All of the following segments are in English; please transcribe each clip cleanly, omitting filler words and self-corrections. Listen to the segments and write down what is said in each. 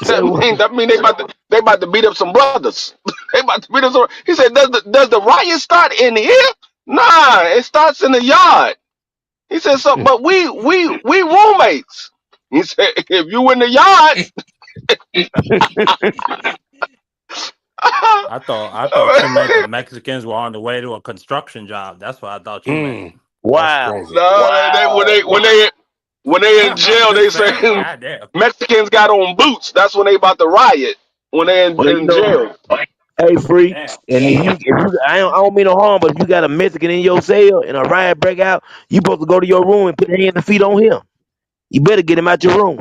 Say what? That mean they about to beat up some brothers. They about to beat up some. He said, does the riot start in here? Nah, it starts in the yard. He said, so but we roommates. He said, if you in the yard, I thought you meant the Mexicans were on the way to a construction job. That's what I thought you meant. Mm, that's Wow. crazy. no, when they in I'm jail, they just say saying, goddamn. Mexicans got on boots. That's when they about to riot. When they Well, in jail. hey, free. Damn. And if you, I don't mean no harm, but if you got a Mexican in your cell and a riot break out, you supposed to go to your room and put hands and feet on him. You better get him out your room,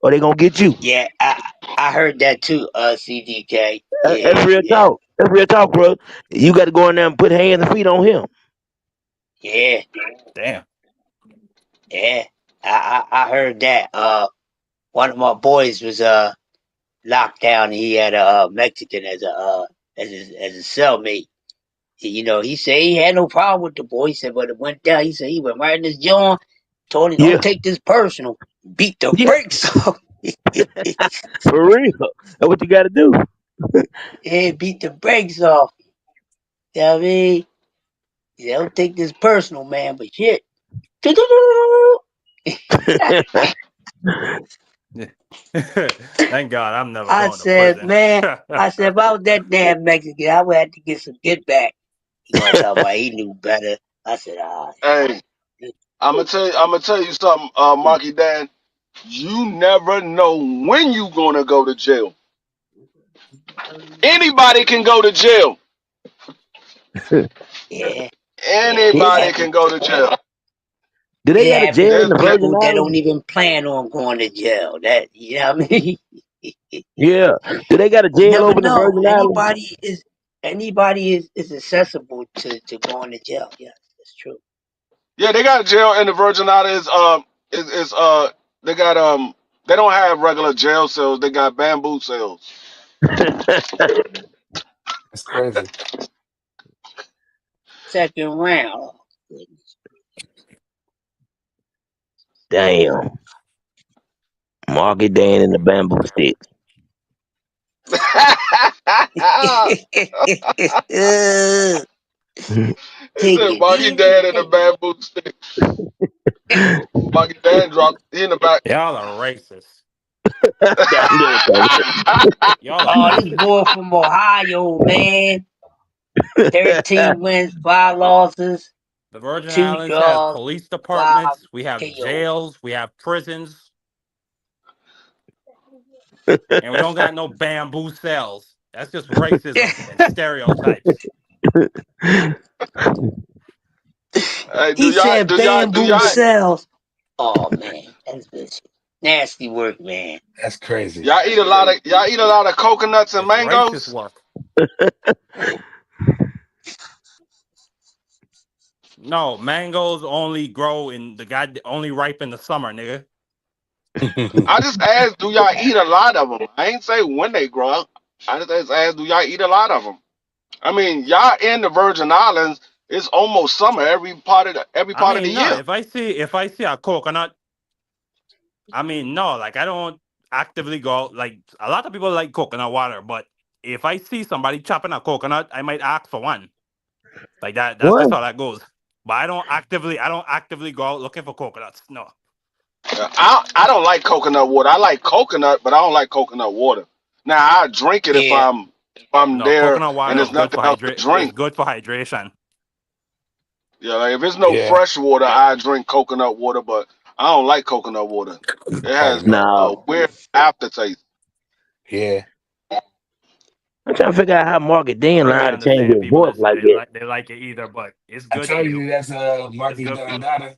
or they gonna get you. Yeah, I heard that too, CDK. That's Yeah, real yeah, talk. That's real talk, bro. You got to go in there and put hands and feet on him. yeah, Damn. yeah. I heard that. One of my boys was locked down. And he had a Mexican as a cellmate. He said he had no problem with the boy. He said, but it went down. He said he went right in his jaw, told him, Yeah, "Don't take this personal." Beat the yeah, brakes off. for real. That's what you got to do. Yeah, beat the brakes off. You know what I mean? He said, "Don't take this personal, man." But shit. Thank God I'm never I going to said, prison. man, I said, if I was that damn Mexican, I would have to get some get back. He gonna talk about he knew better. I said, Hey, I'm gonna tell you something, Marky Dan. You never know when you gonna go to jail. Anybody can go to jail. yeah, yeah, Anybody can go to jail. Do they it got a happens jail to in There's the Virgin people that don't Islands? even plan on going to jail. That you know what I mean? Yeah. Do they got a You jail never over in the know. Virgin Islands? Anybody is accessible to going to jail. Yes, that's true. yeah, they got jail in the Virgin Islands. Is they got they don't have regular jail cells. They got bamboo cells. That's crazy. Second round. Oh, goodness. Damn. Market Dan and the bamboo sticks. He Take said, it "Marky easy. Dan and the bamboo stick." Marky Dan dropped he in the back. Y'all are racist. I'm doing something. Y'all are Oh, this racist. boy from Ohio, man. 13 wins, 5 losses, The Virgin 2 Islands has draws, police 5 departments, we have KOs. jails, we have prisons, and we don't got no bamboo cells. That's just racism and stereotypes. Hey, He said do bamboo y'all cells. Oh, man. That's bitch. Nasty work, man. That's crazy. y'all eat a lot of coconuts and It's racist mangoes? work. No, mangoes only grow in the god only ripe in the summer, nigga. I just asked, do y'all eat a lot of them? I ain't say when they grow up. I just asked, do y'all eat a lot of them? I mean, y'all in the Virgin Islands. It's almost summer every I part of the mean, no, year. if I see a coconut, I mean, no, like I don't actively go out. Like a lot of people like coconut water, but if I see somebody chopping a coconut, I might ask for one. Like that. That's What? just how that goes. But I don't actively go out looking for coconuts. No. I don't like coconut water. I like coconut, but I don't like coconut water. Now I drink it Yeah. if I'm No, there coconut and water there's is good nothing for else to hydrate. Is drink. good for hydration. Yeah, like if it's no Yeah, fresh water, I drink coconut water, but I don't like coconut water. It I has agree. a No. weird aftertaste. Yeah, I'm trying to figure out how Market Dan I learned really how to change understand his people voice that say like they that. like they like it either, but it's I good for told you. you that's It's Marky good for you. Dundada.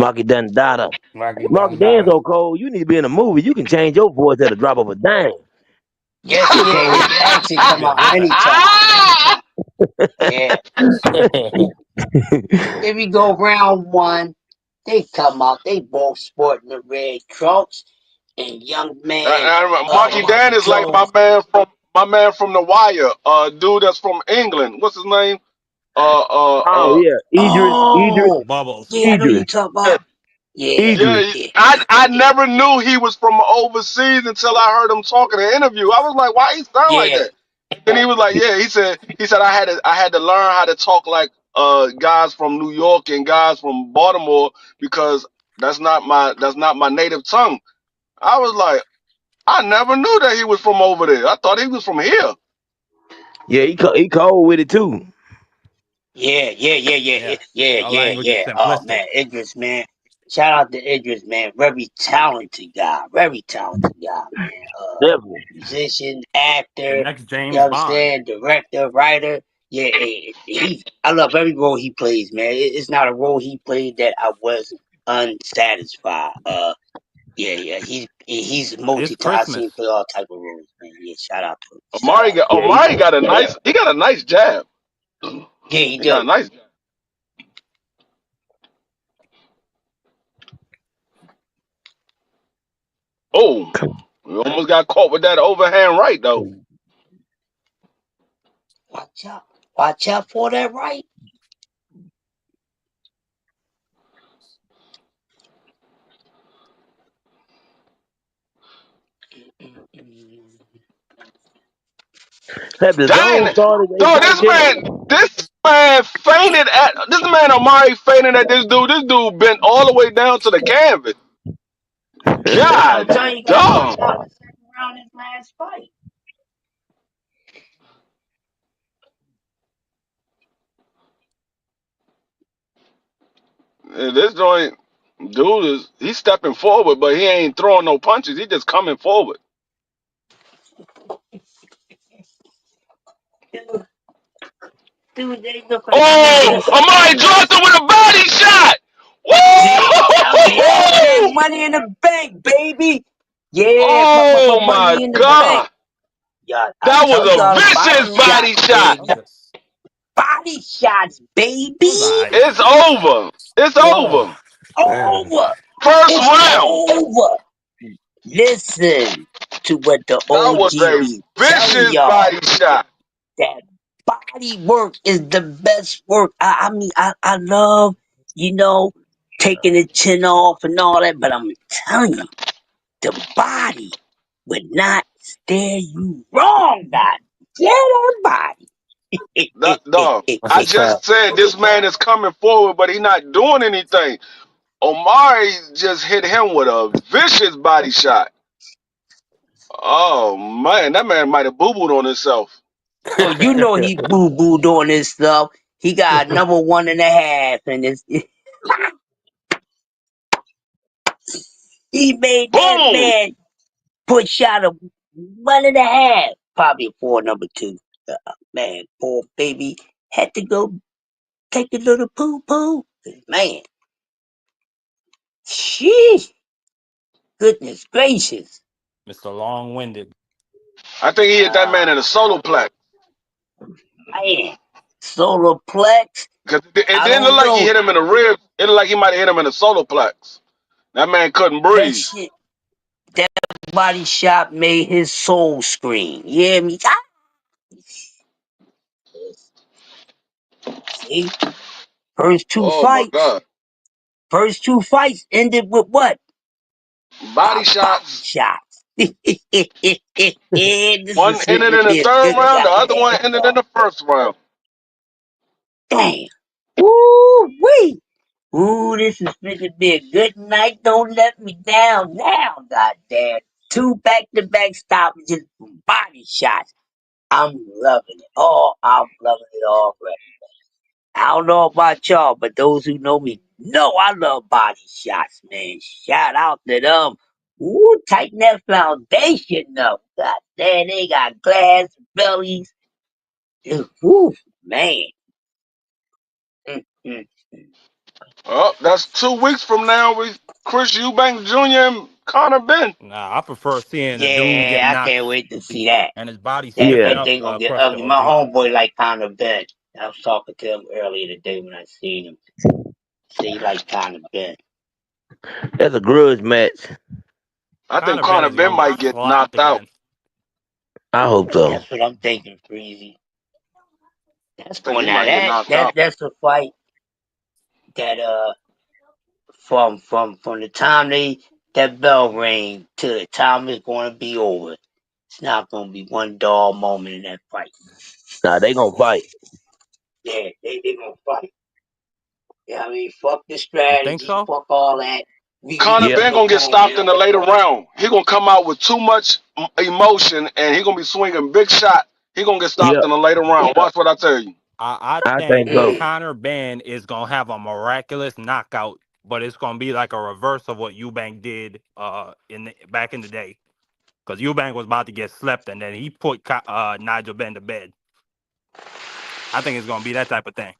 Market done data. Marky Market Dan's Dundada. so cold, you need to be in a movie. You can change your voice at a drop of a dime. Yes, yeah. His accent I'll come be a out good guy. anytime. Yeah. Here we go, round 1. They come out. They both sporting the red trunks. And young man, Marky Dan Marky is like Jones. my man from The Wire, dude that's from England. What's his name? Uh, uh, Oh uh, yeah, Idris, Oh, Bubbles. yeah, I know you Idris. talk yeah, about. Yeah, Idris. Yeah, yeah, I never knew he was from overseas until I heard him talking in an interview. I was like, why he sound like yeah, that? And he was like, yeah. He said I had to learn how to talk like guys from New York and guys from Baltimore because that's not my native tongue. I was like, I never knew that he was from over there. I thought he was from here. Yeah, he cold with it too. Yeah. Our yeah, language is yeah. Oh simplistic. man, Idris, man. Shout out to Idris, man. Very talented guy. Very talented guy, man. Definitely. Musician, The actor, next you James Bond. understand, director, writer. Yeah, I love every role he plays, man. It's not a role he played that I was unsatisfied. Yeah. He's It's multitask. I've seen Christmas. him play all type of roles, man. Yeah, shout out to him. Shout Amari out got to Yeah, him. Amari got a nice jab. Yeah, he He got a does. nice. Oh, we almost got caught with that overhand right though. Watch out for that right. have the Dang, zone started. They dog, fight yet? this man fainted at this man Amari fainted at this dude. This dude bent all the way down to the canvas. I'm God, telling you, got knocked out in dog. the second round in his last fight. This joint dude he's stepping forward, but he ain't throwing no punches. He just coming forward. Dude, they look like he Oh, just Amari dropped him with a body shot. yeah, man. Woo! Money in the bank, baby. Yeah, Oh my money in the bank. God. Yeah, I That was tell a y'all the vicious body body shots, shot. That baby. was Body shots, it was baby. alright. It's over. It's over. Damn. Over. First It's round. over. Listen to what the That was OG a be telling vicious y'all. body shot. That body work is the best work. I mean, I love, taking the chin off and all that, but I'm telling you, the body would not stare you wrong, God. Yeah, that body. Dog. That's I a just fact. said this man is coming forward, but he not doing anything. Omari just hit him with a vicious body shot. Oh man, that man might have boo booed on himself. Oh, you know he boo boo doing this stuff. He got number 1.5, and he made that Boom! man put shot of 1.5, probably a 4 number 2. Man, poor baby had to go take a little poo poo. Man, sheesh, goodness gracious. Mr. Long Winded. I think he hit that man Uh, in a solar plex. man, solar plex. Cause it I didn't look don't like he know. hit him in the ribs. It looked like he might have hit him in the solar plex. That man couldn't That breathe. shit, that body shot made his soul scream. You hear me? Ah! See, first two Oh my fights, God. first two fights ended with what? Body A body shots. shot. This One is ended fitting to in the be a third good round, the fight. other one ended in the first round. Damn. Woo wee. Ooh, this is fit to be a good night. Don't let me down now, goddamn. 2 back-to-back stoppages, body shots. I'm loving it. Oh, I'm loving it already. I don't know about y'all, but those who know me know I love body shots, man. Shout out to them. Ooh, tighten that foundation up. God damn, they got glass bellies. Ooh, man. Mm, mm. Oh, that's 2 weeks from now with Chris Eubanks Jr. and Connor Ben. Nah, I prefer seeing a dude get Yeah, I knocked can't wait to see that. and his body Yeah. stiffen That up, thing gonna get crush the ugly. My OG. homeboy like Conor Ben. I was talking to him earlier today when I seen him. Say he like Conor Ben. That's a grudge match. I think Conor Ben Connor is Ben gonna get might get slapped knocked out. again. I hope so. That's what I'm thinking, Freezy. That's I think going he now. might get knocked out. That's a fight that from the time that bell rang to the time it's going to be over, it's not going to be one dull moment in that fight. Nah, they gonna fight. Yeah, they going to fight. Yeah, I mean, fuck the You think strategy, so? fuck all that. We Conor Yeah, getting Ben it gonna get on stopped in now. the later round. He gonna come out with too much emotion, and he gonna be swinging big shot. He gonna get stopped yeah, in the later round. Watch what I tell you. I I think think so. Yeah. Conor Ben is gonna have a miraculous knockout, but it's gonna be like a reverse of what Eubank did back in the day. Because Eubank was about to get slept, and then he put Nigel Ben to bed. I think it's gonna be that type of thing,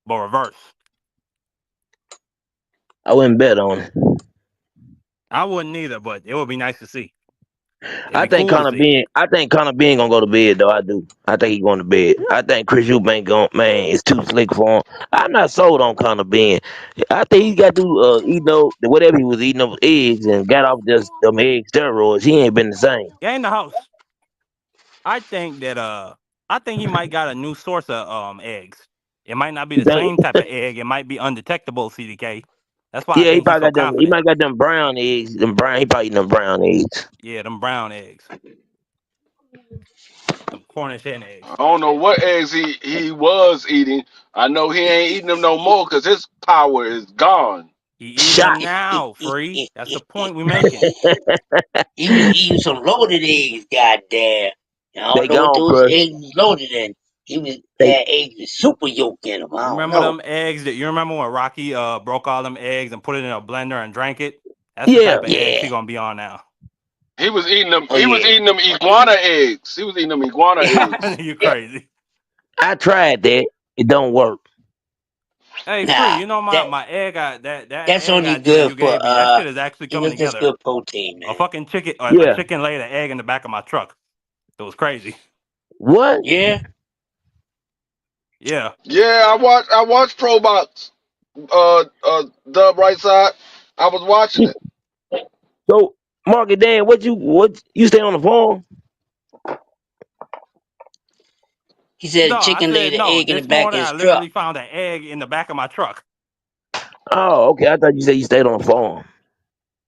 but reverse. I wouldn't bet on it. I wouldn't either, but it would be nice to see. It'd I be think cool to Conor see. Ben. I think Conor Ben gonna go to bed though. I do. I think he going to bed. I think Chris Eubank going. Man, it's too slick for him. I'm not sold on Conor Ben. I think he got to eat whatever he was eating those eggs and got off just them egg steroids. He ain't been the same. Yeah, in the house. I think that I think he might got a new source of eggs. It might not be You the think? same type of egg. It might be undetectable, CDK. That's why I Yeah, he think he's probably so got them. He confident. might got them brown eggs. Them brown. He probably eating them brown eggs. Yeah, them brown eggs, them Cornish hen eggs. I don't know what eggs he was eating. I know he ain't eating them no more because his power is gone. He eating Shot. them now, free. That's the point we making. He was eating some loaded eggs, goddamn. I don't They know what gone, those crush. eggs was loaded in. He was They. had eggs with super yolk in them. I You don't remember know. them eggs that you remember when Rocky broke all them eggs and put it in a blender and drank it? That's the Yeah. type of eggs Yeah. he gonna be on now. He was eating them. Oh He was yeah. eating them iguana eggs. He was eating them iguana eggs. You Yeah. crazy. I tried that. It don't work. Hey, free. Nah, You know my egg that that's egg only idea you good for gave me. That shit is actually it coming was just together. good protein, A man. fucking chicken, a Yeah. chicken laid an egg in the back of my truck. It was crazy. What? Yeah. Yeah. Yeah, I watched Pro Box. Dub right side. I was watching it. So, Market Dan, what you stay on the phone? He said No, the I chicken laid said an no. egg in the This back morning of I his truck. literally found an egg in the back of my truck. Oh, okay. I thought you said you stayed on the phone.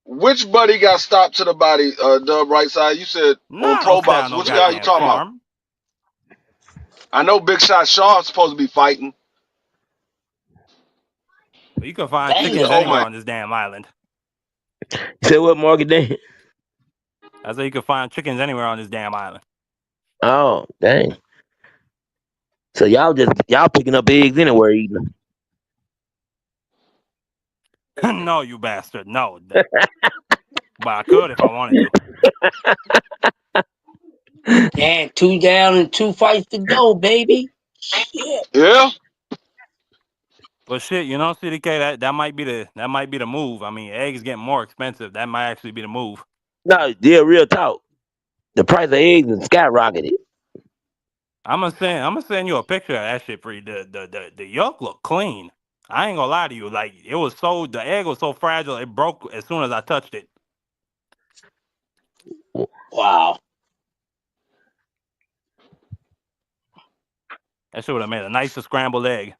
Which buddy got stopped to the body? Dub right side. You said No, on I don't Pro stay Box. on no Which guy you goddamn talking about? farm. I know Big Shot Shaw supposed to be fighting. But you can find He said, chickens Damn. "Oh anywhere my." on this damn island. You said what, Market Dan? I said you can find chickens anywhere on this damn island. Oh, dang. So y'all picking up eggs anywhere eating them. No, you bastard. No. But I could if I wanted to. Damn, 2 down and 2 fights to go, baby. Shit. Yeah. But shit, CDK, that might be the move. I mean, eggs getting more expensive. That might actually be the move. No, yeah, real talk. The price of eggs is skyrocketed. I'm gonna send you a picture of that shit for you. The yolk look clean. I ain't gonna lie to you. Like the egg was so fragile it broke as soon as I touched it. Wow. That shit would have made a nicer scrambled egg.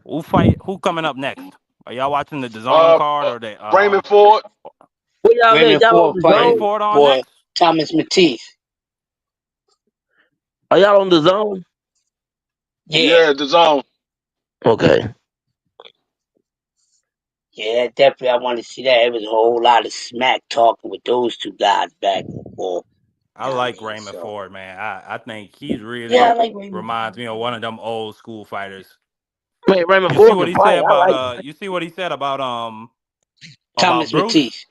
Who coming up next? Are y'all watching the DAZN Uh, card or the Raymond Ford. Where y'all at? Raymond Y'all on Ford the Raymond zone? fighting Ford on for next? Thomas Matisse. Are y'all on the zone? Yeah. Yeah, the zone. Okay. Yeah, definitely. I want to see that. It was a whole lot of smack talking with those two guys back and forth. I You know what I like mean? Raymond So, Ford, man. I think he's yeah, I really like Raymond reminds Ford. me of one of them old school fighters. Man, Raymond You see Ford what can he fight. said I like about you see what he said about Thomas Bruce? Matisse.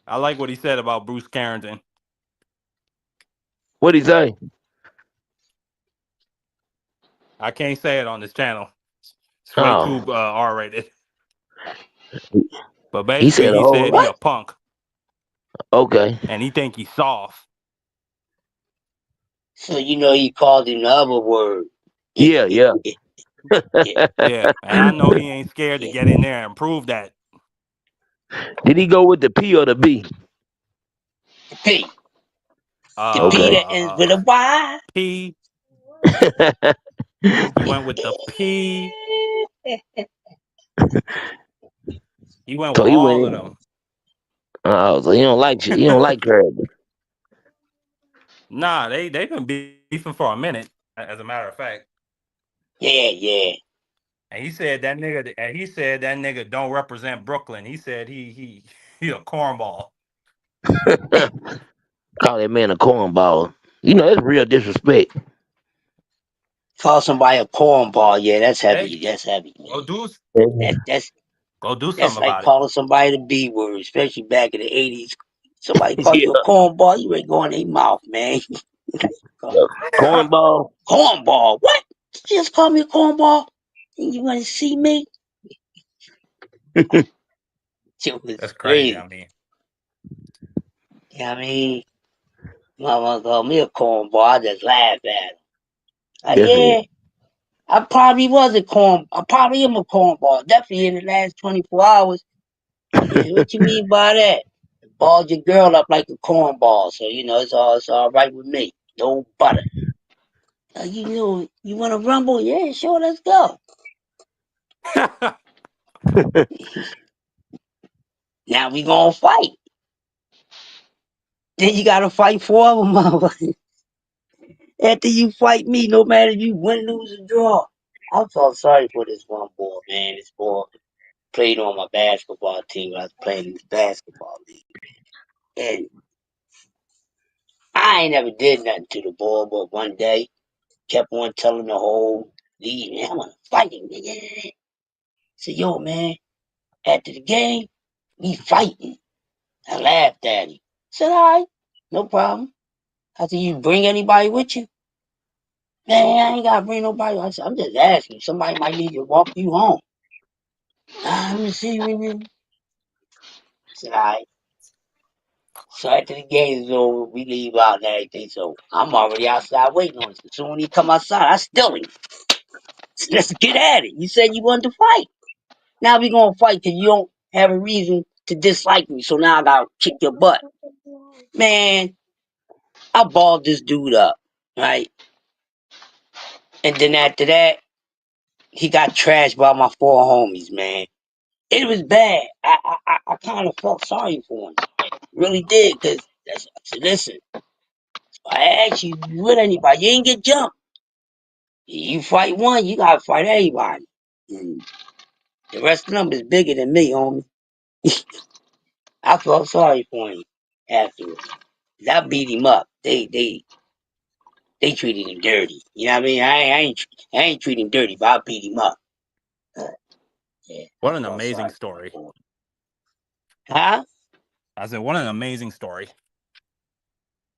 I like what he said about Bruce Carrington. what he say. I can't say it on this channel. It's way too Oh, R-rated. But he basically said a he whole said he lot. a punk Okay. and he think he's soft. So he called him the other word. Yeah, yeah. Yeah. Yeah. And I know he ain't scared to Yeah. get in there and prove that. Did he go with the P or the B? The P. The P Okay. that ends with a Y. P He went with the P. He went So with he went all of in. them. So he don't like he don't like Curly. Nah, they've been beefing for a minute, as a matter of fact. Yeah. And he said that nigga don't represent Brooklyn. He said he a cornball. Call that man a cornball. You know that's real disrespect. Call somebody a cornball. Yeah, that's Hey, heavy. That's heavy, go man. do That's go do that's something like about it. calling somebody the B word, especially back in the '80s. Somebody call Yeah, you a cornball, you ain't going in their mouth, man. cornball. Cornball? What? You just call me a cornball? And you want to see me? It was That's crazy. crazy. I mean, Yeah, I mean, mama called me a cornball. I just laughed at him. Like, That's it. yeah, I probably was a corn. I probably am a cornball. Definitely in the last 24 hours. Yeah, what you mean by that? Balled your girl up like a cornball, so you know it's all right with me. No butter. You want to rumble? Yeah, sure, let's go. Now we gonna fight. Then you gotta fight four of them, motherfucker. After you fight me, no matter if you win, lose, or draw. I felt sorry for this one boy, man. This boy played on my basketball team when I was playing in this basketball league. And I ain't never did nothing to the boy, but one day kept on telling the whole league, man, I wanna fight him, nigga. I said, yo, man, after the game, we fighting. I laughed at him. I said, all right, no problem. I said, you bring anybody with you? Man, I ain't gotta bring nobody. I said, I'm just asking. Somebody might need to walk you home. Let me see. I said, all right. So after the game is over, we leave out and everything. So I'm already outside waiting on him. As soon as he come outside, I still him. So let's get at it. You said you wanted to fight. Now we gonna fight because you don't have a reason to dislike me. So now I gotta kick your butt. Man, I balled this dude up, right? And then after that, he got trashed by my four homies, man. It was bad. I kind of felt sorry for him. Really did, because I said, listen, I asked you, you with anybody, you ain't get jumped. You fight one, you gotta fight everybody. And the rest of them is bigger than me, homie. I felt sorry for him afterwards. I beat him up. They treated him dirty. You know what I mean? I ain't treat him dirty, but I beat him up. Yeah, I what an felt amazing sorry story. for him. Huh? I said, what an amazing story.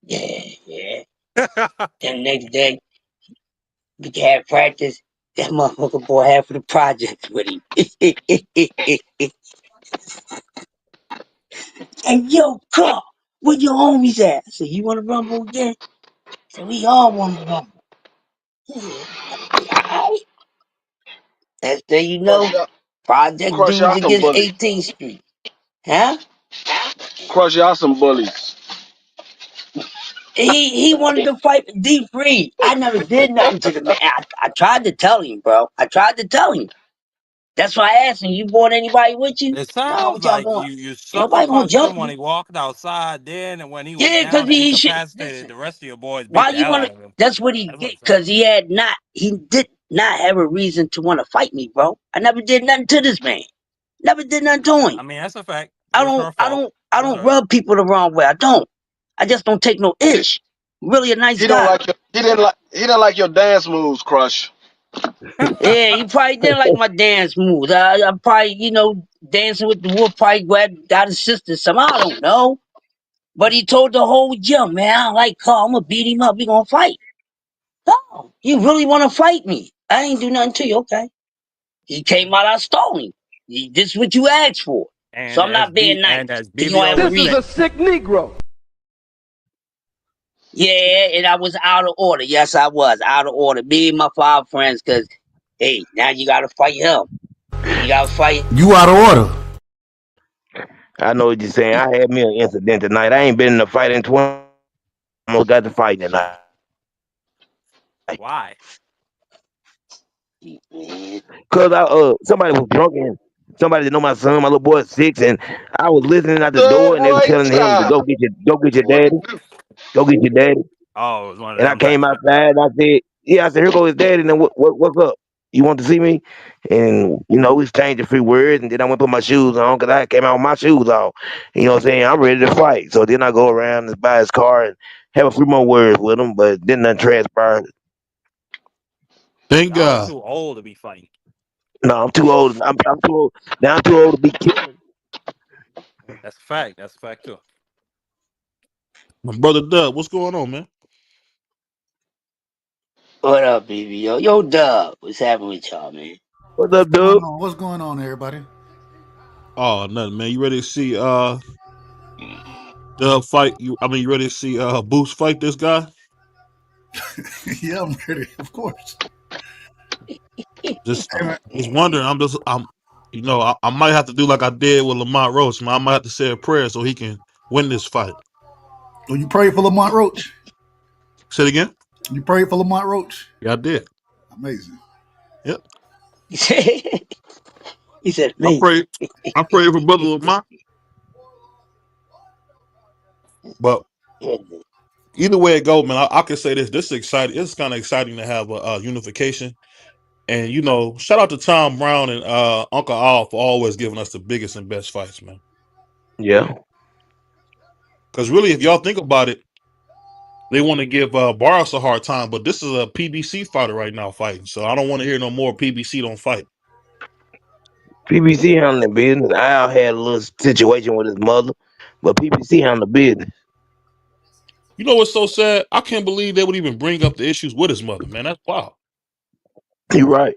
Yeah. Then next day, we had practice. That motherfucker boy half of the projects with him. Hey, yo, Carl, where your homies at? I said, you want to rumble again? I said, we all want to rumble. Yeah, all right. Next thing you know, project Crush dudes y'all some against bullies. 18th Street. Huh? Crush y'all some bullies. He wanted to fight D Free. I never did nothing to the man. I tried to tell him, bro. I tried to tell him. That's why I asked him, you brought anybody with you? It No, sounds what y'all like going? you Ain't sucker nobody gonna punched jump him when you. he walked outside. Then and when he was Yeah, cause down and he should incapacitated, listen. the rest of your boys beat Why the you hell wanna out of him. that's what he That's what get, it cause sounds like. he did not have a reason to want to fight me, bro. I never did nothing to this man. Never did nothing to him. I mean, that's a fact. It was her fault. I It was don't her. rub people the wrong way. I don't. I just don't take no ish. Really a nice He don't guy. like your, he didn't like your dance moves, Crush. Yeah, he probably didn't like my dance moves. I probably, dancing with the wolf probably got his sister some. I don't know. But he told the whole gym, man, I don't like Carl. I'm gonna beat him up. We gonna fight. No, you really wanna fight me? I ain't do nothing to you, okay? He came out, I stole him. This is what you asked for. So and I'm not being nice. as Cause you don't BBO have a would This is reason. a say. sick Negro. Yeah, and I was out of order. Yes, I was out of order. Me and my five friends, cause hey, now you gotta fight him. You gotta fight. You out of order. I know what you're saying. I had me an incident tonight. I ain't been in a fight in 20. Almost got to fight tonight. Why? Man. Cause somebody was drunk and somebody that know my son, my little boy is 6, and I was listening at the The door and they were right telling him to time. go get your What to daddy, do? go get your daddy. Oh, it was one of And I them type came of. outside and I said, yeah, I said, here go his daddy. And then what's up? You want to see me? And we exchanged a few words, and then I went put my shoes on because I came out with my shoes off. You know what I'm saying? I'm ready to fight. So then I go around and buy his car and have a few more words with him, but then nothing transpired. Thank Y'all are God. too old to be fighting. No, I'm too old. I'm too old. Now I'm too old to be killing. That's a fact. That's a fact too. My brother Dub, what's going on, man? What up, baby? Yo, Dub. What's happening with y'all, man? What's What's up, going dude? on? What's going on, everybody? Oh, nothing, man. You ready to see Dub fight? You ready to see Boost fight this guy? Yeah, I'm ready. Of course. Just Hey, man. just wondering. I might have to do like I did with Lamont Roach, man. I might have to say a prayer so he can win this fight. Oh, you prayed for Lamont Roach? Say it again. You prayed for Lamont Roach? Yeah, I did. Amazing. Yep. He said, he said, I me. prayed. I prayed for brother Lamont, but either way it go, man, I can say this. This is exciting. It's kind of exciting to have a unification. And shout out to Tom Brown and Uncle Al for always giving us the biggest and best fights, man. Yeah. Because really, if y'all think about it, they want to give Boris a hard time, but this is a PBC fighter right now fighting. So I don't want to hear no more PBC don't fight. PBC handling business. Al had a little situation with his mother, but PBC handling the business. You know what's so sad? I can't believe they would even bring up the issues with his mother, man. That's wild. You right.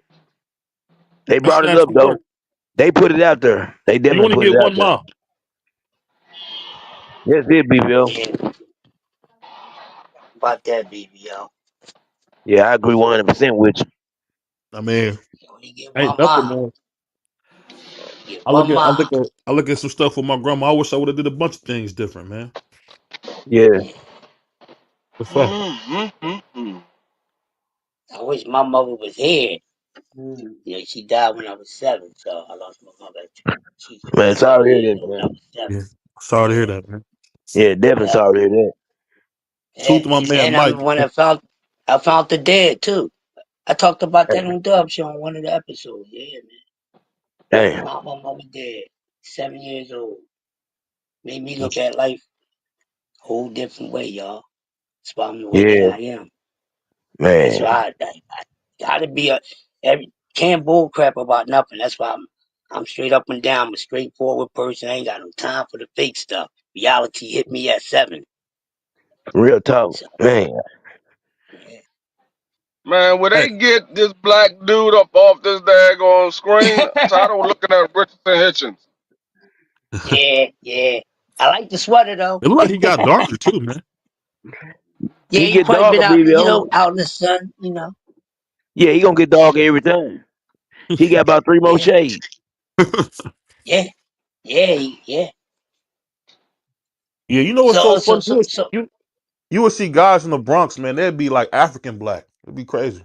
They That's brought it up nasty though. work. They put it out there. They You definitely only put get it out one there. mom. Yes, it, BBL. Yeah, about that, baby, yo. Yeah, I agree 100% with you. I mean, You only get ain't one nothing mom. more. Get I one look at I mom. look at I look at some stuff with my grandma. I wish I would have did a bunch of things different, man. Yeah, The fuck. Mm-hmm. I wish my mother was here. She died when I was 7, so I lost my mother. She's man. 7 Sorry to years hear that, old when I man. was 7. Yeah. Sorry to hear Yeah, that, man. Yeah, definitely yeah, sorry to hear that. Salute yeah. to my man And I Mike. remember when I found the dead too. I talked about that on Dub Show on one of the episodes. Yeah, man. Damn. Found my mother dead, 7 years old. Made me look Yes. at life a whole different way, y'all. That's why I'm the way that Yeah, I am. That's man. why I gotta be can't bull crap about nothing. That's why I'm straight up and down. I'm a straightforward person. I ain't got no time for the fake stuff. Reality hit me at 7. Real talk, So man. yeah, Man, will Hey, they get this black dude up off this daggone screen? Tired of looking at Richardson Hitchens. yeah, yeah. I like the sweater though. it looked like he got darker too, man. Yeah, He he get probably been darker, out, BBL. out in the sun. Yeah, he gonna get darker every time. He got about 3 more Yeah, shades. yeah, yeah, yeah. Yeah, you know what's so So, so, funny? so, so, You would see guys in the Bronx, man. They'd be like African black. It'd be crazy.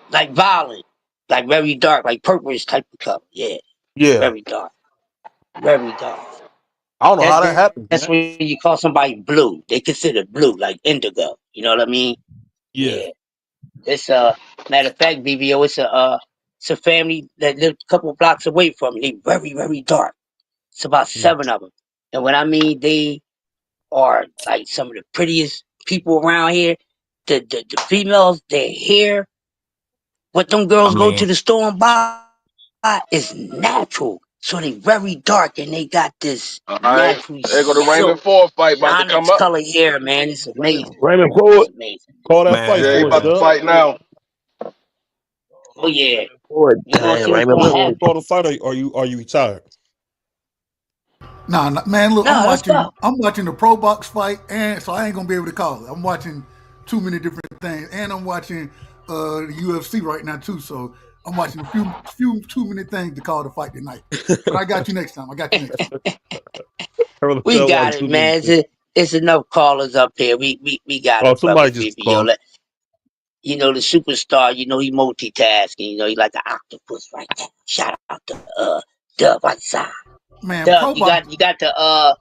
like violet, like very dark, like purplish type of color. Yeah, Yeah, very dark, very dark. I don't know how that happens, That's man. when you call somebody blue. They consider blue like indigo. You know what I mean? Yeah, Yeah. It's matter of fact, BBO. It's a family that lived a couple of blocks away from me. They very very dark. It's about yeah. 7 of them. And when I mean they are like some of the prettiest people around here. The females, their hair, what them I girls go to mean, the store and buy is natural. So they very dark and they got this All right. naturally There go the Raymond silk Ford fight about to come onyx up. color hair, man. It's amazing. Raymond It's Ford. amazing. Call that fight Yeah, he man, for us, about to Dub. fight now. Oh yeah. Raymond Ford. We gonna Man, see what's Raymond You gonna want me to Ford. happen. call the fight, or are you retired? Nah, nah, man, look, No, let's go. I'm watching the pro box fight, and so I ain't gonna be able to call it. I'm watching too many different things, and I'm watching the UFC right now too. So I'm watching a few too many things to call the fight tonight. But I got you next time. I got you next time. Heard We that got one it, too many man. things. It's enough callers up here. We got Oh, it, somebody brothers, just baby. Yo, called. you know, the superstar, you know, he multitasking, you know, he like the octopus right there. Shout out to Dub outside. Man, Dub, Pro you Box. got the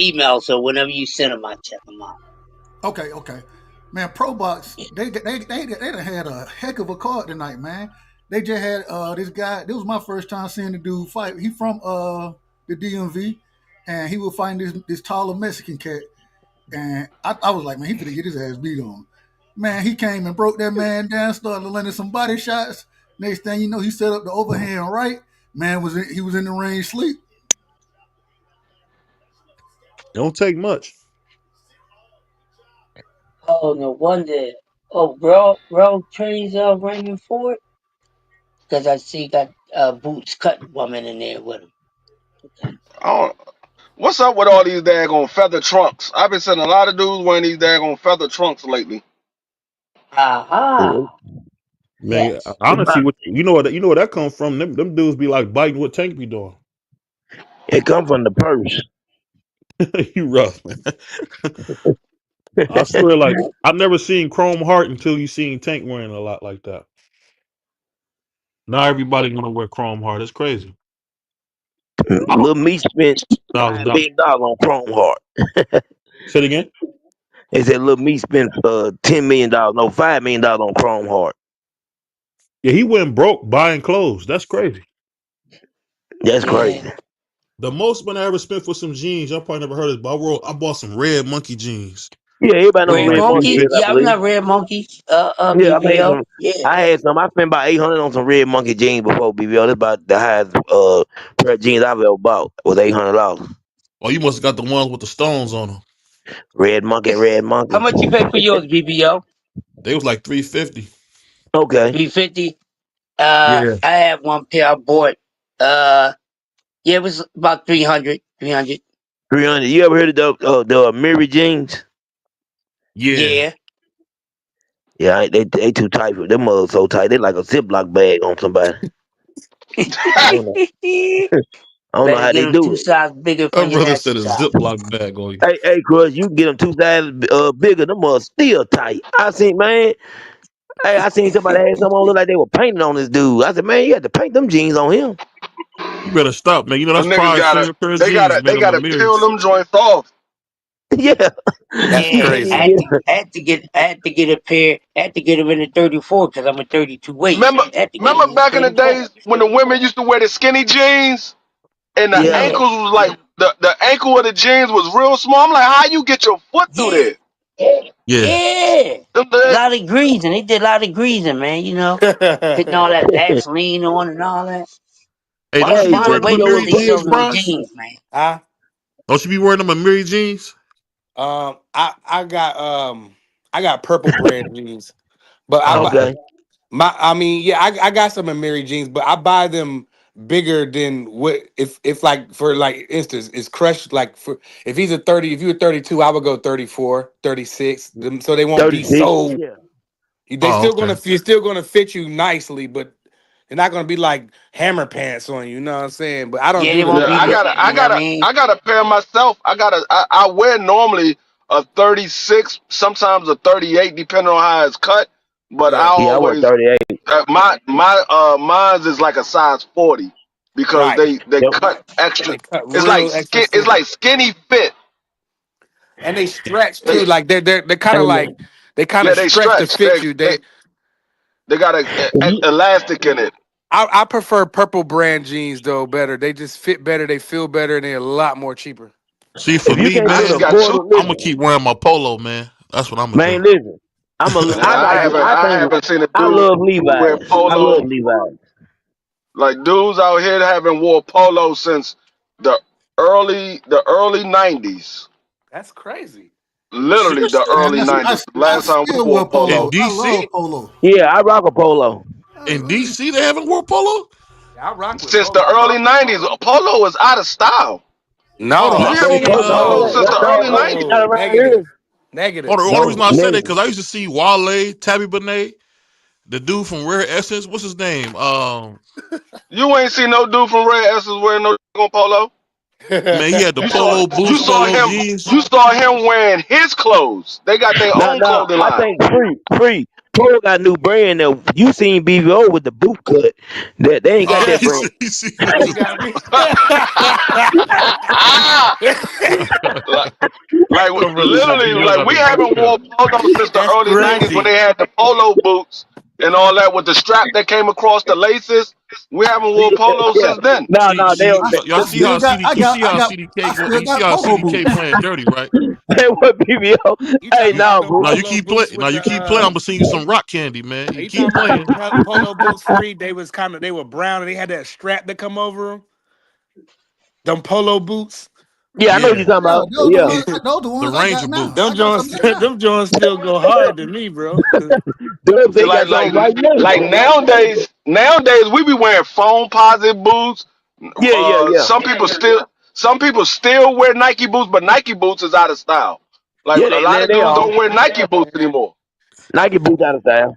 email, so whenever you send them, I check them out. Okay. Man, Pro Box, they done had a heck of a card tonight, man. They just had this guy. This was my first time seeing the dude fight. He from the DMV, and he was fighting this taller Mexican cat. And I was like, man, he finna get his ass beat on. Man, he came and broke that man down, started landing some body shots. Next thing you know, he set up the overhand right. Man he was in the ring sleep. Don't take much. Oh, no wonder. Oh, bro trains Raymond Ford? Because I see got Boots Cut woman in there with him. What's up with all these daggone feather trunks? I've been seeing a lot of dudes wearing these daggone feather trunks lately. Aha. Man, Yes. honestly, you know where that comes from. Them dudes be like biting what Tank be doing. It come from the purse. You rough, man. I swear, like I've never seen Chrome Heart until you seen Tank wearing a lot like that. Now everybody gonna wear Chrome Heart. It's crazy. Lil Me spent $5 million on Chrome Heart. Say it again. They said Lil Me spent $10 million, no, $5 million on Chrome Heart. Yeah, he went broke buying clothes. That's crazy. That's crazy. The most money I ever spent for some jeans, y'all probably never heard of it, but I bought some Red Monkey jeans. Yeah, everybody knows Red Red Monkey? Monkey. Yeah, I'm not Red Monkey. Yeah, BBO. I had some. I spent about $800 on some Red Monkey jeans before BBO. That's about the highest pair of jeans I've ever bought was $800. Oh, you must have got the ones with the stones on them. Red Monkey. How much you pay for yours, BBO? They was like $350. Okay. $350. Yeah. I had one pair I bought. Yeah, it was about 300. 300. 300. You ever heard of the Mary jeans? Yeah. Yeah, they too tight for them. Mother so tight. They like a Ziploc bag on somebody. I don't know how they them do 2 it. sizes bigger for My your brother next said a size. Ziploc bag on you. Hey, Crush, you get them 2 sizes bigger. Them mother still tight. I seen, man. Hey, I seen somebody had some on look like they were painting on this dude. I said, man, you had to paint them jeans on him. You better stop, man. You know Them that's niggas probably gotta, senior pair of they jeans gotta, made they them a gotta peel Marys. them joints off. Yeah. Yeah, That's crazy. I had to get a pair. I had to get them in the 34 because I'm a 32 waist. Remember, I had to get remember them in back in the 34. days when the women used to wear the skinny jeans and the Yeah. ankles was like the ankle of the jeans was real small. I'm like, how you get your foot through Yeah. there? Yeah. Them A the- lot of greasing. They did a lot of greasing, man. You know, putting all that Vaseline on and all that. Hey, One don't of you the be Hey, finest wearing but them you ways know is Amiri what's to funny, heal jeans, them Chris? Bronze? jeans, man. Don't you be wearing them Amiri jeans? I got purple brand jeans, but Oh, Okay. I got some of Mary jeans, but I buy them bigger than what if like for like instance it's crushed like for if he's a 30 if you're 32 I would go 34 36 so they won't be 36. so Yeah. they Oh, still okay. gonna you're still gonna fit you nicely, but they're not gonna be like hammer pants on you know what I'm saying, but I don't Yeah, do they them won't yeah, be. I big. got You know what I mean? I got a pair myself. I wear normally a 36, sometimes a 38, depending on how it's cut. But I Yeah, Yeah, I wear always 38. mine's is like a size 40 because right, they Yep. cut extra. they cut It's like real extra it's thin like skinny fit. and they stretch They too, like they're kind Hey, of man. like they kind yeah of they stretch to stretch. fit you. They got If you, elastic in it. I prefer purple brand jeans though better. They just fit better. They feel better, and they're a lot more cheaper. See, for if you me, can't I really just man, got afford two. it, I'm gonna listen. keep wearing my polo, man. That's what I'm gonna Man, do. listen. I like it. I haven't seen a I dude love wear Levi's. I love polo. Levi's. Like dudes out here that haven't wore polo since the early 90s. That's crazy. Literally the Seriously? Man, early I 90s. I Last time we still wore wear polo. In polo. I love DC? polo. Yeah, I rock a polo. In DC, they haven't wore polo? Yeah, I rock with Since the polo. early 90s, polo is out of style. No, Oh, You You I hear think me? see. polo? Since the Man, early polo ain't 90s. not no, around here. negative, negative. The only No, reason I said it nigga. because I used to see Wale, Tabby Benet, the dude from Rare Essence. What's his name? You ain't seen no dude from Red Essence wearing no polo. Man, he had the You saw polo you boots, saw polo him jeans. you saw him wearing his clothes. They got their own Now, clothing I line. think free. Polo got a new brand now. You seen BVO with the boot cut. That they ain't got Oh, that brand. he see He got me. like, like Don't really got literally, BBL like got we the boot haven't cut. wore polo since the That's early '90s when crazy. they had the polo boots and all that with the strap that came across the laces. We haven't wore polo Yeah. since then. No, no, they don't. I, Y'all I see still how got, You see how I CDK still you see got how polo CDK boots. playing dirty, right? They want BBO. You Hey, talking about no, them bro. Now you polo keep play. boots Now with you the? keep playing. I'm gonna send you some rock candy, man. Are You you keep talking about them playing. polo boots? Free. They were brown and they had that strap that come over them. Them polo boots. Yeah, I know what Yeah, you're talking Yeah, about. Yeah. those the the ones I Ranger got now. boots. I Them got some Jones, there now. them Jones still go hard to me, bro. Dubs, See, they got something right now. like nowadays we be wearing foam positive boots. Yeah, yeah, yeah. Some people still wear Nike boots, but Nike boots is out of style. Like Yeah, a lot of they dudes are. don't wear Nike boots Man, anymore. Nike boots out of style.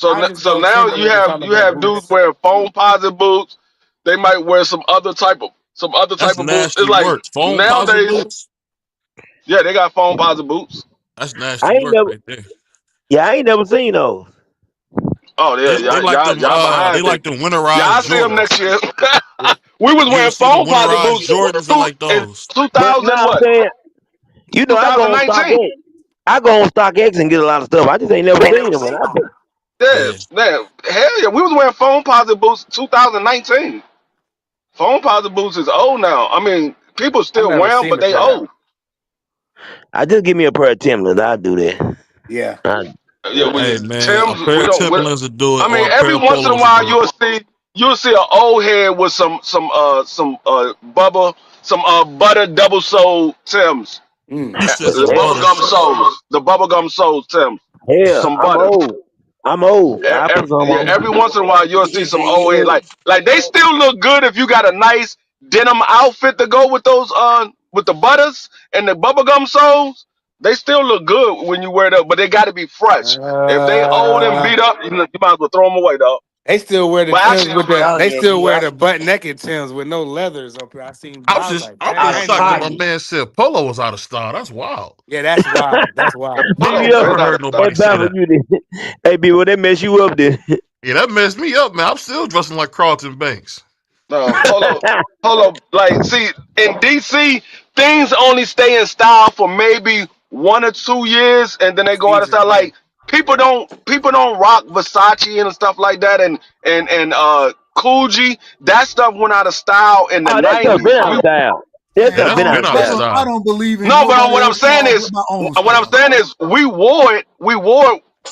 I just So know now Timberland all you about have dudes boots. wearing foam positive boots. They might wear some other That's type of boots. It's nasty like work. Phone positive nowadays, boots. yeah, they got foam positive boots. That's I nasty ain't work never, right there. yeah, I ain't never seen those. Oh yeah, They like them. y'all They behind it. like them winterized Y'all see them Jordans. next year. We was You ever wearing see them foam positive winterized boots Jordans? I like in those. But no, 2000 I'm what? saying, I go on 2019. StockX. I go on StockX and get a lot of stuff. I just ain't never seen them. And Yeah, Yeah, yeah, hell yeah. We was wearing foam positive boots 2019. Foam positive boots is old now. I mean, people I still never wear them, seen but a they pair. old. I just give me a pair of Timberlands. I'll do that. Yeah. I, Yeah, hey man, a Tim's. pair We of don't. Timberlands will do it, I or mean, a pair every of once in a polos will while do it. you'll see an old head with some butter double sole Tims. Mm. He said The some yeah, bubblegum butters. soles. The bubblegum soles Tims. hell, Some I'm butter. old. I'm old. I put some Yeah, on. every once in a while you'll see some old head like they still look good if you got a nice denim outfit to go with the butters and the bubblegum soles. They still look good when you wear them, but they got to be fresh. If they old and Uh, beat up, you might as well throw them away, dog. they still wear the But Tims actually, with the. Oh They yeah, still he wear up. the butt naked Tims with no leathers up here. I was like, I'm dang, Out just I of ain't know shocked that they. my pocket. man said polo was out of style. That's wild. Yeah, that's wild. That's yeah, wild. polo BBO, is Never out of heard style. hey, nobody say bad for that. you then. Hey, B, will they mess you up then? Yeah, that messed me up, man. I'm still dressing like Carlton Banks. No, polo. Like, see, in DC, things only stay in style for maybe 1 or 2 years, and then they go out of Seasons, style. yeah. Like people don't rock Versace and stuff like that, and Coogee. That stuff went out of style in the Oh, that stuff '90s. been out of style. That Man, Yeah, stuff that's been out been of out of style. I style. don't believe in No, but nobody what I'm else's saying style is, but my own what I'm style. saying is, we wore it,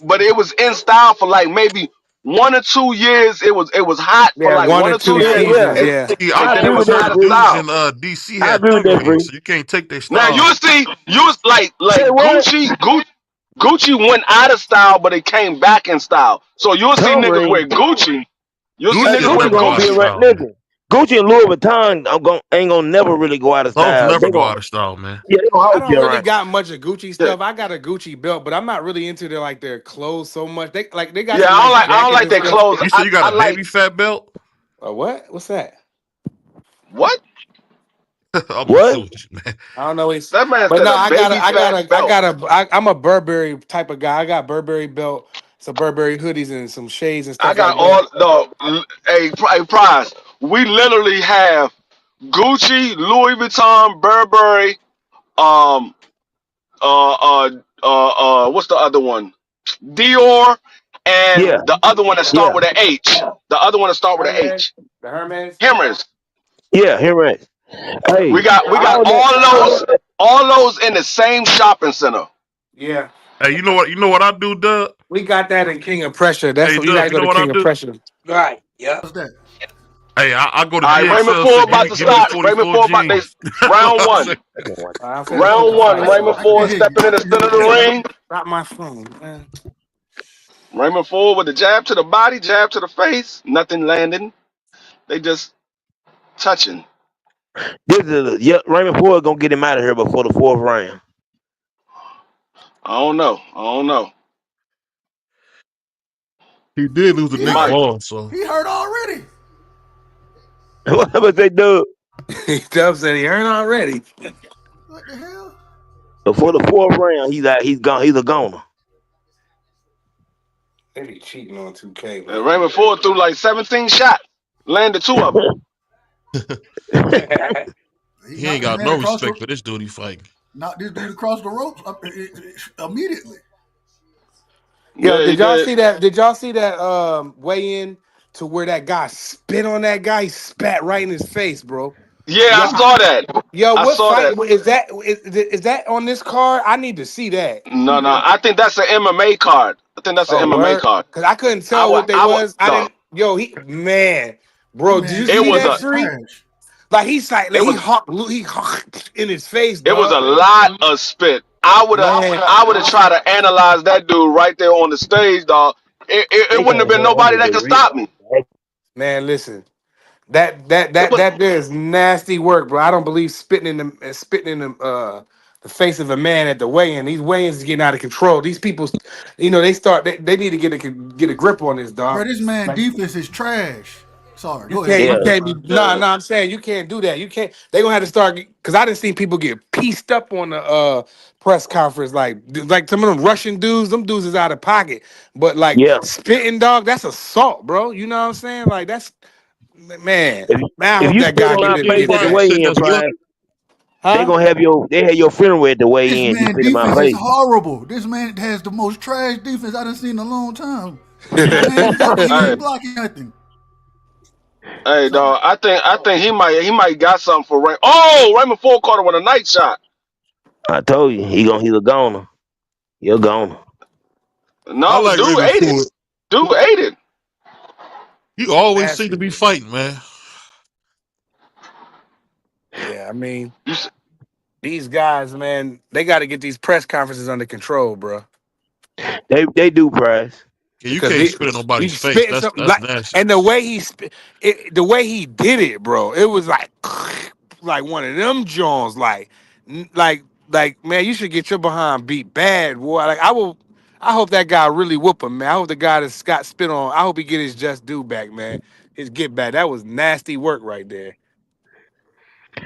but it was in style for like maybe 1 or 2 years. It was hot for Yeah, like one one or or two two Yeah, years, yeah. seasons. Yeah. See, and I I then it agree always with was that, out heard of Free. dudes style. in DC I had agree with thumb that, Free. rings, so you can't take their Now style. you see, you was Say like what? Gucci went out of style, but it came back in style. So you'll see Tongue niggas ring. wear Gucci. You'll see Gucci Hey, niggas will wear Gucci never go gonna out be of Gucci. around. style, man. Listen, Gucci and Louis Vuitton ain't gonna never really go out of Those style. never They go gonna, out of style, man. yeah, they gonna I always be don't really around. got much of Gucci Yeah, stuff. I got a Gucci belt, but I'm not really into their clothes so much. They got yeah. some nice I don't jackets like and their stuff. clothes. You say you got I a like baby fat belt? What? What's that? what I'm What? messing with you, man. I don't know. It's that man but said. no, A baby fat belt. I'm a Burberry type of guy. I got Burberry belt, some Burberry hoodies, and some shades and I stuff got like that. all the a prize. We literally have Gucci, Louis Vuitton, Burberry, um, what's the other one? Dior, and Yeah, the other one that start yeah, with an H. The other one that start with an Hermes, H. the Hermes. Hermes. yeah. Here, right. We Hey, got we got all that. all those in the same shopping center. Yeah, Hey, you know what? You know what I do, Doug? we got that in King of Pressure. That's Hey, what you Doug, gotta you go know to what I King of do? Pressure. Right. Yep. What's that? Hey, I go to All right, Raymond GXL. Say, Ford about to give me the start. Raymond 44 Ford about they jeans. That's what round I one. say. I'm finna pick a Round one. fight. Raymond I can't Ford hear you. stepping I in the can't hear center what of you the saying. ring. Drop my phone, man. Raymond Ford with a jab to the body, jab to the face. Nothing landing. They just touching. This is yeah. Raymond Ford gonna get him out of here before the fourth round. I don't know. I don't know. He did lose to He He Nick might. hurt. Ball, so He hurt already. What am I say, Doug? Dub said he earned already. What the hell? Before the fourth round, he's out. He's gone. He's a goner. They be cheating on 2K, And man. Raymond Ford threw like 17 shots, landed 2 of them. He He knocked ain't that got man no across the respect for this dude he fighting. knocked this dude across the ropes immediately. Yo, Yeah, he did y'all did. see that? Did y'all see that weigh in to where that guy spit on that guy? He spat right in his face, bro. Yeah, I Yo, saw that. yo, I what saw fight that. is that? Is that on this card? I need to see that. No, no, I think that's an MMA card. I think that's an Oh, MMA word. card. Cause I couldn't I tell would, what they I would, was. I no. didn't. Yo, That bro, did man you It see was defense that a, is free? trash. Like like it he was, hawked in his face, it was dog. a lot of spit. Man, I would have tried to analyze that dude right there on the stage, dog. It They wouldn't have gonna been go nobody under that the could real. stop me. man, listen. That It that was, that there is nasty work, bro. I don't believe spitting in the face of a man at the weigh-in. These weigh-ins is getting out of control. These people, they need to get a grip on this, Bro, dog. this man Like defense is trash. Sorry, you go ahead, can't Yeah, you bro. can't be uh, I'm saying you can't do that. You can't. They gonna have to start because I didn't see people get pieced up on the press conference like some of them Russian dudes. Them dudes is out of pocket, but like yeah. spitting, dog, that's assault, bro. You know what I'm saying? Like that's man. If Man, I if hope you that spit guy on What get you my it think face get at the Pride back. sitting weigh-in, that's guilty? Prime, they Huh? gonna have your funeral at the This weigh-in. You man spit in my defense is face. horrible. This man has the most trash defense I done seen in a long time. This man, he hey, ain't blocking nothing. hey, Sorry. dog. I think he might got something for Ray. Oh, Raymond Ford caught him with a night shot. I told you, he's a goner. You're goner. I No, like dude Raymond ate it. Ford. Dude ate it. He always seem Nasty to be work. fighting, man. Yeah, I mean, You, these guys, man, they got to get these press conferences under control, bro. They do, Price. Yeah, you Because can't spit in you nobody's face. spitting That's something that's like, nasty. and the way he did it, bro, it was like, like one of them Jones, like, man, you should get your behind beat bad, boy. Like, I hope that guy really whoop him, man. I hope the guy that Scott spit on, I hope he get his just due back, man. His get back. That was nasty work right there.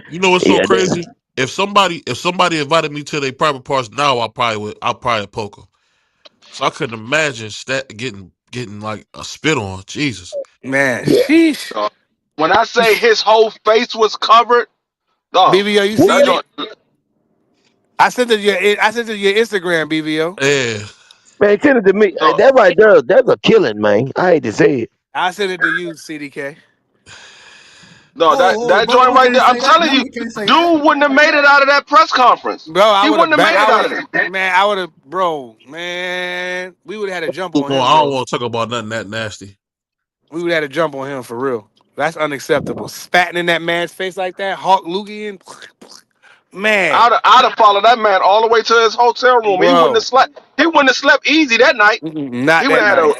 You know what's so Yeah, crazy? If somebody invited me to their private parts now, I'll probably poke 'em. So I couldn't imagine getting like a spit on. Jesus. Man, yeah. sheesh. dog. When I say his whole face was covered, dog, BBO, you What? that seen it? joint. I sent it to your Instagram, BBO. Yeah. Man, send it to me. Dog, That right there, that's a killing, man. I hate to say it. I sent it to you, CDK. dog, that Oh, that bro, joint we right can't there. I'm say that. telling Now you, we can't say that. dude wouldn't have made it out of that press conference. Bro, He wouldn't have made it out of there. man, I would have, bro, man, we would have had a jump on No, him, I don't bro. want to talk about nothing that nasty. We would have had a jump on him for real. That's unacceptable. Spatting in that man's face like that, Hawk Lugian, man, I'd have followed that man all the way to his hotel room. He wouldn't have bro, slept. He wouldn't have slept easy that night. not He would that have had night.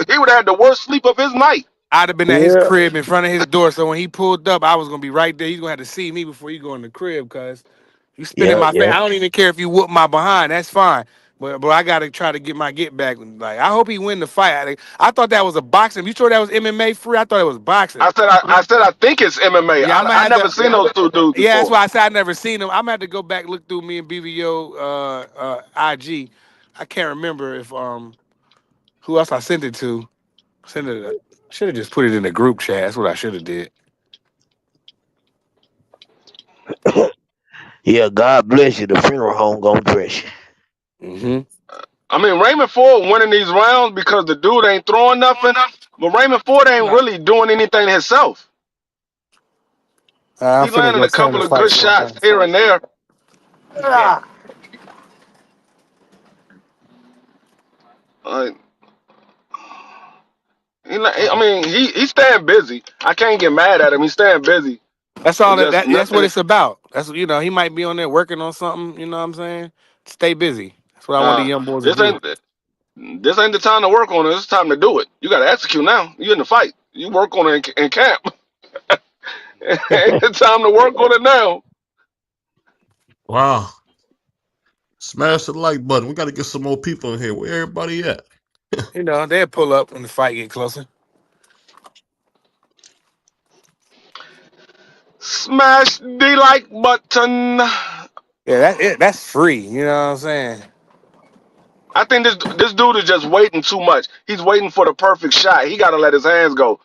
he would have had the worst sleep of his night. I'd have been at his Yeah, crib in front of his door, so when he pulled up, I was gonna be right there. He's gonna have to see me before you go in the crib, cause you spit in yeah, my face. yeah. I don't even care if you whoop my behind. That's fine. But I gotta try to get my get back. Like I hope he win the fight. I thought that was a boxing. You sure that was MMA free? I thought it was boxing. I think it's MMA. Yeah, I'm gonna I have never to. seen those two dudes Yeah, that's before. why I said I never seen him. I'm gonna have to go back look through me and BVO IG. I can't remember if who else I sent it to. Send it. Should have just put it in the group chat. That's what I should have did. Yeah, God bless you. The funeral home gonna dress you. Mm-hmm. I mean, Raymond Ford winning these rounds because the dude ain't throwing nothing, but Raymond Ford ain't really doing anything himself. I'm He finna landing go a turn the couple of fight. good shots here and there. Ah. Uh, I mean, he's staying busy. I can't get mad at him. He's staying busy. That's all It's just that's what nothing. it's about. That's he might be on there working on something. You know what I'm saying? Stay busy. That's what I want the Nah, young boys to this do. ain't this ain't the time to work on it. It's time to do it. You got to execute now. You in the fight. You work on it in camp. Ain't the time to work on it now. Wow. Smash the like button. We got to get some more people in here. Where everybody at? They'll pull up when the fight get closer. Smash the like button. Yeah, that's free. You know what I'm saying? I think this dude is just waiting too much. He's waiting for the perfect shot. He got to let his hands go,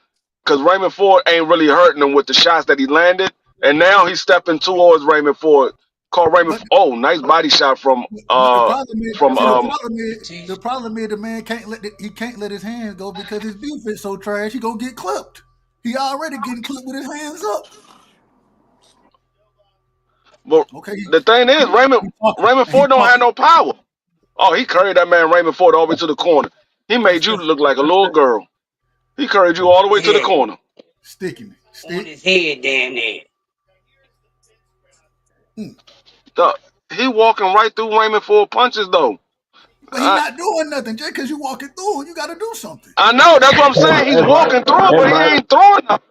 because Raymond Ford ain't really hurting him with the shots that he landed, and now he's stepping towards Raymond Ford. Call Raymond. But Oh, nice body shot from the problem is, from see, See, the problem is the man he can't let his hands go because his defense so trash. He gonna get clipped. He already getting clipped with his hands up. But Okay, the thing is, he talking Raymond and he Ford don't have talking. no power. Oh, he carried that man Raymond Ford all the way to the corner. He made you That's look like a little girl. He carried you all the way to the yeah, corner. sticking on stick. his head down there. Mm. Duh, he walking right through Raymond Ford punches though. But he I, not doing nothing. Just because you walking through, you got to do something. I know that's what I'm Hey, saying. He's Mike. walking through, Hey, but he Mike. ain't throwing nothing.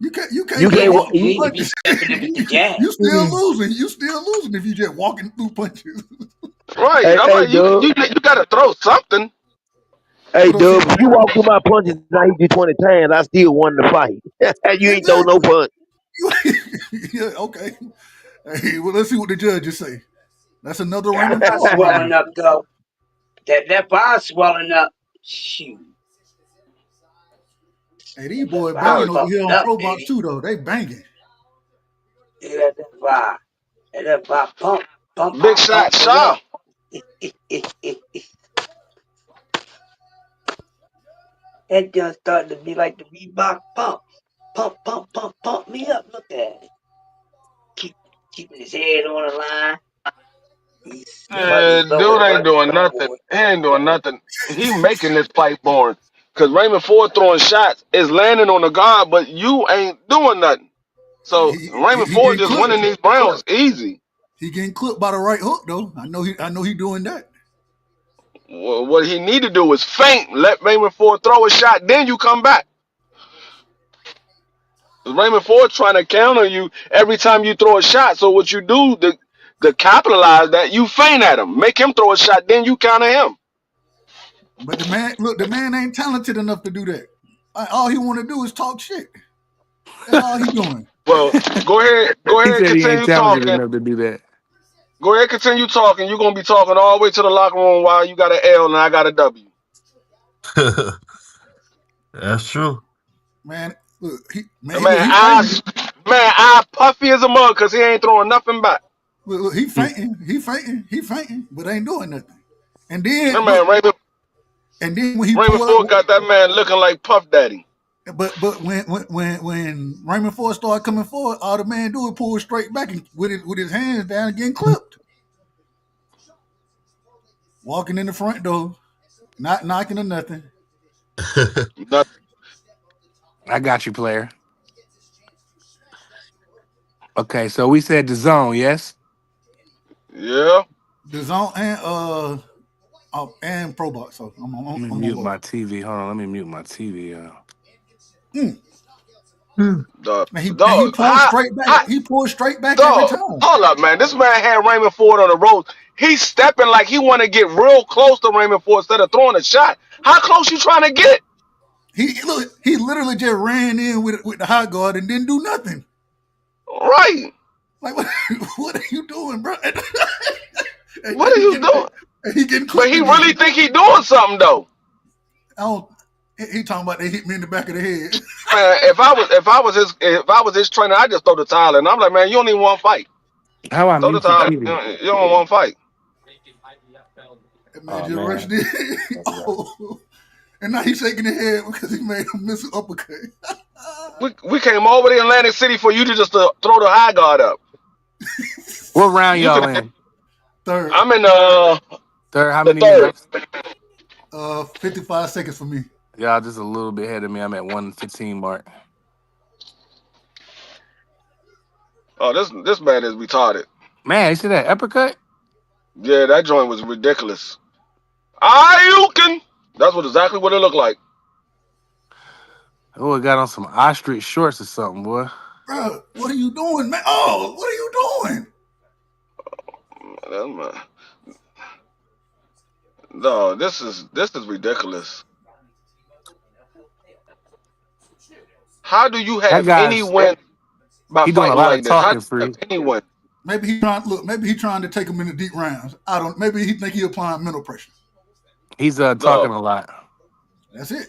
You You can't just can't. Yeah, wa- walk you through need You, to be punches. stepping up with the jab. you still losing. You still losing if you just walking through punches. Right. hey, I'm hey, like, Dub. you got to throw something. Hey, But don't see Dub. If you walk through my punches and I hit you 20 times, I still won the fight. You ain't throw no exactly. punch. Yeah, okay. Hey, well, let's see what the judges say. That's another That Raymond bar Ford swelling round. up though. That bar swelling up. Shoot. Hey, these boys Bar banging No, over here pumping on up, Pro Box baby. too, though. They banging. Yeah, that bar. That bar pump. Pump, big pump, shot, pump it Shaw. up. That just starting to be like the Reebok pump. Pump, pump, pump, pump me up. Look at it. Keep keeping his head on the line. He's Dude ain't butting doing low nothing. forward. He ain't doing nothing. He making this fight boring. Cause Raymond Ford throwing shots is landing on the guard, but you ain't doing nothing. So Raymond He Ford getting just clipped. winning these rounds easy. He getting clipped by the right hook though. I know he doing that. What he need to do is feint, let Raymond Ford throw a shot, then you come back. Raymond Ford trying to counter you every time you throw a shot. So what you do to capitalize that, you feint at him, make him throw a shot, then you counter him. But the man ain't talented enough to do that. All he want to do is talk shit. That's all he doing. Well, go He ahead, said he ain't continue talented talking. enough to do that. Go ahead, continue talking. You're gonna be talking all the way to the locker room while you got an L and I got a W. That's true. Man, look, Man, he fainting. I puffy as a mug because he ain't throwing nothing back. Look, he fainting. He fainting, but ain't doing nothing. And then That look, man and then when he Raymond pull out, Ford got that man looking like Puff Daddy. but when Raymond Ford started coming forward, all the man do is pull straight back and with his hands down and getting clipped. Walking in the front door, not knocking or nothing. Nothing. I got you, player. Okay, so we said the zone, yes? Yeah. The zone and Pro Box. So Let me I'm on mute both. my TV. Hold on, let me mute my TV. Mm. Dog. And he Dog. pulled straight back. How, He pulled straight back every dog. time. Hold up, man. This man had Raymond Ford on the ropes. He's stepping like he want to get real close to Raymond Ford instead of throwing a shot. How close you trying to get? He literally just ran in with the high guard and didn't do nothing. Right. Like what are you doing, bro? What and are you doing? he getting But clipped he really again. think he doing something though. I don't. He talking about they hit me in the back of the head. Man, if I was his trainer, I just throw the towel in. I'm like, man, you don't even want to fight. How I Throw the mute the towel. TV? You don't want to fight. That man Oh just rushed man. in. Oh. And now he's shaking his head because he made him miss an uppercut. We came over to Atlantic City for you to just throw the high guard up. What round You y'all could. in? Third, I'm in Third, how the many third. minutes? 55 seconds for me. Y'all just a little bit ahead of me. I'm at 115 mark. Oh, this man is retarded. Man, you see that uppercut? Yeah, that joint was ridiculous. Ayukin. That's exactly what it looked like. Oh, it got on some ostrich shorts or something, boy. Bro, what are you doing, man? Oh, what are you doing? No, this is ridiculous. How do you That have any guy's win by he doing a fighting lot of like this? How do talking, you have free. any win? Maybe he trying to take him in the deep rounds. I don't. Maybe he think he applying mental pressure. He's talking Dog, a lot. That's it.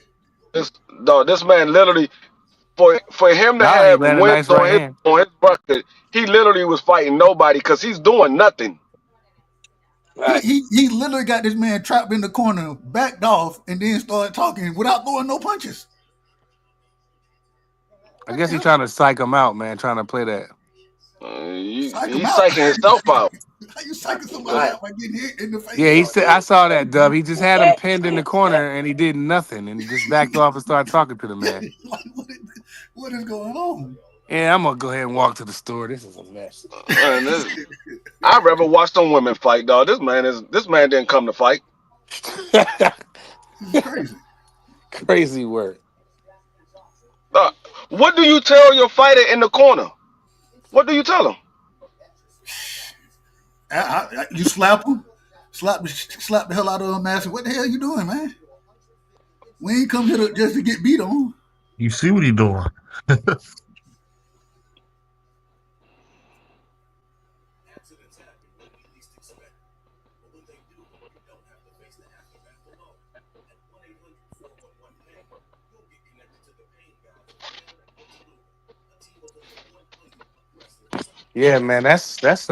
this man literally for him to Now he have landed a wins nice right hand. on his record, he literally was fighting nobody because he's doing nothing. Right. He literally got this man trapped in the corner, backed off, and then started talking without throwing no punches. I What guess the he's hell? trying to psych him out, man. Trying to play that. Psych him He's out. psyching himself out. How you psyching somebody Right. out by getting hit in the face? Yeah, he said. I saw that, Dub. He just had him That, pinned in the corner, and he did nothing, and just backed off and started talking to the man. Like, what is going on? Yeah, I'm gonna go ahead and walk to the store. This is a mess. Man, I'd rather watch some women fight, dog. This man didn't come to fight. This is crazy. Crazy word. What do you tell your fighter in the corner? What do you tell him? You slap him, slap the hell out of him, man. What the hell you doing, man? We ain't come here just to get beat on. You see what he doing? Yeah, man. That's this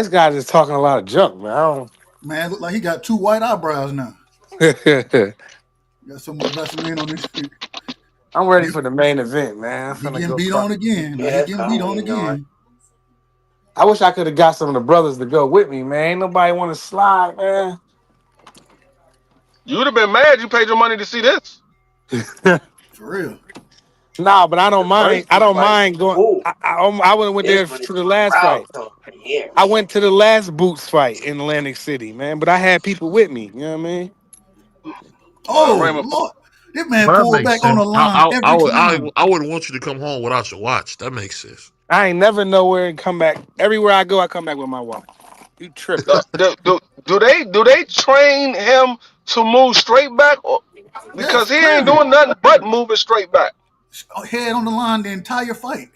guy just talking a lot of junk, man. I don't. Man, look like he got 2 white eyebrows now. I'm Got so much Vaseline on his feet. ready for the main event, man. I'm He finna getting go beat fuck. on again. Like, he yeah, getting beat on again. I wish I could have got some of the brothers to go with me, man. Ain't nobody want to slide, man. You would have been mad you paid your money to see this. For real. Nah, but I don't the mind. first I two don't fights mind was going. cool. I went there This one to is the the last crowd fight. coming here. I went to the last Boots fight in Atlantic City, man. But I had people with me. You know what I mean? Oh, Raymond, Lord. This man But that pulled makes back on the sense. line every time. I wouldn't want you to come home without your watch. That makes sense. I ain't never nowhere and come back. Everywhere I go, I come back with my watch. You tripping? do they train him to move straight back, because Yes, he ain't clearly. doing nothing but moving straight back? Head on the line the entire fight.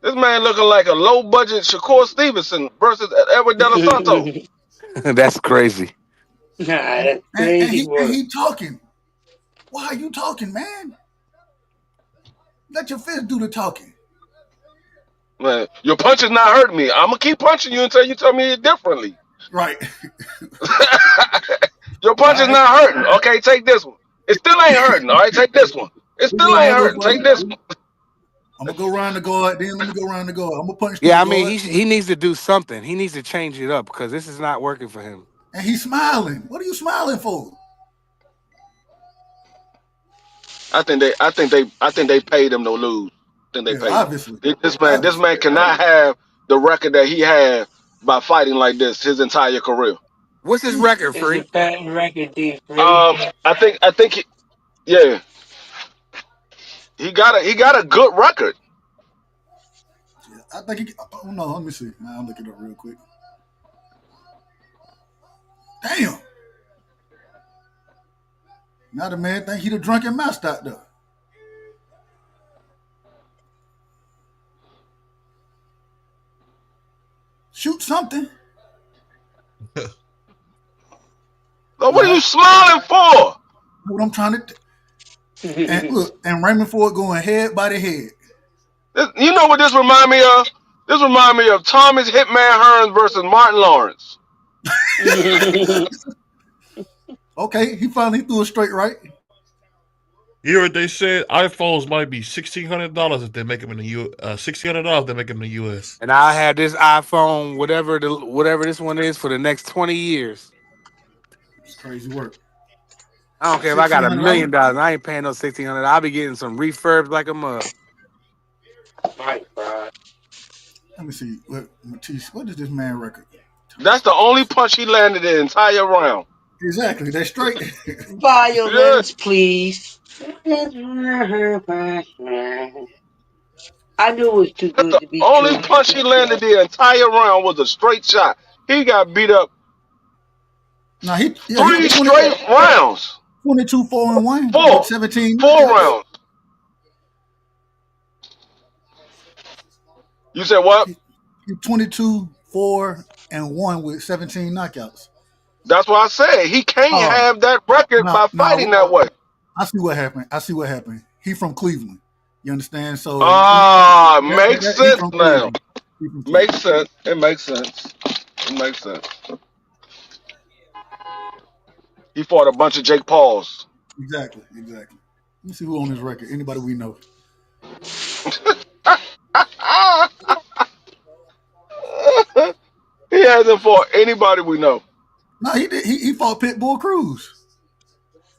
This man looking like a low budget Shakur Stevenson versus Edward De Los Santos. That's crazy. Nah, that's And crazy work. he talking. Why are you talking, man? Let your fist do the talking. Man, your punch is not hurting me. I'm gonna keep punching you until you tell me it differently. Right. Your All punch is right. not hurting. Okay, take this one. It still ain't hurting. All right, take this one. It Which still way you ain't want to go, hurting. Take brother? this one. I'm going to go around the guard. Then let me go around the guard. I'm going to punch through Yeah, the I mean, guard. he needs to do something. He needs to change it up because this is not working for him. And he's smiling. What are you smiling for? I think they paid him to lose. I think they Yeah, paid him. obviously. This Obviously. man cannot have the record that he had by fighting like this his entire career. What's his record, It's a Free? patent record, D3. Yeah, he got a good record. I think he. Oh, no, let me see. I'll look it up real quick. Damn. Now the man think he the drunken master out there. Shoot something. So what are Nah, you smiling for? what I'm trying to. And look, and Raymond Ford going head by the head. You know what this remind me of? This remind me of Thomas Hitman Hearns versus Martin Lawrence. Okay, he finally threw it straight right. You hear what they said? iPhones might be $1,600 if they make them in the $1,600 if they make them in the US. And I'll have this iPhone, whatever this one is, for the next 20 years. It's crazy work. I don't care if I got $1 $1,600. million. I ain't paying no $1,600. I'll be getting some refurbs like a mug. Right, bro. Let me see. Matisse, what is this man record? That's the only punch he landed the entire round. Exactly. That's straight. Violence, please. I knew it was too That's good the to be only true. punch he landed the entire round was a straight shot. He got beat up Now he 3 straight rounds. 22, 4 and 1 Four. with 17 4 knockouts. rounds. You said what? He 22, 4 and 1 with 17 knockouts. That's why I said he can't Oh, have that record by fighting that way. I see what happened. He from Cleveland. You understand? So Makes he sense from now. Cleveland. He from Cleveland. Makes sense. It makes sense. It makes sense. He fought a bunch of Jake Pauls. Exactly. Let me see who on his record. Anybody we know. He hasn't fought anybody we know. No, he did. He fought Pitbull Cruz.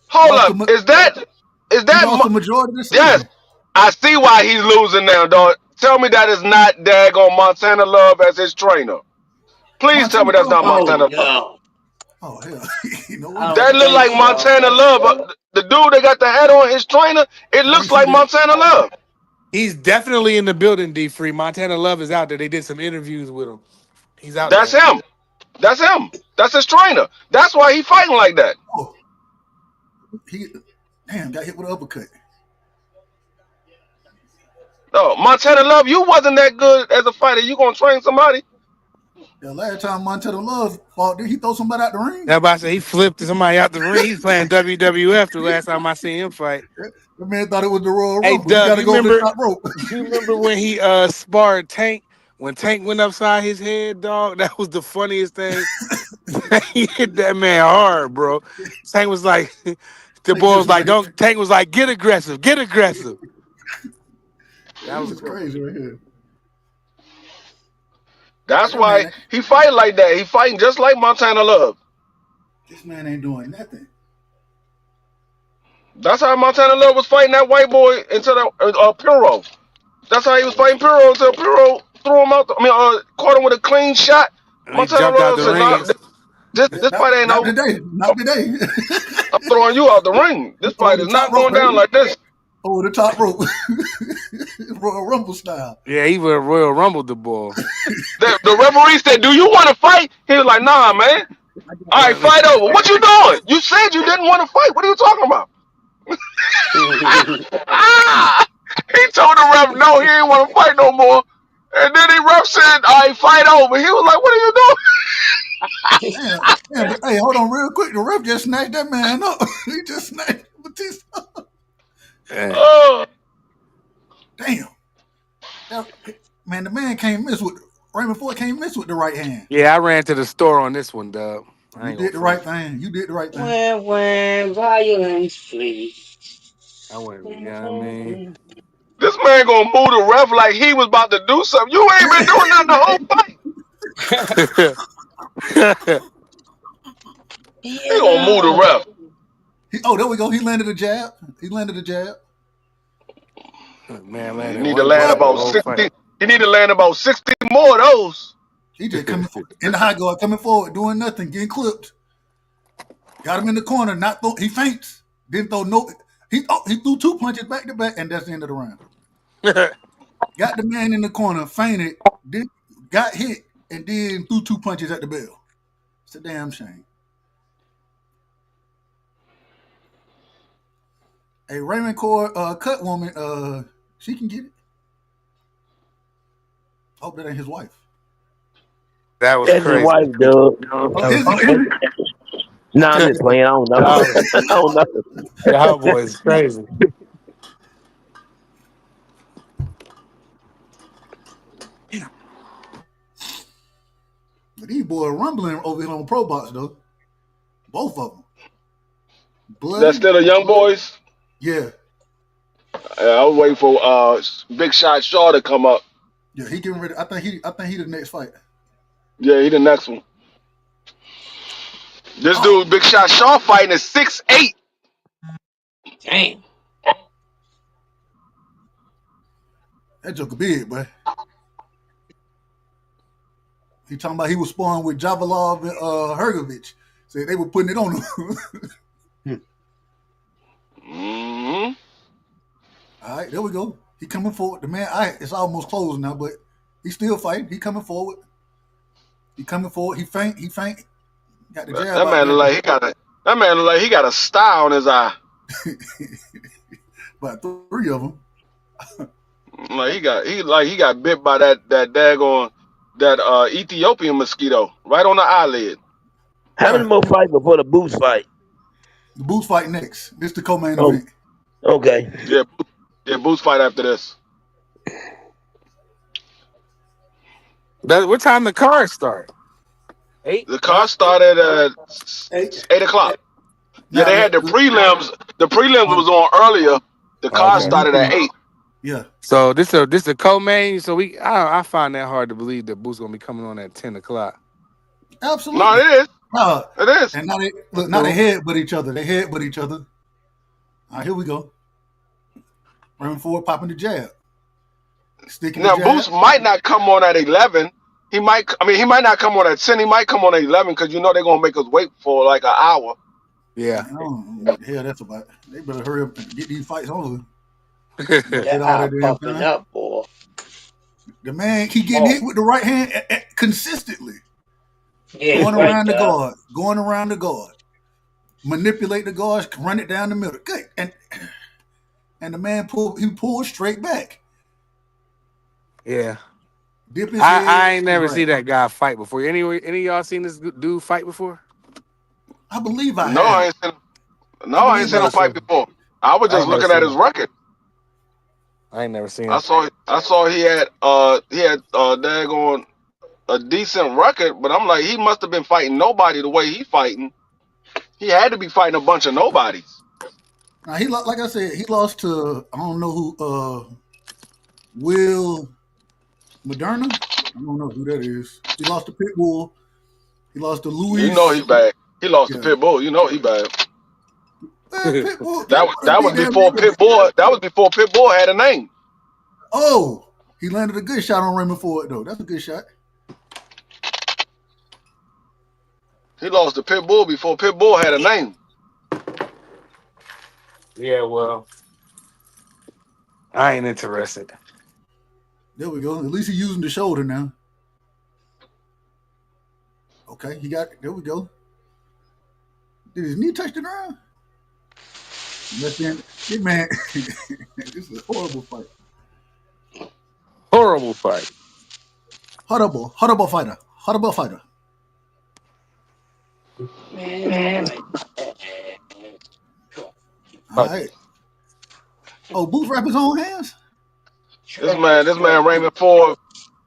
Hold Lost up. Is that he lost the majority of the season. yes? I see why he's losing now, dog. Tell me that is not daggone Montana Love as his trainer. Please tell me that's not Montana Love. No. Oh hell, you know I what? That don't look think like so. Montana Love. The dude that got the hat on, his trainer, it looks like Montana Love. He's definitely in the building, D Free. Montana Love is out there. They did some interviews with him. He's out That's there. him. That's him. That's his trainer. That's why he fighting like that. Oh, he got hit with an uppercut. No, Montana Love, you wasn't that good as a fighter. You gonna train somebody? The last time Montana Love fought, did he throw somebody out the ring? That's why I said he flipped somebody out the ring. He's playing WWF the last time I seen him fight. The man thought it was the Royal Hey, Rumble. You Dub, got to you go over the remember? top rope. You remember when he sparred Tank? When Tank went upside his head, dog, that was the funniest thing. He hit that man hard, bro. Tank was like, the boy was like, don't. Tank was like, get aggressive. That was crazy right here. That's why he fighting like that. He fighting just like Montana Love. This man ain't doing nothing. That's how Montana Love was fighting that white boy until Puro. That's how he was fighting Puro until Puro threw him out. Caught him with a clean shot. Montana Love said, "Nah, this fight ain't over. Not today. I'm throwing you out the ring. This fight is not going down like this." Over the top rope, Royal Rumble style. Yeah, he was Royal Rumble the ball. The referee said, "Do you want to fight?" He was like, "Nah, man. All right, fight over. What you doing? You said you didn't want to fight. What are you talking about?" He told the ref, "No, he didn't want to fight no more." And then the ref said, "All right, fight over." He was like, "What are you doing?" Damn, but, hey, hold on real quick. The ref just snatched that man up. He just snatched Batista up. Damn. Man, the man can't miss with Raymond Ford can't miss with the right hand. Yeah, I ran to the store on this one, Dub. You did the right thing. When violence free. I went, you know what I mean? This man gonna move the ref like he was about to do something. You ain't been doing nothing the whole fight. He gonna move the ref. There we go. He landed a jab. Man, he need to land about 60. He need to land about 60 more of those. He just coming in the high guard, coming forward, doing nothing, getting clipped. Got him in the corner. He feints. Didn't throw no. He threw 2 punches back to back, and that's the end of the round. Got the man in the corner, fainted, got hit, and then threw 2 punches at the bell. It's a damn shame. A Raymond Core cut woman, she can get it. Hope that ain't his wife. That was That's crazy. his wife, dude. Nah, I'm just playing. I don't know. I don't know. That boy is crazy. But these boys rumbling over here on Pro Box, though. Both of them. That's still the young boys? Yeah. I was waiting for Big Shot Shaw to come up. Yeah, he getting ready. I think he the next fight. Yeah, he the next one. This dude, Big Shot Shaw, fighting is 6'8". Damn. That joker big, boy. He talking about he was sparring with Javalov and Hergovich. Said they were putting it on him. Mm-hmm. All right, there we go. He coming forward. The man, it's almost closed now, but he's still fighting. He coming forward. He faint. Got the jab. That man look like he got a star on his eye. About 3 of them. Like he got bit by that daggone Ethiopian mosquito right on the eyelid. How many Right. more fights before the Boots fight? The Boots fight next. This the co-main Oh, event. okay. Yeah, Boots fight after this. What time the cars start? 8, The car 9? started at Hey, 8 o'clock. Yeah, now they had the prelims. The prelims was on earlier. The car Okay. started at 8. yeah, So this a co-main. So I find that hard to believe that Boo's gonna be coming on at 10 o'clock. No, absolutely. it is. Uh, It is. and now they look. That's Now they cool. headbutt each other. They headbutt each other. All right, here we go. Raymond Ford popping the jab, sticking the Now jab. Boots might not come on at 11. He might. I mean, he might not come on at 10. He might come on at 11 because they're gonna make us wait for like an hour. Yeah. I don't know what the hell that's about. They better hurry up and get these fights over. That Get all eye that damn pumping time. up, boy. The man keep getting hit with the right hand consistently. Yeah, Going right, around the dog. guard, going around the guard, manipulate the guards, run it down the middle. Good, and the man pulled straight back, Yeah. dip his I head. ain't never Right. seen that guy fight before. Any of y'all seen this dude fight before? I believe I No, I have. ain't seen. No, I I ain't believe seen I him fight seen. before. I was I just ain't never looking at seen his him. record. I ain't never seen I him. saw he had daggone a decent record, but I'm like, he must have been fighting nobody the way he fighting. He had to be fighting a bunch of nobodies. Now like I said, he lost to I don't know who Will Moderna. I don't know who that is. He lost to Pitbull. He lost to You know he Luis. bad. He lost to Yeah. Pitbull. You know he bad. Pitbull That was beat that before nigga. Pitbull. That was before Pitbull had a name. Oh, he landed a good shot on Raymond Ford though. That's a good shot. He lost to Pitbull before Pitbull had a name. Yeah, well, I ain't interested. There we go. At least he's using the shoulder now. Okay, he got. There we go. Did his knee touch the ground? This man. This is a horrible fight. Horrible fight. Horrible fighter. Horrible fighter. Man. All right. Oh, Booth wrap his own hands. This man Raymond Ford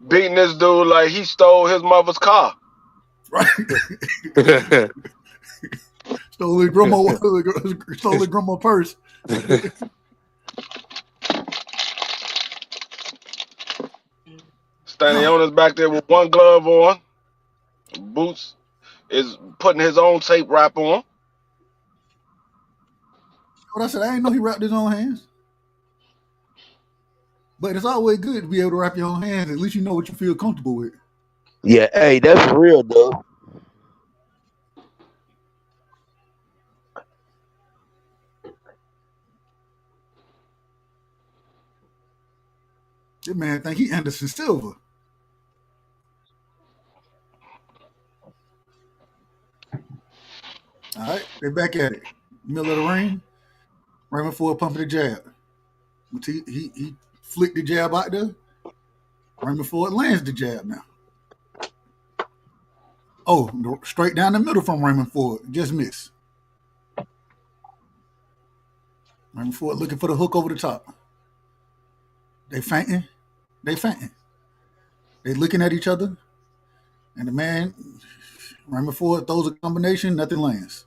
beating this dude like he stole his mother's car. Right. Stole his grandma purse. Staniona's back there with one glove on. Boots is putting his own tape wrap on. What I said, I didn't know he wrapped his own hands. But it's always good to be able to wrap your own hands. At least you know what you feel comfortable with. Yeah, hey, that's real though. This man think he Anderson Silva. All right, they're back at it. Middle of the ring. Raymond Ford pumping the jab. But he flicked the jab out there. Raymond Ford lands the jab now. Oh, straight down the middle from Raymond Ford. Just missed. Raymond Ford looking for the hook over the top. They fainting. They looking at each other. And the man, Raymond Ford throws a combination, nothing lands.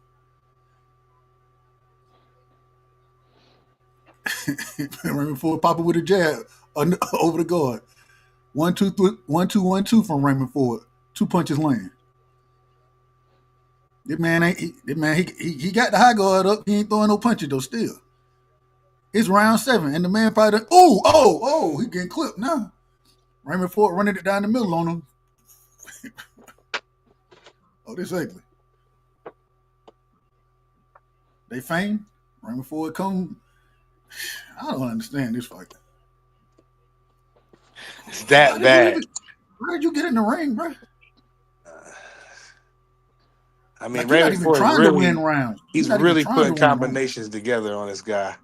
Raymond Ford popping with a jab over the guard. 1, 2, 3, 1, 2, 1, 2 from Raymond Ford. 2 punches land. This man he got the high guard up. He ain't throwing no punches though. Still, it's round 7, and the man probably he getting clipped now. Raymond Ford running it down the middle on him. Oh, this ugly. They feint. Raymond Ford come. I don't understand this fight. It's that bad. How did you get in the ring, bro? I mean, Like, you're not Raymond even Ford trying really, to win rounds. he's You're not even really trying putting to win rounds. combinations together on this guy.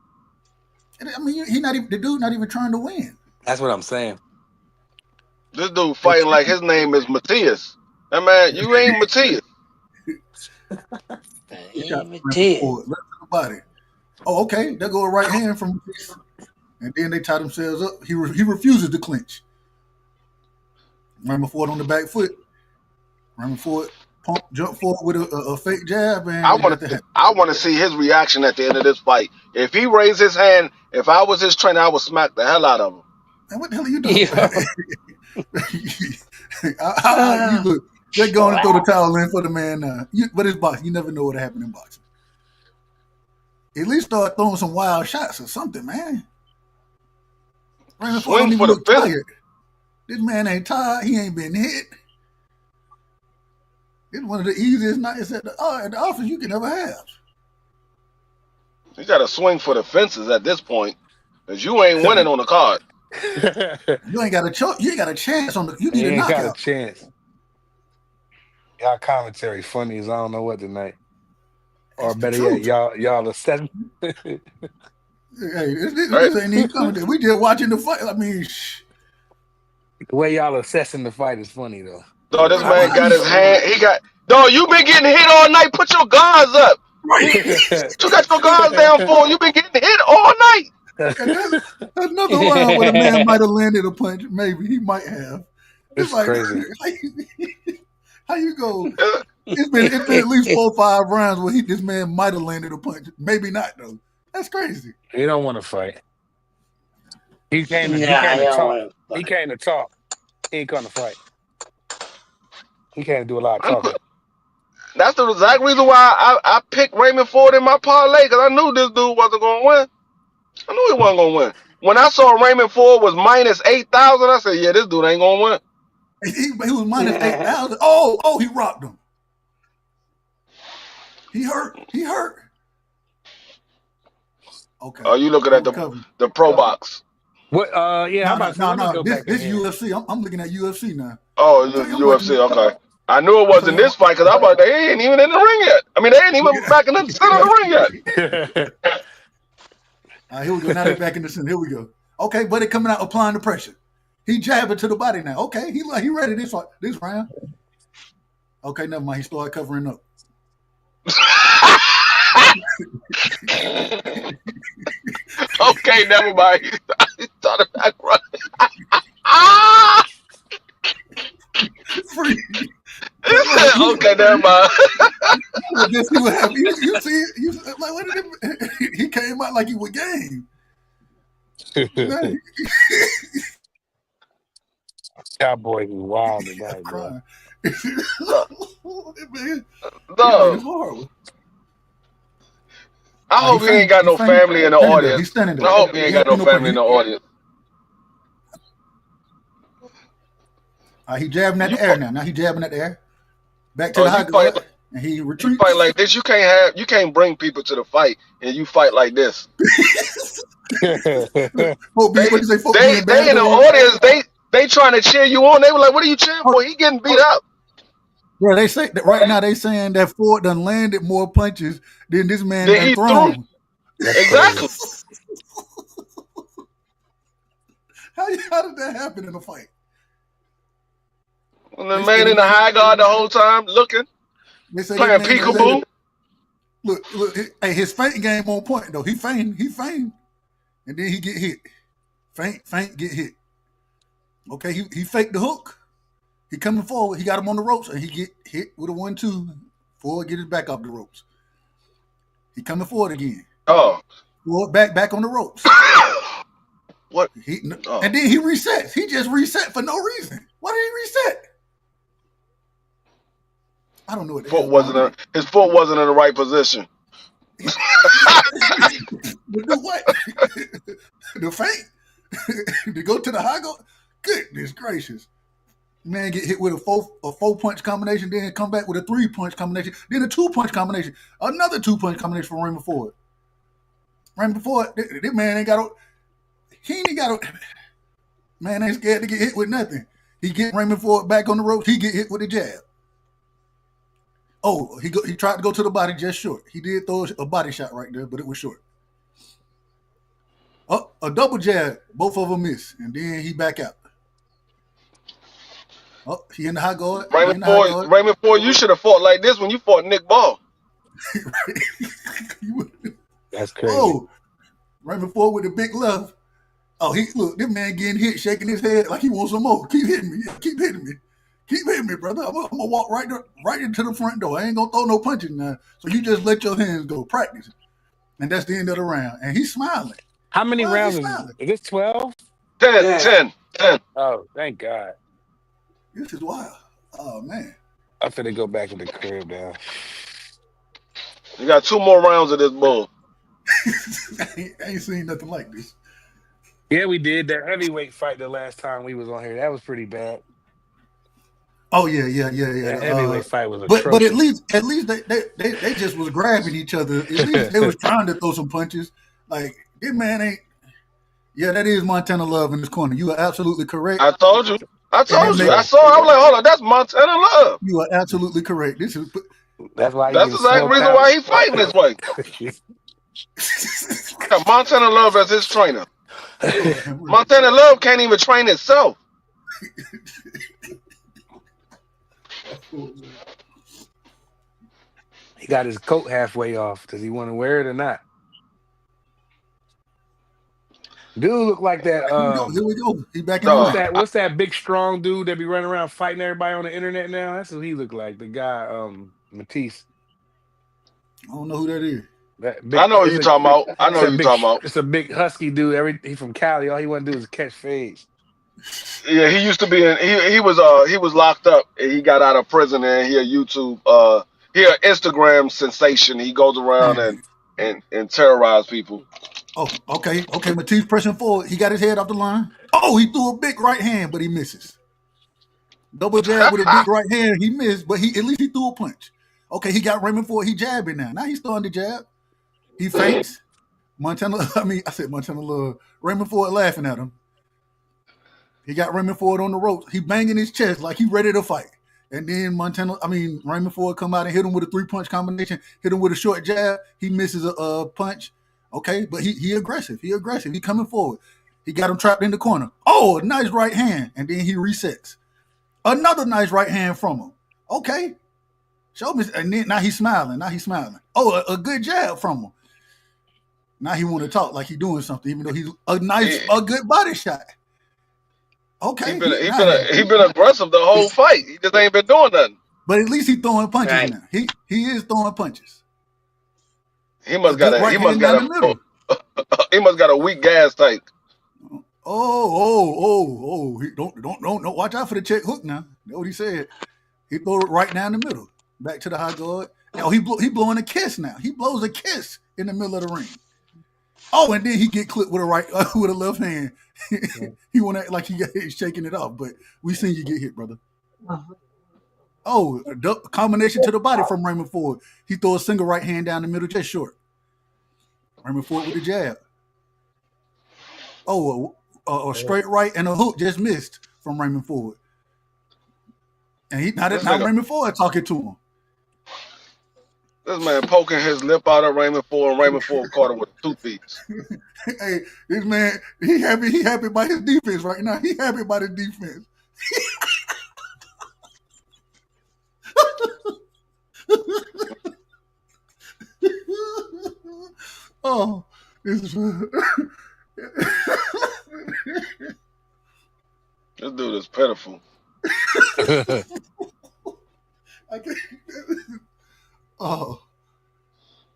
I mean, the dude not even trying to win. That's what I'm saying. This dude fighting like his name is Matthias. That man, you ain't Matthias. He shot Even Raymond tears. Ford, left to the body. Oh, okay. There go a right hand from, and then they tie themselves up. He refuses to clinch. Raymond Ford on the back foot. Raymond Ford jump forward with a fake jab, I and want nothing to happened. I want to see his reaction at the end of this fight. If he raised his hand, if I was his trainer, I would smack the hell out of him. Man, what the hell are you doing? Yo. You look, they're going to throw the towel in for the man. But it's boxing. You never know what'll happen in boxing. At least start throwing some wild shots or something, man. Raymond Ford don't Swing even for the look fence. tired. This man ain't tired. He ain't been hit. It's one of the easiest nights at the office you can ever have. You got to swing for the fences at this point, because you ain't winning on the card. You ain't got a you ain't got a chance on the. You need He a ain't got a knockout. chance. Y'all commentary funny as I don't know what tonight. Or It's the better yet, truth. y'all are setting Hey, Right? this ain't even coming. We just watching the fight. I mean, the way y'all assessing the fight is funny though. So this brother, man why got you his so hand. He got. Dog, you been getting hit all night. Put your guards up. right? You got your guards down for. You been getting hit all night. And there's another round where the man might have landed a punch. Maybe he might have. It's It's like crazy. how you go? It's been at least 4 or 5 rounds where this man might have landed a punch. Maybe not though. That's crazy. He don't want to fight. He came Nah, to I don't talk. want to He fight. came to talk. He ain't gonna fight. He can't do a lot of I'm talking. put, that's the exact reason why I picked Raymond Ford in my parlay, because I knew this dude wasn't gonna win. I knew he wasn't gonna win. When I saw Raymond Ford was minus 8,000, I said, "Yeah, this dude ain't gonna win." He was minus 8,000. Oh, he rocked him. He hurt. Okay. Are you looking He at recovered. the pro box? What? Yeah, I'm about to say. Let me No. go This back in here. UFC. I'm looking at UFC now. Oh, I tell you, I'm UFC. watching. Okay. I knew it I tell wasn't you, this fight, because I'm like, they ain't even in the ring yet. I mean, they ain't even back in the center of the ring yet. Here we go. Now they're back in the center. Here we go. Okay, buddy coming out applying the pressure. He jabbing to the body now. Okay, he ready this round. Okay, never mind. He started covering up. Okay, never mind. He started back running. Ah! Free. He said, okay, never mind. Just see what happened. You see it? Like, what did he came out like he was game. Cowboy, he wild tonight, bro. Crying. Man, No. it's horrible. I hope he ain't got no family in the audience. He's standing there. I hope he ain't got no family in the audience. He jabbing at the air now. Now he jabbing at the air. Back to the high guard. And he You retreats. fight like this, you can't bring people to the fight, and you fight like this. They in the audience, they trying to cheer you on. They were like, "What are you cheering for?" He getting beat up. Bro, they say that right now. They saying that Ford done landed more punches than this man Then done he thrown. Exactly. How did that happen in a fight? And the man in the high guard the whole time looking, playing peekaboo. Look, hey, his feint game on point though. He feint, and then he get hit. Feint, get hit. Okay, he faked the hook. He coming forward. He got him on the ropes, and he get hit with a 1-2. Ford get his back off the ropes. He coming forward again. Oh, Ford back on the ropes. What? And then he resets. He just reset for no reason. Why did he reset? I don't know what the hell. His foot wasn't in the right position. The what? The feint? To go to the high guard? Goodness gracious. Man get hit with a 4-punch combination, then come back with a 3-punch combination, then a 2-punch combination, another 2-punch combination from Raymond Ford. Raymond Ford, this man ain't got man ain't scared to get hit with nothing. He get Raymond Ford back on the ropes, he get hit with a jab. Oh, he tried to go to the body just short. He did throw a body shot right there, but it was short. Oh, a double jab, both of them miss, and then he back out. Oh, he in the high guard. He Raymond in the high Ford, guard. Raymond Ford, you should have fought like this when you fought Nick Ball. That's crazy. Oh, Raymond Ford with the big left. Oh, look, this man getting hit, shaking his head like he wants some more. Keep hitting me. Keep hitting me. Keep hitting me, brother. I'm gonna walk right into the front door. I ain't gonna throw no punches now. So you just let your hands go. Practice. And that's the end of the round. And he's smiling. How many Why is rounds he is smiling? this? 12? 10. Oh, thank God. This is wild. Oh man. I'm finna go back to the crib now. You got 2 more rounds of this bull. I ain't seen nothing like this. Yeah, we did that heavyweight fight the last time we was on here. That was pretty bad. Oh yeah. That heavyweight fight was But at atrocious. least they just was grabbing each other. At least they was trying to throw some punches. Like this man ain't. Yeah, that is Montana Love in this corner. You are absolutely correct. I told you. I And it told you. make I saw. I was like, hold on, that's Montana Love. you are absolutely correct. This is That's why That's the exact reason why he fighting this way. Got Montana Love as his trainer. Montana Love can't even train himself. He got his coat halfway off. Does he want to wear it or not? Dude look like that. Here we go. He back in Dog. the ring. What's that big strong dude that be running around fighting everybody on the internet now? That's what he look like. The guy, Matisse. I don't know who that is. I know who you talking about. I know who you talking about. It's a big husky dude. He from Cali. All he want to do is catch fades. Yeah, he used to be in. He was locked up. And he got out of prison and he a YouTube. He an Instagram sensation. He goes around and terrorize people. Oh, okay. Matisse pressing forward. He got his head off the line. Oh, he threw a big right hand, but he misses. Double jab with a big right hand. He missed, but at least he threw a punch. Okay, he got Raymond Ford. He jabbing now. Now he's throwing the jab. He feints. I said Montana Love. Raymond Ford laughing at him. He got Raymond Ford on the ropes. He banging his chest like he ready to fight. And then Raymond Ford come out and hit him with a 3-punch combination. Hit him with a short jab. He misses a punch. Okay, but he aggressive. He coming forward. He got him trapped in the corner. Oh, a nice right hand. And then he resets. Another nice right hand from him. Okay. Show me. And then now he's smiling. Oh, a good jab from him. Now he want to talk like he doing something, even though he's a good body shot. Okay. He been aggressive the whole fight. He just ain't been doing nothing. But at least he's throwing punches now. He is throwing punches. He must got a weak gas tank. Oh! Don't watch out for the check hook now. That's what he said. He threw it right down the middle, back to the high guard. Oh, he blowing a kiss now. He blows a kiss in the middle of the ring. Oh, and then he get clipped with a left hand. He want to act like he's shaking it off, but we seen you get hit, brother. Oh, a combination to the body from Raymond Ford. He throw a single right hand down the middle, just short. Raymond Ford with the jab. Oh, a straight right and a hook just missed from Raymond Ford. And now Raymond Ford talking to him. This man poking his lip out at Raymond Ford, and Raymond Ford caught him with 2 feet. Hey, this man, he happy by his defense right now. He happy by the defense. Oh, this is This dude is pitiful. I can't. Oh,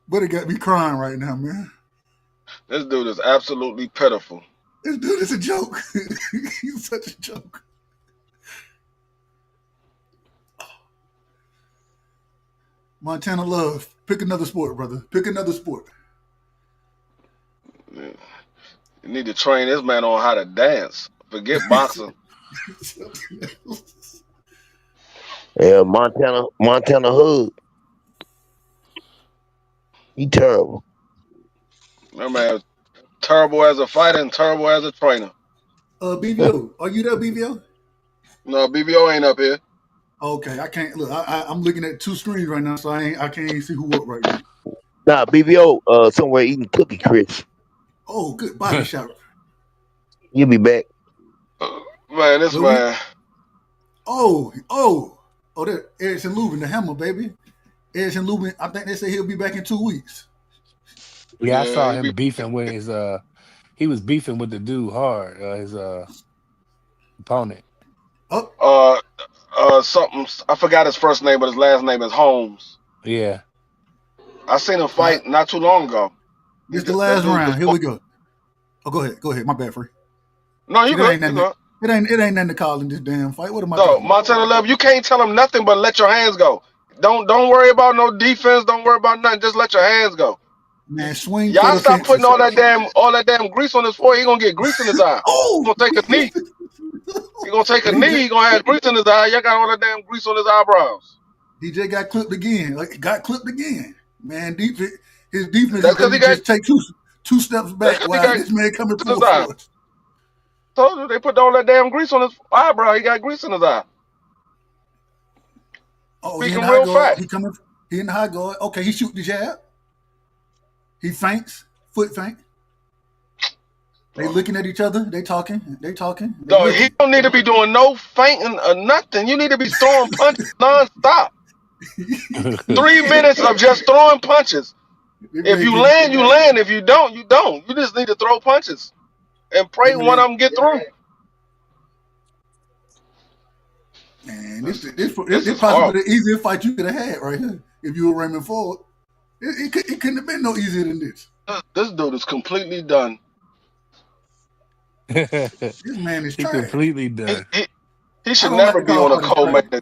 but it got me crying right now, man. This dude is absolutely pitiful. This dude is a joke. He's such a joke. Montana Love, pick another sport, brother. Pick another sport. You need to train this man on how to dance. Forget boxing. Yeah, Montana Hood. He terrible. That man terrible as a fighter and terrible as a trainer. BBO, are you there, BBO? No, BBO ain't up here. Okay, I can't look. I'm looking at 2 screens right now, so I can't even see who up right now. Nah, BBO somewhere eating cookie crisp. Oh, good body shot. You'll be back. Man, this man. Oh, that Erickson Lubin, the hammer, baby. Erickson Lubin, I think they say he'll be back in 2 weeks. Yeah, I saw he him be beefing with his he was beefing with the dude hard, his opponent. Oh, something. I forgot his first name, but his last name is Holmes. Yeah. I seen him all right. fight not too long ago. This the That last dude round. just Here we go. Oh, go ahead. My bad, Free. no, See, you that good, ain't you nothing. good. It ain't nothing to call in this damn fight. What am I No, talking about? Montana Love, you can't tell him nothing but let your hands go. Don't worry about no defense. Don't worry about nothing. Just let your hands go. Man, swing for Y'all the stop putting fences. all that damn grease on his forehead. He gonna get grease in his eye. He Oh, gonna take a knee. He gonna take a knee. DJ, He gonna have grease in his eye. Y'all got all that damn grease on his eyebrows. DJ got clipped again. Man, his defense That's is because going he to got. just take two steps That's back because he while got this man coming grease in full his eye. force. Told you they put all that damn grease on his eyebrow. He got grease in his eye. Oh, he in Speaking the high real guard. fast. He in the high guard. Okay, he shoot the jab. He feints, foot feint. They looking at each other. They talking. They No, he looking. don't need to be doing no fainting or nothing. You need to be throwing punches nonstop. 3 minutes of just throwing punches. This If man you getting, land, you land. If you don't, you don't. You just need to throw punches and pray this one man, of them get through. man, This this is possibly horrible. the easiest fight you could have had right here if you were Raymond Ford. It couldn't have been no easier than this. This dude is completely done. This man is He trash. completely He, done. he, he I should don't like never to be call on a fighters trash. co-main.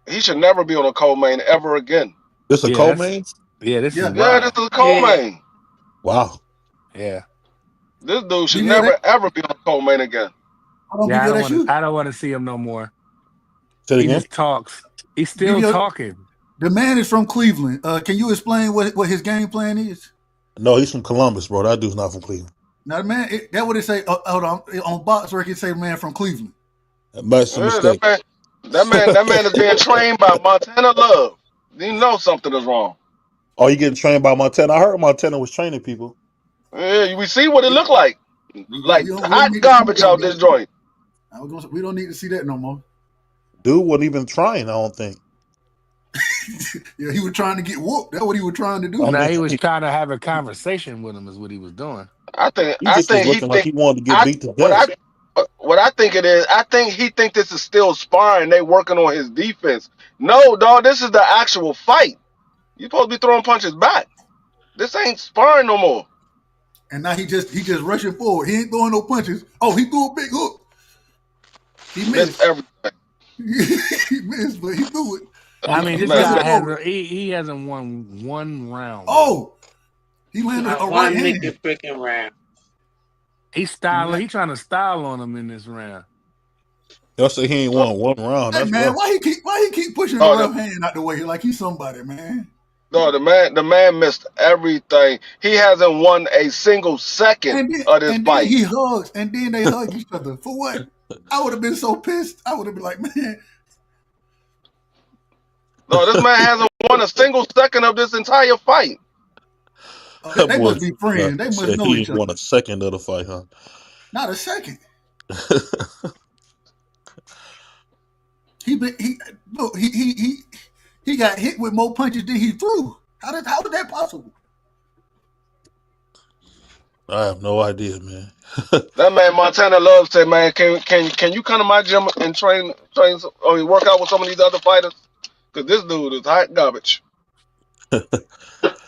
He should never be on a co-main ever again. This a Yeah, co-main? this is Yeah, Yeah, this wild. is a co-main. Wow. Yeah. This dude should BJ, never ever be on a co-main again. I don't Yeah, BJ. That's you. I don't want to see him no more. Say it He again. just talks. He's still BJ, talking. the man is from Cleveland. Can you explain what his game plan is? No, he's from Columbus, bro. That dude's not from Cleveland. Now, the man, that what it say hold on Box Rec, it say man from Cleveland. That's a Yeah, mistake. that man is being trained by Montana Love. You know something is wrong. Oh, you getting trained by Montana? I heard Montana was training people. Yeah, we see what it Yeah, looked like. Like we don't hot need to see garbage that, out bro. this joint. We don't need to see that no more. Dude wasn't even trying, I don't think. Yeah, he was trying to get whooped. That's what he was trying to do. I Now mean, he was trying to have a conversation with him is what he was doing. I think he just was he looking like think he wanted to get I beat to what death. I think it is. I think he think this is still sparring. They working on his defense. No, dog, this is the actual fight. You supposed to be throwing punches back. This ain't sparring no more. And now he just rushing forward. He ain't throwing no punches. Oh, he threw a big hook. He Missed missed. everything. He missed, but he threw it. I mean, He this rushing guy forward. he hasn't won one round. Oh, he landed Not a one right Mickey hand. freaking round. He's trying to style on him in this round. Y'all say he ain't won one round. Hey That's man, rough. why he keep pushing the Oh, left hand out the way like he's somebody, man? no, the man missed everything. He hasn't won a single second of this And then fight. he hugs, and then they hug each other for what? I would have been so pissed. I would have been like, man, No, this man hasn't won a single second of this entire fight. That they boy must be friends. They must said know he each ain't won other. a second of the fight, huh? Not a second. He got hit with more punches than he threw. How is that possible? I have no idea, man. That man Montana Love said, man, can you come to my gym and train or work out with some of these other fighters? Because this dude is hot garbage.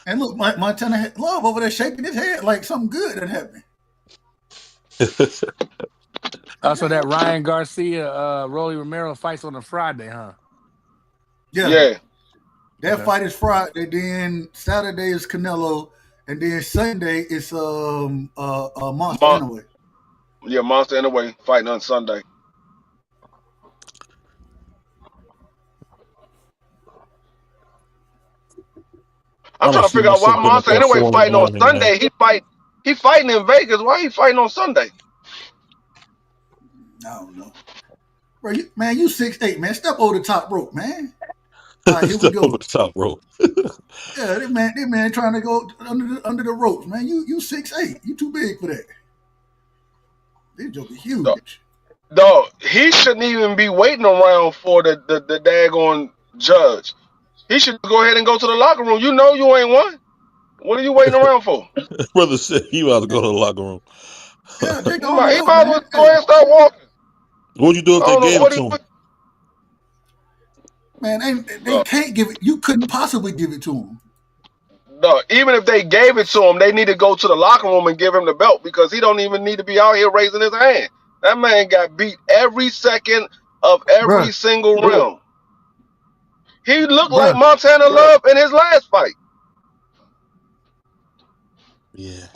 And look, Montana Love over there shaking his head like something good had happened. Also, that Ryan Garcia, Rolly Romero fights on a Friday, huh? Yeah. That fight is Friday. Then Saturday is Canelo, and then Sunday is Monster anyway. Yeah, Monster anyway fighting on Sunday. I'm trying to figure out why Monster anyway fighting on Sunday. He fighting in Vegas. Why he fighting on Sunday? I don't know. Bro, you 6'8", man. Step over the top rope, man. All right, here we go. Over the top rope. Yeah, this man trying to go under the ropes, man. You 6'8". You too big for that. This joke is huge. Dog, he shouldn't even be waiting around for the daggone judge. He should go ahead and go to the locker room. You know you ain't won. What are you waiting around for? Brother said he about to go to the locker room. Yeah, just He go on and might, he go, might as man. well go ahead and start walking. What'd you do if I they don't know gave it what to he. him? Man, they can't give it. You couldn't possibly give it to him. No, even if they gave it to him, they need to go to the locker room and give him the belt because he don't even need to be out here raising his hand. That man got beat every second of Bruh, every single round. He looked like bruh, Montana Love in his last fight. Yeah.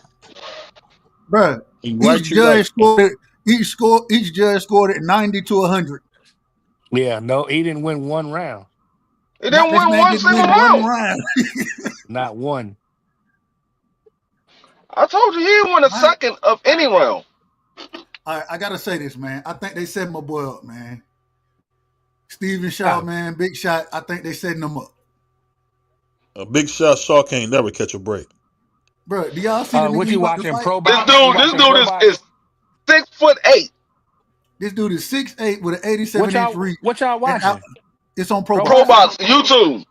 bruh. You right, Each you right. judge scored it. Each judge scored it 90 to 100. Yeah, no, he didn't win one round. He Not didn't this win man one didn't single win one round. round. Not one. I told you he didn't win a All right, second of any round. I gotta say this, man. I think they set my boy up, man. Steven Shaw, Ah, man, big shot. I think they setting him up. A big shot Shaw can't never catch a break. Bro, do y'all see the nigga what he you about to watching? fight? Pro This box? You dude, this watching dude pro is, box? is 6'8". This dude is 6'8" with an What 87-inch y'all reach. what y'all And out, watching? it's on Pro Pro Pro Box. box? Box, YouTube,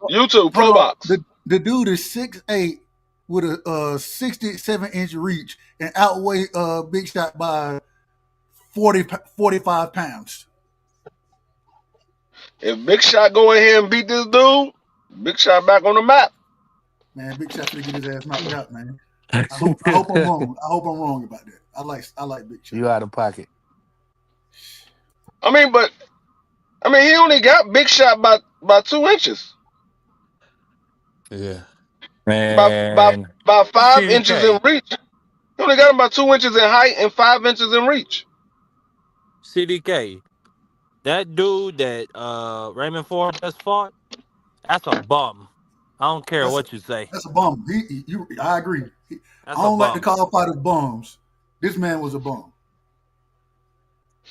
Hold Pro on. Box. The dude is 6'8" with a 67-inch reach and outweigh Big Shot by 45 pounds. If Big Shot go in here and beat this dude, Big Shot back on the map. Man, Big Shot finna get his ass knocked out, man. I hope I'm wrong. I hope I'm wrong about that. I like Big Shot. You out of pocket. I mean, he only got Big Shot by 2 inches. Yeah. By Man, 5 inches in CDK, reach. He only got him by 2 inches in height and 5 inches in reach. CDK, that dude that Raymond Ford just fought, that's a bum. I don't care That's what you say. a bum. I agree. I That's a don't like to bum. call fighters bums. This man was a bum.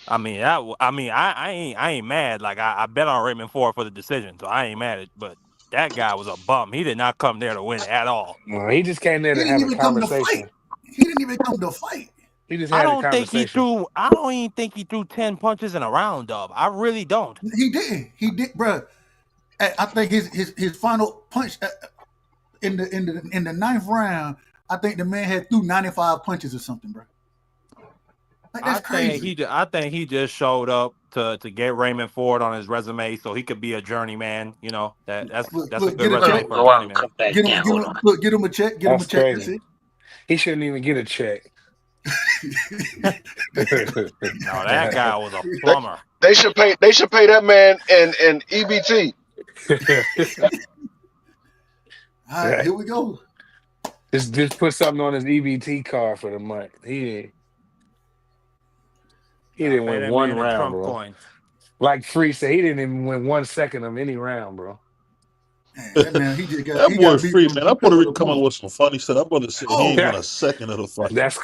I mean, I ain't mad. Like I bet on Raymond Ford for the decision, so I ain't mad at. But that guy was a bum. He did not come there to win at all. Well, he just came there He to didn't have a even come to fight. conversation. He didn't even come to fight. He just I had a don't think he conversation. threw. I don't even think he threw 10 punches in a round, Dub. I really don't. He didn't. He did, bro. I think his final punch in the ninth round. I think the man had threw 95 punches or something, bro. Like that's crazy. I think he just showed up to get Raymond Ford on his resume so he could be a journeyman. You know that's Look, a good get a resume check. for a journeyman. Come back Get down. Hold on. get him a check. Get him a That's check. crazy. That's it. He shouldn't even get a check. No, that guy was a plumber. They should pay that man in EBT. All right, here we go. Just put something on his EBT card for the month. He didn't Pay win that one man a round, Trump bro. coin. Like Free said, he didn't even win 1 second of any round, bro. Man, that man, he just got That he boy got beat free, from man. two That Puerto pillar Rican to come out post. with some funny stuff. That brother said he ain't Oh, won a second of the fight. That's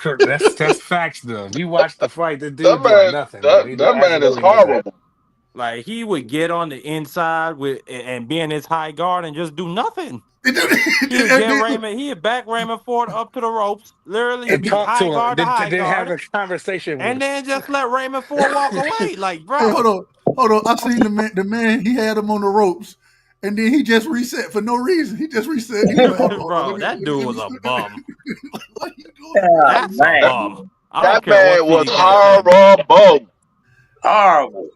facts though. You watch the fight, the That dude did man, nothing, bro. He did that man is absolutely nothing. horrible. Like he would get on the inside and be in his high guard and just do nothing. and He'd get Raymond. He'd back Raymond Ford up to the ropes. Literally, he'd And be talk high to him. guard to high Then have guard, a conversation with and him. then just let Raymond Ford walk away. Like, bro, hold on. I seen the man. He had him on the ropes, and then he just reset for no reason. He just reset. He was like, hold on, bro, that dude was a bum. What are you doing? Oh, That's a man. bum. I don't That care what man was CDK say. horrible. Horrible.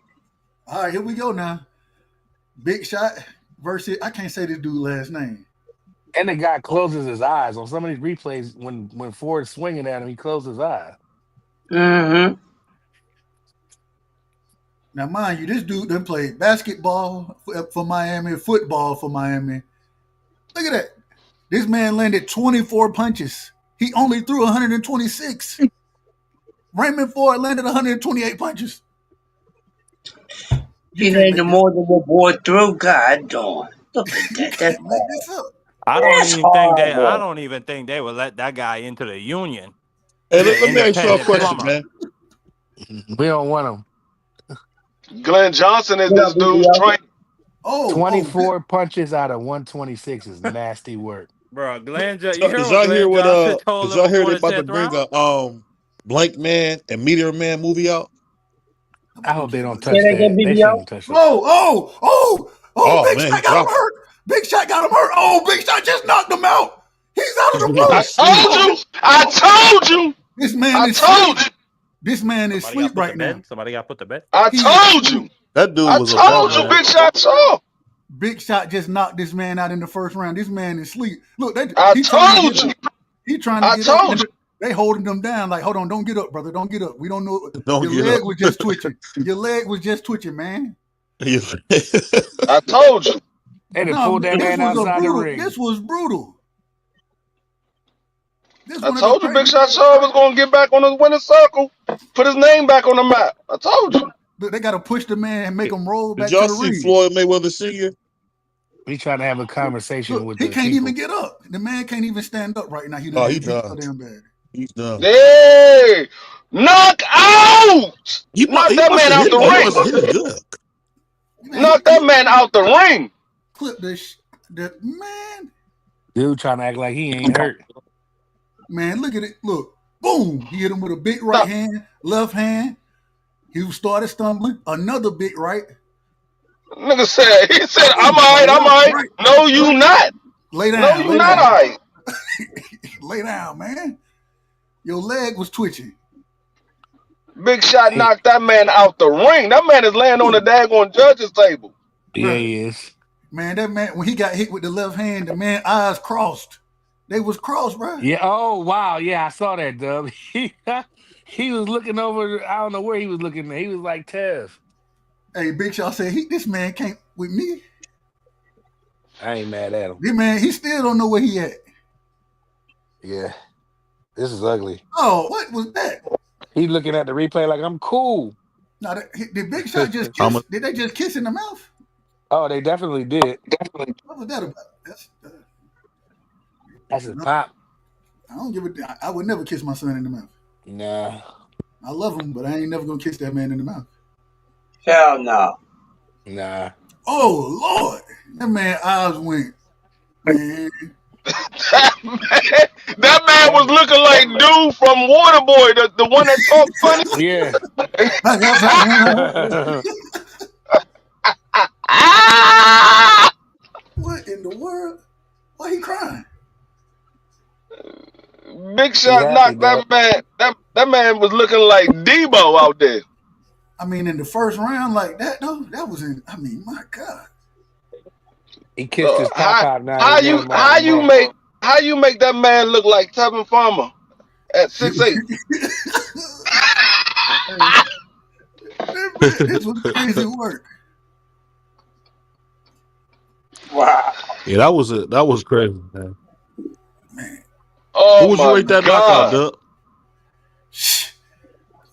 All right, here we go now. Big Shot versus I can't say this dude's last name. And the guy closes his eyes on some of these replays. When Ford's swinging at him, he closes his eyes. Mm-hmm. Now, mind you, this dude done played basketball for Miami, football for Miami. Look at that. This man landed 24 punches. He only threw 126. Raymond Ford landed 128 punches. He landed more than what boy threw. God darn. Look at You that. That's can't make this up. I don't That's even think they would let that guy into the union. Hey, He's let an me ask you a independent question, plumber. man. We don't want him. Glenn Johnson is this dude's trainer. Oh, 24 punches out of 126 is nasty work. Bro, Glenn, So, you hear did what y'all hear Glenn what Johnson told did him y'all hear before they the about to 10th bring round? a Blank Man and Meteor Man movie out? I hope they don't Say touch that again, that. They BBL. shouldn't touch that. Oh, Big man, Shot he got him dropped hurt. Big Shot got him hurt. Oh, Big Shot just knocked him out. He's out of the it. I ropes. told you. This man I is told asleep. you. This man is Somebody got asleep put to right now. bed. Somebody got put to bed. I He is told you. asleep. That dude I was a told bum, you, man. Big Shot saw. Big Shot just knocked this man out in the first round. This man is asleep. Look, I he trying to told get you. up. He trying to I get up. told And you. they holding him down. Like, hold on, don't get up, brother. Don't get up. We don't know. Don't Your get leg up. was just twitching. Your leg was just twitching, man. I told you. They done No, pulled that man outside the ring. This was brutal. This I one of told the you Big crazy. Shot Shaw was going to get back on the winning circle, put his name back on the map. I told you. Look, they got to push the man and make him roll back Did to y'all the see ring. Floyd Mayweather Sr.? He trying to have a conversation Look, with he the can't people. even get up. The man can't even stand up right now. He Oh, done he got beat so done. damn bad. He's done. Hey, knock out! Knock that must man have out hit. the He ring. must have hit him good. Man, Knock that man out the ring. clip this. The man, Dude trying to act like he ain't hurt. man, look at it. Look, boom. He hit him with a big right Stop. hand, left hand. He started stumbling. Another big right. Nigga said, he said, I'm Boom. all right, I'm all right. Right. No, you not. Lay No, down. you Lay not down. all right. Lay down, man. Your leg was twitching. Big Shot He, knocked that man out the ring. That man is laying on the daggone judge's table. yeah, Bruh. he is. Man, that man, when he got hit with the left hand, the man eyes crossed. They was crossed, bro. Yeah. Oh wow. Yeah, I saw that, Dub. He was looking over. I don't know where he was looking. He was like Tev. Hey, Big Shaw said, this man can't with me. I ain't mad at him. This man, he still don't know where he at. Yeah. This is ugly. Oh, what was that? He looking at the replay like I'm cool. Now, did Big Shot just How kiss? much? Did they just kiss in the mouth? Oh, they definitely did. What was that about? That's his No, pop. I don't give a damn. I would never kiss my son in the mouth. Nah. I love him, but I ain't never gonna kiss that man in the mouth. Hell no. Nah. Oh Lord, that man eyes went. Man, That man was looking like dude from Waterboy, the one that talked funny. Yeah. Ah! what in the world? Why he crying? Big He Shot happy, knocked Dub. that man. That man was looking like Debo out there. I mean, in the first round like that though, that was in. I mean, my God. He kissed his pop How pop. Now how he you want him how all you more. make that man look like Tevin Farmer at 6'8"? This was crazy work. Wow. Yeah, that was crazy, man. Man, Oh What would you my rate that knockout, God! Dub?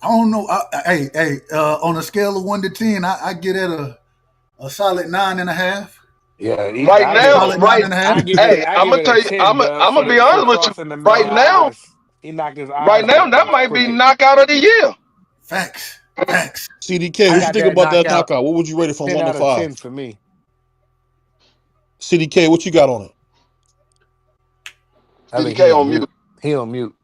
I don't know. Hey, on a scale of 1 to 10, I get it a solid 9.5. Yeah. Right I give now, Solid it. right? 9.5. Hey, I I'm give gonna it tell a you. 10, I'm Dub, gonna be for honest with you. crossing the Right man's now, eyes. He knocked his right eyes now, out. that Was might be crooked. knockout of the year. Facts. CDK, I what you got think that about that knockout knockout? What would you rate it from 10 1 to out of 5? 10 for me. CDK, what you got on it? I think CDK on mute. He on mute.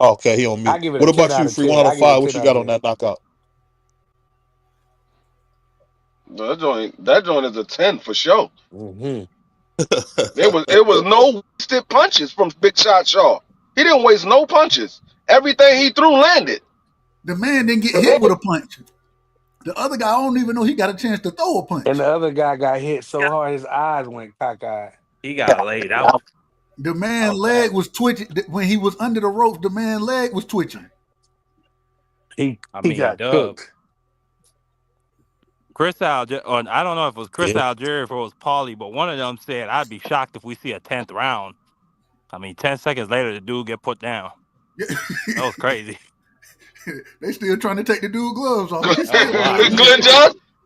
Oh, okay, he on I mute. give it What a 10 about out you, of Free? 10. 1 out I of give it 5. a What 10 you out got of on 10. that knockout? That joint is a 10 for sure. Mm-hmm. It was no wasted punches from Big Shot Shaw. He didn't waste no punches. Everything he threw landed. The man didn't get hit with a punch. The other guy, I don't even know he got a chance to throw a And punch. the other guy got hit so hard his eyes went cockeyed. He got laid out. The man's leg was twitching. When he was under the ropes, the man's leg was twitching. He mean, got Dub. cooked. Chris Algieri, or I don't know if it was Chris Yeah. Algieri or if it was Paulie, but one of them said, I'd be shocked if we see a 10th round. I mean, 10 seconds later, the dude get put down. That was crazy. They still trying to take the dude gloves off.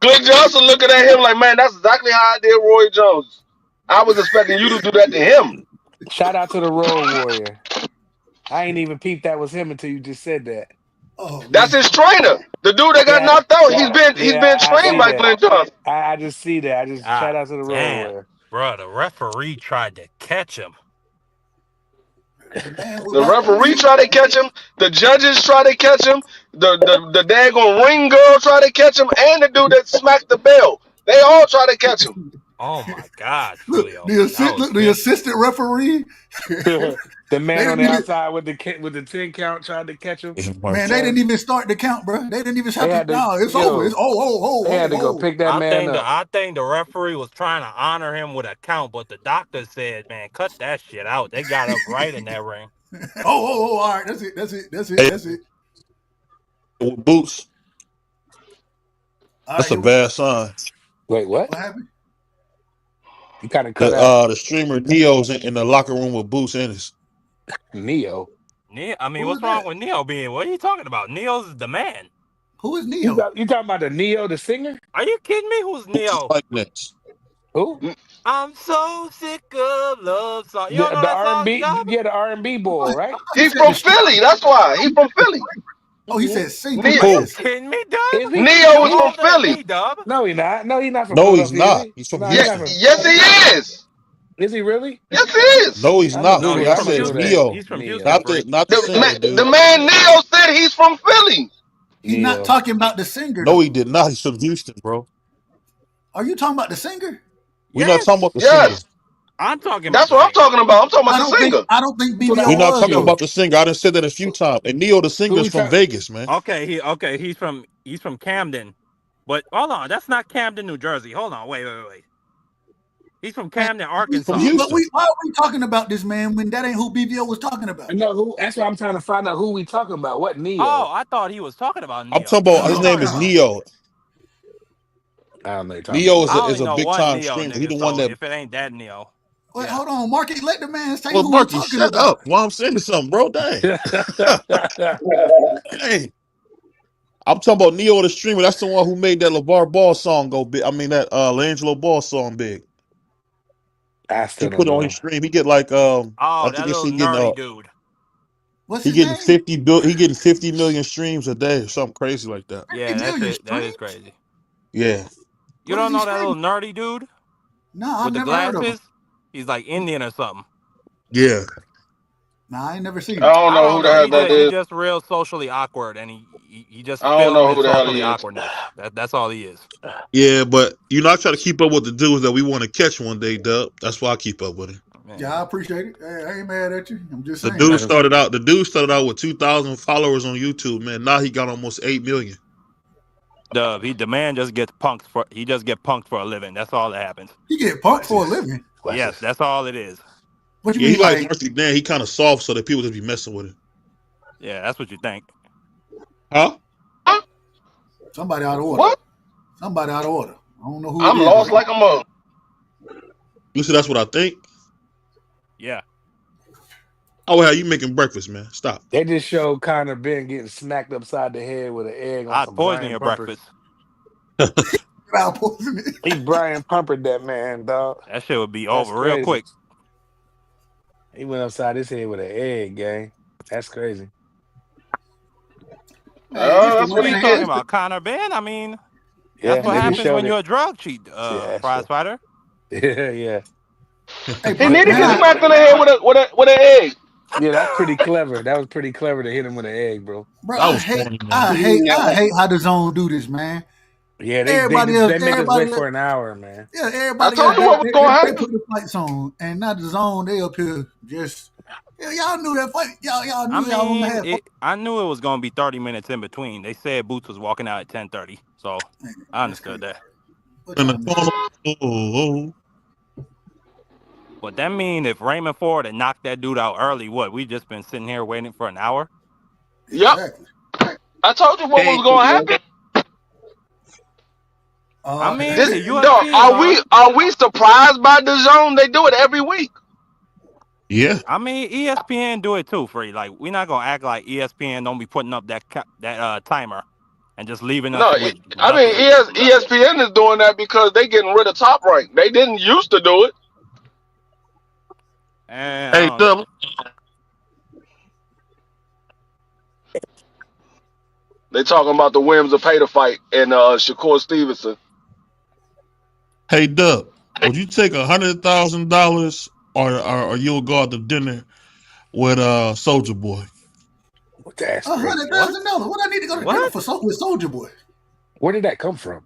Glenn Johnson looking at him like, man, that's exactly how I did Roy Jones. I was expecting you to do that to him. Shout out to the Road Warrior. I ain't even peeped that was him until you just said that. Oh, That's man. his trainer. The dude that got Yeah. knocked out, he's been Yeah, I trained see by that. Glenn Johnson. I just see that. I just shout out to the Road Damn, Warrior. bro, the referee tried to catch him. The man was The like, referee try to catch him. The judges try to catch him. The daggone ring girl try to catch him, and the dude that smacked the bell. They all try to catch him. Oh my God, look, Julio. the assist, look, the Good. assistant referee. The They man on didn't the even, outside with the 10 count tried to catch him. man, they didn't even start the count, bro. They didn't even They have to. had to, No, it's over. It's yo, they had to go oh. pick that man up. I think the referee was trying to honor him with a count, but the doctor said, "Man, cut that shit out." They got up right in that ring. All right, that's Hey, it. with Boots, All right, that's a here we bad sign. Wait, what? what happened? You kind of cut out. The streamer Neo's in the locker room with Boots Ennis. Neo. I mean, Who is what's wrong that? with Neo being? What are you talking about? Neo's the man. Who is You, Neo? you talking about the Neo, the singer? Are you kidding me? Who's Boots' Neo? likeness. Who? I'm so sick of love song. You don't know The that song, R&B, Dub? yeah, the R&B boy, right? He He's said from the street. Philly. That's why he's from Philly. Oh, he said singer. Ne- Are you Who? kidding me, Dub? Is he? Neo You is from older than Philly. me, Dub. No, he's not. No, he's not from No, he's Philadelphia, is not. he? He's from No, he's Yeah, not Houston. from. yes, he is. Is he really? Yes, he is. No, he's I'm gonna not. No, Google. he's I I'm from gonna said Google Houston. that. Neo, He's from Neo. Houston, Free. not the singer, The dude. man Neo said he's from Philly. He's not Neo. talking about the singer, No, though. he did not. He's from Houston, bro. Are you talking about the singer? We're not talking Yes, about the singer. Yes, I'm talking about that's the what I'm singer. talking about. I'm talking about the singer. I don't think So BBO that, We're not was talking though. about the singer. I done said that a few times. And Neo, the singer, who is we from talk? Vegas, man. Okay, he's from Camden. But hold on, that's not Camden, New Jersey. Hold on, wait. He's from Man, Camden, From Arkansas. Houston. why are we talking about this man when that ain't who BBO was talking about? No, who? That's what I'm trying to find out. Who we talking about? What Neo? Oh, I thought he was talking about I'm Neo. talking about Who his you name talking is about? Neo. I don't know. You're talking Neo about. I is only a know big one time Neo, streamer. He nigga. the one So that. if it ain't that Neo, Wait, yeah. hold on, Marky. Let the man say Well, who we Marky, talking shut about. up while I'm saying something, bro. Dang. Dang. I'm talking about Neo the streamer. That's the one who made that LeVar Ball song go big. I mean that LaAngelo Ball song big. I He still put don't it on know. his stream. He get like Oh, I that think it's little he getting nerdy dude. What's he his getting name? he getting 50 million streams a day or something crazy like that. 50 Yeah, million that is streams? crazy. Yeah. You What is don't he know that little streaming? nerdy dude No, I've with the never heard of him. glasses? He's like Indian or something. Yeah. Nah, I ain't never seen I him. don't I know don't who the know. hell that He is. just real socially awkward, and he just I don't film know his who the hell socially he is. awkwardness. That's all he is. Yeah, but you know, I try to keep up with the dudes that we want to catch one day, Dub. That's why I keep up with him. Yeah, I appreciate it. Hey, I ain't mad at you. I'm just The saying. dude started out with 2,000 followers on YouTube, man. Now he got almost 8 million. The man just gets punked for a living. That's all that happens. He get punked Watch for a this. living. Watch Yes, this. that's all it is. What you Yeah, he mean, like like Marky Dan. He kind of soft so that people just be messing with him. Yeah, that's what you think. Huh? somebody out of order? What? Somebody out of order. I don't know who I'm it is. lost like a mug. You see, that's what I think. Yeah. Oh, how you making breakfast, man? Stop. They just showed Connor Ben getting smacked upside the head with an egg on I'd some poison Brian your Pumpers. breakfast. Foul poisoning. He Brian Pumpered that man, dog. That shit would be That's over real crazy. quick. He went upside his head with an egg, gang. That's crazy. That's What what are he you talking did. about, Connor Ben? I mean, Yeah, that's what they just happens showed when it. you're a drug cheat, Yeah, prize sure. fighter. Yeah. Hey, He need to man, get smacked in the head with an egg. Yeah, that's pretty clever. That was pretty clever to hit him with an egg, bro. bro, That was corny, man. I hate how the zone do this, man. Yeah, Everybody else, they make us everybody wait for else, an hour, man. yeah, everybody I else, told you what was going to they happen. put the fights on, and not the zone. They up here just, yeah, y'all knew that fight. Y'all I knew y'all gonna mean, have. I knew it was gonna be 30 minutes in between. They said Boots was walking out at 10:30, so I understood that. What In y'all the knew? corner. But that mean if Raymond Ford had knocked that dude out early, what? We just been sitting here waiting for an hour? Yep. Exactly. I told you what was going to happen. I mean, This- the UFC Dog, are we surprised by the zone? They do it every week. Yeah. I mean, ESPN do it too, Free. Like, we're not gonna act like ESPN don't be putting up that timer and just leaving us No, with I mean nothing. ESPN is doing that because they getting rid of Top Rank. They didn't used to do it. And Hey, Dub. They talking about the Williams of Pay to fight and Shakur Stevenson. Hey, Dub. Would you take $100,000 or you'll go out to dinner with Soldier Boy. That's crazy. $100,000. What I need to go to dinner with Soldier Boy? Where did that come from?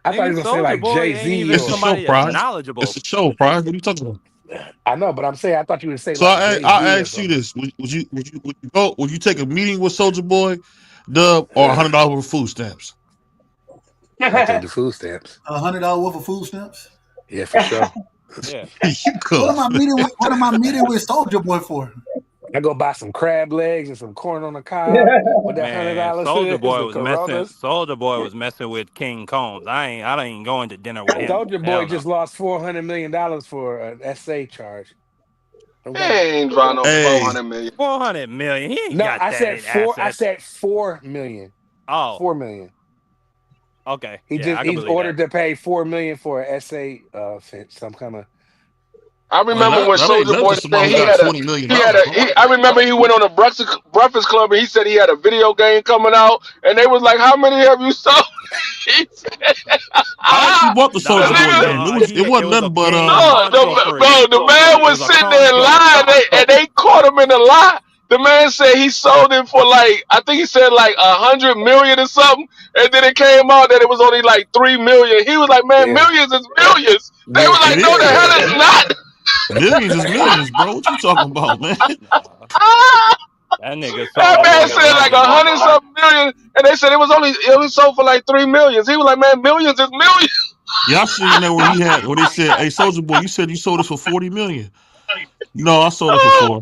I thought he was Nigga, gonna say like Soulja Boy ain't Jay-Z even It's a or show somebody that's prize. knowledgeable. It's a show prize. What are you talking about? I know, but I'm saying I thought you would say So like I Jay-Z ask or you something. this: would you take a meeting with Soldier Boy, Dub, or $100 worth of food stamps? I take the food stamps. $100 worth of food stamps. Yeah, for sure. Yeah. You could. What am I meeting with Soldier Boy for? I go buy some crab legs and some corn on the cob with that Man, $100. Soulja Boy Some was messing. Coronas. Soulja Boy was messing with King Combs. I ain't going to dinner with him. Soldier Boy Hell no. just lost $400 million for an SA charge. He ain't drawing no Hey. 400 million. 400 million. He ain't No, got I that said in four. I assets. said 4 million. Oh, 4 million. okay. He's believe ordered that. to pay 4 million for an SA offense. Some kind of. I remember when that ain't Soldier nothing Boy to said somebody he who had got a $20 million. I remember he went on a Breakfast Club and he said he had a video game coming out and they was like, "How many have you sold?" He said, I actually bought the Soldier Boy nigga, game. It wasn't was a nothing but game no, for free. the man It was was a sitting there console. lying and they caught him in a lie. The man said he sold it for like, I think he said like 100 million or something, and then it came out that it was only like 3 million. He was like, "Man, Yeah. millions is millions." They Yeah. were like, It "No, the hell is. it's not." Millions is millions, bro. What you talking about, man? That nigga That Soulja man Boy said like bugging. 100 something million, and they said it was sold for like 3 millions. He was like, "Man, millions is millions." Y'all seen that where they said, "Hey, Soldier Boy, you said you sold this for 40 million." No, I sold it for 4.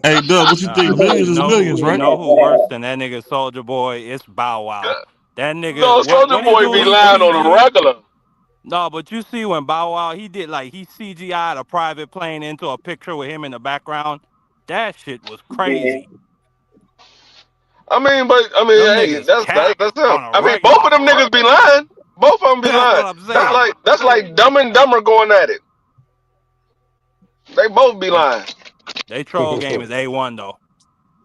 Hey, Dub, what you think? Millions is millions, right? You know who worse than that nigga Soulja Boy? It's Bow Wow. That nigga. No, Soldier when he Boy do be his lying on the CG. regular. No, but you see when Bow Wow, he did like he CGI'd a private plane into a picture with him in the background. That shit was crazy. I mean, Them hey, niggas that's cap him. on a I mean, regular. both of them niggas be lying. Both of them be That's lying. what I'm saying. That's like Dumb and Dumber going at it. They both be lying. They troll game is A1 though.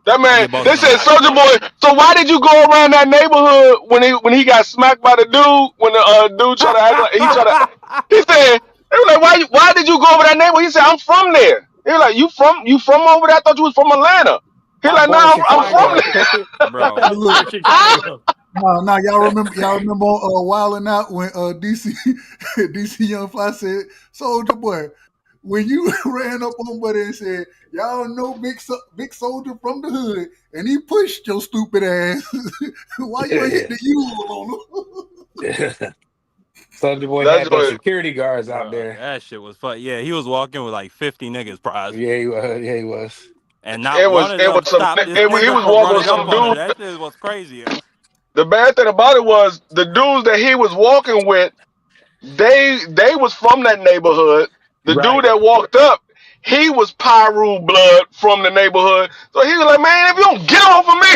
That I man, give both they of them said that. Soldier Boy. So why did you go around that neighborhood when he got smacked by the dude when the dude tried to act like he said they were like why did you go over that neighborhood? He said I'm from there. He was like you from over there? I thought you was from Atlanta. He I'm like born in nah I'm from Chicago. there. Bro. I'm born in Chicago. No, y'all remember Wildin' Out when DC DC Young Fly said, "Soldier Boy, when you ran up on Buddy and said, y'all know Big Soldier from the hood, and he pushed your stupid ass, why you ain't hit the U on him?" Soldier Boy That's had those what security guards out there. That shit was fun. Yeah, he was walking with like 50 niggas prize. Yeah, he was. Yeah, he was. And not one of them stopped this he nigga was from walking with running up some on him. dude. That shit was crazy. The bad thing about it was the dudes that he was walking with, they was from that neighborhood. The Right. dude that walked up, he was Pyru blood from the neighborhood. So he was like, "Man, if you don't get off of me,"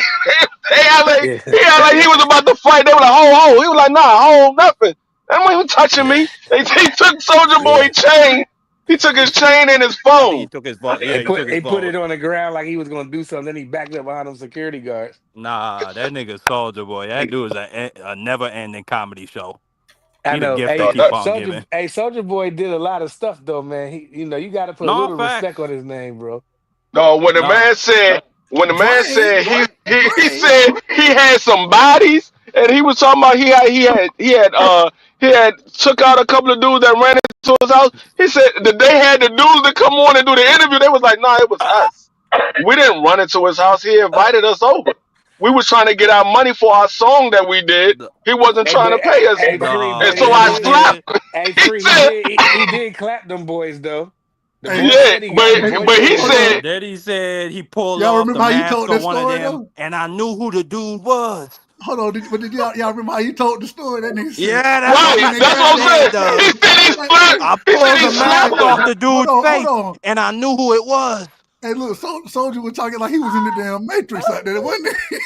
he act like he was about to fight. They were like, "Ho!" He was like, "Nah, ho, nothing. That ain't even touching me." He took Soldier Boy chain. He took his chain and his I think he phone. took his phone. Yeah, he took his He put phone. it on the ground like he was gonna do something. Then he backed up behind them security guards. Nah, that nigga Soldier Boy. That dude is a never-ending comedy show. I He the know. gift Hey, they keep on giving. Soldier Boy did a lot of stuff though, man. You got to put a No little respect facts. on his name, bro. No, when the man said he said he had some bodies, and he was talking about he had took out a couple of dudes that ran into his house. He said that they had the dudes that come on and do the interview. They was like, "Nah, it was us. We didn't run into his house. He invited us over. We was trying to get our money for our song that we did. He wasn't Hey, trying to but pay us, and so I slapped him." Hey, He Free, said, he did clap them boys though. The Hey, boy "Yeah, said he got it. Boy but said he he said." Then he said he pulled Y'all off the remember how you mask told on that one of story them, though? and I knew who the dude was. Hold on, did y'all remember how you told the story? That nigga said, Yeah, that's what Right, that that's nigga what I'm said, saying. though. He said he slapped. I He said pulled he the mask slapped off him. the dude's hold face, on. and I knew who it was. Hey, look, Soldier was talking like he was in the damn Matrix out there, wasn't he?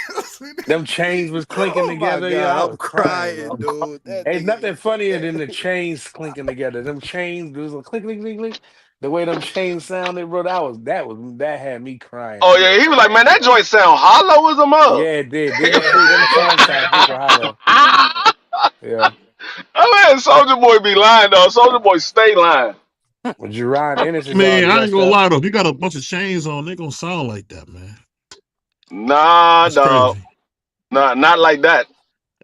them chains was clinking Oh my together. God, Yeah, I I'm was crying, crying, bro. dude. That Ain't nigga nothing is so funnier than bad. the chains clinking together. Them chains, there was a clink, clink, clink, clink. The way them chains sounded, bro, that had me crying, Oh bro. yeah, he was like, "Man, that joint sound hollow as a mug." Yeah, it did. Didn't it, Free? Them chains sound super hollow. Yeah. Oh man, Soldier Boy be lying though. Soldier Boy stay lying. Well, Jerron Ennis is all Man, I ain't dressed gonna up. lie though. If you got a bunch of chains on, they gonna sound like that, man. Nah, That's dog. crazy. Nah, not like that.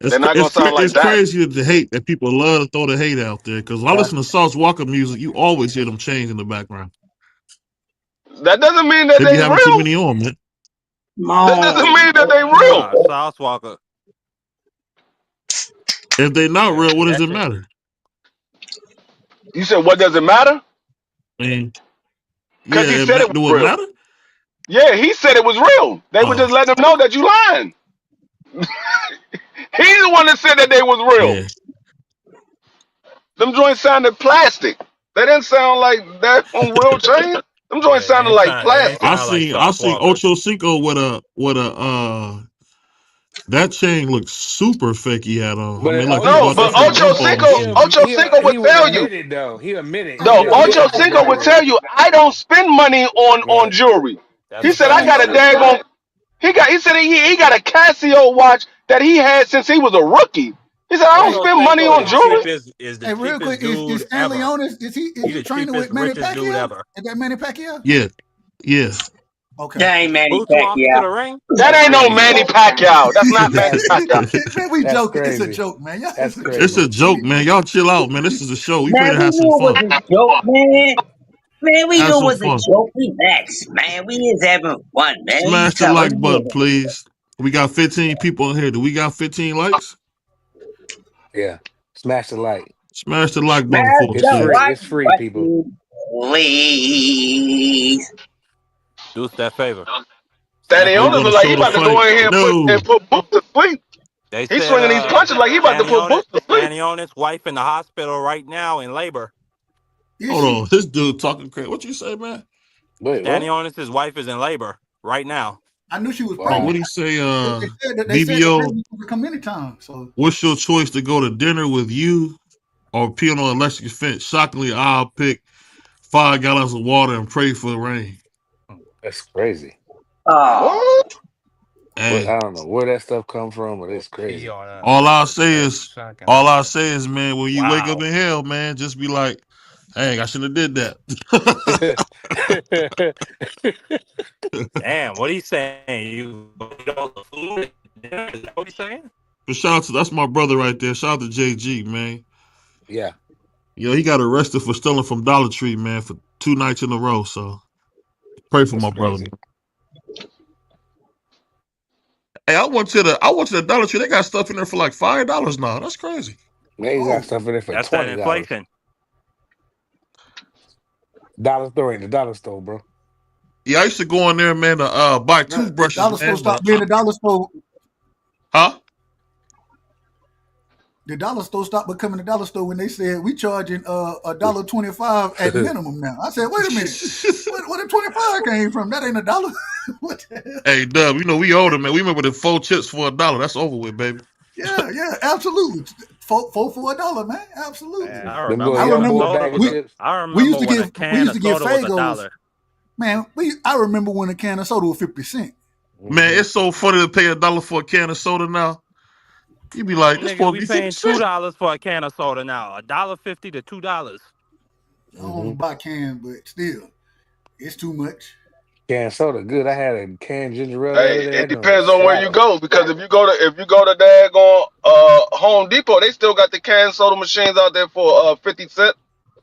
They're not gonna sound like It's that. crazy the hate that people love to throw the hate out there. Because when I That's listen to Sauce Walker music, you always hear them chains in the background. That doesn't mean that They be they having too real. many on, man. That doesn't mean that they real. Nah, Sauce Walker. If they not Yeah, real, what does that it shit. matter? You said what does it matter? Man, Because he said it was do it real. matter? Yeah, he said it was real. They would Oh, just let him know that you lying. He's the one that said that they was real. yeah. Them joints sounded plastic. They didn't sound like that on real chain. Them Yeah, joints sounded like it ain't plastic. I sound like seen Sauce Walker. Ocho Cinco with that chain looked super fake he had on. I but mean, like he No, Ocho bought that but from Cinco, Jumbo and shit. Ocho Cinco he would would tell you. admit it though. He admitted No, he Ocho admitted that Cinco they would were tell you, I don't spend money on right. jewelry. That's He a said I fact. got a daggone. He said he got a Casio watch that he had since he was a rookie. He said I don't Hey, Ocho spend money Cinco on is the jewelry. cheapest real quick, is dude Stanley ever. Onis? Is He he the training with cheapest, Manny richest dude Pacquiao? ever. Is that Manny Pacquiao? Yeah, yeah. Okay. That ain't Manny Boots walking to Pacquiao. the ring. That That's ain't no crazy. Manny Pacquiao. That's not Manny That's Pacquiao. Man, we that's joking. It's a crazy. joke, man. Yeah, That's it's a It's joke. a crazy. joke, man. Y'all chill out, man. This is a show. We Man, finna we have some knew it was fun. a joke, man. Man, we Have knew it some was a fun. joke. Relax, man. We is having fun, man. You Smash the tell what like you button, doing? please. We got 15 people in here. Do we got 15 likes? Yeah. Smash the light. Smash the like button Smash for us, It's the please. free. like It's free, people. button, please. Do us that favor. Danny Smash the We're Onis like gonna look button like he show the for about us. to go fight. in here No. and put Boots to sleep. They He's said swinging these punches like he about to put Boots to sleep. Stanny Onis' wife in the hospital right now in labor. Is Hold she? on. This dude talking crazy. What you say, man? Wait, Stanny what? Onis' wife is in labor right now. I knew she was Oh, pregnant. what Wow. he say? They said the BBO, baby could come anytime. So what's your choice to go to dinner with you or pee on an electric fence? Shockingly, I'll pick 5 gallons of water and pray for rain. That's crazy. Oh, What? What Hey, I don't know where that stuff come from, but it's Pee crazy. on an all I'll electric say fence. is, Shockingly, I man, when you wake up wow. in hell, man, just be like, "Dang, I shouldn't have did that." Damn, what he saying? You eat all the food? Is that what he's saying? But shout out to that's my brother right there. Shout out to JG, man. Yeah. Yo, he got arrested for stealing from Dollar Tree, man, for 2 nights in a row. So pray for That's my brother. crazy. Hey, I went to the Dollar Tree. They got stuff in there for like $5 now. That's crazy. Man, you got oh, stuff in there for That's that $20. inflation. Dollar store ain't the dollar store, bro. Yeah, I used to go in there, man, to buy the toothbrushes, dollar store man. stopped being a dollar store. Huh? The dollar store stopped becoming a dollar store when they said we charging $1.25 at minimum now. I said, wait a minute, where the 25 came from? That ain't a dollar. What the hell? Hey, Dub, you know we older, man. We remember the 4 chips for $1. That's over with, baby. Yeah, absolutely. Four for $1, man. Absolutely. Man, I Them remember little I when young a boy remember soda bag of was we a. chips. I we remember used to when a get can of soda was Fagos. $1. Man, I remember when a can of soda was 50 cents. Man, Mm-hmm. it's so funny to pay $1 for a can of soda now. You be like, this Nigga, supposed to we be 50 paying cents. $2 for a can of soda now. $1.50 to $2. I don't buy cans, but still, it's too much. Can soda, good. I had a canned ginger ale the Hey, other day. it That joint was depends on where you slapping. go because if you go to daggone Home Depot, they still got the canned soda machines out there for 50 cents.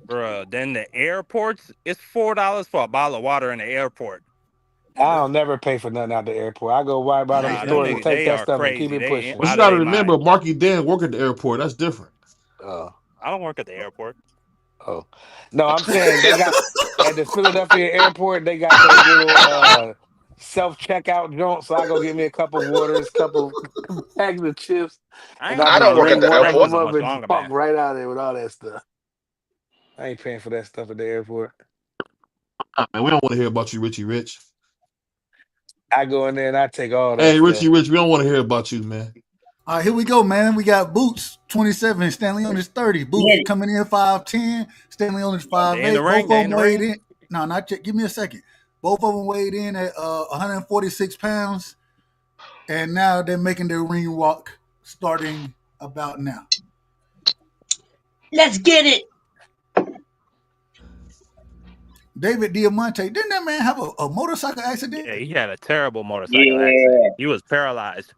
Bruh, then the airports, it's $4 for a bottle of water in the airport. I'll never pay for nothing out the airport. I go right by them Nah, them stores and niggas, take they that are stuff and keep crazy. it They pushing. But you out of got to their remember, mind. Marky Dan work at the airport. That's different. Oh, I don't work at the airport. oh. No, I'm saying they got at the Philadelphia airport, they got those little self checkout joints. So I go get me a cup of waters, couple bags of chips, I and ain't I I worked just don't no work at ring the one bank of for airport. them so up much and longer, walk man. right out of there with all that stuff. I ain't paying for that stuff at the airport. Man, we don't want to hear about you, Richie Rich. I go in there and I take all that Hey, stuff. Richie Rich, we don't want to hear about you, man. All right, here we go, man. We got Boots 27, Stanley on his 30. Boots get it. coming in 5'10, Stanley on his They in the 5'8. Both ring. of They in them the weighed ring. in. No, not yet. Give me a second. Both of them weighed in at 146 pounds, and now they're making their ring walk starting about now. Let's get it. David Diamante, didn't that man have a motorcycle accident? Yeah, he had a terrible motorcycle accident. Yeah. He was paralyzed.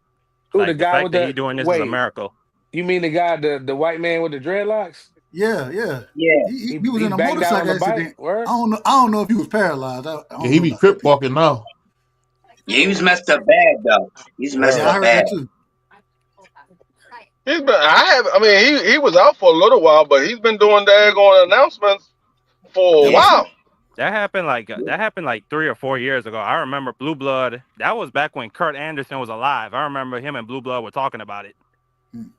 Who, the Like the guy fact with that he the doing this is a wait? miracle. You mean the guy, the white man with the dreadlocks? Yeah. Yeah. He was He in a banged out on motorcycle the bike. accident. Word? I don't know if he was paralyzed. I Yeah, don't he know be about crip that. walking now. Yeah, he was messed up bad though. He's messed Word. Yeah, I up heard bad. that too. He's been. I mean, he was out for a little while, but he's been doing daggone announcements for a That Yeah. was while. that happened like 3 or 4 years ago. I remember Blue Blood. That was back when Kurt Anderson was alive. I remember him and Blue Blood were talking about it.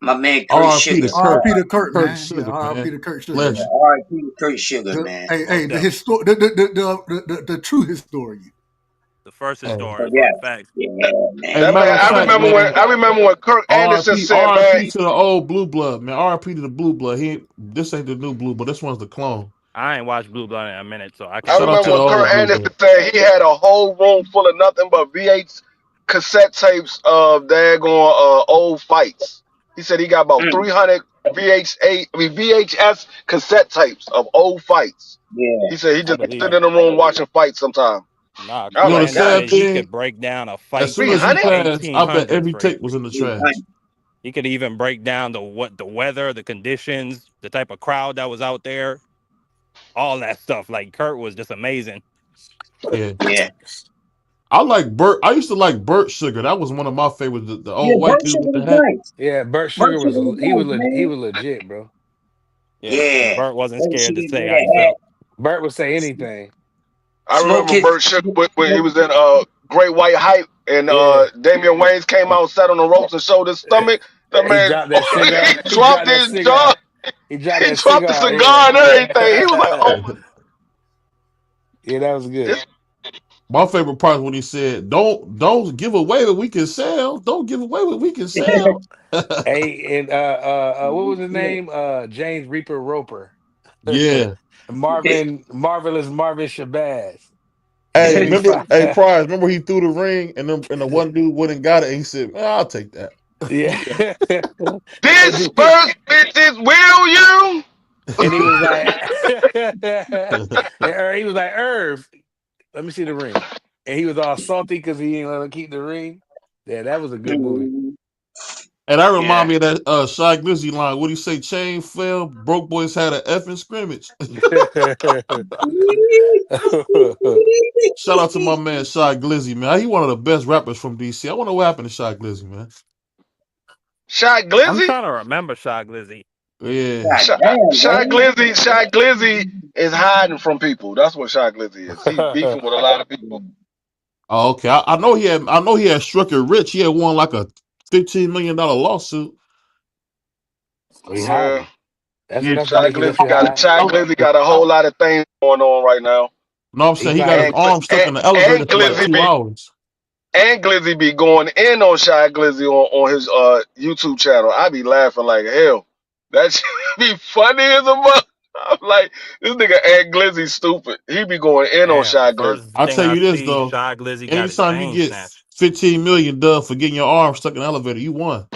My man Kurt R.I.P. to Sugar. R.I.P. to Kurt, Kurt man. Sugar, Yeah, R.I.P. man. to Kurt Sugar, Legend. man. R.I.P. to Kurt Sugar, man. Hey, Most the true historian. The first Hey. historian, Yeah. facts. Yeah, Hey, man. That matter man, of I fact, remember man, when Kirk Anderson said, R.I.P. man, to the old Blue Blood, man. R.I.P. to the Blue Blood. This ain't the new Blue Blood. This one's the clone. I ain't watched Blue Blood in a minute, so I I can't Shout out really to remember the when comment Kirk old on it. Blue Anderson Blood. said he had a whole room full of nothing but VH cassette tapes of daggone old fights. He said he got about 300 VHS cassette tapes of old fights. Yeah. He said he I just believe sit it. in the room watching fights sometime. Nah, I You was know the like, Kurt Anderson God, sad said he thing? could break down a As fight soon from as he the 300? passed, I bet 1800s, every Ray. tape was in the 300. trash. He could even break down the weather, the conditions, the type of crowd that was out there, all that stuff. Like Kurt was just amazing. Yeah. Yeah. I like Bert. I used to like Bert Sugar. That was one of my favorites. The Yeah, old white Burt dude Sugar with the was hat. nice. Yeah, Bert Burt Sugar was Sugar was he was nice, man. legit, bro. Yeah, and Yeah. Burt wasn't Burt scared to Sugar say with how he that hat. felt. Bert would say anything. I Smoke remember his. Burt Sugar when he was in Great White Hype and Yeah. Damian Wayans came out, sat on the ropes and showed his stomach. That He man, dropped that cigar. he dropped his jaw. He dropped He that dropped the cigar. cigar and everything. He was like, Yeah. "Oh, Yeah, that was good. this My favorite part is when he said, "Don't give away what we can sell. Don't give away what we can sell." Hey, and what was his name? James Reaper Roper. Yeah. Marvelous Marvin Shabazz. Hey, Then he remember? fought. Hey, Prize. Remember he threw the ring and the one dude went and got it. And he said, "I'll take that." Yeah. this first bitches will you?" And he was like, he was like, Irv, let me see the ring. And he was all salty because he didn't let him keep the ring. Yeah, that was a good movie. And that remind Yeah. me of that Shy Glizzy line. What do you say? Chain fell. Broke boys had an effing scrimmage. Shout out to my man Shy Glizzy, man. He one of the best rappers from DC. I wonder what happened to Shy Glizzy, man. Shot I'm Glizzy? trying to remember Shy Glizzy. Yeah. God damn, Shy man. Glizzy is hiding from people. That's what Shy Glizzy is. He beefing with a lot of people. Oh, okay. I know he had struck it rich. He had won like a $15 million lawsuit. He Yeah. hiding. That's Yeah. enough to Shy make you let you hide. Glizzy got a whole lot of things going on right now. No, I'm saying he got his And arm stuck in the elevator for like 2 hours. And Glizzy be going in on Shy Glizzy on his YouTube channel. I be laughing like hell. That shit be funny as a mother. I'm like, this nigga Ant Glizzy stupid. He be going in on Damn, Shy the Glizzy. first I'll thing tell I you this see, though. Shy Glizzy got his Anytime you chain get snatched. $15 million done for getting your arm stuck in the elevator, you won.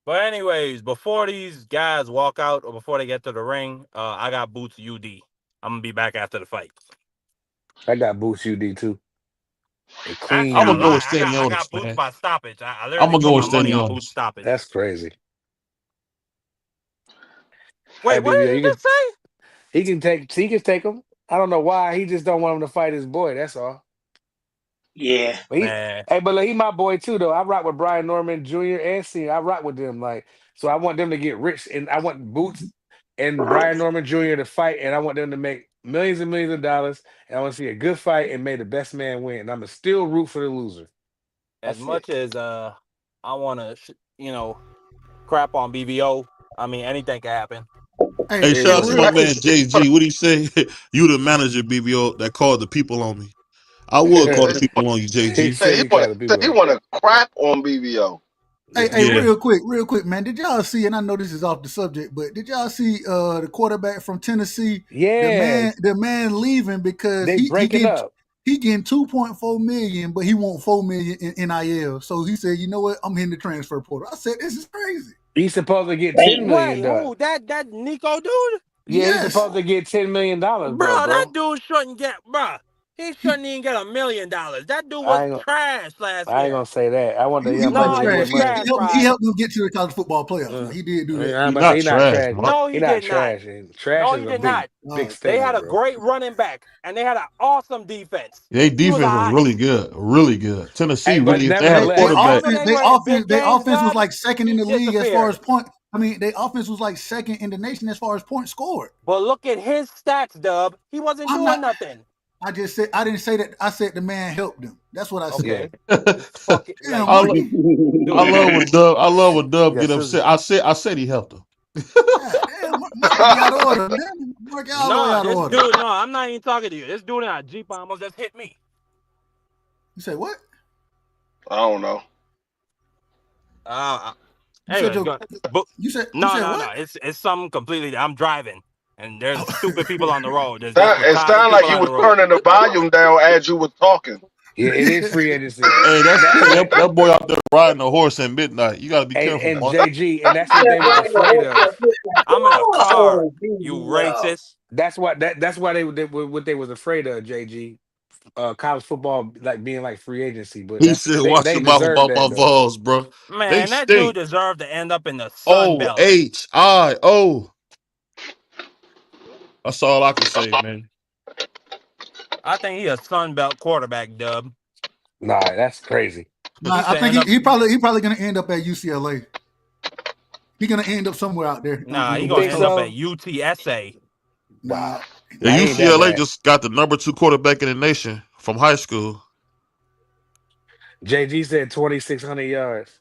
But anyways, before these guys walk out or before they get to the ring, I got Boots UD. I'm gonna be back after the fight. I got Boots UD too. A clean Actually, I'm I gonna go with lied. Standing I Otis, got Boots man. by stoppage. I I'm literally gonna go put with my money Standing on Boots Otis. stoppage. That's crazy. Wait, Hey, what did you just say? he can take him. I don't know why. He just don't want him to fight his boy. That's all. Yeah. But Man, but he my boy too though. I rock with Brian Norman Jr. and Senior. I rock with them. So I want them to get rich, and I want Boots and Brian Norman Jr. to fight, and I want them to make millions and millions of dollars. And I want to see a good fight and may the best man win. And I'm gonna still root for the loser. as That's much it. as I want to, crap on BBO. I mean, anything can happen. Hey, Hey, shout out to my real man quick. JG. What do you say? You the manager, BBO, that called the people on me. I would call the people on you, He JG. said he called the He people. want to crap on BBO. Hey, Yeah. real quick, man. Did y'all see? And I know this is off the subject, but did y'all see the quarterback from Tennessee? Yeah, The man leaving because they breaking up. he getting 2.4 million, but he want 4 million in NIL. So he said, you know what? I'm hitting the transfer portal. I said, this is crazy. He's supposed to get $10 million. Wait, who? That Nico dude? Yeah, he's Yes. supposed to get $10 million, Bro, bro. that dude shouldn't get, bro. He shouldn't even get $1 million. That dude was I ain't, trash last I ain't year. gonna say that. I want the He young wasn't No, boy to he trash. get was money. trash, He Prize. helped them get to the college football playoffs. Now he did do that. I'm He about to say not he's not trash, trash. bro. No, he He's not did not. trash. Trash No, is he a did big, not. big They statement, had a bro. great running back, and they had an awesome defense. Their He was defense all was right. really good, really good. Tennessee Hey, but really, if they had a They nevertheless, quarterback. Whenever offense, they they were in offense, big they games, offense was Dub, like second in he the league as far as disappeared. point. I mean, their offense was like second in the nation as far as points scored. But look at his stats, Dub. He wasn't I'm doing not. nothing. I just said I didn't say that. I said the man helped them. That's what I said. yeah. Okay. Fuck it. Damn, Like, I, lo- Marky. I love when Dub. I love when Dub Yes, get upset. I said he helped him. God damn, Marky be out of order. Damn, Marky all the way no, out of this order. dude, no, I'm not even talking to you. This dude in a Jeep almost just hit me. You say what? I don't know. You said Anyways, but you said no. what? It's something completely. I'm driving, and there's stupid people on the road. There's just It retarded sounded like people you on was the road. turning the volume down as you was talking. Yeah, it is free agency. Hey, that's Now, crazy. That boy out there riding a horse at midnight. You got to be careful, and Mark. JG, and that's what they was afraid of. I'm in a car. Oh, You BBL. racist. That's what they was afraid of, JG. College football like being like free agency, but He said, "Watch they your mouth deserve about my that though. balls, bro. They Man, that dude stink." deserved to end up in the Sun Belt. OHIO. That's all I can say, man. I think he a Sun Belt quarterback, Dub. Nah, that's crazy. Nah, He I said think end up. he probably gonna end up at UCLA. He gonna end up somewhere out there. Nah, he You gonna think end up so? at UTSA. Wow. The Nah, he ain't that UCLA bad. just got the number 2 quarterback in the nation from high school. JG said 2,600 yards.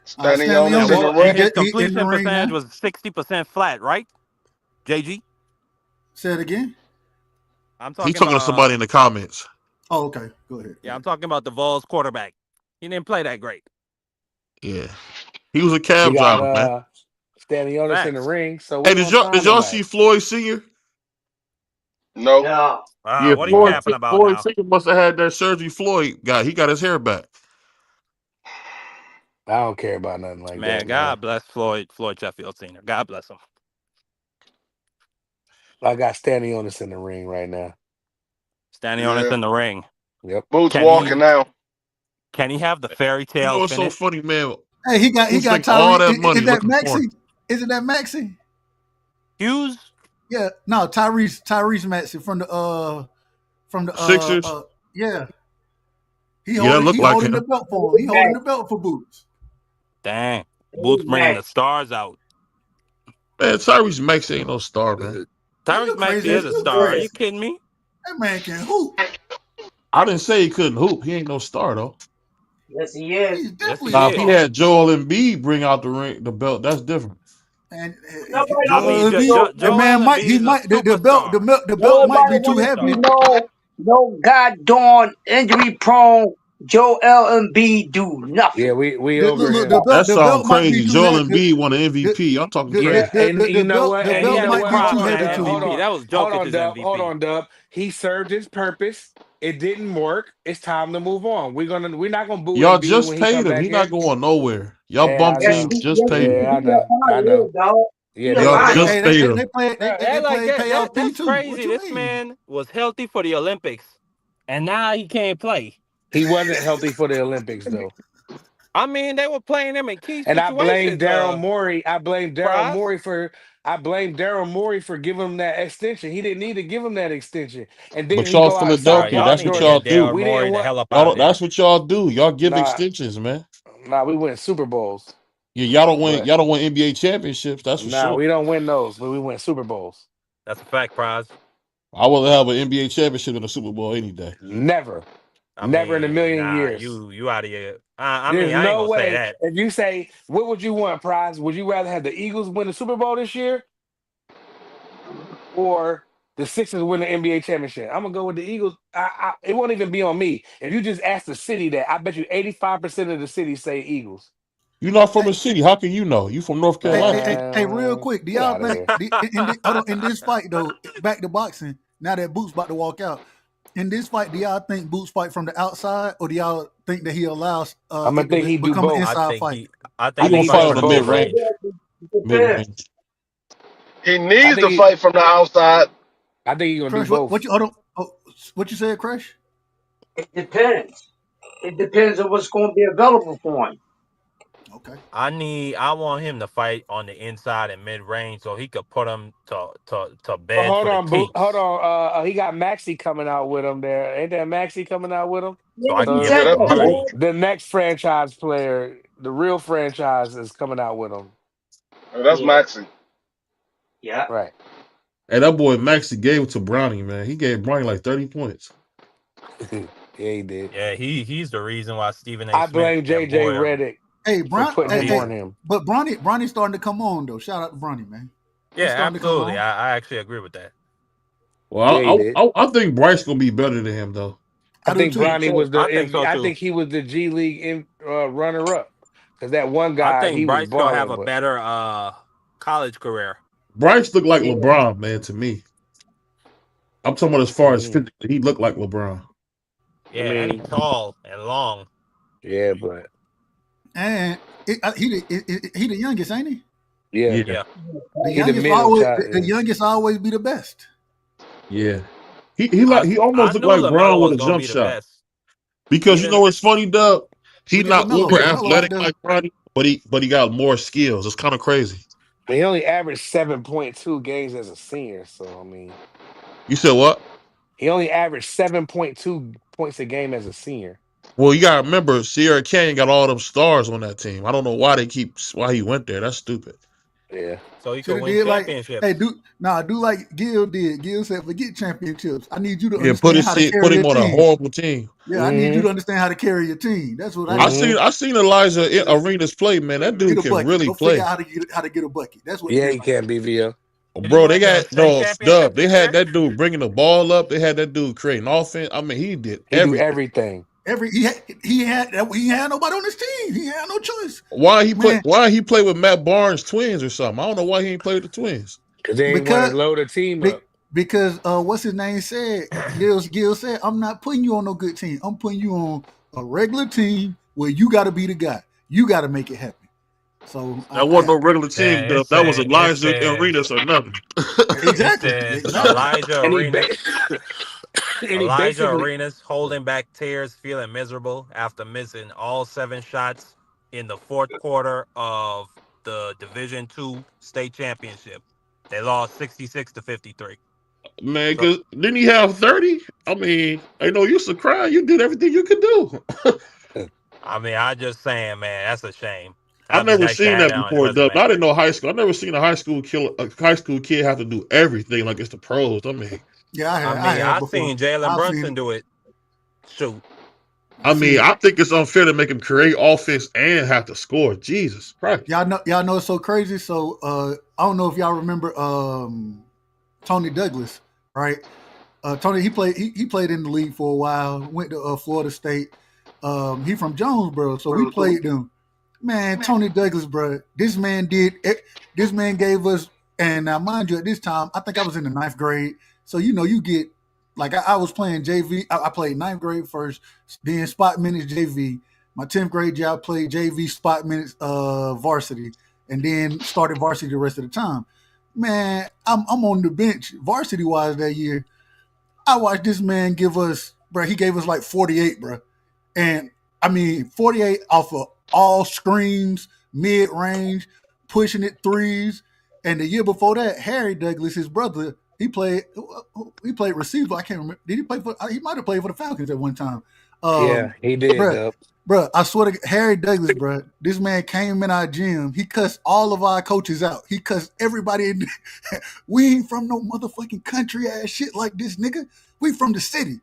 Standing Stanley on Young this And in just the what? And ring. his he in the completion ring percentage now. was 60% flat, right? JG. Say it again. I'm He talking talking to about. somebody in the comments. Oh, okay. Go ahead. Yeah, I'm talking about the Vols quarterback. He didn't play that great. Yeah, he was a We cab got driver, man. Stanley Jonas in the Facts. ring. So Hey, we did on y'all time did y'all tonight. see Floyd Senior? No. No. Yeah, What are you Nah. capping about Floyd now? Senior must have had that surgery. Floyd got. He got his hair back. I don't care about nothing like Man, that, man. God bless Floyd Sheffield Sr. God bless him. I got Stanley Jonas in the ring right now. Standing on us Yeah. in the ring. Yep. Boots Can walking he now. can he have the fairy You tale know what's so finish? funny, man? Hey, he got Who spent Tyree. all that Is money that looking for Maxie? him? Is it that Maxie? Hughes? Yeah. No, Tyrese Maxey from the Sixers? yeah. He Yeah, that holding looked like the him. belt for him. He holding the belt for Boots. Dang. Boots bringing the stars out. Man, Tyrese Maxey ain't no star, man. Tyrese You Maxey crazy. is a You star. Are crazy. you kidding me? That man can hoop. I didn't say he couldn't hoop. He ain't no star though. Yes, he is. He's Yes, definitely he a Now, if he is. star. had Joel Embiid bring out the belt, that's different. And I mean, Joel Embiid, the Joel man Embiid he is a might the belt superstar. the belt might Nobody be too want to heavy. see no goddamn injury prone Joel Embiid do nothing. Yeah, we over Look, him. That the sound belt might be crazy. too Joel heavy. Embiid won an MVP. Y'all talking Yeah, crazy. and you know what? The And he belt had no might be too problem hold on, winning heavy Dub. to Hold him. MVP. on. That was Hold on, Jokic's Dub. Hold MVP. on, Dub. He served his purpose. It didn't work. It's time to move on. We're not gonna boo Y'all Embiid when just he come paid him. back He not here. going nowhere. Y'all Yeah, bum I Yes, know. teams just paid him. Yeah, I he up know. out I of know. here, dog. Yeah, He they up Y'all out of did. here. just Hey, paid him. they play That's KLP too. What crazy. you This mean? man was healthy for the Olympics, and now he can't play. He wasn't healthy for the Olympics though. I mean, they were playing him in key And I blame situations. Daryl Morey. I blame Daryl Prize. Morey for giving him that extension. He didn't need to give him that extension. And then But he y'all go out and sign Bro, Philadelphia, y'all Paul that's need what to George. y'all get do. Daryl We Morey didn't the want hell up out of Y'all there. that's what y'all do. Y'all give nah extensions, man. we win Super Bowls. Yeah, But y'all don't win NBA championships, that's for nah, sure. we don't win those, but we win Super Bowls. That's a fact, Prize. I would have an NBA championship and a Super Bowl any day. Never. I Never in a mean, million nah, years. you out of here. I There's mean, I ain't no gonna say way. that. If you say, what would you want, Prize? Would you rather have the Eagles win the Super Bowl this year or the Sixers win the NBA championship? I'm gonna go with the Eagles. It won't even be on me. If you just ask the city that, I bet you 85% of the city say Eagles. You're not from the city. How can you know? You from North Carolina. Hey, real quick, do Get y'all out of think here. hold on, in this fight though, back to boxing? Now that Boots about to walk out, in this fight, do y'all think Boots fight from the outside, or do y'all think that he allows I'm gonna it to think he do become an both. I inside think fight? he I I He think think he gonna he fight fight fights from on the the both. mid mid range. range. Mid range. He I needs think to fight from the outside. I think he's gonna do Crush, both. what you hold on? Oh, what you said, Crush? It depends. It depends on what's going to be available for him. Okay. I want him to fight on the inside and mid range so he could put him to But bed hold for the on, hold teeth. on. He got Maxi coming out with him there. Ain't that Maxi coming out with him? So Yeah, I can So give Yeah, him that's exactly. Maxie. beauty. All the next franchise player, the real franchise, is coming out with him. Yeah, that's yeah, Maxie. yeah. Right. And that boy Maxie gave it to Brownie, man. He gave Brownie like 30 points. Yeah, he did. Yeah, he's the reason why Stephen A. I Smith blame and JJ Boyer Redick Hey, for Bron. putting him Hey, on him. but Bronny's starting to come on though. Shout out to Bronny, man. Yeah, He's starting to come absolutely. on. I actually agree with that. Yeah, he Well, did. I think Bryce gonna be better than him though. I I do think too. Bronny was I think so I too. think he was the G League runner up because that one I guy he think was Bryce gonna have balling, a but better college career. Bryce looked like Yeah. LeBron, man, to me. I'm talking about as far as mhm. physically, he looked like LeBron. I Yeah, and mean, he's tall and long. yeah, but And he the youngest, ain't he? yeah, Yeah, Yeah. The he the youngest middle always child. the Yeah. youngest always be the best. yeah. I He almost I looked knew like LaMelo Brown with was a gonna jump be the shot. best. Because you Even know what's funny, Doug? He Look at not Lamelo. uber Lamelo out athletic there. like Bronny, but he got more skills. It's kind of crazy. He only averaged 7.2 games as a senior, so I mean, You said what? he only averaged 7.2 points a game as a senior. Well, you gotta remember, Sierra Canyon got all them stars on that team. I don't know why why he went there. That's stupid. Yeah, so he Should could have win did like, hey, championships. do like Gil did. Gil said, forget championships. I need you to Yeah, understand how to put carry him your on a team. horrible team. Yeah, I need you hmm to understand how to carry your team. That's what I I need. hmm seen I seen Elijah Arenas play, man. That Get dude a can bucket. really Go figure play. out how to get a bucket. That's what yeah, it is. he can be VO. Did he Bro, they win the got state no championship Dub. They this had year? that dude bringing the ball up. They had that dude creating offense. I mean, he did He do everything. everything He had nobody on his team. He had no choice. Man, Why he play with Matt Barnes twins or something? I don't know why he ain't play with the twins. because they ain't want because to load a team be- up. because what's his name said? Gil said, I'm not putting you on no good team. I'm putting you on a regular team where you got to be the guy. You got to make it happen. So That wasn't no regular team, Yeah, Dub. That was Elijah Arenas or nothing. it exactly, says exactly. And he ba- and he Elijah basically Arenas holding back tears, feeling miserable after missing all 7 shots in the fourth quarter of the Division II state championship. They lost 66-53. Man, So cause didn't he have 30? I mean, I know you used to cry. You did everything you could do. I mean, I just saying, man, that's a shame. I That'd be never nice to seen have that that on his before, Dub. resume. I didn't know high school. I never seen a high school kid have to do everything like it's the pros. I mean, Yeah, I I have seen before. Jalen I've seen Brunson it. do it. Shoot. I seen it. I think it's unfair to make him create offense and have to score. Jesus Christ. Y'all know it's so crazy. So I don't know if y'all remember Tony Douglas, right? Tony he played in the league for a while. Went to Florida State. He from Jonesboro, so we played them. Man, Tony Douglas, bro. This man gave us, and now mind you, at this time I think I was in the 9th grade. So you get like I was playing JV. I played 9th grade first, then spot minutes JV. My 10th grade year I played JV spot minutes varsity, and then started varsity the rest of the time. Man, I'm on the bench varsity wise that year. I watched this man give us, bro. He gave us like 48, bro, and I mean 48 off of all screens, mid range, pushing it threes. And the year before that, Harry Douglas, his brother, he played receiver. I can't remember. Did he play for? He might have played for the Falcons at one time. yeah, he did, Bro, Dub. bro, I swear to Harry Douglas, bro. This man came in our gym. He cussed all of our coaches out. He cussed everybody in. We ain't from no motherfucking country ass shit like this, nigga. We from the city.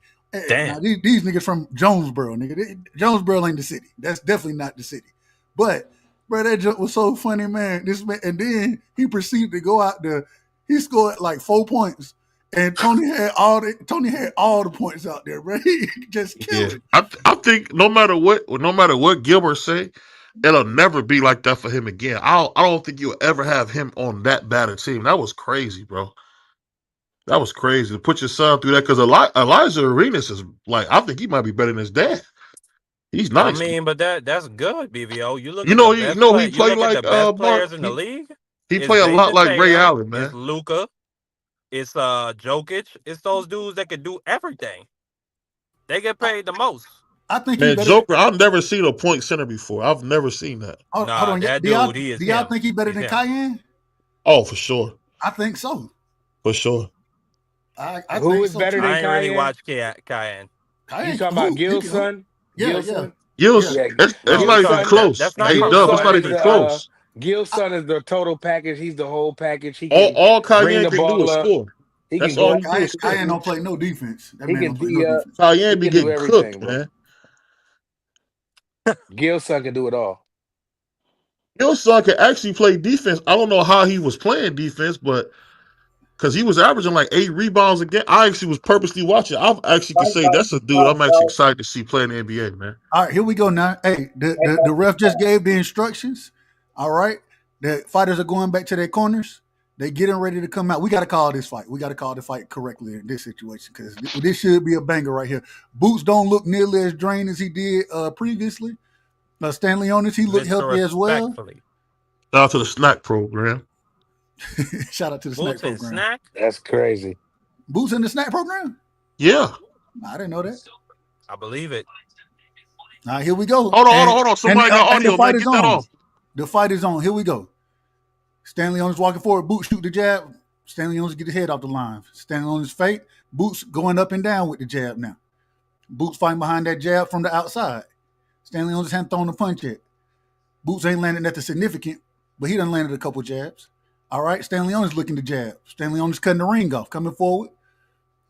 Now Damn. these niggas from Jonesboro, nigga. Jonesboro ain't the city. That's definitely not the city. But bro, that joke was so funny, man. This man, and then he proceeded to go out there. He scored like 4 points, and Tony had all the points out there, bro. He just Yeah. killed it. I think no matter what Gilbert say, it'll never be like that for him again. I don't think you'll ever have him on that bad a team. That was crazy, bro. That was crazy to put your son through that because Elijah Arenas is like, I think he might be better than his dad. He's I nice. mean, but that's good, BVO. You look You at know, the best play. he You played look at like the best Mark. players in the league. He It's play a lot Jason like Ray Tatum. Allen, It's man. Luca. It's Jokic. It's those dudes that can do everything. They get I, paid the most. I think he Man, better than. Joker, I've never seen a point center before. I've never seen that. Hold Nah, on, that do dude, y'all he is do y'all him. think he better He's than him. Cayenne? Oh, for sure. I think so. For sure. I Who think is so better too. than I ain't really Cayenne? watched Cayenne. You Cayenne talking can about hoop. He Gil's can hoop. son? Yeah, Gil's yeah, son? Gil's, yeah. Yeah, it's No, not we Gil's even talking son. close. that's not Hey, Gil, talking Dub, it's Gil's about not son is even anything. close. Gil's I, son is the total package. He's the whole package. He All, can all bring Cayenne the can do ball is up. score. He That's can all go. he do is score. Cayenne don't play no defense. That He man can don't play no D up. defense. He Cayenne be can do getting cooked, everything, bro. man. Gil's son can do it all. Your son can actually play defense. I don't know how he was playing defense, but because he was averaging like 8 rebounds a game. I actually was purposely watching. I actually could say that's a dude I'm actually excited to see play in the NBA, man. All right, here we go now. Hey, the ref just gave the instructions. All right, the fighters are going back to their corners. They getting ready to come out. We got to call this fight. We got to call the fight correctly in this situation because this should be a banger right here. Boots don't look nearly as drained as he did previously. Stanley Onis, he looked Mr. healthy as well. Respectfully. Shout out to the snack program. Shout out to the snack Boots and program. snack. That's crazy. Boots in the snack program? Yeah. I didn't know that. I believe it. All right, here we go. Hold on. Somebody got And the audio, man. fight is Get that on. off. The fight is on. Here we go. Stanley Onis walking forward. Boots shoot the jab. Stanley Onis get his head off the line. Stanley Onis fake. Boots going up and down with the jab now. Boots fighting behind that jab from the outside. Stanley Onis hadn't thrown the punch yet. Boots ain't landed nothing significant, but he done landed a couple jabs. All right, Stanley Onis looking to jab. Stanley Onis cutting the ring off, coming forward.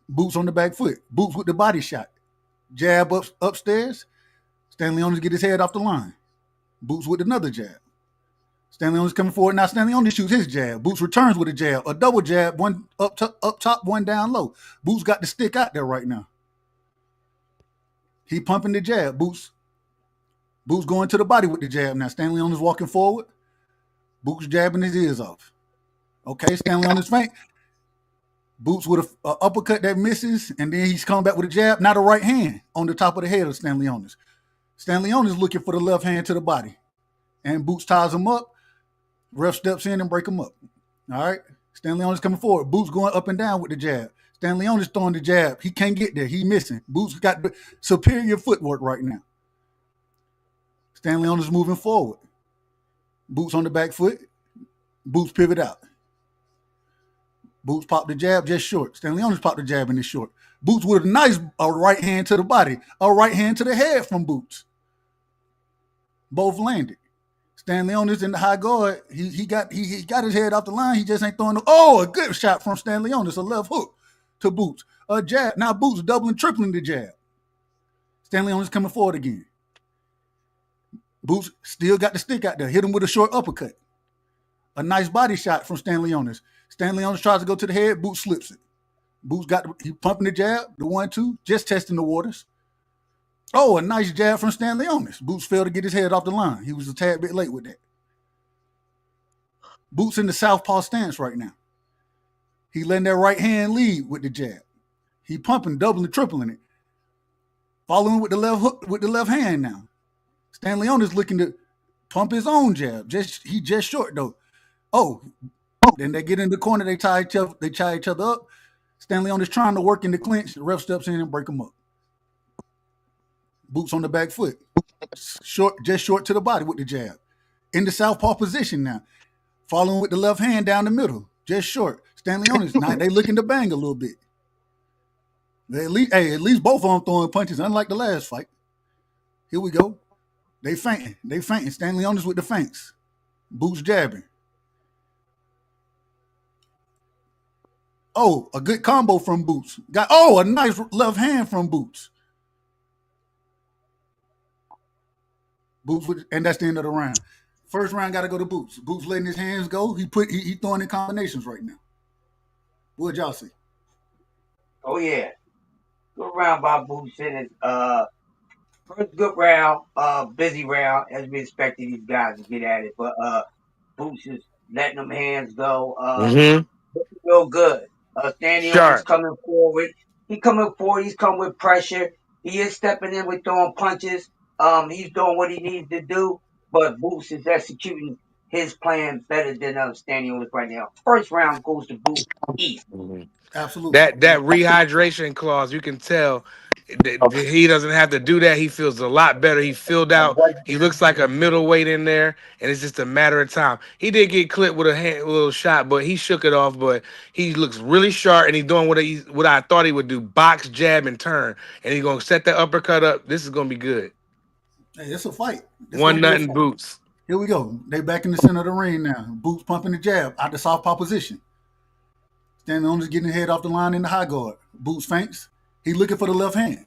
Boots on the back foot. Boots with the body shot. Jab upstairs. Stanley Onis get his head off the line. Boots with another jab. Stanley Onis coming forward. Now Stanley Onis shoots his jab. Boots returns with a jab. A double jab, one up top, one down low. Boots got the stick out there right now. He pumping the jab. Boots going to the body with the jab now. Stanley Onis walking forward. Boots jabbing his ears off. Okay, Stanley Onis feint. Boots with a uppercut that misses, and then he's coming back with a jab. Not a right hand on the top of the head of Stanley Onis. Stanley Onis looking for the left hand to the body. And Boots ties him up. Ref steps in and break him up. All right. Stanley Onis coming forward. Boots going up and down with the jab. Stanley Onis throwing the jab. He can't get there. He missing. Boots got superior footwork right now. Stanley Onis moving forward. Boots on the back foot. Boots pivot out. Boots pop the jab just short. Stanley Onis popped the jab in this short. Boots with a nice right hand to the body. A right hand to the head from Boots. Both landed. Stanley Onis in the high guard. He got his head off the line. He just ain't throwing a good shot from Stanley Onis. A left hook to Boots. A jab. Now Boots doubling, tripling the jab. Stanley Onis coming forward again. Boots still got the stick out there. Hit him with a short uppercut. A nice body shot from Stanley Onis. Stanley Onis tries to go to the head. Boots slips it. Boots he pumping the jab, the 1-2, just testing the waters. Oh, a nice jab from Stanley Onis. Boots failed to get his head off the line. He was a tad bit late with that. Boots in the southpaw stance right now. He letting that right hand lead with the jab. He pumping, doubling, tripling it. Following with the left hook with the left hand now. Stanley Onis looking to pump his own jab. He just short though. Oh, then they get in the corner. They tie each other up. Stanley Onis trying to work in the clinch. The ref steps in and break him up. Boots on the back foot. Just short to the body with the jab. In the southpaw position now. Following with the left hand down the middle. Just short. Stanley Onis. Now they looking to bang a little bit. At least both of them throwing punches, unlike the last fight. Here we go. They fainting. Stanley Onis with the feints. Boots jabbing. Oh, a good combo from Boots. A nice left hand from Boots. And that's the end of the round. First round got to go to Boots. Boots letting his hands go. He throwing in combinations right now. What'd y'all see? Oh yeah, good round by Boots in it. First good round, busy round as we expected these guys to get at it, but Boots is letting them hands go. Real good. Stanley Onis coming forward. He's coming with pressure. He is stepping in with throwing punches. He's doing what he needs to do, but Boots is executing his playing better than Stanley Otis right now. First round goes to Boots East. Mhm. Absolutely. That rehydration clause, you can tell he doesn't have to do that. He feels a lot better. He filled out. He looks like a middleweight in there, and it's just a matter of time. He did get clipped with a little shot, but he shook it off. But he looks really sharp, and he's doing what I thought he would do: box, jab, and turn. And he's gonna set the uppercut up. This is gonna be good. Hey, it's a fight. It's One gonna be a nothing fight. Boots. Here we go. They back in the center of the ring now. Boots pumping the jab out the southpaw position. Stanley Otis getting the head off the line in the high guard. Boots feints. He looking for the left hand.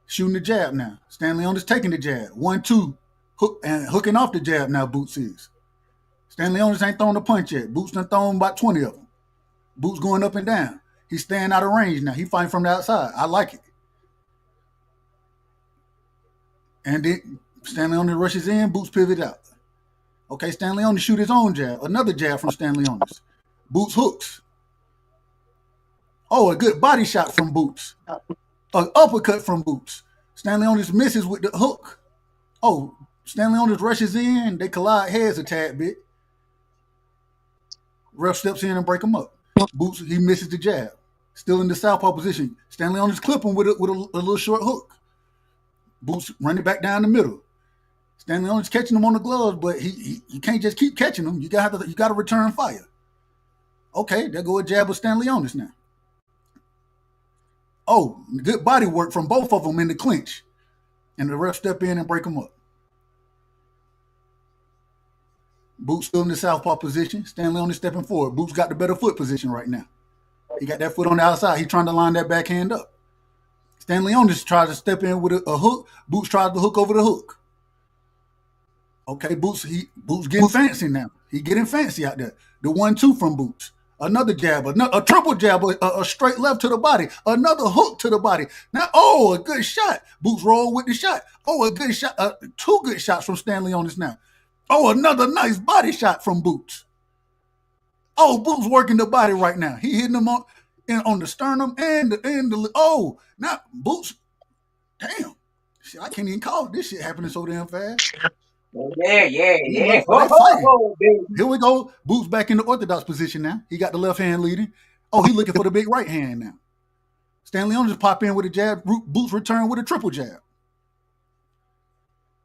Shooting the jab now. Stanley Otis taking the jab. 1-2. Hook and hooking off the jab now, Boots is. Stanley Otis ain't throwing a punch yet. Boots done thrown about 20 of them. Boots going up and down. He's staying out of range now. He fighting from the outside. I like it. And then Stanley Otis rushes in. Boots pivot out. Okay, Stanley Otis shoot his own jab. Another jab from Stanley Otis. Boots hooks. Oh, a good body shot from Boots. An uppercut from Boots. Stanley Otis misses with the hook. Oh, Stanley Otis rushes in. They collide heads a tad bit. Ref steps in and break him up. Boots, he misses the jab. Still in the southpaw position. Stanley Otis clip him with a little short hook. Boots running back down the middle. Stanley Otis catching him on the gloves, but he can't just keep catching him. You got to return fire. Okay, there go a jab of Stanley Otis now. Oh, good body work from both of them in the clinch. And the ref step in and break them up. Boots still in the southpaw position. Stanley Otis stepping forward. Boots got the better foot position right now. He got that foot on the outside. He's trying to line that backhand up. Stanley Otis tries to step in with a hook. Boots tries to hook over the hook. Okay, Boots getting fancy now. He getting fancy out there. The 1-2 from Boots. Another jab, a triple jab, a straight left to the body, another hook to the body. Now, a good shot. Boots roll with the shot. Oh, a good shot. 2 good shots from Stanley Otis now. Oh, another nice body shot from Boots. Oh, Boots working the body right now. He hitting him on the sternum and the now Boots. Damn, shit, I can't even call it. This shit happening so damn fast. Yeah. Here we go. Boots back in the orthodox position now. He got the left hand leading. Oh, he looking for the big right hand now. Stanley Otis pop in with a jab. Boots return with a triple jab.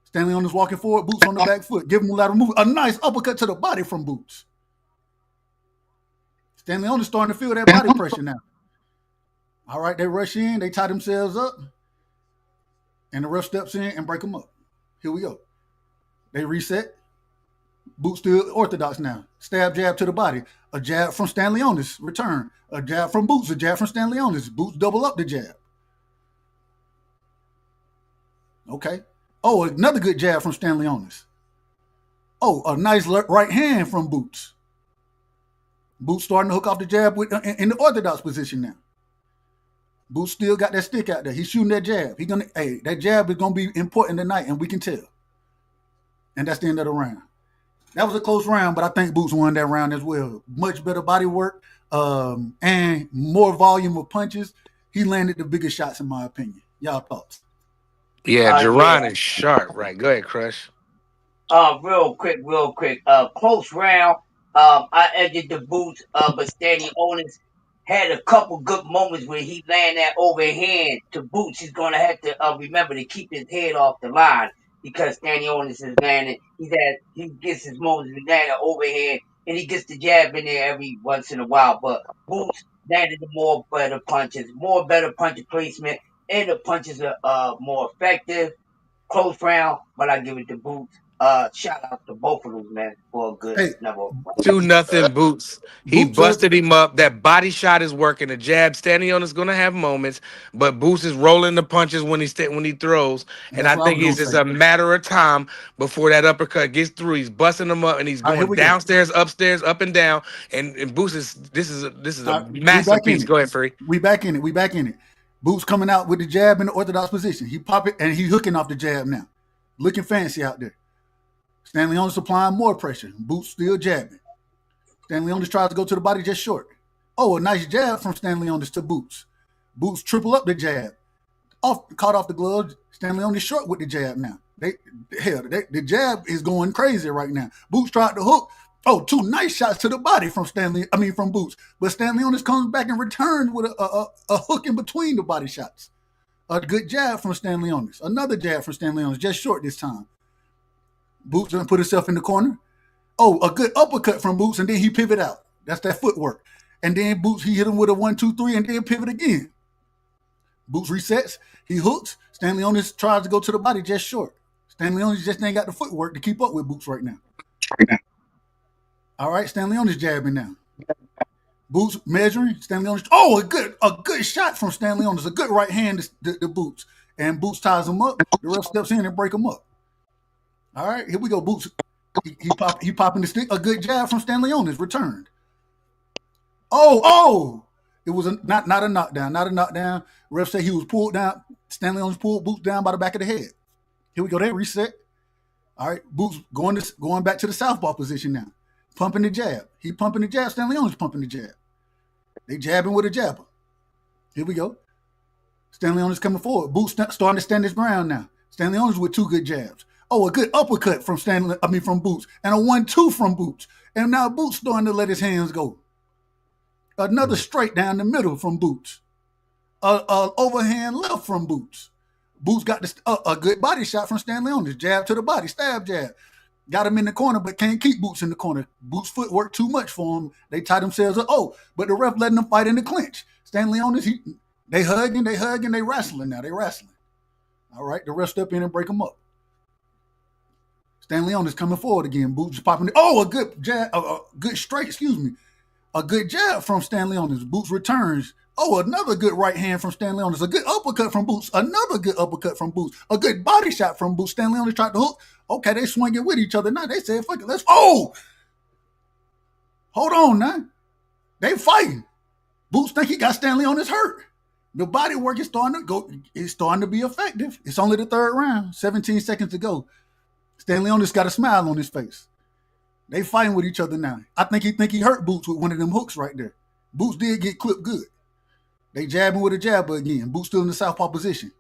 Stanley Otis walking forward. Boots on the back foot. Give him a lateral move. A nice uppercut to the body from Boots. Stanley Otis starting to feel that body pressure now. All right, they rush in. They tie themselves up. And the ref steps in and break them up. Here we go. They reset. Boots still orthodox now. Stab, jab to the body. A jab from Stanley Otis. Return. A jab from Boots. A jab from Stanley Otis. Boots double up the jab. Okay. Oh, another good jab from Stanley Otis. Oh, a nice right hand from Boots. Boots starting to hook off the jab in the orthodox position now. Boots still got that stick out there. He's shooting that jab. That jab is gonna be important tonight, and we can tell. And that's the end of the round. That was a close round, but I think Boots won that round as well. Much better body work and more volume of punches. He landed the biggest shots, in my opinion. Y'all thoughts? Yeah, Jerron is sharp, right? Go ahead, Crush. Real quick. Close round. I edged the Boots, but Stanley Otis had a couple good moments where he landed that overhand to Boots. He's gonna have to remember to keep his head off the line because Stanley Otis is landing. He gets his moments with landing overhand, and he gets the jab in there every once in a while. But Boots landed the better punch placement, and the punches are more effective. Close round, but I give it to Boots. Shout out to both of those men for a good number. 2-0 Boots. He busted him up. That body shot is working. The jab, Stanley Otis is gonna have moments, but Boots is rolling the punches when he throws. And I think it's just a matter of time before that uppercut gets through. He's busting them up and he's going downstairs, upstairs, up and down. And Boots is this is a masterpiece. Go ahead, Free. We back in it. Boots coming out with the jab in the orthodox position. He pop it and he's hooking off the jab now. Looking fancy out there. Stanley Otis applying more pressure. Boots still jabbing. Stanley Otis tries to go to the body just short. Oh, a nice jab from Stanley Otis to Boots. Boots triple up the jab. Caught off the glove. Stanley Otis short with the jab now. The jab is going crazy right now. Boots tried to hook. Oh, two nice shots to the body from Boots. But Stanley Onis comes back and returns with a hook in between the body shots. A good jab from Stanley Onis. Another jab from Stanley Onis, just short this time. Boots done put himself in the corner. Oh, a good uppercut from Boots, and then he pivot out. That's that footwork. And then Boots, he hit him with a 1-2-3, and then pivot again. Boots resets. He hooks. Stanley Onis tries to go to the body just short. Stanley Onis just ain't got the footwork to keep up with Boots right now. All right, Stanley Onis jabbing now. Boots measuring. Stanley Onis. Oh, a good shot from Stanley Onis. A good right hand to Boots. And Boots ties him up. The ref steps in and break him up. All right, here we go. Boots. He popping the stick. A good jab from Stanley Onis returned. Oh! It was not a knockdown. Not a knockdown. Ref said he was pulled down. Stanley Onis pulled Boots down by the back of the head. Here we go. They reset. All right, Boots going back to the southpaw position now. Pumping the jab. He pumping the jab. Stanley Onis pumping the jab. They jabbing with a jabber. Here we go. Stanley Onis coming forward. Boots starting to stand his ground now. Stanley Onis with two good jabs. Oh, a good uppercut from Boots. And a 1-2 from Boots. And now Boots starting to let his hands go. Another straight down the middle from Boots. Overhand left from Boots. Boots got a good body shot from Stanley Onis. Jab to the body, stab jab. Got him in the corner, but can't keep Boots in the corner. Boots' footwork too much for him. They tie themselves up. Oh, but the ref letting them fight in the clinch. Stanley Onis, they hugging, they wrestling now. They wrestling. All right, the ref step in and break them up. Stanley Onis coming forward again. Boots popping. A good jab, a good straight, excuse me. A good jab from Stanley Onis. Boots returns. Oh, another good right hand from Stanley Onis. A good uppercut from Boots. Another good uppercut from Boots. A good body shot from Boots. Stanley Onis tried to hook. Okay, they swinging with each other now. They said, fuck it, let's. Oh! Hold on now. They fighting. Boots think he got Stanley Onis hurt. The body work is starting to go. It's starting to be effective. It's only the third round. 17 seconds to go. Stanley Onis got a smile on his face. They fighting with each other now. I think he hurt Boots with one of them hooks right there. Boots did get clipped good. They jabbing with a jabber again. Boots still in the southpaw position.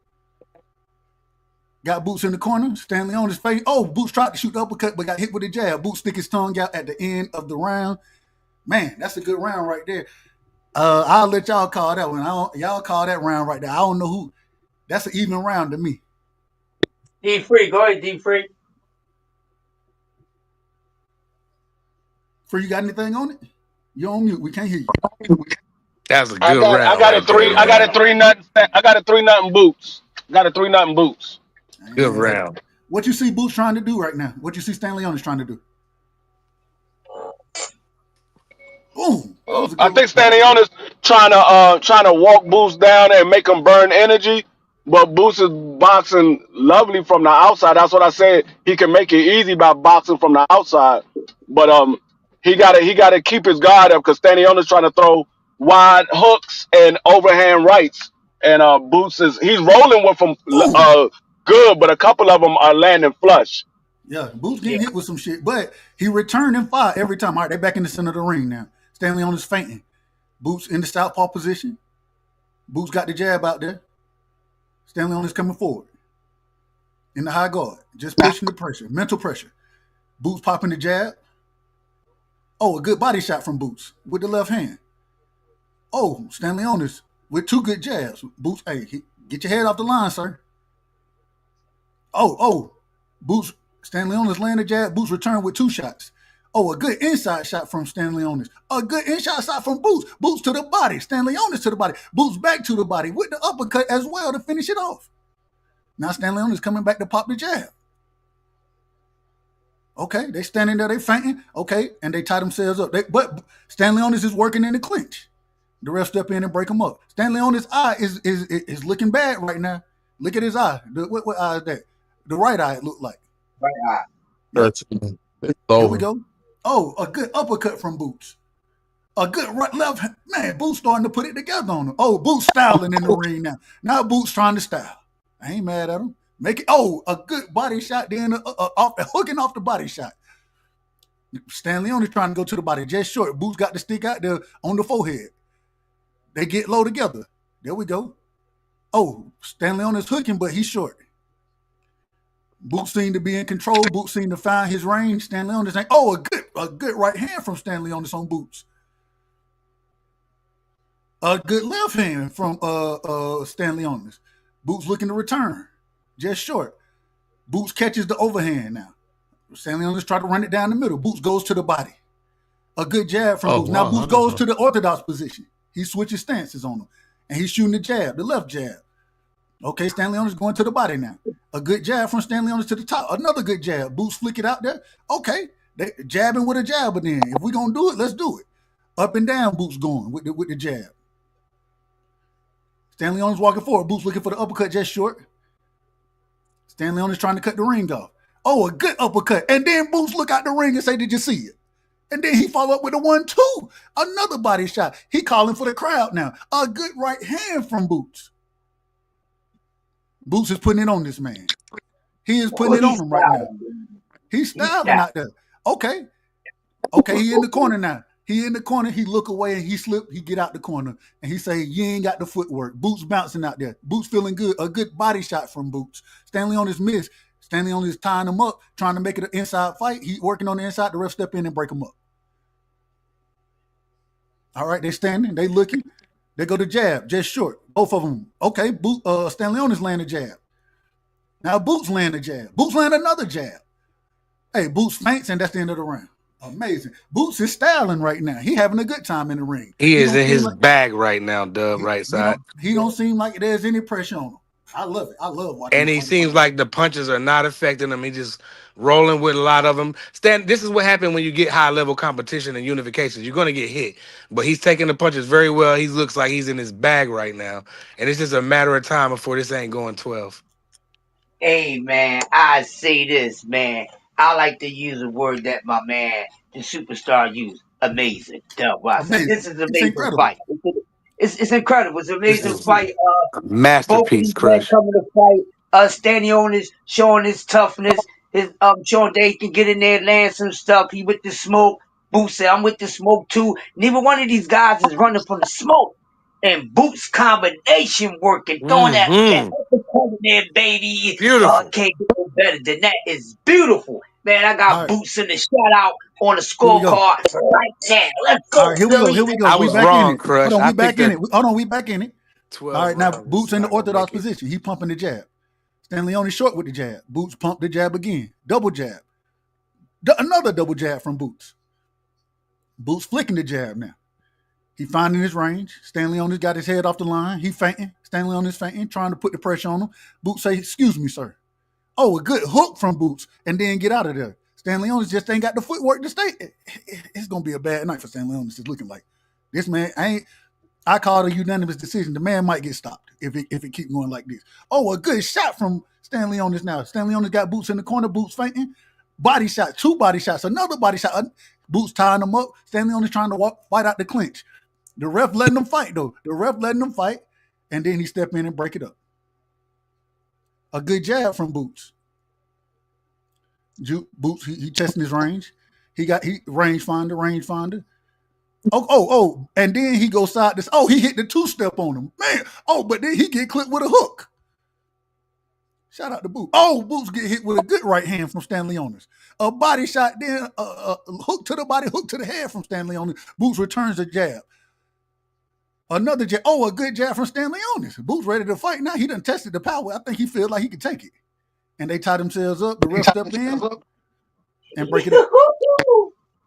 Got Boots in the corner. Stanley Onis face. Oh, Boots tried to shoot the uppercut, but got hit with a jab. Boots stick his tongue out at the end of the round. Man, that's a good round right there. I'll let y'all call that one. Y'all call that round right there. I don't know who. That's an even round to me. D-Free, go ahead, D-Free. Free, you got anything on it? You're on mute. We can't hear you. That's a good round. I got a 3-0. I got a 3-0 Boots. Got a 3-0 Boots. Good round. What you see Boots trying to do right now? What you see Stanley Onis trying to do? Boom. I think Stanley Onis trying to walk Boots down and make him burn energy, but Boots is boxing lovely from the outside. That's what I said. He can make it easy by boxing from the outside, but he gotta keep his guard up because Stanley Onis trying to throw wide hooks and overhand rights, and Boots he's rolling with them good, but a couple of them are landing flush. Yeah, Boots getting hit with some shit, but he returned and fought every time. All right, they're back in the center of the ring now. Stanley Onis fainting. Boots in the southpaw position. Boots got the jab out there. Stanley Onis coming forward. In the high guard. Just pushing the pressure. Mental pressure. Boots popping the jab. Oh, a good body shot from Boots with the left hand. Oh, Stanley Onis with two good jabs. Boots, hey, get your head off the line, sir. Oh, Boots, Stanley Onis laying the jab. Boots return with two shots. Oh, a good inside shot from Stanley Onis. A good inside shot from Boots. Boots to the body. Stanley Onis to the body. Boots back to the body with the uppercut as well to finish it off. Now Stanley Onis coming back to pop the jab. Okay, they standing there, they fainting. Okay, and they tie themselves up. But Stanley Onis is working in the clinch. The ref step in and break him up. Stanley Onis' eye is looking bad right now. Look at his eye. What eye is that? The right eye it looked like. Right eye. It's Here over. we go. Oh, a good uppercut from Boots. A good right left. Man, Boots starting to put it together on him. Oh, Boots styling in the ring now. Now Boots trying to style. I ain't mad at him. Make it. Oh, a good body shot. Then hooking off the body shot. Stanley Onis trying to go to the body just short. Boots got the stick out there on the forehead. They get low together. There we go. Oh, Stanley Onis hooking, but he's short. Boots seemed to be in control. Boots seemed to find his range. Stanley on this thing. Oh, a good right hand from Stanley on this on Boots. A good left hand from Stanley on this. Boots looking to return. Just short. Boots catches the overhand now. Stanley on this try to run it down the middle. Boots goes to the body. A good jab from Boots. Now Boots goes to the orthodox position. He switches stances on him. And he's shooting the jab, the left jab. Okay, Stanley on is going to the body now. A good jab from Stanley on to the top. Another good jab. Boots flick it out there. Okay, they jabbing with a jab, but then if we're gonna do it, let's do it. Up and down, Boots going with the jab. Stanley on is walking forward. Boots looking for the uppercut just short. Stanley on is trying to cut the ring off. Oh, a good uppercut. And then Boots look out the ring and say, "Did you see it?" And then he follow up with a 1-2. Another body shot. He calling for the crowd now. A good right hand from Boots. Boots is putting it on this man. He is putting it on him right now. He's styling out there. Okay, he in the corner now. He in the corner. He look away and he slip. He get out the corner and he say, "You ain't got the footwork." Boots bouncing out there. Boots feeling good. A good body shot from Boots. Stanley on his miss. Stanley on his tying him up, trying to make it an inside fight. He working on the inside. The ref step in and break him up. All right, they standing. They looking. They go to jab, just short. Both of them. Okay, Stanley on is landing a jab. Now Boots land a jab. Boots land another jab. Hey, Boots faints, and that's the end of the round. Amazing. Boots is styling right now. He having a good time in the ring. He is in his bag right now, Dub, right side. He don't seem like there's any pressure on him. I love it. I love watching him. And he seems like the punches are not affecting him. He just rolling with a lot of them. This is what happened when you get high-level competition and unifications. You're going to get hit. But he's taking the punches very well. He looks like he's in his bag right now. And it's just a matter of time before this ain't going 12. Hey, man, I say this, man. I like to use a word that my man, the superstar, used. Amazing. Amazing. This is an amazing fight. It's incredible. It's an amazing fight. Masterpiece, Crush. Coming to fight. Standing on his, showing his toughness. His showing that he can get in there, land some stuff. He with the smoke. Boots said, "I'm with the smoke too." Neither one of these guys is running from the smoke. And Boots combination working, throwing that uppercut in there, baby. Beautiful. Can't get no better than that. It's beautiful. Man, I got Boots in the shout out on the scorecard right now. Let's go. All right, here we go. I was wrong, Crush. Hold on, we back in it. Hold on, we back in it. 12 All right, now Boots in the orthodox position. He pumping the jab. Stanley on short with the jab. Boots pump the jab again. Double jab. Another double jab from Boots. Boots flicking the jab now. He finding his range. Stanley on got his head off the line. He fainting. Stanley on fainting, trying to put the pressure on him. Boots say, "Excuse me, sir." Oh, a good hook from Boots, and then get out of there. Stanley on just ain't got the footwork to stay. It's gonna be a bad night for Stanley on. It's looking like this man. I called a unanimous decision. The man might get stopped if it keeps going like this. Oh, a good shot from Stanley on now. Stanley on got Boots in the corner. Boots fainting. Body shot, 2 body shots, another body shot. Boots tying him up. Stanley on trying to fight out the clinch. The ref letting them fight, though. The ref letting them fight, and then he step in and break it up. A good jab from Boots. Boots, he testing his range. He range finder. Oh, and then he goes side this. Oh, he hit the 2-step on him. Man, but then he get clipped with a hook. Shout out to Boots. Oh, Boots get hit with a good right hand from Stanley Onus. A body shot, then a hook to the body, hook to the head from Stanley Onus. Boots returns the jab. Another jab. Oh, a good jab from Stanley Onus. Boots ready to fight now. He done tested the power. I think he feels like he can take it. And they tie themselves up. The ref stepped in and break it up.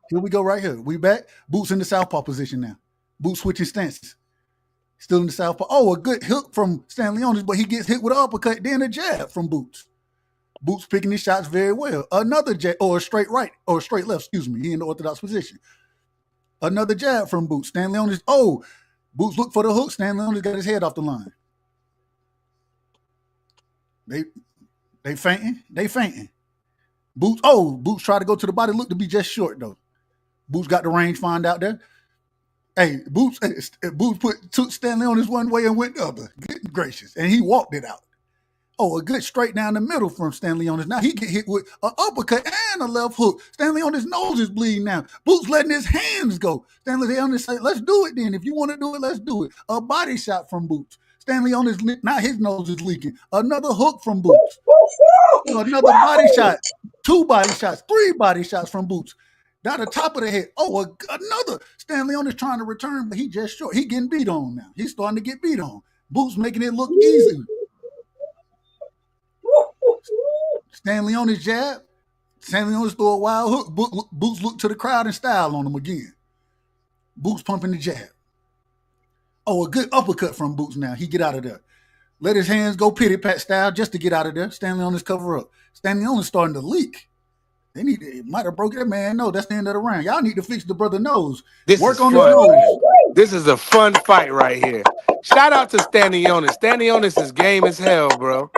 Here we go right here. We back. Boots in the southpaw position now. Boots switching stances. Still in the southpaw. Oh, a good hook from Stanley Onus, but he gets hit with an uppercut, then a jab from Boots. Boots picking his shots very well. Another jab, or a straight right, or a straight left, excuse me. He in the orthodox position. Another jab from Boots. Stanley Onus. Oh, Boots look for the hook. Stanley Onus got his head off the line. They fainting. Boots try to go to the body. Look to be just short, though. Boots got the range find out there. Hey, Boots put Stanley on his one way and went the other. Good gracious. And he walked it out. Oh, a good straight down the middle from Stanley on his. Now he get hit with an uppercut and a left hook. Stanley on his nose is bleeding now. Boots letting his hands go. Stanley on his say, "Let's do it then. If you want to do it, let's do it." A body shot from Boots. Stanley on his now his nose is leaking. Another hook from Boots. Another body shot. 2 body shots. 3 body shots from Boots. Down the top of the head. Another. Stanley on is trying to return, but he just short. He getting beat on now. He's starting to get beat on. Boots making it look easy. Stanley on his jab. Stanley on his throw a wild hook. Boots look to the crowd and style on him again. Boots pumping the jab. A good uppercut from Boots now. He get out of there. Let his hands go pity pat style just to get out of there. Stanley on his cover up. Stanley on is starting to leak. It might have broke that man. No, that's the end of the round. Y'all need to fix the brother nose. Work on his nose. This is a fun fight right here. Shout out to Stanlionis. Stanlionis is game as hell, bro.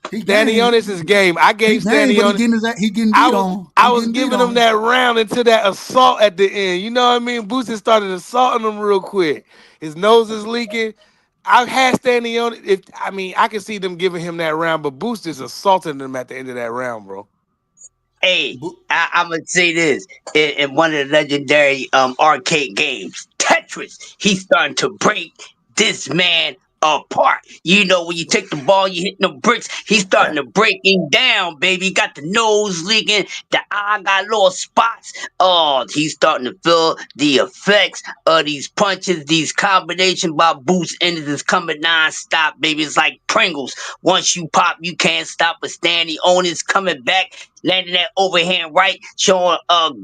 Stanlionis is game. I gave Stanlionis. He getting beat on. I was giving him that round until that assault at the end. You know what I mean? Boots started assaulting him real quick. His nose is leaking. I've had Stanlionis. I can see them giving him that round, but Boots is assaulting him at the end of that round, bro. Hey, I'm gonna say this in one of the legendary arcade games, Tetris. He's starting to break this man apart. You know, when you take the ball, you hit the bricks. He's starting to break him down, baby. Got the nose leaking, the eye got little spots. Oh, he's starting to feel the effects of these punches, these combinations by Boots, and it is coming non-stop, baby. It's like Pringles. Once you pop, you can't stop. But Stanlionis coming back, landing that overhand right, showing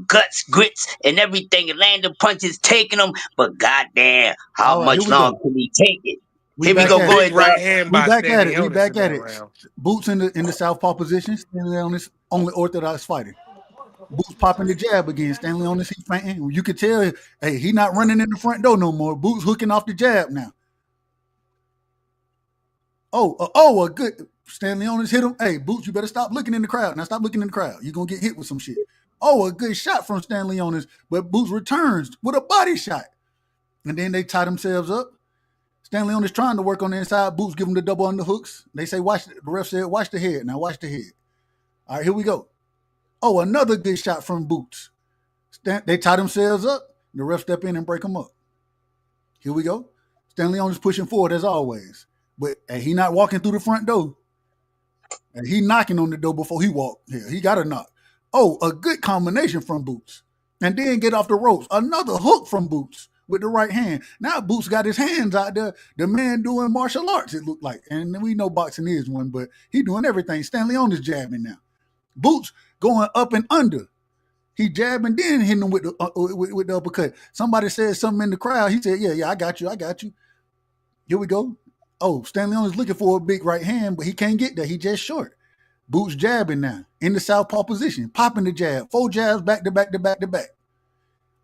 guts, grits, and everything. And landing punches, taking them. But goddamn, how much longer can he take it? Here we go. Go ahead, right hand. We back at it. We back at it. Boots in the southpaw position. Stanlionis only orthodox fighter. Boots popping the jab again. Stanlionis, he fainting. You could tell, hey, he not running in the front door no more. Boots hooking off the jab now. A good Stanlionis hit him. Hey, Boots, you better stop looking in the crowd. Now stop looking in the crowd. You're gonna get hit with some shit. A good shot from Stanlionis, but Boots returns with a body shot. And then they tie themselves up. Stanlionis trying to work on the inside. Boots give him the double underhooks. They say, the ref said, watch the head. Now watch the head. All right, here we go. Another good shot from Boots. They tie themselves up. The ref step in and break them up. Here we go. Stanlionis pushing forward as always. But he not walking through the front door. And he knocking on the door before he walk here. He got to knock. A good combination from Boots. And then get off the ropes. Another hook from Boots with the right hand. Now Boots got his hands out there. The man doing martial arts, it looked like. And we know boxing is one, but he doing everything. Stanlionis jabbing now. Boots going up and under. He jabbing, then hitting him with the uppercut. Somebody said something in the crowd. He said, yeah, I got you. Here we go. Stanlionis looking for a big right hand, but he can't get there. He just short. Boots jabbing now in the southpaw position, popping the jab. 4 jabs back to back to back to back.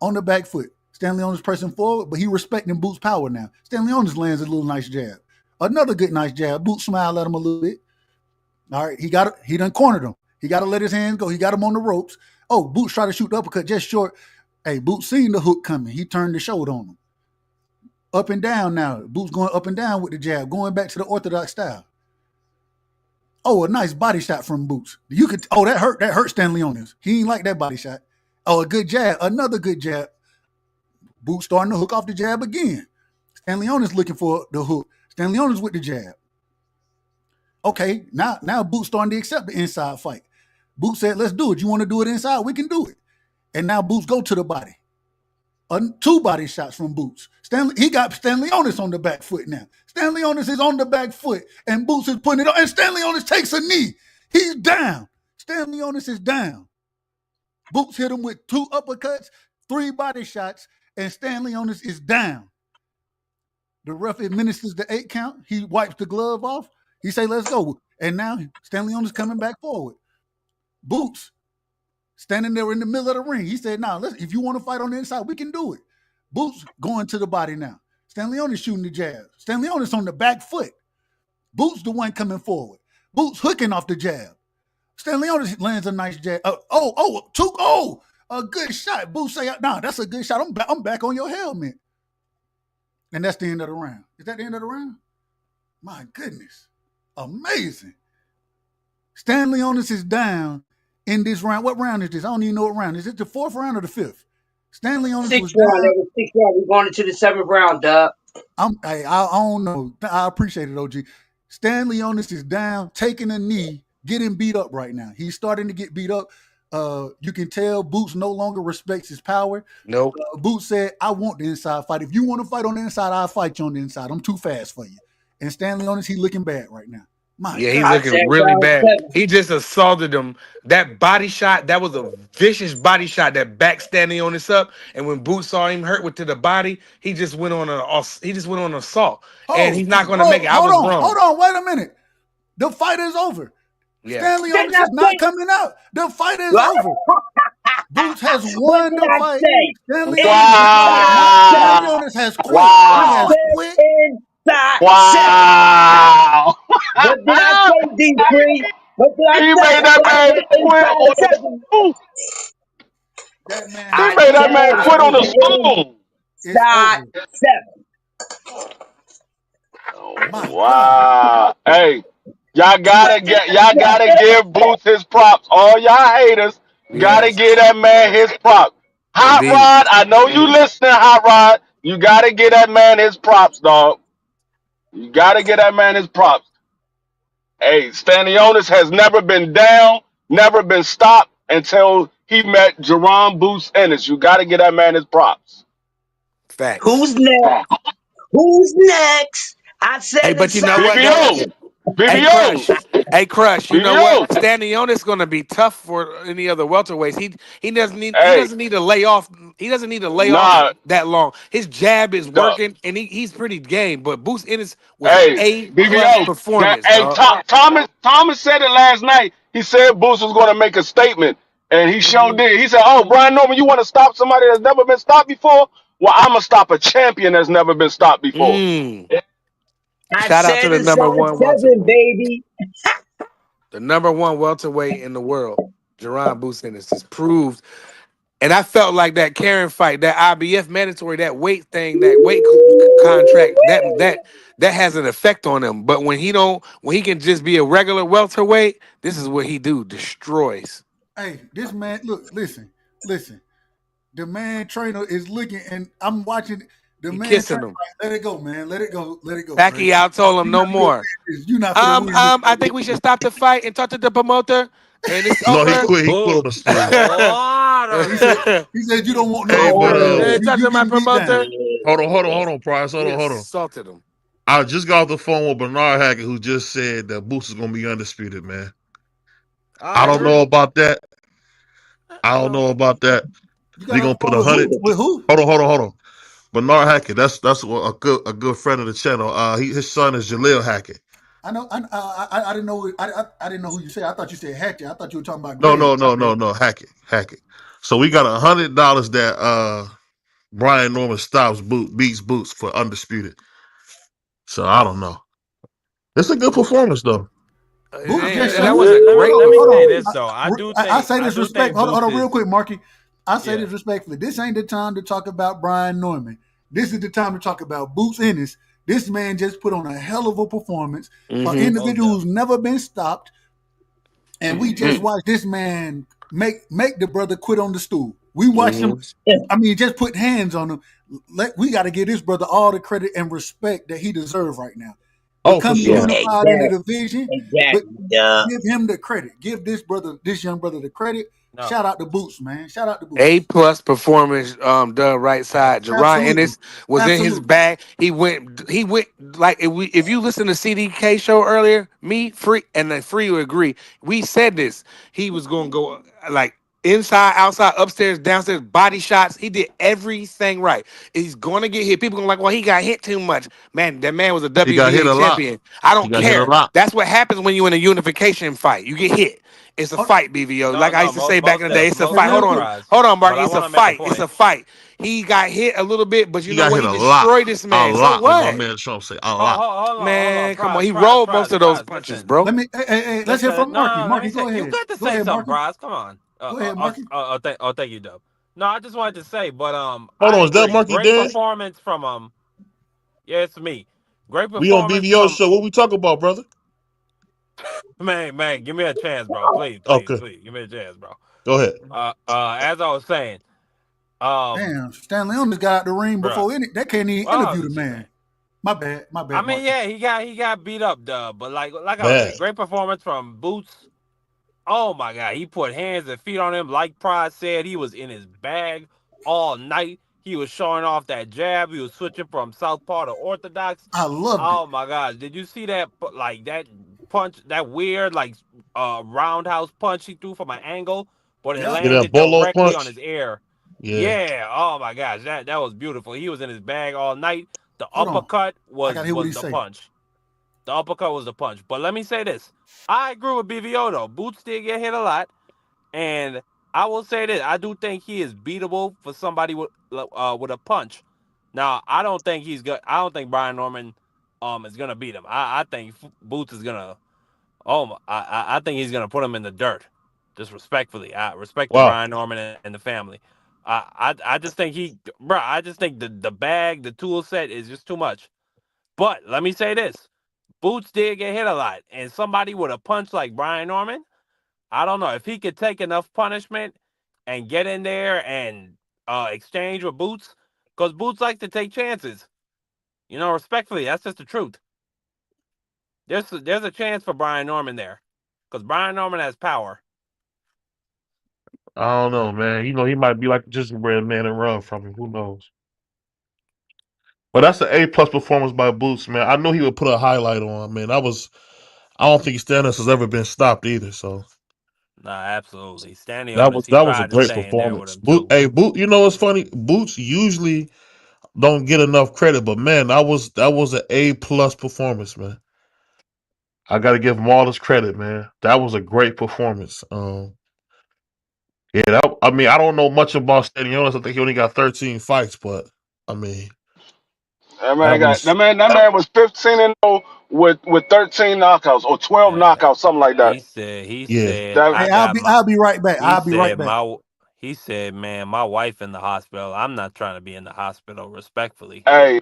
On the back foot. Stanlionis pressing forward, but he respecting Boots' power now. Stanlionis lands a little nice jab. Another good nice jab. Boots smiled at him a little bit. All right, he done cornered him. He got to let his hands go. He got him on the ropes. Boots tried to shoot the uppercut just short. Hey, Boots seen the hook coming. He turned the shoulder on him. Up and down now. Boots going up and down with the jab, going back to the orthodox style. A nice body shot from Boots. That hurt Stanlionis. He ain't like that body shot. A good jab. Another good jab. Boots starting to hook off the jab again. Stanlionis looking for the hook. Stanlionis with the jab. Okay, now Boots starting to accept the inside fight. Boots said, let's do it. You want to do it inside? We can do it. And now Boots go to the body. 2 body shots from Boots. He got Stanlionis on the back foot now. Stanlionis is on the back foot, and Boots is putting it on, and Stanlionis takes a knee. He's down. Stanlionis is down. Boots hit him with 2 uppercuts, 3 body shots, and Stanlionis is down. The ref administers the 8 count. He wipes the glove off. He say, let's go. And now Stanlionis coming back forward. Boots standing there in the middle of the ring. He said, listen, if you want to fight on the inside, we can do it. Boots going to the body now. Stanlionis shooting the jab. Stanlionis on the back foot. Boots the one coming forward. Boots hooking off the jab. Stanlionis lands a nice jab. A good shot. Boots say, that's a good shot. I'm back on your helmet. And that's the end of the round. Is that the end of the round? My goodness. Amazing. Stanlionis is down in this round. What round is this? I don't even know what round. Is it the 4th round or the 5th? Stanley on 6th round. 6th round. We're going into the 7th round, Doug. I don't know. I appreciate it, OG. Stanley Onis is down, taking a knee, getting beat up right now. He's starting to get beat up. You can tell Boots no longer respects his power. Nope. Boots said, "I want the inside fight. If you want to fight on the inside, I'll fight you on the inside. I'm too fast for you." And Stanley Onis, he's looking bad right now. My Yeah, he's I God. said looking really round bad. 7. He just assaulted him. That body shot, that was a vicious body shot that backstanding on this up. And when Boots saw him hurt with to the body, he just went on an assault. And he's not gonna make it. I was wrong. Hold on, wait a minute. The fight is over. Yeah. Stanley Didn't Onis I is not say? coming out. The fight is What? over. Boots has What won did the I fight. say? Stanley Onis has Inside 7. Wow. has quit. He Wow. has I quit. said inside 7. Wow. What did I say, D3? What did I He say? made that I man said quit on inside the 7. stool. That man He has I made that quit. man said quit on the inside stool. It's over. 7. My God. Wow. Hey, y'all gotta give Boots his props. All y'all haters gotta Yes, give that man his props. Hot indeed. Rod, I know you listening, Hot Rod. You gotta give that man his props, dog. You gotta give that man his props. Hey, Stanionis has never been down, never been stopped until he met Jerron Boots Ennis. You gotta give that man his props. Facts. Who's next? Who's next? I Hey, said but you know inside what though? BBO. 7. Hey, BBO. Crush. Hey, Crush. You know what? BBO. Stanionis gonna be tough for any other welterweights. He Hey, doesn't need to lay off. He doesn't need to lay off nah, that long. His jab is dog. working, and he's pretty game. But Boost Ennis was an Hey, A+ BBO. That performance, hey dog. Thomas said it last night. He said Boots was gonna make a statement. And he sure did. He said, "Oh, Brian Norman, you want to stop somebody that's never been stopped before? Well, I'm gonna stop a champion that's never been stopped before." Mm. I Shout out to said the number inside one 7, welterweight, baby. the number one welterweight in the world, Jerron Boost Ennis, has proved. And I felt like that Karen fight, that IBF mandatory, that weight thing, that contract, that has an effect on him. But when he can just be a regular welterweight, this is what he do, destroys. Hey, this man, look, listen. The man trainer is looking, and I'm watching the He man kissing trainer. him. Like, let it go, man. Let it go. Let it go, Trey. Pacquiao told him You're no not gonna more. win this. You're not gonna win I this. think we should stop the fight and talk to the promoter, and it's No, he over. quit. He quit on Boom. the stool. He said Water. he said you don't want no Hey, but smoke. Hey, talk You to my getting beat promoter. down. hold on, Price. He Hold on. assaulted him. I just got off the phone with Bernard Hackett, who just said that Boots is gonna be undisputed, man. I I don't agree. know about that. I don't Well, know about that. You They got gonna off the put phone with 100. who? With who? Hold on. Bernard Hackett, that's a good friend of the channel. His son is Jaleel Hackett. I know. I didn't know. I didn't know who you said. I thought you said Hatcher. I thought you were talking about No, Greg. Hackett. So we got $100 that Brian Norman beats Boots for undisputed. So I don't know. It's a good performance though. Boots just That showed. wasn't great let me say performance. this though. I say I this do think respect. Hold Boots on, real is quick, Marky. I say yeah. this respectfully. This ain't the time to talk about Brian Norman. This is the time to talk about Boots Ennis. This man just put on a hell of a performance. An Mm-hmm. individual who's never been stopped, and we just watched this man make the brother quit on the stool. We watched him. I mean, just put hands on him. We got to give this brother all the credit and respect that he deserves right now. Oh, for Becoming sure. unified in the division, but Exactly. Duh. give him the credit. Give this young brother the credit. No. Shout out to Boots, man. Shout out to Boots. A+ performance done right side. Jerron Absolutely. Ennis was in his Absolutely. bag. He went like if you listen to CDK show earlier, me, Free, and then Free would agree. We said this. He was gonna go like inside, outside, upstairs, downstairs, body shots. He did everything right. He's gonna get hit. People gonna like, well, he got hit too much. Man, that man was a He got hit WBA a lot. champion. I He don't got hit a care. lot. That's what happens when you in a unification fight. You get hit. It's a fight, BVO. No, Like I no, used to say back in the day, it's a most fight. Hold definitely. on, Mark. But I It's a want to make a fight. It's point. a fight. He got hit a little bit, but you He know got what? hit He a lot. destroyed this A man. So lot, like my what? man Trump said. A Hold lot. on. Man, come on. He Prize, rolled most of those punches, listen. bro. Let me hey, let's hear Listen, from Marky. no, let Marky, me go say, ahead. you got to Go say ahead, something, Marky. Bryce. Come on. Go ahead, Marky. Thank you, Dub. No, I just wanted to say, but Hold I on, is that agree. Marky Great Dan? performance from yeah, it's me. Great We on performance BBO from show. What we talk about, brother? man. Give me a chance, bro. Please, Okay, give me a chance, bro. go ahead. As I was saying, Damn, Stanley Onis got out the ring bruh. before that can't even interview the man. My bad. My I bad, mean, Marcus. yeah, he got beat up, duh. But like I was Bad. saying, great performance from Boots. Oh my God, he put hands and feet on him. Like Pride said, he was in his bag all night. He was showing off that jab. He was switching from southpaw to orthodox. I loved it. Oh my gosh, did you see that? Like that punch, that weird like roundhouse punch he threw from an angle, but it Yeah. Yeah, that landed bolo directly on punch. his ear. Yeah. Yeah. Oh my gosh, that was beautiful. He was in his bag all night. The Hold on. uppercut I gotta hear what he was the say. punch. The uppercut was the punch. But let me say this: I agree with BVO though. Boots did get hit a lot. And I will say this: I do think he is beatable for somebody with a punch. Now, I don't think he's good. I don't think Brian Norman is gonna beat him. I think Boots is gonna. I think he's gonna put him in the dirt. Just respectfully, I respect to Wow. Brian Norman and the family. I just think I just think the bag, the tool set is just too much. But let me say this: Boots did get hit a lot, and somebody with a punch like Brian Norman, I don't know if he could take enough punishment and get in there and exchange with Boots, because Boots likes to take chances. You know, respectfully, that's just the truth. There's a chance for Brian Norman there, because Brian Norman has power. I don't know, man. You know, he might be like just red man and run from him. Who knows? But that's an A+ performance by Boots, man. I knew he would put a highlight on, man. I don't think Stannis has ever been stopped either. So Nah, absolutely. that Stanionis, was he that was a tried to great stay in there with performance. him too. Boot. You know what's funny? Boots usually don't get enough credit, but man, that was an A+ performance, man. I got to give him all his credit, man. That was a great performance. Yeah, I mean, I don't know much about Stanionis. I think he only got 13 fights, but I mean, That man that got was that man was 15-0 with 13 knockouts or 12 Yeah, knockouts, something like that. he yeah, said, That I Hey, got my. I'll be right back. He I'll be right said back. he said, man, my wife in the hospital. I'm not trying to be in the hospital. Respectfully. hey,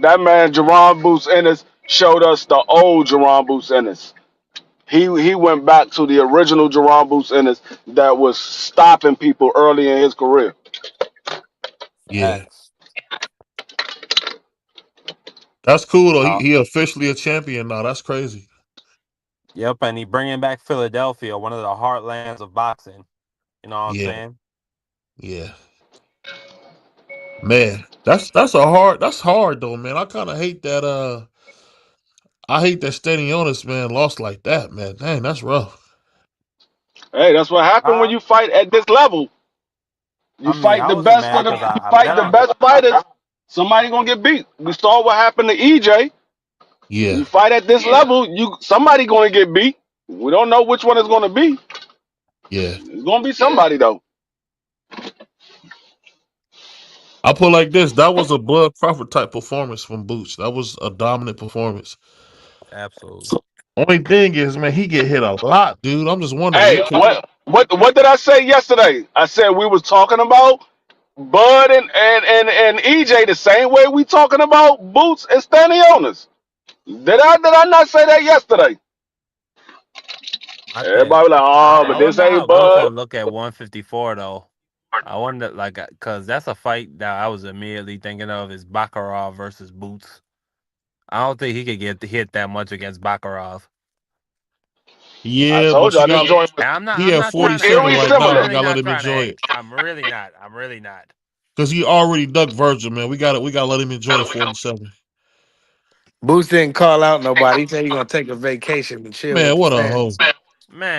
that man Jerron Boots Ennis showed us the old Jerron Boots Ennis. He went back to the original Jerron Boots Ennis that was stopping people early in his career. yeah. Facts. That's cool though. He Uh, he officially a champion now. That's crazy. yep, and he bringing back Philadelphia, one of the heartlands of boxing. You know what I'm Yeah, saying? yeah. Man, that's hard though, man. I kind of hate that. I hate that Stanionis man lost like that, man. Dang, that's rough. Hey, that's what happened when Uh, you fight at this level. You I mean, fight I the wasn't best of mad the because you I fight bet the on. best fighters. Somebody gonna get beat. We saw what happened to EJ. Yeah, You fight at this level, somebody gonna get beat. We don't know which one it's gonna be. yeah. It's gonna be somebody though. I put it like this. That was a blood prophet type performance from Boots. That was a dominant performance. Absolutely. Only thing is, man, he get hit a lot, dude. I'm just wondering. Hey, what did I say yesterday? I said we was talking about Bud and EJ the same way we talking about Boots and Stanionis. Did I not say that yesterday? I think Everybody was like, oh, but I this wonder ain't how Boots Bud. will look at 154 though. I wonder, like, cause that's a fight that I was immediately thinking of is Baccarat versus Boots. I don't think he could get hit that much against Baccarat. I Yeah, told but you you this got joint was And he I'm at not trying to 47 eerie act. right now. I'm similar. You really gotta let not him trying to enjoy act. it I'm really not. I'm really not. because he already ducked Virgil, man. We gotta let him enjoy the 47. Boots didn't call out nobody. He said he gonna take a vacation and chill with Man, the what a hoe. fans.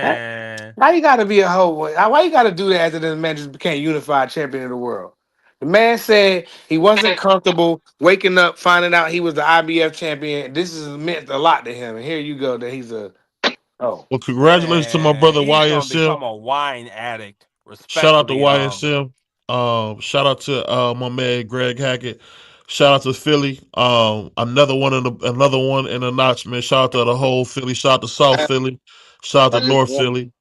Huh? Man, Why you gotta be a hoe? Why you gotta do that after the man just became unified champion of the world? The man said he wasn't comfortable waking up, finding out he was the IBF champion. This has meant a lot to him. And here you go, that he's a oh. Well, congratulations to my man, brother he's gonna YSM. become a wine addict. Shout out to Respectfully, YSM. Shout out to my man Greg Hackett. Shout out to Philly. Another one in the notch, man. Shout out to the whole Philly. Shout out to South Philly. Shout out to North Philly.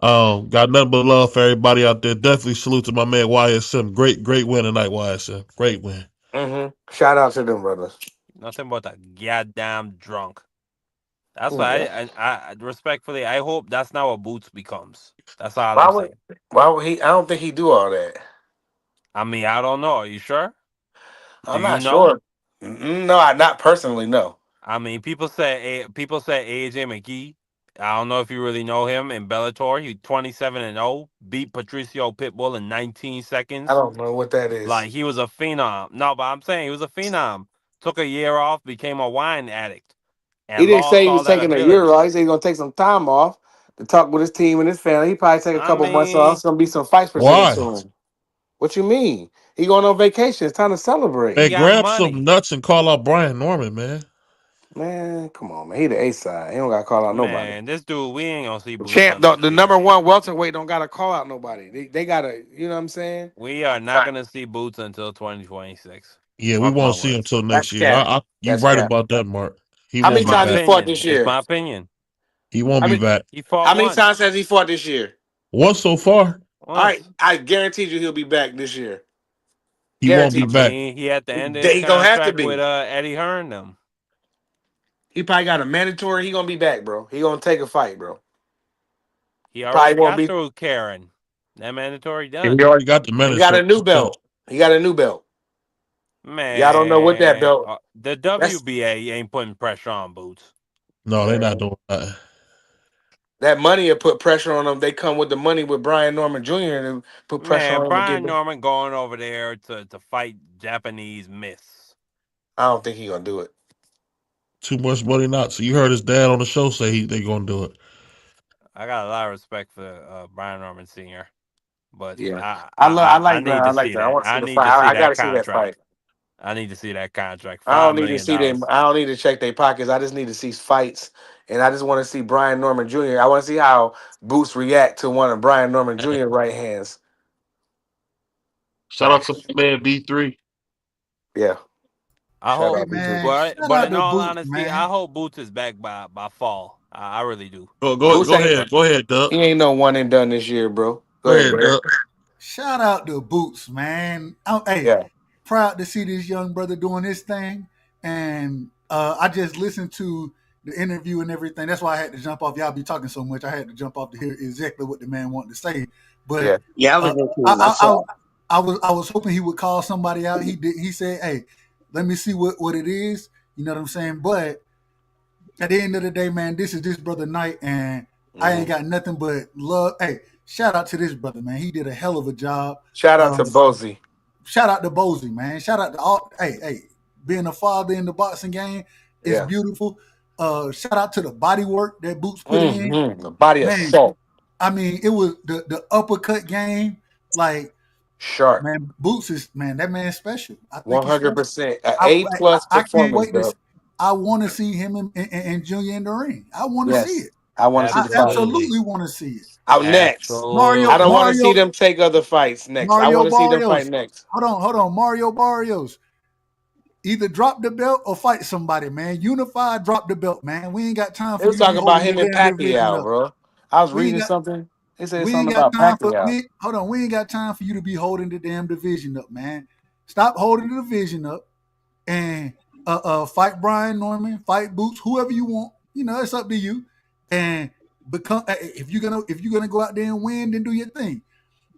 Got nothing but love for everybody out there. Definitely salute to my man YSM. Great win tonight, YSM. Great win. Shout out to them brothers. nothing but a goddamn drunk. That's Mm, why yeah. I respectfully, I hope that's not what Boots becomes. That's all Why I'm would saying. why would he? I don't think he do all that. I mean, I don't know. Are you sure? Do I'm you not know? sure. No, not personally. No, I mean, people say AJ McGee. I don't know if you really know him in Bellator. He 27-0, beat Patricio Pitbull in 19 I seconds. don't know what that is. Like he was a phenom. No, but I'm saying he was a phenom. Took a year off, became a wine addict, He and didn't say lost he all was that taking a year ability. off. He said he's gonna take some time off to talk with his team and his family. He probably take a I couple months off. mean, It's gonna be some fights presented Why? to him. What you mean? He going on vacation. It's time to celebrate. he Hey, got grab some money. nuts and call out Brian Norman, man. Man, come on, man. He the A side. He don't gotta call out nobody. Man, this dude, we ain't gonna see The Boots champ, till next the year. number one welterweight, don't gotta call out nobody. They gotta, you know what I'm saying? We are not gonna see Boots until 2026. Yeah, we Mark my won't see him words. until next That's year. cap. You That's right cap. about that, Mark. He How It's many won't be my times he back. fought opinion. this It's year? my opinion. He won't How be many? back. He fought How many once. times has he fought this year? Once so far, All right, Once. I guarantee you he'll be back this year. he won't be I Guaranteed you. back. mean, he had to end his He gonna have to contract with be. Eddie Hearn them. He probably got a mandatory. He gonna be back, bro. He gonna take a fight, bro. He Probably already won't got be. through Karen. That mandatory And he done. already got the He got a minister. new belt. He got a new belt. Y'all don't know what that Man, belt. the That's WBA ain't putting pressure on Boots. No, they're not man. doing that. That money will put pressure on them. They come with the money with Brian Norman Jr. and put pressure Man, on him to get Brian back. Norman going over there to fight Japanese myths. I don't think he gonna do it. Too much money not. So you heard his dad on the show say they gonna do it. I got a lot of respect for Brian Norman Sr., but Yeah, I, I I I like that. need I to like see that. I that. want to see I the need fight. to see I got that to see that fight. contract. I need to see that contract. I $5 don't need to million. see them. I don't need to check their pockets. I just need to see fights, and I just want to see Brian Norman Jr. I want to see how Boots react to one of Brian Norman Jr. right hands. Shout out to my man B3. Yeah, I shout Hey hope, out B3. man, shout but out in to all Boots, honesty, I man. hope Boots is back by fall. I really do. Boots Go ain't. ahead. Go ahead, Doug. He ain't no one and done this year, bro. Go Go ahead, ahead, Derek. Doug. Shout out to Boots, man. Hey, Yeah, proud to see this young brother doing this thing. And I just listened to the interview and everything. That's why I had to jump off. Y'all be talking so much. I had to jump off to hear exactly what the man wanted to say. But yeah. Yeah, I was uh, listening. I I, I, saw. I was hoping he would call somebody out. He did. He said, "Hey, let me see what it is." You know what I'm saying? But at the end of the day, man, this is this brother Knight, and I hmm ain't got nothing but love. Hey, shout out to this brother, man. He did a hell of a job. Shout out to Um, Bozy. shout out to Bozy, man. Shout out to all. Hey, being a father in the boxing game is Yeah. beautiful. Shout out to the body work that Boots put in, The body of man. salt. I mean, it was the uppercut game. Like, Sharp. man, Boots is man. That man's special. I think he's special. 100%. An I A plus I can't performance, wait to. bro. I want to see him and Junior in the ring. I want to see Yes. it. I want to see I the fight. Absolutely. absolutely want to see it. Out next. I Mario, don't Absolutely. want to see Mario, them take other fights next. I Mario want to see them fight Barrios. next. Hold on, Mario Barrios. Either drop the belt or fight somebody, man. Unify, drop the belt, man. We ain't got time They for was you to be talking about holding the him and damn division Pacquiao, up. bro. I was We ain't reading got something. They said we ain't something got about time for Pacquiao. hold on. We ain't got time for you to be holding the damn division up, man. Stop holding the division up and fight Brian Norman, fight Boots, whoever you want. You know, it's up to you. And become if you're gonna go out there and win, then do your thing.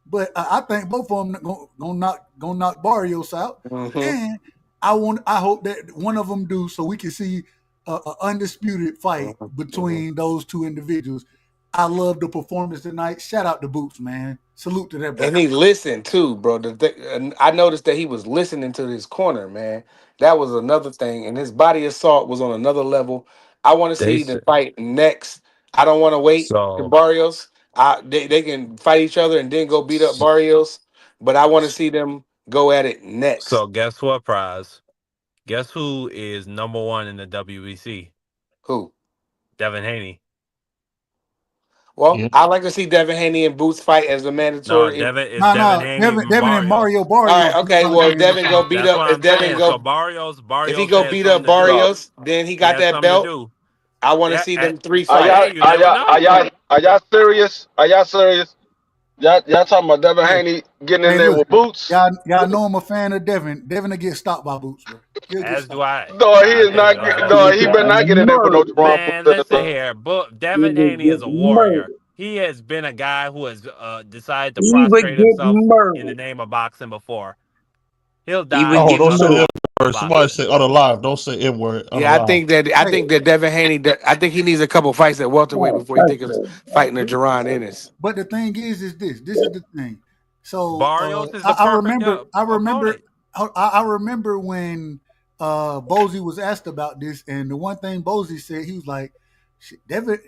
But I think both of them gonna knock Barrios out, hmm and I hope that one of them do, so we can see a undisputed fight hmm between those two individuals. I love the performance tonight. Shout out to Boots, man. Salute to that And brother. he listened too, bro. And I noticed that he was listening to his corner, man. That was another thing. And his body assault was on another level. I want to They see the said fight next. I don't want to wait to so. Barrios. They can fight each other and then go beat up Barrios. But I want to see them go at it next. So guess what, Prize? Guess who is number one in the WBC? Who? Devin Haney. Well, Yeah. I like to see Devin Haney and Boots fight as a No, mandatory. Devin is No, Devin no, Haney Devin and Mario Barrios. All Barrios right, okay. gonna Well, be if in the Devin go fight. beat That's up, what if I'm Devin saying. So go, if he Barrios go has beat something up to do. So Barrios, then he He got has that something to belt. do. I want to Yeah. see them three are fight. y'all Hey, you never know. are y'all serious? Are y'all serious? Y'all talking about Devin Hey, Haney getting in hey, there with listen, boots? y'all know I'm a fan of Devin. Devin will get stopped by Boots, bro. He'll get As do stopped. I. No, he is As not. do I. No, he better not get in there with no Jerome Man, listen Peters. here. But Devin Haney is a warrior. He has been a guy who has decided to He would prostrate get himself in the murdered. name of boxing before. He'll He die would Oh, get don't say on that. murdered. Or somebody boxing. say on the live. Don't say N word on the Yeah, I live. think that I Hey, think that Devin Haney. I think he needs a couple fights at welterweight before he think of fighting a Jerron Ennis. but the thing is this. This is the thing. So Barrios is the perfect I remember, opponent. I remember when Bozy was asked about this, and the one thing Bozy said, he was like, "Shit, Devin,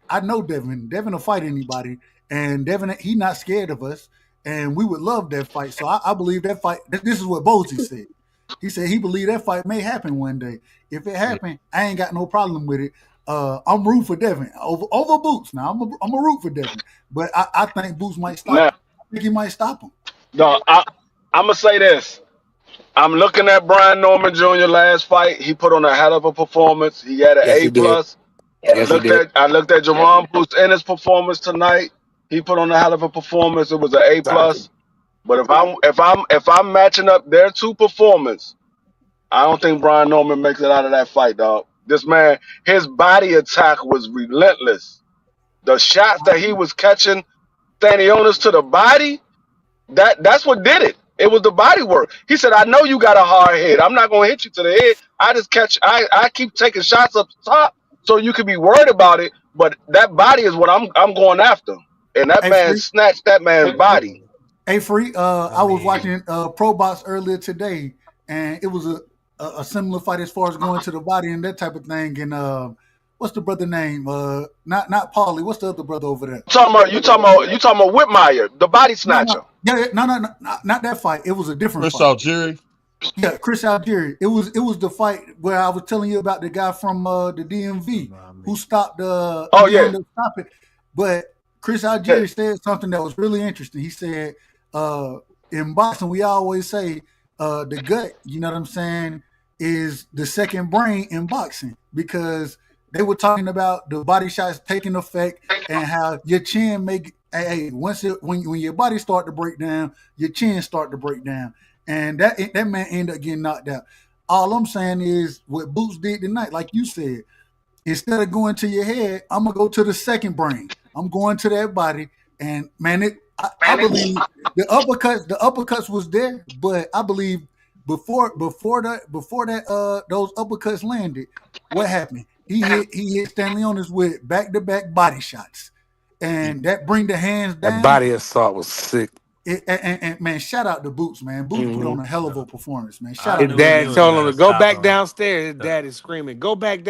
I know Devin. Devin will fight anybody, and Devin, he not scared of us, and we would love that fight." So I believe that fight. This is what Bozy said. He said he believed that fight may happen one day. If it happened, I ain't got no problem with it. I'm rooting for Devin over Boots. Now I'm a root for Devin, but I think Boots might stop Now, him. I think he might stop him. no, I'm gonna say this. I'm looking at Brian Norman Jr. last fight. He put on a hell of a performance. He had an Yes, A he did. plus. Yes, he did. I looked at Jerron Boots in his performance tonight. He put on a hell of a performance. It was an A Solid. plus. But if I'm matching up their two performance, I don't think Brian Norman makes it out of that fight, dog. This man, his body attack was relentless. The shots I that he agree. was catching, Stanionis to the body, that's what did it. It was the body work. He said, "I know you got a hard head. I'm not gonna hit you to the head. I just catch. I keep taking shots up top, so you can be worried about it. But that body is what I'm going after. And that Hey, man free. snatched that man's body. Hey, free. I I was mean, watching Pro Box earlier today, and it was a similar fight as far as going to the body and that type of thing. And what's the brother name? Not Paulie. What's the other brother over there? You talking about Whitmire, the body No, no, snatcher. yeah, no, not that fight. It was a different Chris fight. Algieri. Yeah, Chris Algieri. It was the fight where I was telling you about the guy from the DMV I who mean, stopped. Oh He yeah, ended up stopping, but Chris yeah. Algieri said something that was really interesting. He said, uh, "In boxing, we always say the gut. You know what I'm saying? Is the second brain in boxing because they were talking about the body shots taking effect and how your chin make. Hey, once when your body start to break down, your chin start to break down and that man ended up getting knocked out. All I'm saying is what Boots did tonight, like you said, instead of going to your head, I'm gonna go to the second brain. I'm going to that body, and man, I believe the uppercuts was there, but I believe before that those uppercuts landed, what happened? He hit Stanley Onis with back to back body shots, and that bring the hands That down. body assault was sick. And man, shout out to Boots, man. Boots put Hmm. on a hell of a performance, man. Shout I out His to knew Boots, he dad was man. told him gonna to go stop back him. downstairs. His To- dad is screaming, "Go back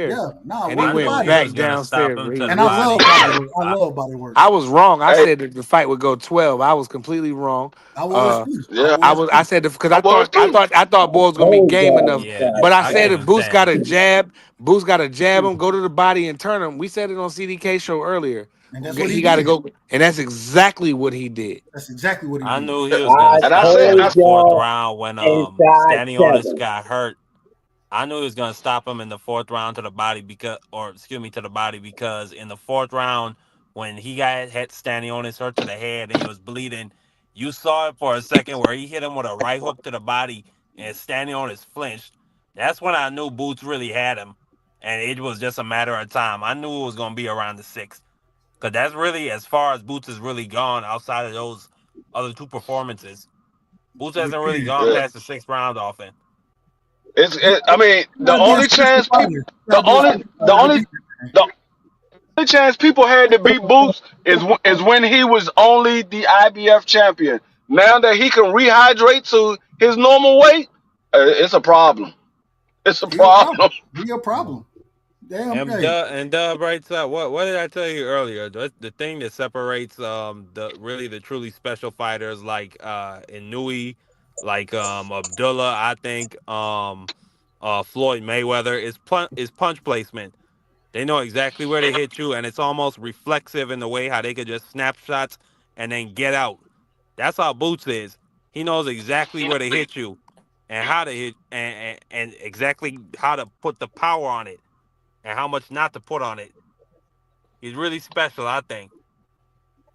Yeah, downstairs!" nah, And he I work knew went body he was back work, gonna man. stop downstairs. him He to the And I whooped his love body. body ass. work. I love body work. I was wrong. I Hey, said that the fight would go 12. I was completely wrong. I was Uh, too. I yeah, was I too. said because I was too. I thought Boy was gonna be game enough. Yeah, But I I said give if him 10. Boost got to jab him, go to the body and turn him. We said it on CDK show earlier. And that's what he He got to did. go, and that's exactly what he did. That's exactly what he I did. knew he was gonna And I stop said, him in I, the fourth round when Stanionis got hurt. I knew he was gonna stop him in the fourth round to the body to the body because in the fourth round when he got hit Stanionis hurt to the head and he was bleeding, you saw it for a second where he hit him with a right hook to the body and Stanionis flinched. That's when I knew Boots really had him, and it was just a matter of time. I knew it was gonna be around the sixth because that's really as far as Boots has really gone outside of those other two performances. Boots With hasn't really Ken. gone yeah. past the sixth round often. I mean, the Not only against Christian chance people, fighters. You the gotta be a only, Christian the fighter to only, beat that man. the only chance people had to beat Boots is when he was only the IBF champion. Now that he can rehydrate to his normal weight, it's a problem. It's a He a problem. problem. He a problem. Damn, And hey. Dub writes up what did I tell you earlier? The thing that separates the truly special fighters like Inui, like Abdullah, I think Floyd Mayweather is punch placement. They know exactly where to hit you, and it's almost reflexive in the way how they could just snap shots and then get out. That's how Boots is. He knows exactly where to hit you and how to hit and exactly how to put the power on it and how much not to put on it. He's really special, I think.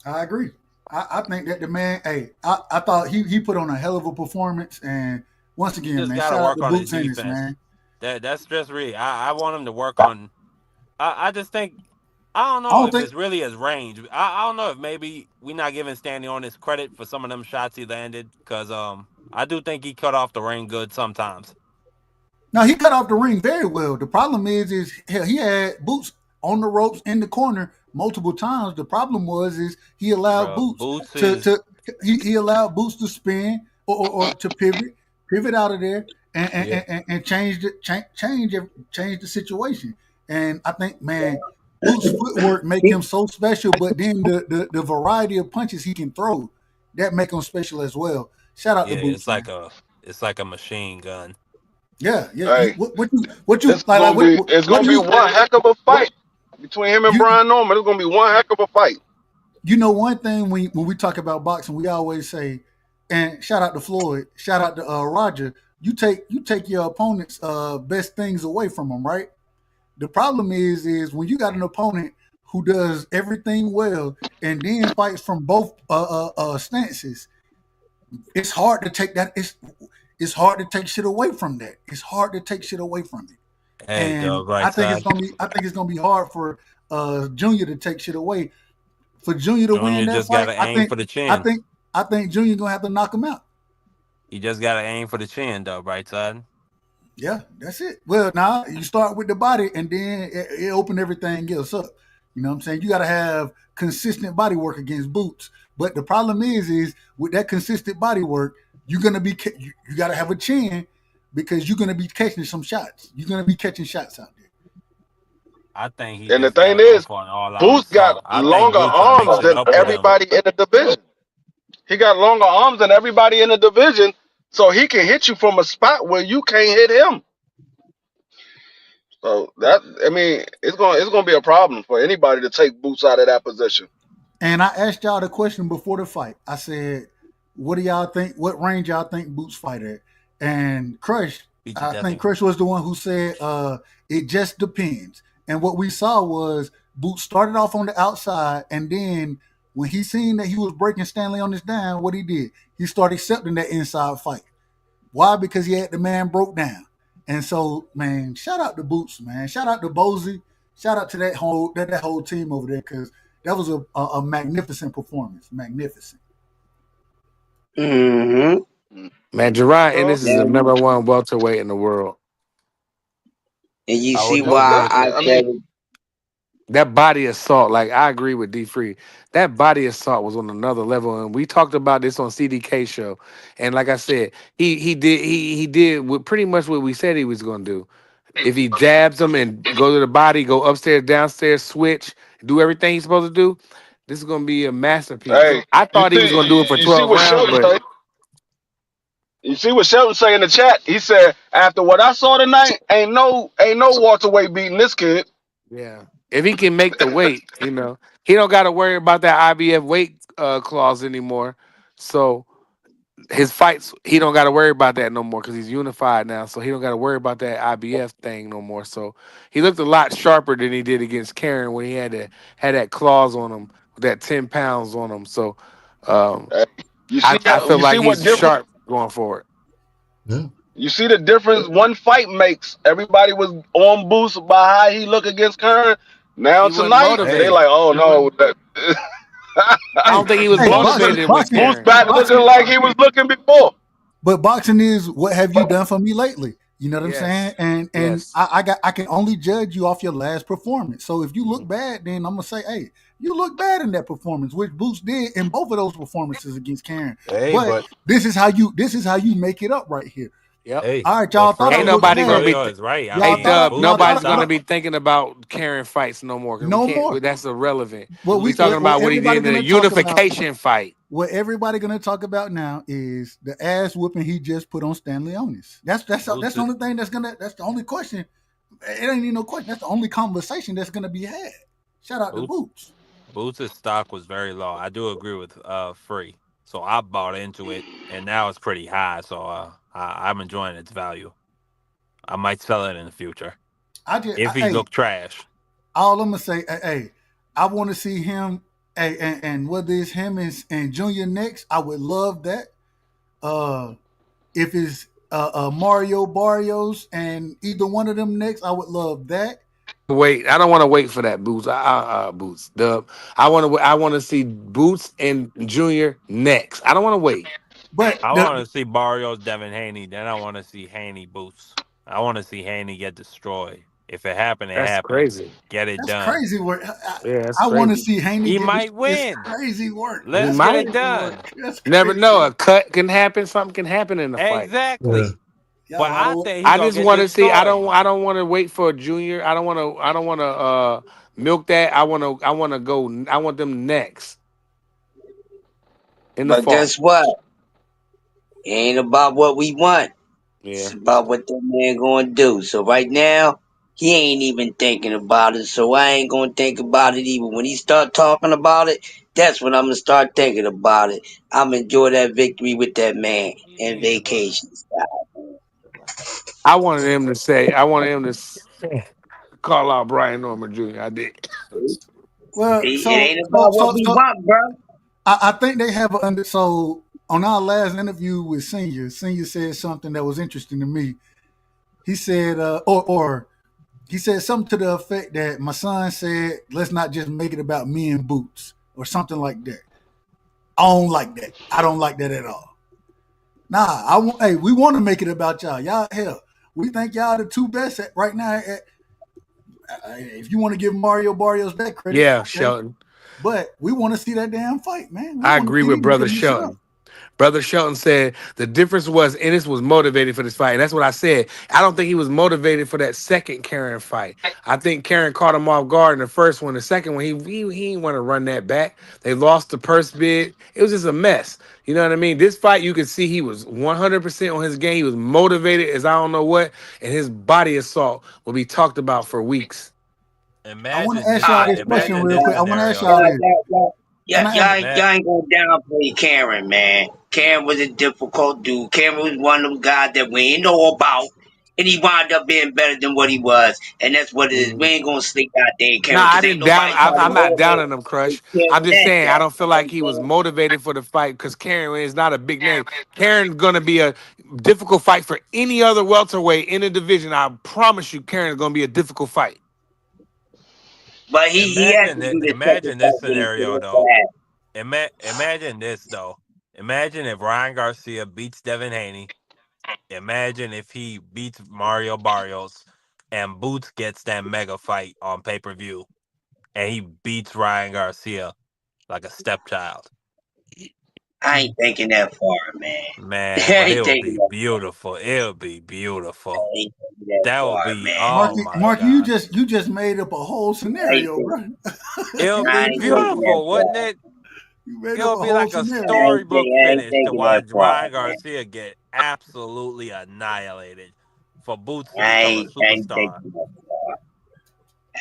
I agree. I think that the man, hey, I thought he put on a hell of a performance. And once He again, just man, got to shout out work to on his Boots Ennis, defense. man. That's just really. I want him to work on. I just think I don't I know don't if think it's really his range. I don't know if maybe we're not giving Stanley on his credit for some of them shots he landed because I do think he cut off the ring good sometimes. Now he cut off the ring very well. The problem is hell, he had Boots on the ropes in the corner multiple times. The problem is he allowed bro. Boots Boots to is he allowed Boots to spin or to pivot out of there yeah, and change the situation. And I think, man, Boots' footwork make him so special. But then the variety of punches he can throw that make him special as well. Shout out to yeah. Boots, man. It's like a machine gun. Yeah, yeah. Hey, What you this is gonna be it's what gonna do be you one heck of a fight between him and you Brian Norman. It's gonna be one heck of a fight. you know one thing when we talk about boxing, we always say, and shout out to Floyd, shout out to Roger. You take your opponent's best things away from them, right? The problem is when you got an opponent who does everything well and then fights from both stances, it's hard to take that. It's hard to take shit away from that. It's hard to take shit away from it. Hey, And dog, right side. I think it's gonna be hard for Junior to take shit away. For Junior to win Junior that just fight, gotta aim for the I chin. think I think Junior gonna have to knock him out. He just gotta aim for the chin, though, right side. Yeah, that's it. Well, now you start with the body, and then it open everything else up. You know what I'm saying? You got to have consistent body work against Boots. But the problem is with that consistent body work, you're gonna be you got to have a chin because you're gonna be catching some shots. You're gonna be catching shots out there. I think he And the just thing gotta go is, for an all-out Boots got assault. I think longer Boots will mix arms it than up with him. everybody in the division. He got longer arms than everybody in the division, so he can hit you from a spot where you can't hit him. So that I mean, it's gonna be a problem for anybody to take Boots out of that position. And I asked y'all the question before the fight. I said, "What do y'all think? What range y'all think Boots fight at?" And Crush, Beat you, I think Devin. Crush was the one who said, "It just depends." And what we saw was Boots started off on the outside, and then when he seen that he was breaking Stanley on his down, what he did, he started accepting that inside fight. Why? Because he had the man broke down. And so, man, shout out to Boots, man. Shout out to Bozy. Shout out to that whole team over there because that was a magnificent performance. Magnificent. Mm-hmm. Man, Jerron So Ennis is the Now, number one welterweight in the world. and you I see would most why disagree. I definitely. I mean, said That body assault, like I agree with D Free. That body assault was on another level, and we talked about this on CDK show. And like I said, he did pretty much what we said he was going to do. If he jabs him and go to the body, go upstairs, downstairs, switch, do everything he's supposed to do, this is going to be a masterpiece. hey, I you thought he was see, going to do it for you see 12 what rounds, Shelton but say? You see what Shelton say in the chat? He said, after what I saw tonight, ain't no welterweight beating this kid. yeah, if he can make the weight, he don't got to worry about that IBF weight clause anymore. So his fights, he don't got to worry about that no more because he's unified now. So he don't got to worry about that IBF thing no more. So he looked a lot sharper than he did against Karen when he had that clause on him, with that 10 pounds on him. So um, Hey, you see I feel you see like what he's difference? sharp going forward. Yeah. You see the difference one fight makes. Everybody was on Boost by how he look against Kern. Now He wasn't tonight they Hey, motivated. like, oh no, I Hey, don't think he was hey, Boost motivated with boxing, Boost Karen. back looking boxing, like he was looking before. but boxing is what have you done for me lately? You know what I'm saying? Yes, And yes. I can only judge you off your last performance. So if you look Mhm. bad, then I'm gonna say, hey, you look bad in that performance, which Boots did in both of those performances against Karen. hey, But but this is how you make it up right here. Yep. hey, All right, but y'all thought I Ain't Fro looked nobody gonna bad. be. Froyo is right. I Hey Y'all mean, thought Dub, I, y'all Boots is thought nobody's I, gonna look, be stopping. thinking about Karen fights no more because we no can't. more. That's irrelevant. What We talking what about what he did everybody in the gonna talk about unification fight. what everybody gonna talk about now is the ass whooping he just put on Stanley Onis. That's Boots the is, only thing that's the only question. It ain't even no question. That's the only conversation that's gonna be had. Shout out to Boots Boots. Boots' stock was very low. I do agree with Free. So I bought into it, and now it's pretty high. So I'm enjoying its value. I might sell it in the future if he Hey, look trash. all I'm gonna say, hey, I want to see him. Hey, and whether it's him and Junior next, I would love that. Uh, if it's Mario Barrios and either one of them next, I would love that. Wait, I don't want to wait for that Boots. Boots. Dub. I want to see Boots and Junior next. I don't want to wait. But I want to see Barrios, Devin Haney. Then I want to see Haney Boots. I want to see Haney get destroyed. If it happened, it That's happens. crazy. Get it That's done. crazy work. Yeah, that's I want to crazy. see Haney He get this. might It's win. crazy work, He man. Let's That's get it might. crazy work. done. That's Never crazy know. work. A cut can happen. Something can happen in the fight. Yeah. Exactly. But I Y'all, think he I gonna just get want to see. destroyed. I don't want to wait for a junior. I don't want to. Milk that. I want to. I want to go. I want them next in the But fall. guess what? It ain't about what we want. It's Yeah. about what that man gonna do. So right now, he ain't even thinking about it. So I ain't gonna think about it even. When he start talking about it, that's when I'm gonna start thinking about it. I'm enjoy that victory with that man and Easy, brother. vacation style. I wanted him to say. I wanted him to call out Brian Norman Jr. I did. well, It so ain't so about what so we so want, bro. I think they have a under. So on our last interview with Senior said something that was interesting to me. He said, or he said something to the effect that my son said, "Let's not just make it about me and Boots," or something like that. I don't like that. I don't like that at all. Nah, I want. Hey, we want to make it about y'all. Y'all, hell, we think y'all the two best at, right now. If you want to give Mario Barrios that credit, Yeah, okay. Shelton. But we want to see that damn fight, man. We I want to agree see with these Brother niggas mix it up. Shelton. Brother Shelton said the difference was Ennis was motivated for this fight. And that's what I said. I don't think he was motivated for that second Karen fight. I think Karen caught him off guard in the first one. The second one, he didn't want to run that back. They lost the purse bid. It was just a mess. You know what I mean? This fight, you could see he was 100% on his game. He was motivated as I don't know what. And his body assault will be talked about for weeks. I want to Imagine ask this. y'all Alright, this question Imagine real this quick. I want to ask scenario y'all y'all, though. this. y'all, y'all, Can I ask? Ima- y'all ain't gonna downplay Karen, man. Karen was a difficult dude. Karen was one of them guys that we ain't know about, and he wound up being better than what he was. And that's what it is. We ain't gonna sleep out there in Nah, Karen, I because ain't didn't down. nobody I'm fighting not over downing him, Crush. I'm Karen just that saying I guy. don't feel like he was motivated for the fight because Karen is not a big name. Karen's gonna be a difficult fight for any other welterweight in the division. I promise you, Karen's gonna be a difficult fight. But he had to do the Imagine this sacrifice when he scenario did though. that. Imagine this though. Imagine if Ryan Garcia beats Devin Haney. Imagine if he beats Mario Barrios, and Boots gets that mega fight on pay per view, and he beats Ryan Garcia like a stepchild. I ain't thinking that far, man. I Man, but it ain't would thinking be that far. beautiful. It would be beautiful. I ain't thinking that That would far, be, man. oh my Marky, God. you just made up a whole I ain't scenario, thinking, bro. It would I be ain't thinking that beautiful, wouldn't far. it? You made It up would a be whole like a scenario. storybook I ain't finish to thinking that watch far, Ryan man. Garcia get absolutely annihilated for Boots to become a I ain't superstar. thinking that far.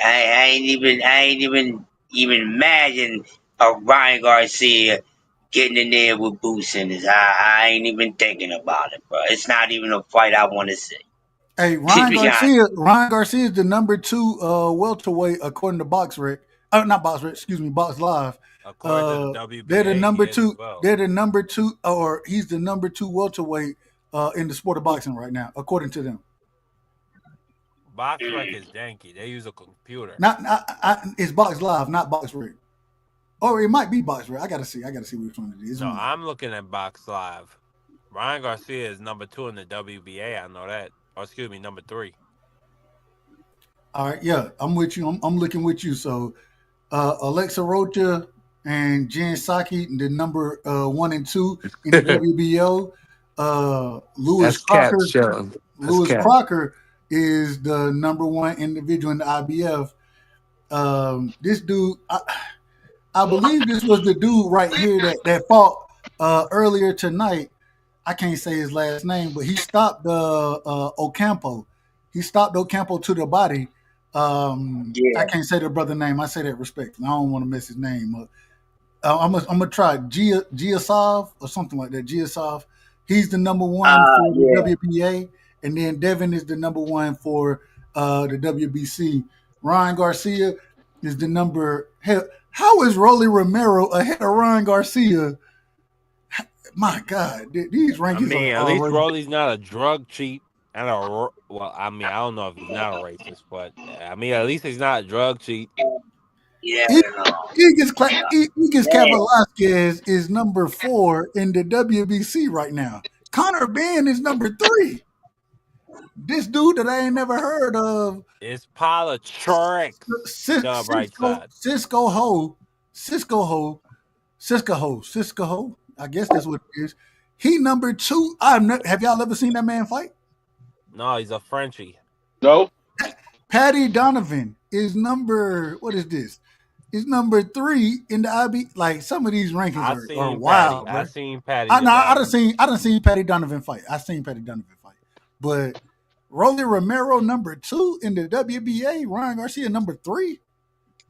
I ain't even imagine a Ryan Garcia getting in there with Boots in his. I ain't even thinking about it, bro. It's not even a fight I want to see. Hey, To be honest, Ryan Garcia is the number two welterweight according to BoxRec. Not BoxRec, excuse me, Box Live. According to the They're the WBA, he number is as two. well. They're the number two, or he's the number two welterweight in the sport of boxing right now, according to them. BoxRec is janky. They use a computer. It's Box Live, not BoxRec. Or it might be BoxRec. I gotta see. I gotta see which one it is. No, I'm looking at Box Live. Ryan Garcia is number 2 in the WBA. I know that. Or excuse me, number 3. All right, yeah, I'm with you. I'm looking with you. So Alexa Rocha and Jen Psaki, the number 1 and 2 in the WBO. That's cap, Shelton. That's Lewis cap. Crocker is the number 1 individual in the IBF. This dude, I believe this was the dude right here that fought earlier tonight. I can't say his last name, but he stopped Ocampo. He stopped Ocampo to the body. I yeah. can't say the brother name. I say that respectfully. I don't want to mess his name up. I'm gonna try Giasov or something like that. Giasov. He's the number 1 for the Yeah. WBA, and then Devin is the number 1 for the WBC. Ryan Garcia is the number. How is Rolly Romero ahead of Ryan Garcia? My God, these I rankings mean, are at least already. Rolly's not a drug cheat and well, I mean, I don't know if he's not a racist, but I mean, at least he's not a drug cheat. Yeah. Igis Man, Velasquez is number 4 in the WBC right now. Connor Ben is number 3. this dude that I ain't never heard of, It's politics. The bright Cisco side. Cisco Ho, Cisco Ho, Cisco Ho, Cisco Ho. I guess that's what it is. He number 2. Have y'all ever seen that man fight? No, he's a Frenchie. No. Patty Donovan is number, what is this? Is number 3 in the IB. Like, some of these rankings I are seen Patty. wild, I bro. seen Patty I the dog. done seen Patty Donovan fight. I seen Patty Donovan fight. But Rolly Romero number 2 in the WBA, Ryan Garcia number 3.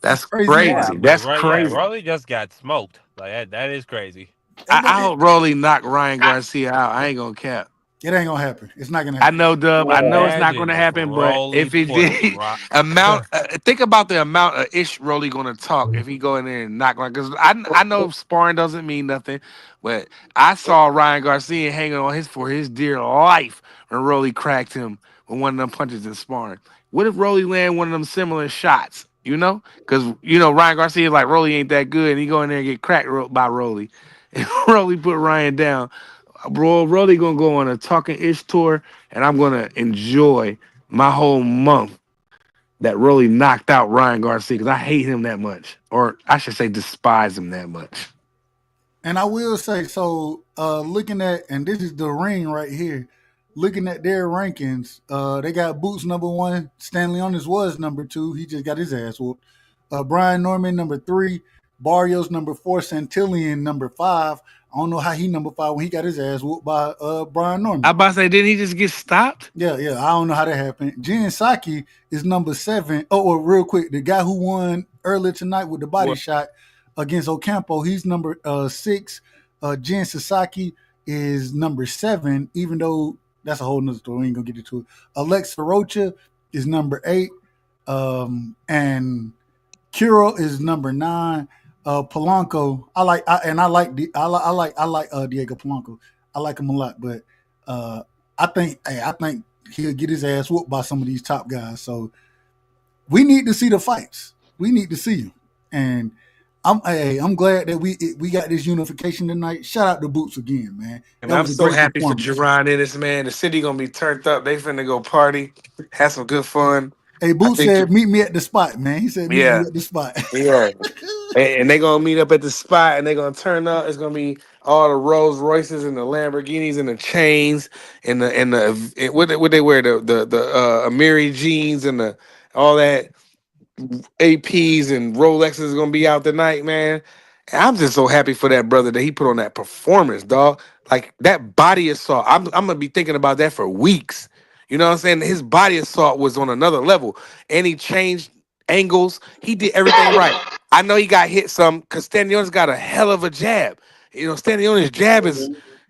That's Crazy. crazy. Yeah, That's but crazy. Rolly just got smoked. Like that is crazy. I hope Rolly knock Ryan Garcia out. I ain't gonna cap. It ain't gonna happen. It's not gonna I happen. know, Dub. I know it's not Imagine gonna if happen, but Rolly if it put did, think about the amount of ish Rolly gonna talk if he go in there and knock like. Because I know sparring doesn't mean nothing, but I saw Ryan Garcia hanging on for his dear life when Rolly cracked him with one of them punches in sparring. What if Rolly land one of them similar shots? You know, because Ryan Garcia like Rolly ain't that good, and he go in there and get cracked by Rolly, and Rolly put Ryan down. Bro, Rolly gonna go on a talking ish tour, and I'm gonna enjoy my whole month that Rolly knocked out Ryan Garcia because I hate him that much, or I should say, despise him that much. And I will say, so looking at, and this is the ring right here, looking at their rankings, they got Boots number 1, Stanley Onis was number 2. He just got his ass whooped. Brian Norman number 3, Barrios number 4, Santillion number 5. I don't know how he number 5 when he got his ass whooped by Brian Norman. I about to say, didn't he just get stopped? Yeah. I don't know how that happened. Jin Saki is number 7. Oh, well, real quick, the guy who won earlier tonight with the body shot against Ocampo, he's number 6. Jin Sasaki is number 7, even though that's a whole nother story. We ain't gonna get into it. Alexa Rocha is number 8. And Kiro is number 9. Polanco, I like Diego Polanco. I like him a lot, but I think he'll get his ass whooped by some of these top guys. So we need to see the fights. We need to see them, and I'm glad that we got this unification tonight. Shout out to Boots again, man. And I'm so happy for Jerron Ennis, man. The city gonna be turned up. They finna go party, have some good fun. Hey, Boots said, "Meet me at the spot, man." He said, "Meet me at the spot." Yeah. And they're gonna meet up at the spot and they're gonna turn up. It's gonna be all the Rolls Royces and the Lamborghinis and the chains and what they wear, the Amiri jeans and the all that APs and Rolexes is gonna be out tonight, man. And I'm just so happy for that brother that he put on that performance, dog. Like that body assault. I'm gonna be thinking about that for weeks. You know what I'm saying? His body assault was on another level, and he changed angles. He did everything right. I know he got hit some because Stanionis got a hell of a jab. Stanionis' jab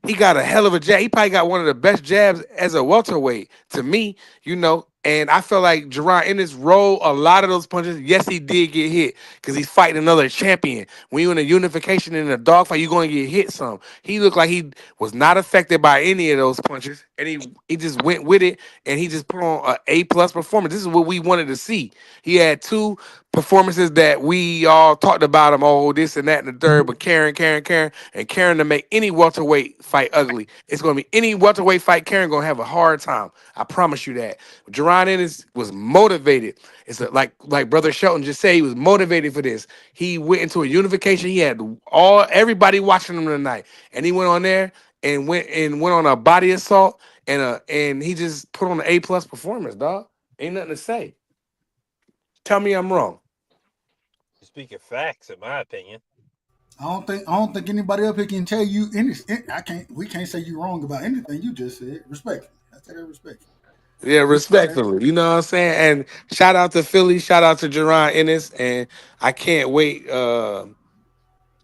he got a hell of a jab. He probably got one of the best jabs as a welterweight to me, and I feel like Jerron Ennis rolled a lot of those punches. Yes, he did get hit because he's fighting another champion. When you're in a unification in a dogfight, you're going to get hit some. He looked like he was not affected by any of those punches, and he just went with it, and he just put on an A-plus performance. This is what we wanted to see. He had 2 performances that we all talked about him, this and that and the third, but Karen to make any welterweight fight ugly. It's going to be any welterweight fight, Karen going to have a hard time. I promise you that. Jerron Ennis was motivated. It's like Brother Shelton just said, he was motivated for this. He went into a unification. He had everybody watching him tonight, and he went on there and went on a body assault and he just put on an A-plus performance, dog. Ain't nothing to say. Tell me I'm wrong. Speaking facts, in my opinion. I don't think anybody up here can tell you anything. We can't say you wrong about anything you just said. Respectfully. I say that respectfully. Yeah, respectfully. You know what I'm saying? And shout out to Philly, shout out to Jerron Ennis, and I can't wait to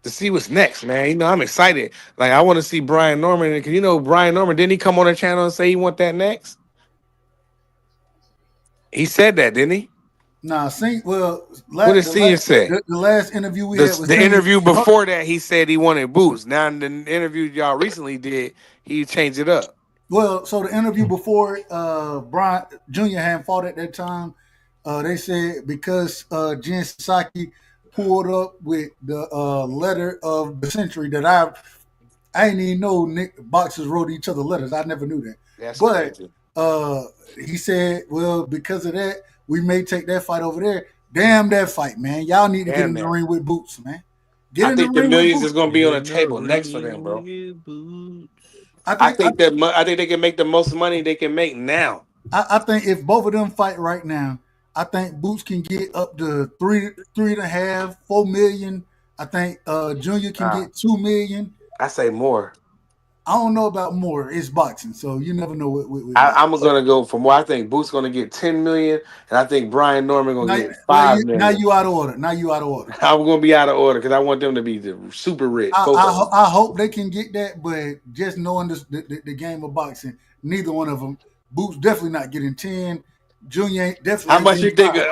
see what's next, man. I'm excited. Like, I want to see Brian Norman, because Brian Norman, didn't he come on the channel and say he want that next? He said that, didn't he? Nah, what did Senior say? The last interview we had was the interview before that. He said he wanted Boots. Now in the interview y'all recently did, he changed it up. Well, so the interview before Brian Jr. had fought at that time, they said because Jin Sasaki pulled up with the letter of the century that I didn't even know boxers wrote each other letters. I never knew that. That's crazy. uh, he said, well, because of that, we may take that fight over there. Damn that fight, man. Y'all need to get Damn in the that. ring with Boots, man. Get I in the think the ring with millions is Boots. gonna be on the In the table next for them, ring bro. with boots. I I think I, think that I think they can make the most money they can make now. I think if both of them fight right now, I think Boots can get up to three and a half, 4 million. I think Junior can Nah, get 2 million. I say more. I don't know about more. It's boxing, so you never know with I'm boxing. gonna go from where I think Boots gonna get 10 million, and I think Brian Norman gonna Now, get well, 5 now million. you out of order. Now you out of order. I'm gonna be out of order because I want them to be super rich, both of them. I hope they can get that, but just knowing the game of boxing, neither one of them. Boots definitely not getting 10. Junior definitely How ain't much you getting think? 5.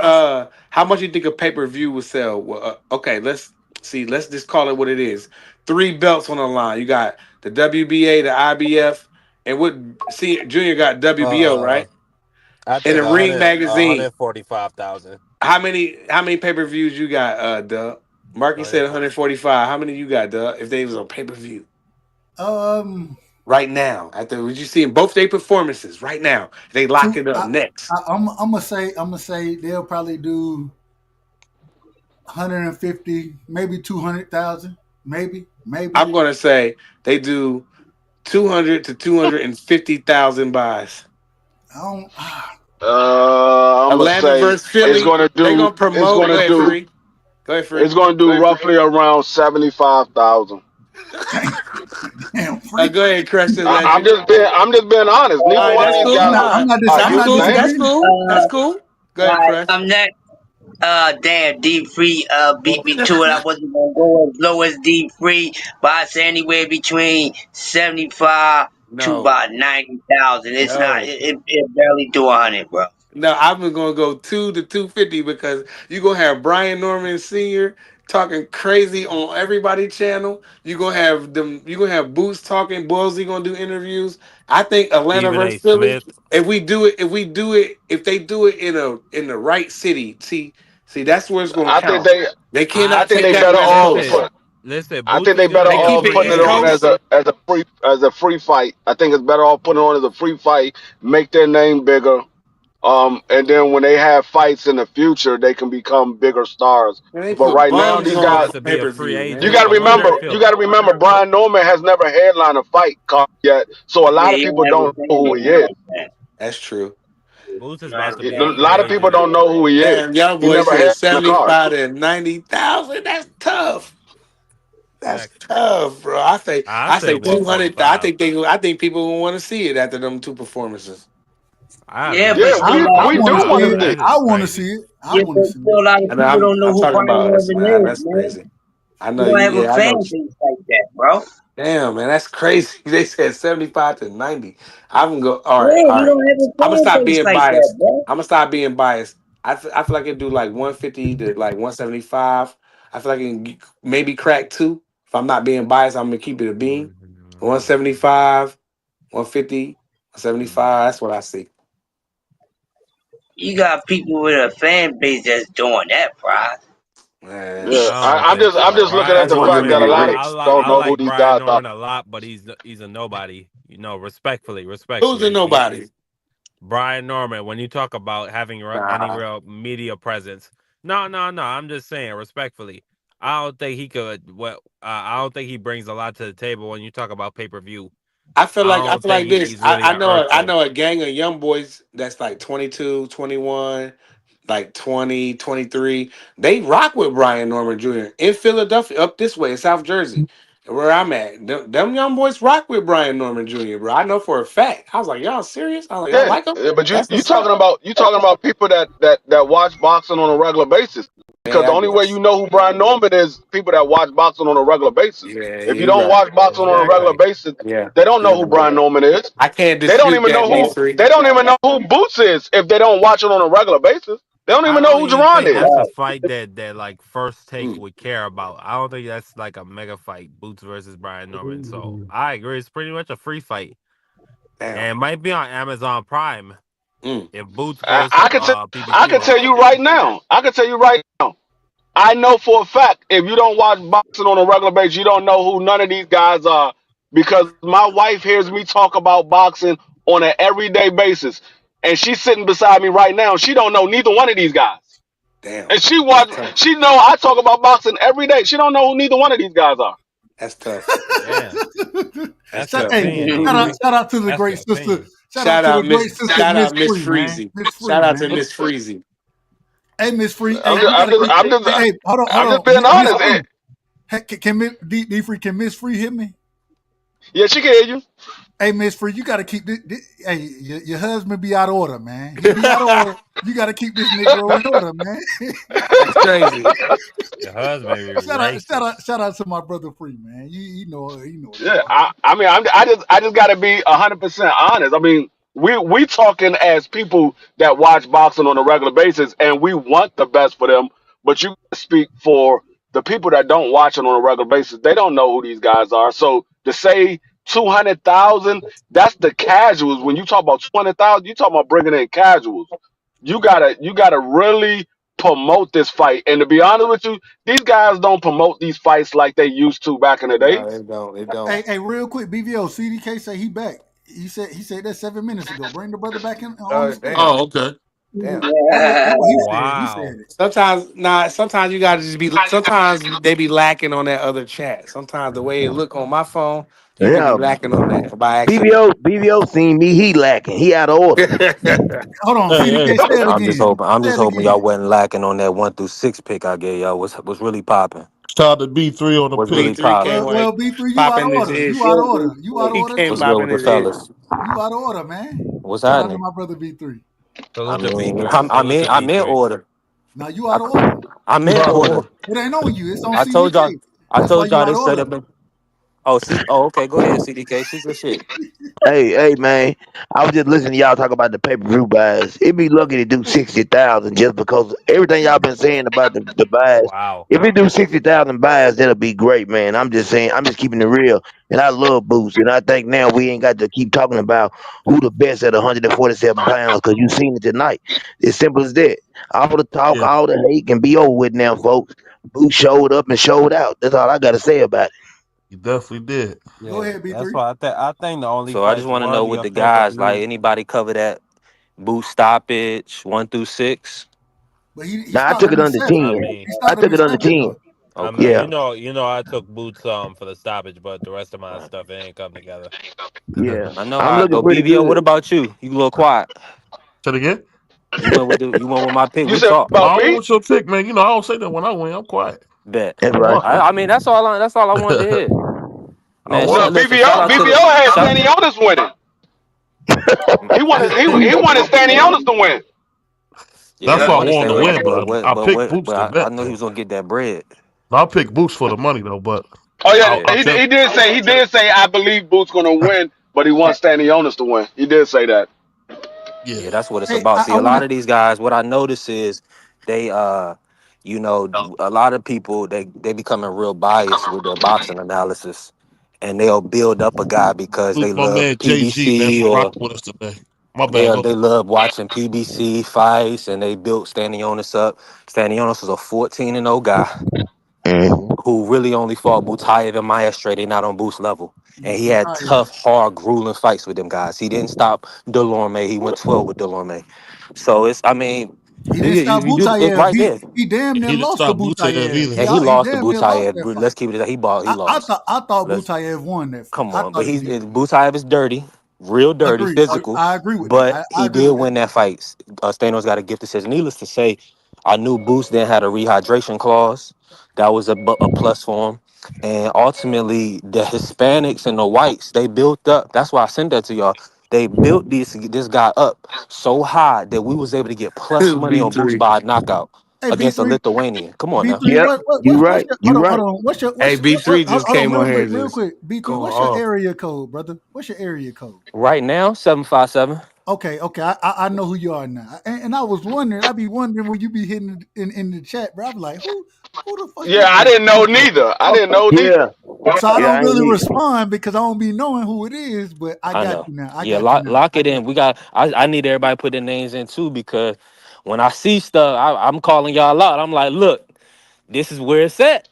How much you think a pay per view would sell? Well, okay, let's see. Let's just call it what it is. 3 belts on the line. You got the WBA, the IBF, and what? See, Junior got WBO, Uh, right? I And think the Ring Magazine. 145,000. How many pay per views you got, Doug? Marky said 140. 145. How many you got, Doug? If they was on pay per view Um, right now, after what you seeing both their performances right now, they lock two. it up next. I'm gonna say they'll probably do 150, maybe 200,000, maybe. I'm gonna say they do 200 to 250,000 buys. I don't. I'm gonna Atlanta say versus Philly, they gonna promote. Go ahead, Free. Go ahead, Free. it's gonna do roughly around 75,000. Damn, free. Go ahead, Crush the I'm Legend. just being honest. All Neither right, one of that's these cool. I'm guys not. Nah, I'm not. are I'm that's not cool. That's huge names. disagreeing. cool. That's cool. Go ahead, Right, Crush. I'm next. Damn, D Free beat me to it. I wasn't gonna go as low as D Free, but I say anywhere between 75 to No, about 90,000. It's not. no. It barely do 100, bro. No, I'm gonna go 2 to 250 because you gonna have Brian Norman Sr. talking crazy on everybody channel. You gonna have them. You gonna have Boots talking. Boise gonna do interviews. I think Atlanta Stephen A. versus Philly. Smith. If they do it in the right city. See, that's where it's gonna I think count. they They I cannot think take they that better West off Coast. Listen, put. listen. I Boots think is they better gonna They be keep off it putting free it East on anyway. as Coast. a free fight. I think it's better off putting it on as a free fight, make their name bigger. And then when they have fights in the future, they can become bigger stars. And they But put right now, bums these Bounty on guys, wants for to pay be a per free view, you man. agent. got to I wonder remember, if you he'll. got to remember, Brian Norman has never headlined a fight card yet, so a Yeah, lot of you people don't have a don't know fan who base he is. like that. That's true. Boots You is don't have about a to be A a fan base free lot of like people agent. don't know who he is. Damn, young He boy never said headlined a card. 75 to 90,000. That's tough. That's Facts. tough, bro. I I say say that. 200. I 145. think people will want to see it after them 2 performances. I Yeah, haven't. but Yeah, I, still, we a lot I we of want do to people see want it. to That see. is I want to crazy. see it. I yeah, want to but see it. still a lot of And people don't know I'm who talking Brian about Norman is, that's man. crazy. I know You don't have a yeah, I fan know. base like that, bro. Damn, man, that's crazy. They said 75 to 90. I'm gonna go, all right, Yeah, all you right. don't have a I'm gonna fan stop base being like that, biased. bro. I'm gonna stop being biased. I feel like I can do like 150 to like 175. I feel like I can maybe crack two. If I'm not being biased, I'm gonna keep it a beam. 175, 150, 175. That's what I see. You got people with a fan base that's doing that, bro. Man, Yeah, I don't think I'm so. just looking I at Brian just the want fact them to that Norman, a be lot of I people rich. like don't I know who like these Brian guys are. Norman a lot, but he's a nobody. You know, respectfully, Who's a respectfully. nobody? He's Brian Norman. When you talk about having any Nah. real media presence, no, no, no. I'm just saying respectfully. I don't think he could. I don't think he brings a lot to the table when you talk about pay per view. I I don't feel think like this. he's really an I earthquake. know a gang of young boys that's like 22, 21, like 20, 23. They rock with Brian Norman Jr. in Philadelphia, up this way in South Jersey, where I'm at. Them young boys rock with Brian Norman Jr., bro. I know for a fact. I was like, y'all serious? I was like, y'all Yeah, like him? but That's you what's up. talking about people that watch boxing on a regular basis. Because Yeah, the I only way you guess. know who Brian Norman is, people that watch boxing on a regular basis. Yeah, If you you're don't right. watch boxing on a regular Exactly. basis, Yeah, they don't know you're who right. Brian Norman is. I can't They don't dispute even that, know D who three. they don't even know who Boots is if they don't watch it on a regular basis. They don't I even know don't who even Jerron think is. that's a Right. fight that like first take Mm. would care about. I don't think that's like a mega fight, Boots versus Brian Norman. So I agree, it's pretty much a free fight, Damn. and it might be on Amazon Prime Mm. if Boots I, goes to I can t- I can PBQ. tell you right now. I can tell you right now. I know for a fact if you don't watch boxing on a regular basis, you don't know who none of these guys are. Because my wife hears me talk about boxing on an everyday basis, and she's sitting beside me right now. She don't know neither one of these guys, Damn, and she that's watch. tough. She know I talk about boxing every day. She don't know who neither one of these guys are. That's tough. Damn, that's That's your tough. Hey, opinion, We, Big we, Free. shout out to the That's great your sister. opinion. Shout out to the great sister, shout Miss out Miss Free, man. Freezy. Miss Free, Shout out to man. Miss Freezy. Hey, Miss Free. Hey, I'm just, you I'm gotta just, keep. I'm just, Hey, hold on, I'm just hold being on, Miss honest. Free. Hey, can D Free? Can Miss Free hit me? Yeah, she can hear you. Hey, Miss Free, you gotta keep this. Hey, your husband be out of order, man. He be out of order. You gotta keep this Negro in order, man. That's crazy. Your husband be racist. Shout out to my brother Free, man. You know what Yeah, time. I mean, I just got to be 100% honest. I mean, we talking as people that watch boxing on a regular basis, and we want the best for them. But you speak for the people that don't watch it on a regular basis. They don't know who these guys are. So to say 200,000, that's the casuals. When you talk about 200,000, you talking about bringing in casuals. You gotta really promote this fight. And to be honest with you, these guys don't promote these fights like they used to back in the day. No, they don't. They don't. Hey, real quick, BVO CDK say he back. He said that 7 minutes ago. Bring the brother back in on the stage. Damn. Oh, okay. Damn. That what he said. He Wow. said it. Sometimes you gotta just be. Sometimes they be lacking on that other chat. Sometimes the way it look on my phone, you could be Yeah, lacking on that by accident. BBO seen me. He lacking. He out of order. Hold on, Hey, hey. CDK, say it I'm just again. hoping. I'm Say just it hoping y'all again. wasn't lacking on that 1 through 6 pick I gave y'all. Was really popping. Shout out to B3 on the Was really pick. B3 popping. came Well, on it, B3, you out of popping his order. ish. You out of order. You out of He order came What's too. good popping with the his ish. fellas? You out of order, man. What's Shout out to happening? my brother B3. I Salute to mean, B3. Salute to I'm in B3. order. Now you I, out of order. I'm You in out of order. order. It ain't on you. It's on I told y'all. CDK. I That's why told you y'all out of this order. setup. Oh, see. Oh, okay. Go ahead, CDK. Shoot your shit. Hey, man, I was just listening to y'all talk about the pay-per-view buys. It'd be lucky to do 60,000 just because everything y'all been saying about the buys. Wow. If we do 60,000 buys, that'll be great, man. I'm just saying, I'm just keeping it real. And I love Boots. And I think now we ain't got to keep talking about who the best at 147 pounds because you seen it tonight. It's simple as that. All the talk, Yeah, all the hate can be over with now, folks. Boots showed up and showed out. That's all I got to say about it. you definitely did. Go Yeah, ahead, that's B3. why I think the only So I just fights want to know worthy with the of pay per guys, like view. anybody cover that boot stoppage 1 through 6. But he Now, I stopped took him it in under seven. I 10. mean, He I stopped him took in it under seven 10. though. Okay. Yeah, you know, I took Boots for the stoppage, but the rest of my Right. stuff it ain't come together. yeah. I know I'm how I looking go. pretty BVO. What good. about you? You a little quiet. Say it again. You went with my pick. You We said talk. about I don't me? want your pick, man. You know, I don't say that when I win. I'm quiet. Bet. That's I right. won. I mean, that's all I wanted to hear. I Man, No, won. listen. Shout BBO out to BBO the had shout. Stanionis winning. He wanted Stanionis to win. Yeah, That's he why I wanted to stay wanted to with win, but I picked Boots to I bet know he though. was gonna get that bread. I picked Boots for the money though, but Oh yeah, Yeah. I kept. he did say I believe Boots gonna win, but he wants Stanionis to win. He did say that. Yeah. Yeah, that's what it's Hey, about. See, I a want lot to. of these guys, what I notice is they a lot of people they becoming real biased with their boxing analysis, and they'll build up a guy because Salute they to my love man JG, man, PBC for or rocking with us today. My bad. Go they ahead. love watching PBC fights, and they built Stanionis up. Stanionis was a 14-0 guy Mhm. who really only fought Butayev and Maestre. They not on Boost level. And he had Retire. tough, hard, grueling fights with them guys. He didn't stop Delorme. He went 12 with Delorme. So it's, I mean, He didn't stop you do it Butayev. right there. He damn And near he didn't lost to stop Butev Butayev. either. And he He lost to damn near lost that Butayev. fight. Let's keep it. He I lost. thought Let's Butayev won that fight. come I on. But thought he did. Butayev is dirty, real dirty, Agreed. physical. I agree with that. But I he agree did with that. win that fight. Stanos got a gift that says, needless to say, I knew Boost then had a rehydration clause. That was a plus for him. And ultimately, the Hispanics and the whites, they built up. That's why I sent that to y'all. They built this guy up so high that we was able to get plus money on Boost B3. by a knockout Hey, B against a three. Lithuanian. Come on now. B3, Yep, you what's right. your You hold right. on. Hey, B3 just Hold on, came on here real just quick. B3, going what's your off. area code, brother? What's your area code? Right now, 757. Okay, I know who you are now. And I was wondering, I'd be wondering when you be hitting in the chat, bro. I'm like, who the fuck Yeah, is I this? didn't know neither. I didn't know neither. Yeah, So I yeah, don't I ain't really need. respond because I don't be knowing who it is, but I I got know. you now. Yeah, lock it in. We got. I need everybody to put their names in too because when I see stuff, I'm calling y'all out. I'm like, look, this is where it's at.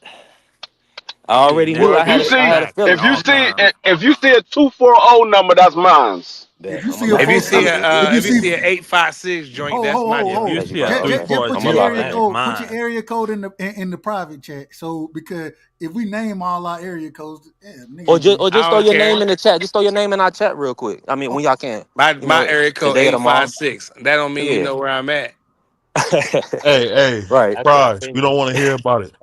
I I be already knew. Well, next I if you man had a in see I had a fact at feeling. if you all see times. if you see a 240 number, that's mine. If Bet. you I'm gonna see a lock If you four, that see in. a a if you if you see, see an 856 joint, that's my If joint. you Thank you, see a brother. just, Okay, just three-four put I'm your gonna lock zero, area that that is in. code. Put your mine. area code in the private chat. So because if we name all our area codes, yeah, nigga Or ain't just gonna. or just I throw don't your name care. in the chat. Just throw your name in our chat real quick. I mean, Oh, when y'all can. My You my know, area code today or tomorrow. 856. That don't mean you Yeah. know where I'm at. Hey, Right. That's your Prize. We don't opinion. want to hear about it.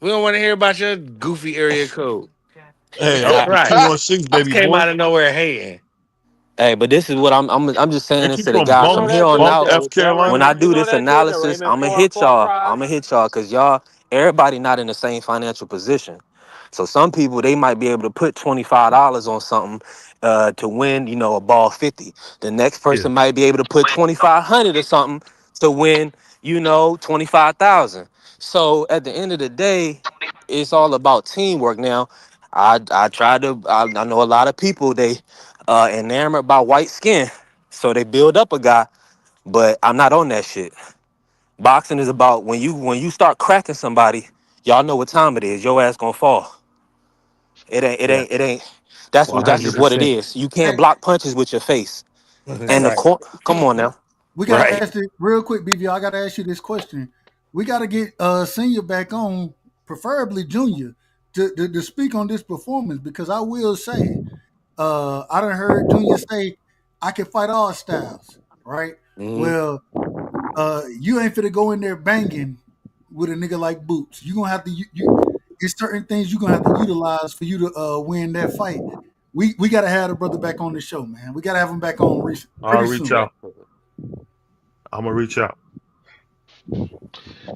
We don't want to hear about your goofy area code. Hey, I'm Nah, from Right. 216, I baby came boy. out of nowhere hating. hey, but this is what I'm just saying Ain't this you to the from guys You from know here that on dude Bunk, out. F that When Carolina? I You do know this that dude that analysis, Raymond I'm gonna Four hit fought y'all. I'm Prize? gonna hit y'all because y'all, everybody not in the same financial position. So some people they might be able to put $25 on something to win, a ball 50. The next Yeah. person might be able to put 2,500 or something to win, 25,000. So at the end of the day, it's all about teamwork. Now, I know a lot of people they enamored by white skin, so they build up a guy. But I'm not on that shit. Boxing is about when you start cracking somebody, y'all know what time it is. Your ass gonna fall. Yeah. It ain't. That's just what it 100%. is. You can't Hey, block punches with your face. And hey, the Right. court, come on now. we gotta Right. ask it real quick, BV. I gotta ask you this question. We gotta get senior back on, preferably junior, to speak on this performance because I will say, I done heard Junior say I can fight all styles, right? Hmm. Well, you ain't finna go in there banging with a nigga like Boots. You gonna have to it's certain things you gonna have to utilize for you to win that fight. We gotta have the brother back on the show, man. We gotta have him back on I'll pretty reach soon. out. I'm gonna reach out.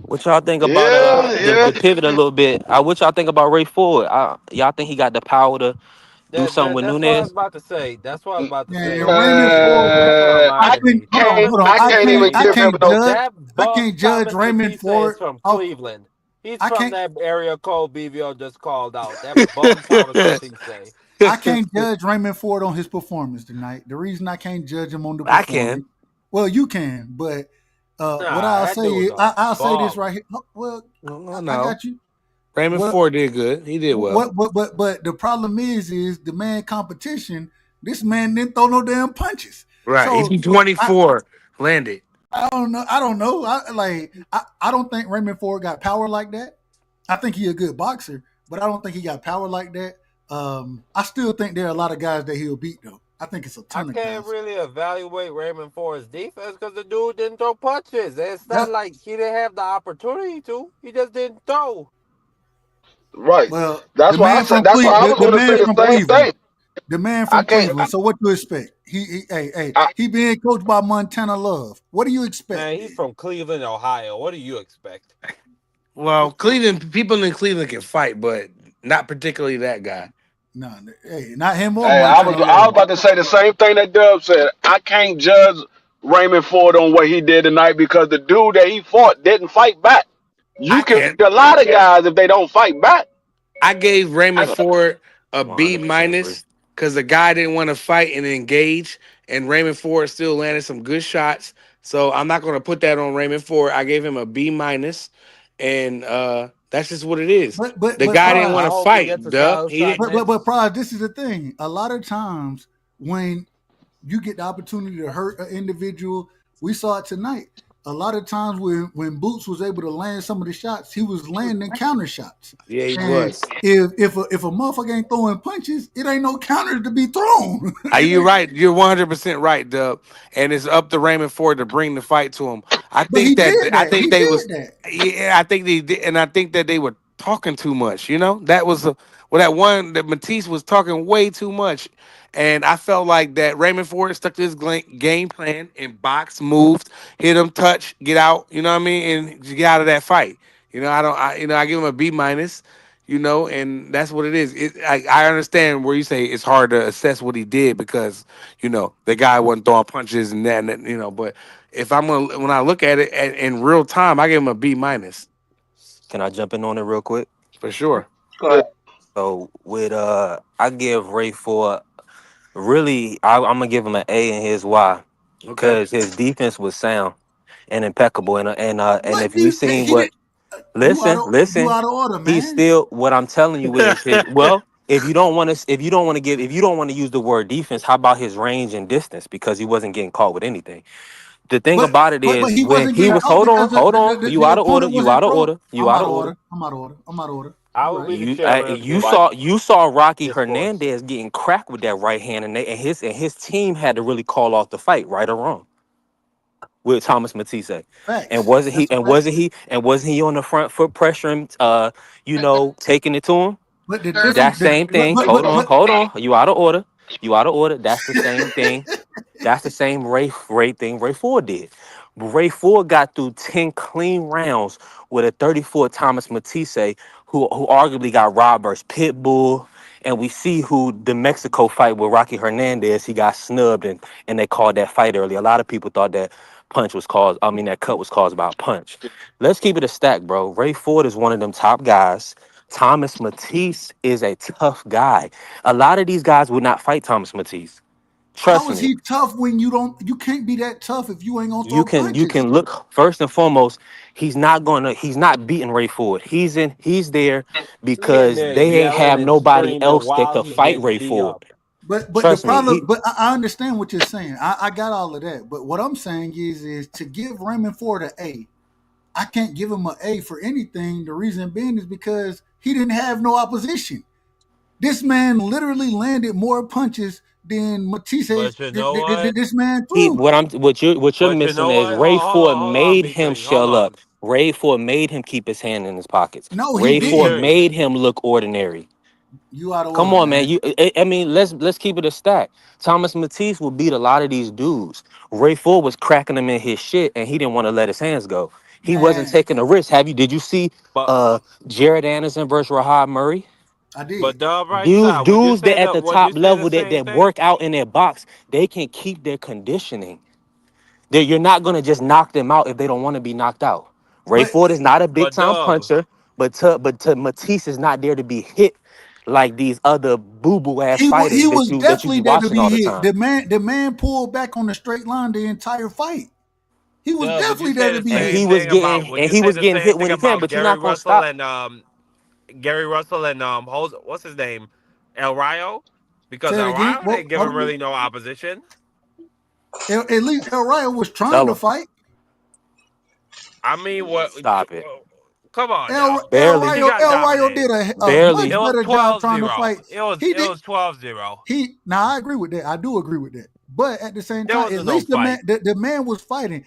What y'all think about Yeah, the yeah. pivot a little bit? What y'all think about Ray Ford? Y'all think he got the power to do something with That's what I was Nunez? about to say. That's what I was about to Man, say. Raymond Ford. That's what I I reminded can me. hold on, can't. hold on. I I can't can't even I give him can't no. judge That I Buck can't judge Thomas Raymond Batista is Ford from off. Cleveland. He's I from can't that area code BVO just called out. That Buck Thomas Batista. I can't judge Raymond Ford on his performance tonight. The reason I can't judge him on the I can. performance, well, you can, but what Nah, I'll that say dude was is, a I'll say this baller. right here. Oh, well, No, I no. got you. Raymond What Ford did good. He did well. but the problem is the man competition. This man didn't throw no damn punches. Right. So He's I 24 landed. I don't know. I don't know. I don't think Raymond Ford got power like that. I think he a good boxer, but I don't think he got power like that. I still think there are a lot of guys that he'll beat though. I think it's a I ton of can't guys. really evaluate Raymond for his defense because the dude didn't throw punches. It's not That like he didn't have the opportunity to. He just didn't throw. Right. well, That's why I said. That's why I was The going to say man the from same Cleveland, thing. the man I from can't. Cleveland. So what do you expect? Hey, I, he being coached by Montana Love. What do you expect, Man, he's then? from Cleveland, Ohio. What do you expect? Well, Cleveland people in Cleveland can fight, but not particularly that guy. No, hey, not him or hey, Montana I was Love. about to say the same thing that Dub said. I can't judge Raymond Ford on what he did tonight because the dude that he fought didn't fight back. I You can can. beat a lot of guys if they don't fight back. I gave I Raymond got Ford a B 100% agree. minus because the guy didn't want to fight and engage, and Raymond Ford still landed some good shots. So I'm not going to put that on Raymond Ford. I gave him a B minus, and that's just what it is. The But guy didn't Pride, want I to hope he fight, gets a duh. title He shot didn't. but next. Pride, this is the thing. A lot of times when you get the opportunity to hurt an individual. We saw it tonight. A lot of times when Boots was able to land some of the shots, he was landing counter shots. Yeah, he And was. if a motherfucker ain't throwing punches, it ain't no counters to be thrown. Are It you ain't- right? You're 100% right, Dub. And it's up to Raymond Ford to bring the fight to him. I but think that I he think they did was that. yeah, I think they did, and I think that they were talking too much. That was that one that Matisse was talking way too much, and I felt like that Raymond Ford stuck to his game plan and box, moved, hit him, touch, get out. You know what I mean, and get out of that fight. I don't. I give him a B minus. And that's what it is. I understand where you say it's hard to assess what he did because the guy wasn't throwing punches and that, But if when I look at it in real time, I give him a B minus Can I jump in on it real quick? for sure. Go Yeah. ahead. So with I give Ray Ford really I'm gonna give him an A, and here's why. Okay. Because his defense was sound and impeccable, and What if do we you seen he what did you listen, out of listen, order, he's man. still what I'm telling you is his well. if you don't want to use the word defense, how about his range and distance? Because he wasn't getting caught with anything. The thing But about it but is he when wasn't he getting was caught because hold on, you the out of order, opponent you wasn't out of throw. order, you I'm out out of of order. order. I'm out of order. I'm out of order. I You will right. be the You chairman of you this saw Rocky discourse. Hernandez getting cracked with that right hand, and his team had to really call off the fight, right or wrong, with Thomas Matisse. And Facts. wasn't he That's a fact. wasn't he on the front foot pressuring taking it to him? But the That difference, same thing. Hold on. You out of order. You out of order. That's the same thing. That's the same Ray thing Ray Ford did. Ray Ford got through 10 clean rounds with a 34 Thomas Matisse, who arguably got robbed versus Pitbull. And we see who the Mexico fight with Rocky Hernandez, he got snubbed and they called that fight early. A lot of people thought that cut was caused by a punch. Let's keep it a stack, bro. Ray Ford is one of them top guys. Thomas Matisse is a tough guy. A lot of these guys would not fight Thomas Matisse. how Trust is me. he tough when you can't be that tough if you ain't gonna You throw can you punches? can look first and foremost. He's not beating Ray Ford. He's there Sitting because there they ain't yelling have and nobody screaming else that while could he's fight getting Ray beat Ford. up. But the Trust me. problem, but I understand what you're saying. I got all of that. But what I'm saying is to give Raymond Ford an A. I can't give him an A for anything. The reason being is because he didn't have no opposition. This man literally landed more punches than Matisse. But you know what? This man He threw. what you're But you missing know is what? Ray Ford Hold on, made B him three. Hold shell up. on, Ray Ford made him keep his hand in his pockets. No, he Ray B Ford didn't. three. made him look ordinary. You out of Come order, on, man. man. I mean, let's keep it a stack. Thomas Matisse will beat a lot of these dudes. Ray Ford was cracking him in his shit, and he didn't want to let his hands go. He wasn't Man, taking a risk. Did you see But uh Jared Anderson versus Rahad Murray? I did. but Dub right Dudes, side. Would you dudes that say at that? the Would you top say the level same that thing? work out in their box, they can keep their conditioning. You're not gonna just knock them out if they don't want to be knocked out. Ray But Ford is not a big But time Dub, puncher, but Matisse is not there to be hit like these other boo boo ass he fighters was that you definitely be there to watching all be the hit. time. The man pulled back on the straight line the entire fight. He was Dub, would you definitely there say to the be And hit. same he was thing about? getting Would you say the same hit thing when he can, about but you're not gonna stop. Gary Russell and what's his name, El Rayo? Because Say it El again. Rayo Well, didn't give him really no opposition. at least El Rayo was trying Tell to him. fight. I mean, what? Stop it. Come on now. Barely. He got El Rayo did dominated. a much Barely. It was better job trying to 12-0. fight. It He did. was 12-0. He now I agree with that. I do agree with that. But at the same There time, at wasn't no least fight. the man was fighting.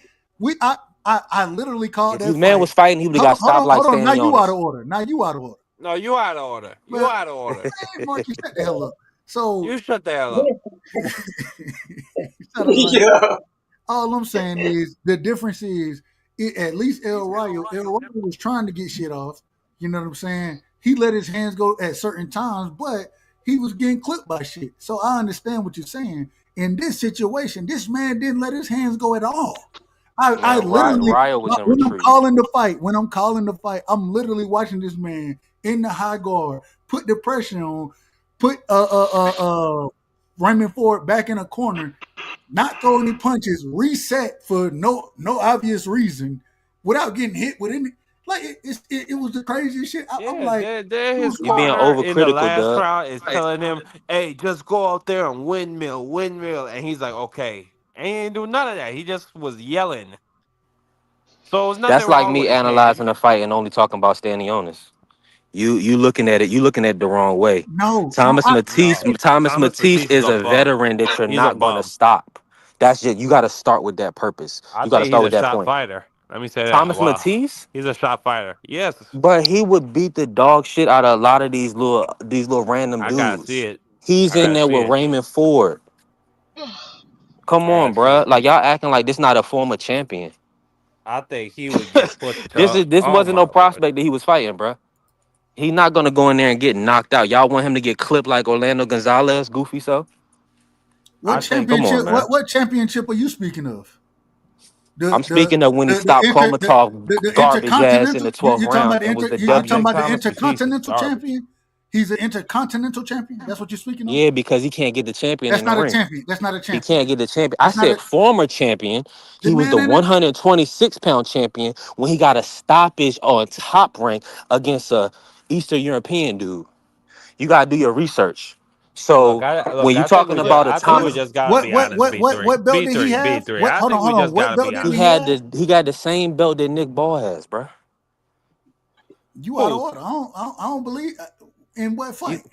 I literally called If that this man fight. was fighting, he would have got stopped like Hold on. Now you out Stanionis. of order. Now you out of order. No, you out of order. You But out of order. man, Mark, you shut the hell up. So You shut the hell up. shut up, man. All I'm saying is the difference is at least El Rayo was trying to get shit off. You know what I'm saying? He let his hands go at certain times, but he was getting clipped by shit. So I understand what you're saying. In this situation, this man didn't let his hands go at all. I Man, literally Ryo was in when I'm retreat. calling the fight, I'm literally watching this man in the high guard, put the pressure on, put Raymond Ford back in a corner, not throw any punches, reset for no obvious reason, without getting hit with any. Like it was the craziest shit. I'm Yeah, like, there his You being corner in the overcritical, last Doug. round is telling him, "Hey, just go out there and windmill," and he's like, "Okay." And he ain't do none of that. He just was yelling. So there's nothing That's like wrong with me his hand. analyzing a fight and only talking about Stanionis. You looking at it the wrong way. no, No, Thomas Thomas Matisse Matisse is is a a bum. veteran that you're He's a not gonna bum. stop. That's just you gotta start with that purpose. I You gotta think he's start a with that shot point. fighter. Let me say that. Thomas Wow, Matisse, he's a shot fighter. Yes, but he would beat the dog shit out of a lot of these little random I gotta see dudes. it. He's I in gotta there see with it. Raymond Ford. Come I on, gotta see bruh. it. Like y'all acting like this not a former champion. I think he would get put to. This Oh wasn't no my word! prospect that he was fighting, bruh. He not gonna go in there and get knocked out. Y'all want him to get clipped like Orlando Gonzalez, goofy so? what I think Come on, championship? man. What championship are you speaking of? The I'm the speaking of when he the stopped inter Komatov the garbage ass in intercontinental. the 12th You're talking round about the and was inter. the I You're talking W. think about the Thomas Matisse is intercontinental garbage. champion. He's an intercontinental champion. That's what you're speaking of. Yeah, because he can't get the champion That's in the not a ring. champion. That's not a He champion. can't get the champion. I That's not said a. former champion. The He was man the in it. 126-pound champion when he got a stoppage on top rank against a Eastern European dude. You gotta do your research. Look, So when you I think talking we just about a I think we What Thomas, just gotta be honest. B three, what belt B did he three, B have? three. What I hold on, think we hold on. just What gotta belt be did he he honest. had have? he got the same belt that Nick Ball has, bro. You out of Who? order. I don't believe in what You fight.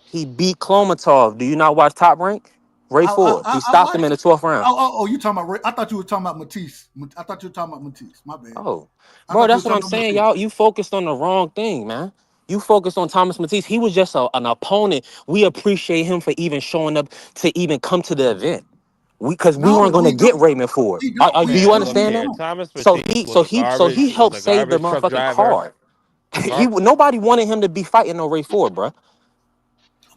he beat Klomatov. Do you not watch Top Rank? Ray Ford. He I stopped him watched in the it. 12th round. You talking about? I thought you were talking about Matisse. I thought you were talking about Matisse. My bad. Oh, I bro, thought you were that's what I'm talking about saying, Matisse. y'all. You focused on the wrong thing, man. You focused on Thomas Matisse. He was just an opponent. We appreciate him for even showing up to even come to the event. Because we weren't No, going to we get don't. Raymond Ford. We don't. Do We you Man, no, look we understand here. that? don't. Thomas So Matisse he so he so he was helped a save the garbage truck motherfucking driver. card. Nobody wanted him to be fighting no Ray Ford, bro.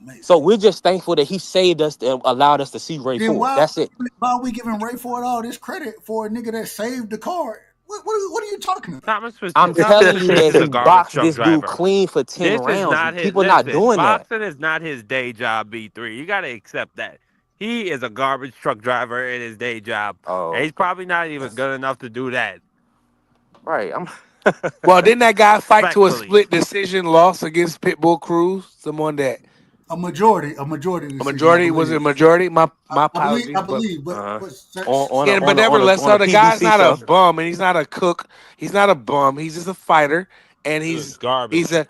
Amazing. So we're just thankful that he saved us and allowed us to see Ray Then Ford. That's it. why are we giving Ray Ford all this credit for a nigga that saved the card? What are you talking about? I'm Thomas telling you Matisse that is a he garbage boxed truck this dude driver. clean for 10 This is rounds. not his. People not Listen, doing that. boxing is not his day job. B3, you gotta accept that. He is a garbage truck driver in his day job, and Oh, he's probably not even good enough to do that. right. I'm Well, didn't that guy fight to a Respectfully, split decision loss against Pitbull Cruz? Someone that A majority a decision, I majority was it believe. a majority? My I apologies, but believe, uh but yeah, but nevertheless, on so a the guy's PBC not a show. bum and he's not a cook. He's not a bum. He's just a fighter, and he was he's garbage. a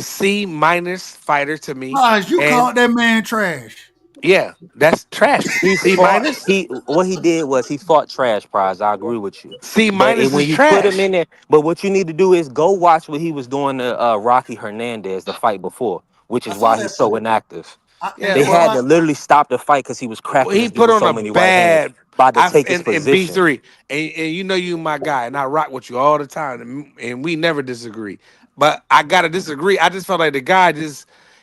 C minus fighter to me. Raj, you And called that man trash. yeah, that's trash. He C fought. minus, He what he did was he fought trash prize. I agree with you, C but minus when is you put him trash. in there, but what you need to do is go watch what he was doing to Rocky Hernandez the fight before, which I is saw why that he's so fight. inactive. Yeah, They And had well, to literally stop the fight because he was cracking he this dude put with on so a many right hands, bad. about to take his And B position. three, and you know you my guy, and I rock with you all the time, and we never disagree. But I gotta disagree. I just felt like the guy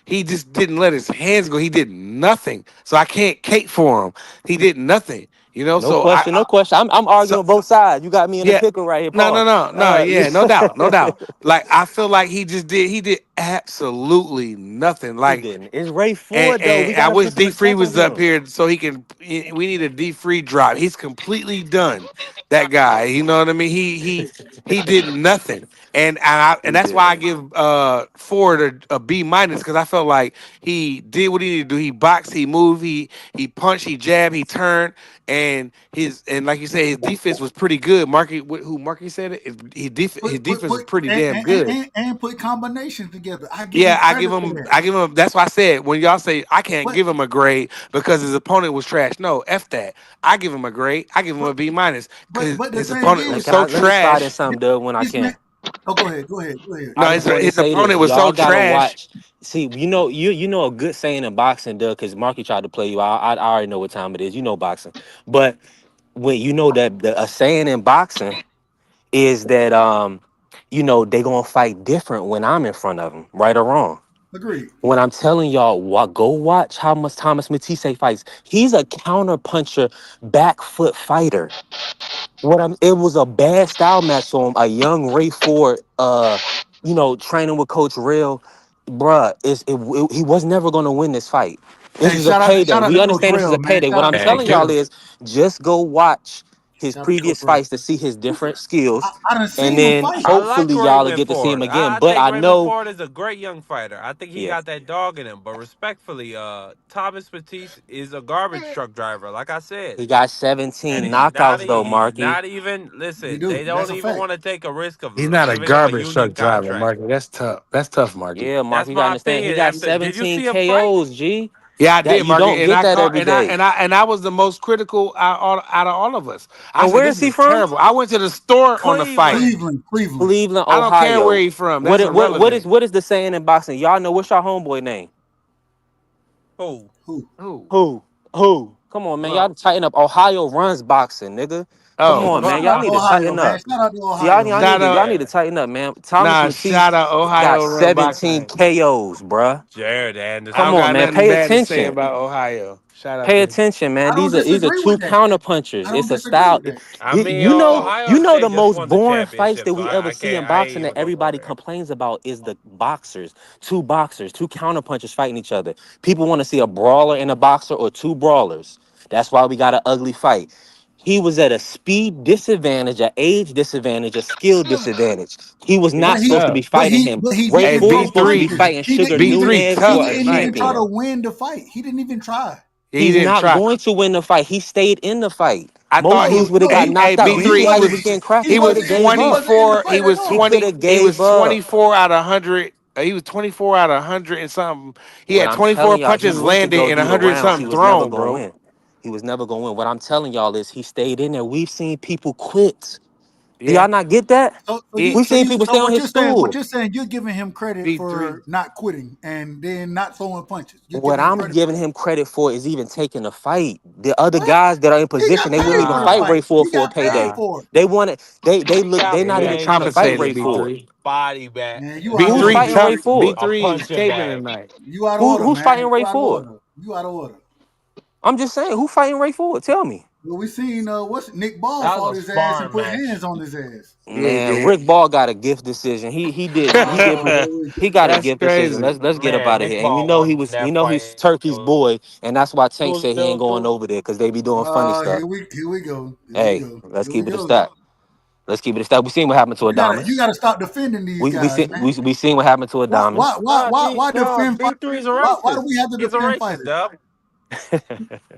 he just didn't let his hands go. He did nothing, so I can't cape for him. He did nothing, you know. No So question, no question. I'm so arguing both sides. You got me in the yeah. pickle right here, No, no, Paul. no, no. Yeah. Yeah, no doubt, no doubt. Like I feel like he did absolutely nothing. He Like didn't. It's Ray Ford though. We I gotta wish put some D Free respect on was up him. here so he can. We need a D Free drop. He's completely done. That guy, you know what I mean? He did nothing, and He that's why I didn't. give Ford a B minus because I felt like he did what he needed to do. He boxed, he moved, he punched, he jabbed, he turned, and like you said, his defense was pretty good. Who Marky said it? His defense was pretty damn good. and put combinations together. I give him Yeah, credit for that. I give him. That's why I said when y'all say I can't But give him a grade because his opponent was trash. No, f that. I give him a grade. I give him but a B minus because but the his thing opponent Now, was is, can I so let me slide in trash. something, Doug, when I this man. can? Oh, go ahead, go ahead, go ahead. I No, just wanted to his say this. opponent was so Y'all gotta trash. watch. See, you know a good saying in boxing, Doug, because Marky tried to play you. I already know what time it is. You know boxing, but when you know that a saying in boxing is that they gonna fight different when I'm in front of them, right or wrong. Agreed. When I'm telling y'all, go watch how much Thomas Matisse fights. He's a counter puncher, back foot fighter. It was a bad style match for him. A young Ray Ford, training with Coach Real, bruh. He was never gonna win this fight. This Hey, is a payday. shout out We to Coach understand this is Rail, a man. payday. What Shout out I'm to And Coach telling y'all Q, Rail. is just go watch his Shout out to Coach previous Rail. fights to see his different skills, I done and seen him then fight. I like hopefully y'all will Raymond get to see him Ford. again. I But think I Raymond know, Ford is a great young fighter. I think he yeah, got that dog in him. But respectfully, Thomas Matisse is a garbage truck driver. Like I said, he got and 17 he's knockouts though, Marky. not even He listen. do. They That's don't a even fact. want to take a risk of He's not a giving him a garbage union truck driver, contract. Marky. That's tough. That's tough, Marky. Yeah, That's Marky, you gotta my understand. He opinion. got After, did you 17 see him fight? KOs. G. Yeah, I That did, you Marky, don't and get I that caught every day. and I was the most critical out of all of us. I And said where this is he is from? terrible. I went to the store on the fight. Cleveland. Cleveland. Cleveland, I don't care where Ohio. he's from. That's What is irrelevant. the saying in boxing? Y'all know what's your homeboy name? Who? Who? Who? Who? Who? Come on, man. Y'all Well, need to tighten up. Ohio runs boxing, nigga. Come oh, on, man. Shout Y'all out need to to Ohio, tighten man. up. Shout out to See, y'all, Ohio, y'all man. need shout to y'all out, need to Yeah. tighten up, man. Thomas nah, Matisse shout out got Ohio run 17 boxing. KOs, bruh. Jared I Come don't Anderson. on, got man. nothing Pay bad to say attention. about Ohio. Shout out Pay to him. attention, man. I don't These are disagree with two that. counter I punchers. don't It's a disagree style. with that. I You, mean, you know, Ohio you know State the just most won the boring fights championship, that so we ever I see in can't. I ain't boxing that even gonna go everybody there. complains about is the boxers, two counter punchers fighting each other. People want to see a brawler and a boxer or two brawlers. That's why we got an ugly fight. He was at a speed disadvantage, a age disadvantage, a skill disadvantage. He was It's not But supposed to be tough. fighting him. he Ray Hey, didn't Ford throw was supposed to be punches. B3, fighting Sugar He B3 Nunez for he tough a didn't even tonight, try to champion. bro. win the fight. He didn't even try. He He's didn't not try. going to win the fight. He stayed in the fight. I Most thought dudes he would have got he hey knocked out. Do you B3 see how he was getting He crafty? he He could have was wasn't gave he up. wasn't in the 24 fight at He all. could have he gave was up. 24 out of 100. He was 24 out of 100 and something. He What had I'm 24 telling y'all, he punches went to landed go and do the 100 rounds. He something was never thrown, going to bro. win. He was never going to win. What I'm telling y'all is he stayed in there. We've seen people quit. Do Yeah. y'all not get that? It We've seen people stay on his What stool. you're saying, you're giving him credit B3. for not quitting and then not throwing punches. You're What giving him I'm credit for giving that. him credit for is even taking a fight. The other What? guys that are in He position, got they wouldn't paid even for the fight Nah, Ray fight. Ford He for a got paid payday. nah. for it. They wanted, they He look, got they're Yeah, not he even ain't trying paid to to fight take compensated, Ray a Ford. B3. body bag, Man, you out of Who's order, B3 fighting tough. Ray B3. Ford? a B3 is punching escaping bag. tonight. You out of order, Who's man. fighting Ray You out of Ford? order. You out of order. I'm just saying, who fighting Ray Ford? Tell me. Well, we seen what's Nick Ball That fought was a his ass and sparring put match. hands on his ass. Yeah, he Man, did. Rick Ball got a gift decision. Oh, here we He go. got a That's gift decision. crazy. Let's get up Man, out of Nick here. And Ball won we that know fight. he's Turkey's It boy, and that's why Tank was, said he ain't going over there because they be doing funny stuff. Here we go. Here we Hey, go. let's Here we keep it a go. stack. Let's keep it a stack. We seen what happened to You Adamas. gotta stop defending these guys, man. We seen what happened to Adamas. Why No, defend fighters? B3's a Why do racist. we have to He's a defend racist, fighters? dub.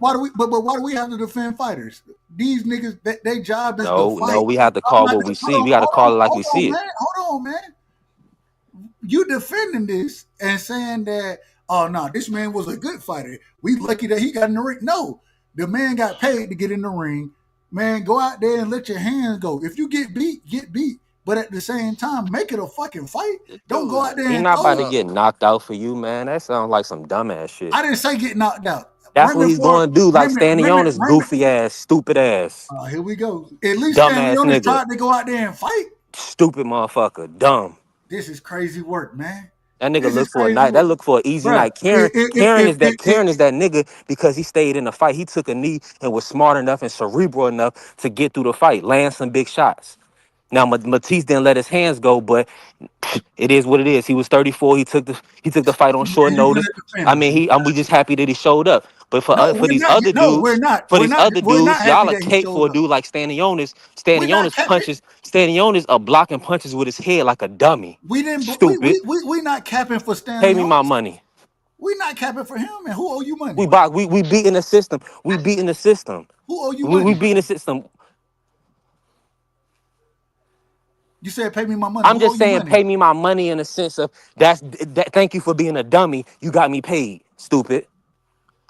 But why do we have to defend fighters? These niggas, their job is to No, fight. we have to call what we see. We got to call it like we see it. Man. Hold on, man. You defending this and saying that, oh no, this man was a good fighter. We lucky that he got in the ring. No, the man got paid to get in the ring. Man, go out there and let your hands go. If you get beat, get beat. But at the same time, make it a fucking fight. Don't go out Dude, there He and not about throw to it. get knocked out for you, man. That sounds like some dumbass shit. I didn't say get knocked out. That's what he's going to do, like standing on his Remy. goofy ass, stupid ass, Here we go. At least Stanley dumbass Jones nigga, tried to go out there and fight. stupid motherfucker, dumb. This is crazy work, man. That nigga This is look for a crazy night. work, That look for an easy bro. night. Karen is that nigga because he stayed in the fight. He took a knee and was smart enough and cerebral enough to get through the fight, land some big shots. Now Matisse didn't let his hands go, but it is what it is. He was 34. He took the fight on And short you're gonna notice. defend I him. mean, we just happy that he showed up. But No, for we're these not. other No, we're dudes, not. We're not happy y'all are that he cake showed for a up. dude like Stanionis. We're not capping. Stanionis are blocking punches with his head like a dummy. We didn't. Stupid. We not capping for Pay Stanley me my Holmes. money. We not capping for him. And who owe you money? We beating the system. We beating the system. Who owe you We money? beating the system. You said pay me my money. I'm Who owe just you saying, money? pay me my money in the sense of that. Thank you for being a dummy. You got me paid. Stupid.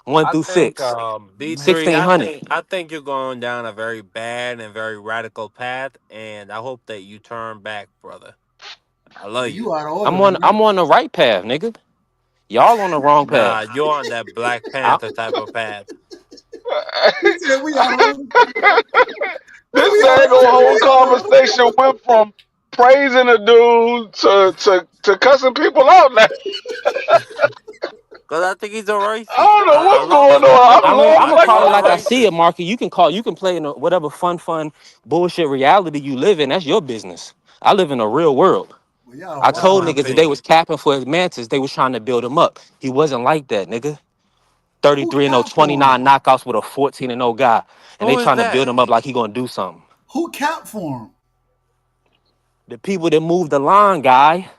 One I through think six. B3. I 1600. think I think you're going down a very bad and very radical path, and I hope that you turn back, brother. I love Man, you. you out of order, man. I'm on the right path, nigga. Y'all on the wrong Nah, path. you're on that Black I, Panther type of path. He said we out of order. Man, This we out of daggone order. whole We out of order. conversation went from praising a dude to cussing people out. Now Cause I think he's a I racist. don't know I what's love going him. on. I'm I mean, I'm lost I gonna like think call a it he's a like I rabbit. see it, racist. Marky. You can play in whatever fun bullshit reality you live in. That's your business. I live in a real world. Well, y'all I That's told my wild, niggas man. that they was opinion. capping for his mantis. They was trying to build him up. He wasn't like that, nigga. Who 33 and 0, capped for him? 29 knockouts with a 14 and 0 guy. And they Who is trying to build that? him up like he gonna do something. Who capped for him? The people that move the line, guy.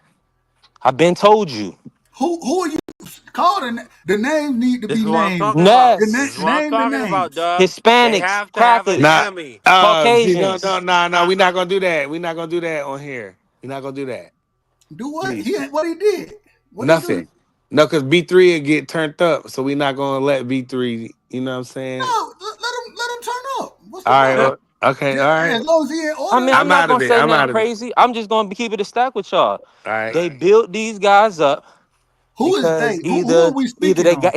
I've been told you. Who are you? Call the names need to This be is what I'm named. talking about. This is what I'm Name the talking about, names. Dub. They Hispanics, have to have an crackers, Nah, enemy. see, no, Caucasians. no, no, no. We're not gonna do that. We're not gonna do that on here. We're not gonna do that. Do what? Please. What he did? What he do? Nothing. No, because B3 will get turned up, so we're not gonna let B3, you know what I'm saying? No, let him turn up. What's All the right, problem? okay, all right. As long as he in I order. mean, I'm I'm not out gonna of it. say I'm nothing out of it. crazy. I'm just gonna keep it a stack with y'all. All right. They built these guys up Who is they? because Who are we speaking they on? got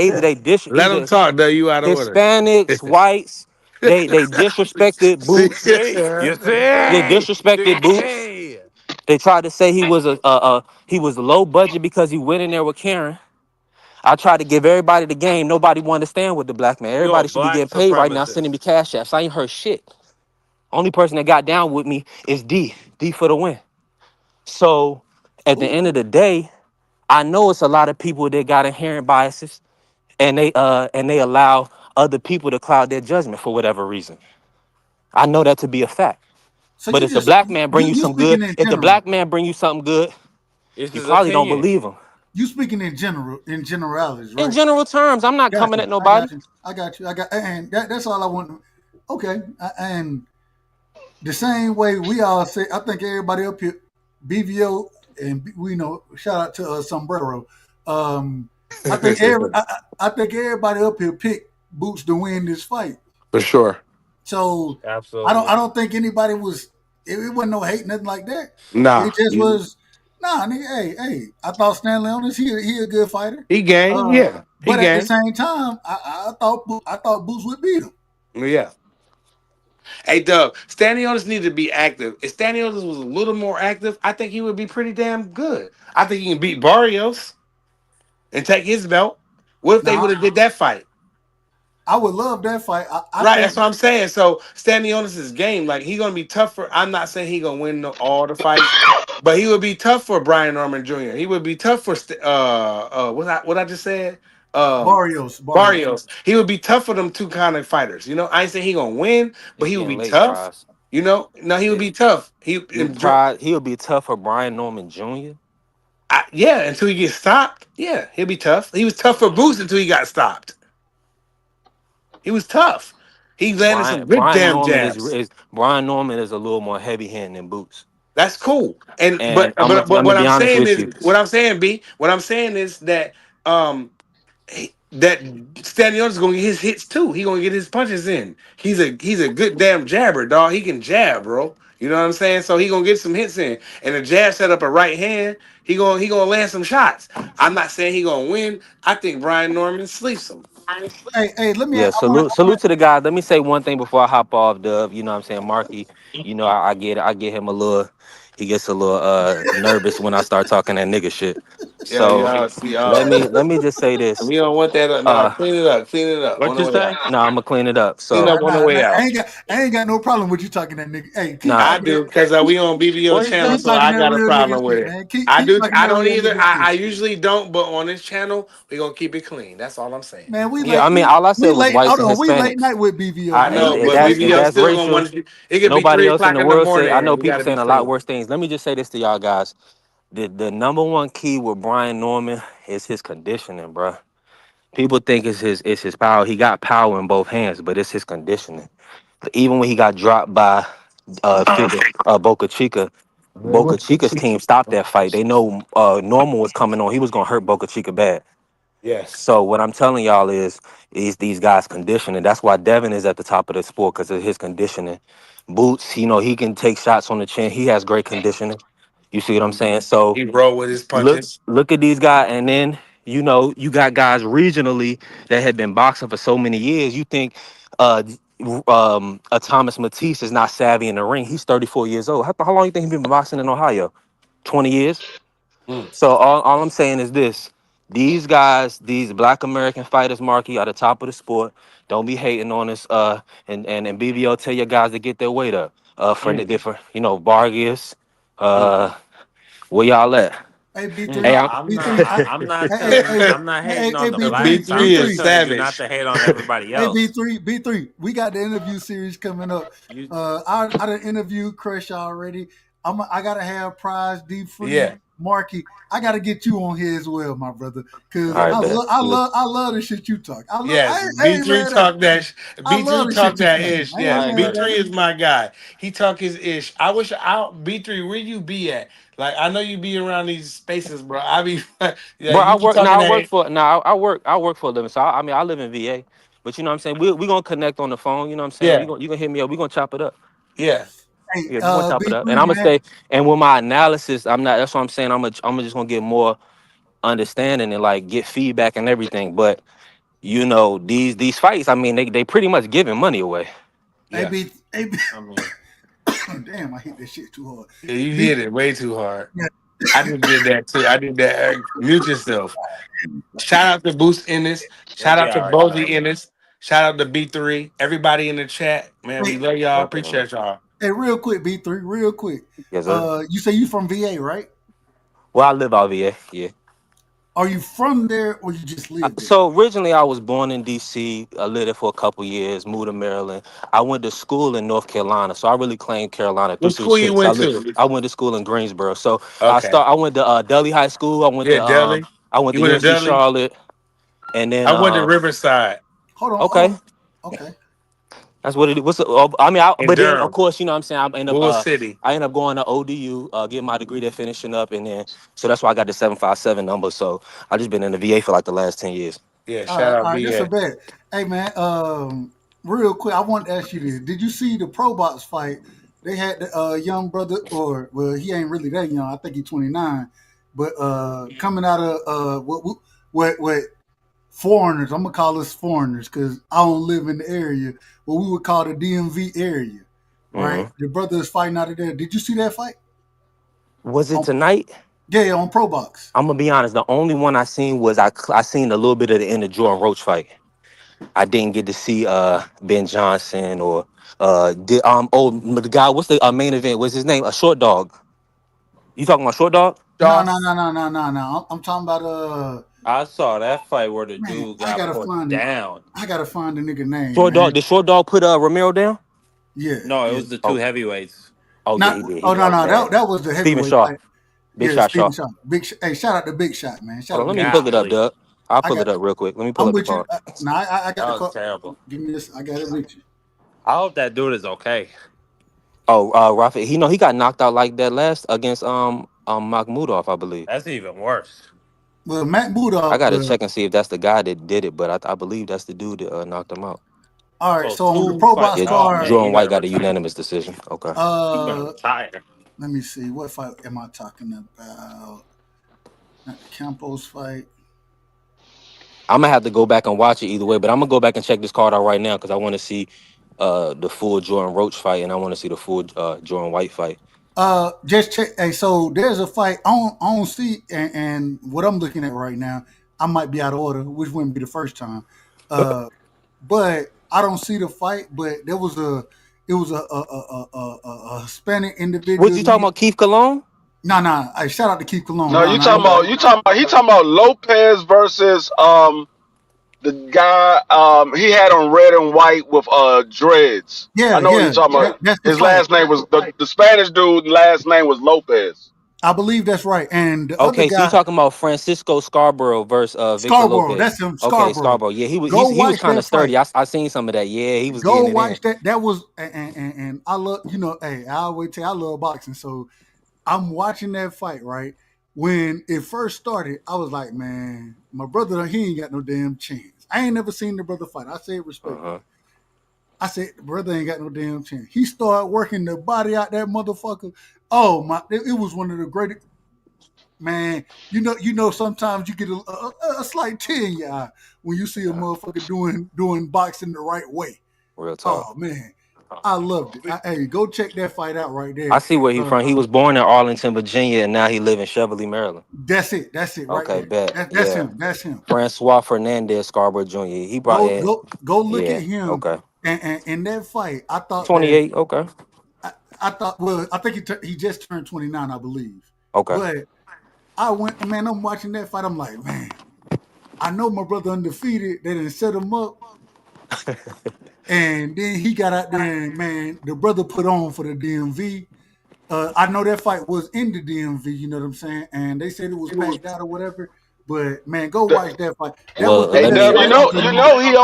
Let them talk, though. You out of order. Hispanics, whites. They disrespected See? Boots. You They see? disrespected You Boots. see? They tried to say he was low budget because he went in there with Karen. I tried to give everybody the game. Nobody wanted to stand with the black man. You're a Everybody should be black getting paid right now, sending supremacist. me cash apps. I ain't heard shit. Only person that got down with me is D for the win. So at the Who? end of the day, I know it's a lot of people that got inherent biases and they allow other people to cloud their judgment for whatever reason. I know that to be a fact. So But you if the just black man bring you you some good, speaking in if the general. black man bring you something good, It's you his probably don't opinion. believe him. You speaking in generalities, In right? general terms, I'm not Got coming you. at I nobody. got you. I got you. I got, and that's all I want. Okay, and the same way we all say, I think everybody up here, BVO, and we know. Shout out to Sombrero. I think I think everybody up here picked Boots to win this fight. For sure. So Absolutely. I don't think anybody was. It wasn't no hate, nothing like that. Nah. It just was. Nah, nigga, hey. I thought Stanley on this. He a good fighter. He game, yeah. He But at the game. same time, I thought Boots would beat him. Yeah. Hey, Doug, Stanionis needed to be active. If Stanionis was a little more active, I think he would be pretty damn good. I think he can beat Barrios and take his belt. What if they would Now have did that fight? I would love that fight. I Right, think that's what I'm saying. So Stanionis' game, like he gonna be tough for. I'm not saying he gonna win all the fights, but he would be tough for Brian Norman Jr. He would be tough for what I just said. Barrios. Barrios. He would be tough for them two kind of fighters. You know, I ain't saying he gonna win, but It's he would getting be late, tough. Prize. You know, no, he would be tough. He'll be tough for Brian Norman Jr. Yeah, until he gets stopped. Yeah, he'll be tough. He was tough for Boost until he got stopped. He was tough. He landed some good Brian damn Norman jabs. Brian Norman is a little more heavy handed than Boots. That's cool. And And but but I'm but gonna what be I'm honest saying with is you. what I'm saying is that that Stanionis gonna get his hits too. He gonna get his punches in. He's a good damn jabber, dog. He can jab, bro. You know what I'm saying? So he gonna get some hits in. And the jab set up a right hand. He gonna land some shots. I'm not saying he gonna win. I think Brian Norman sleeps him. Hey, let me. Yeah, salute to the guy. Let me say one thing before I hop off, Dub. You know what I'm saying? Marky, you know, I get him a little, he gets a little nervous when I start talking that nigga shit. Yeah, So y'all see let me just say this. we don't want that. Nah, Uh clean it up. Clean it up on What the you way say? out. no, I'm gonna clean it up. Clean So up on the way out. I ain't got no problem with you talking that nigga. Hey, keep nah, I talking that. do because we on BBO What he channel, say? Keep so talking I that got a real nigga problem with shit, it. man. Keep I do. talking I that don't real either. nigga shit. I usually don't, but on this channel, we gonna keep it clean. That's all I'm saying. Man, yeah, I mean all I said we was late. whites Hold and on, we late Hispanics. night with BVO, I man. know, If but that's BBO still gonna racial, want to. It could be nobody three else in o'clock the in the world say. morning, I know and we people gotta be saying a lot clean. worse things. Let me just say this to y'all guys. The number one key with Brian Norman is his conditioning, bruh. People think it's his power. He got power in both hands, but it's his conditioning. Even when he got dropped by Boca Chica, Boca Chica's team stopped that fight. They know Norman was coming on. He was gonna hurt Boca Chica bad. Yes. So what I'm telling y'all is these guys conditioning. That's why Devin is at the top of the sport because of his conditioning. Boots, you know, he can take shots on the chin. He has great conditioning. You see what I'm saying? So He roll with his look punches. look at these guys, and then you know you got guys regionally that have been boxing for so many years. You think a Thomas Matisse is not savvy in the ring? He's 34 years old. How long you think he's been boxing in Ohio? 20 years. Mm. So all I'm saying is this: these guys, these Black American fighters, Marky, are the top of the sport. Don't be hating on us. And BBO, tell your guys to get their weight up. For the Mm. different, you know, Vargas. Mm. Uh, where y'all at? Hey, B Mm. Hey, three, No, I'm I'm B not. three. I'm not hating on the B B three, blacks. B I'm three just is three. telling you not savage. to hate on everybody Hey, B else. three, B three. We got the interview series coming up. You, I done interviewed Crush already. I gotta have Prize, D Free, Yeah. Marky. I gotta get you on here as well, my brother, because all right, bet. I love the shit you talk. Yes, I B ain't three mad at talk you. that. I B three love the talk shit you that talk. ish. I Yes, ain't I ain't B mad gonna. at three you. is my guy. He talk his ish. I wish I B three. Where you be at? Like I know you be around these spaces, bro. I be yeah. Bro, You I be work talking now. that. I work for a living. So I mean, I live in VA. But you know what I'm saying? We gonna connect on the phone. You know what I'm saying? Yeah, You gonna hit me up. We gonna chop it up. yeah. Hey, Yeah, we gonna chop it B up. And three, I'm gonna man. stay. And with my analysis, I'm not. That's what I'm saying. I'm just gonna get more understanding and like get feedback and everything. But you know, these fights. I mean, they pretty much giving money away. Yeah. Hey, B, I mean, damn, I hit that shit too hard. Yeah, you B, hit it way too hard. yeah. I just did that too. I did that. Mute yourself. Shout out to Boost Ennis. it'll Shout be out to all right, Bozy though. Ennis. Shout out to B3. Everybody in the chat. Man, we Hey, love y'all. Okay, man. Appreciate y'all. hey, real quick, B3, real quick. Yes, sir. You say you from VA, right? Well, I live out VA. Yeah. Are you from there or you just live there? So originally, I was born in D.C. I lived there for a couple years. Moved to Maryland. I went to school in North Carolina, so I really claim Carolina What school you 336. went to? I went to school in Greensboro. So Okay. I went to Dudley High School. Yeah, Dudley. I went You to went to UNC Dudley? Charlotte, and then I went to Riverside Hold on. okay, Okay. that's what it is. in But then of Durham, course, you know what I'm saying, Bull City. I end up going to ODU, getting my degree there, finishing up, and then so that's why I got the 757 number. So I just been in the VA for like the last 10 years. Yeah, shout out All right. That's a BA. bet. Hey man, real quick, I want to ask you this: did you see the Pro Box fight? They had the young brother, or well, he ain't really that young. I think he's 29, but coming out of what foreigners? I'm gonna call us foreigners because I don't live in the area. What we would call the DMV area, right? Hmm. The brother is fighting out of there. Did you see that fight? Was it On, tonight? yeah, on Pro Box. I'm gonna be honest. The only one I seen was I seen a little bit of the end of Jordan Roach fight. I didn't get to see Ben Johnson or the guy. What's the main event? What's his name? A Short Dog. You talking about Short Dog? No, Shaw. no. I'm talking about I saw that fight where the man. dude got put down. I gotta find the nigga name, Short man. Dog. Did Short Dog put Romero down? Yeah, No, it yeah. was the two Oh, heavyweights. oh yeah, Not he did. oh He no did. no Bad. that was the Stephen heavyweight Shaw. fight. Big Yeah, Shot Stephen Shaw. Shaw. Hey, shout out to Big Shot, man. Shout Hold on, out to let me Big pull Shot. it up, Golly, Doug. I'll I pull got it up real quick. Let me pull I'm up the with you. card. No, I got that the was call. terrible. Give me this. I got it with you. I hope that dude is okay. Oh, Rafa, he got knocked out like that last against Makhmudov, I believe. That's even worse. Well, Matt I Budov. gotta check and see if that's the guy that did it, but I believe that's the dude that knocked him out. All right. So So on the two Pro fight. Box Yeah, Oh man, card, he Jordan White better got a retire. unanimous decision. Okay. He better uh, retire. let me see. What fight am I talking about? Not the Campos fight. I'm gonna have to go back and watch it either way, but I'm gonna go back and check this card out right now because I want to see the full Jordan Roach fight and I want to see the full Jordan White fight. Just check. Hey, so there's a fight I don't see, and what I'm looking at right now, I might be out of order, which wouldn't be the first time. Uh, but I don't see the fight. But there was it was a Hispanic What individual. you talking about, Keith Cologne? Nah. Hey, shout out to Keith Cologne. No, No, you no, ain't talking no. about he talking about Lopez versus the guy he had on red and white with dreads. I know what you're Yeah. talking about. That's the His fight. last name was the Spanish dude. Last name was Lopez. I believe that's right. And the other Okay, so you guy, talking about Francisco Scarborough versus Victor Scarborough. Lopez. That's him, Okay, Scarborough. Scarborough. Yeah, Go he was watch kind that of fight. sturdy. I seen some of that. Yeah, he was Go getting it watch in. that. That was and I love hey, I always tell you, I love boxing. So I'm watching that fight, right? When it first started, I was like, man, my brother, he ain't got no damn chance. I ain't never seen the brother fight. I say it respectfully. Uh-huh. I said, brother ain't got no damn chance. He started working the body out that motherfucker. Oh my, it was one of the greatest. Man, you know, sometimes you get a slight tear in your eye when you see a motherfucker doing boxing the right way. Real talk. Oh man, I loved it. Hey, go check that fight out right I there. see where he from. He was born in Arlington, Virginia, and now he live in Cheverly, Maryland. That's it right Okay, there. bet. That's Yeah. him. That's him. Francois Fernandez Scarborough Jr. He brought in. Go look Yeah. at him. Okay. And in that fight, I thought that 28. Okay. I thought, well, I think he just turned 29, I believe. Okay. But I went, man, I'm watching that fight. I'm like, man, I know my brother undefeated. They didn't set him up. And then he got out there and, man, the brother put on for the DMV. I know that fight was in the DMV, you know what I'm saying? And they said it was packed out or whatever. But, man, go watch that fight. That was Well, the Hey, let best me. Dub, fight of the you night. know he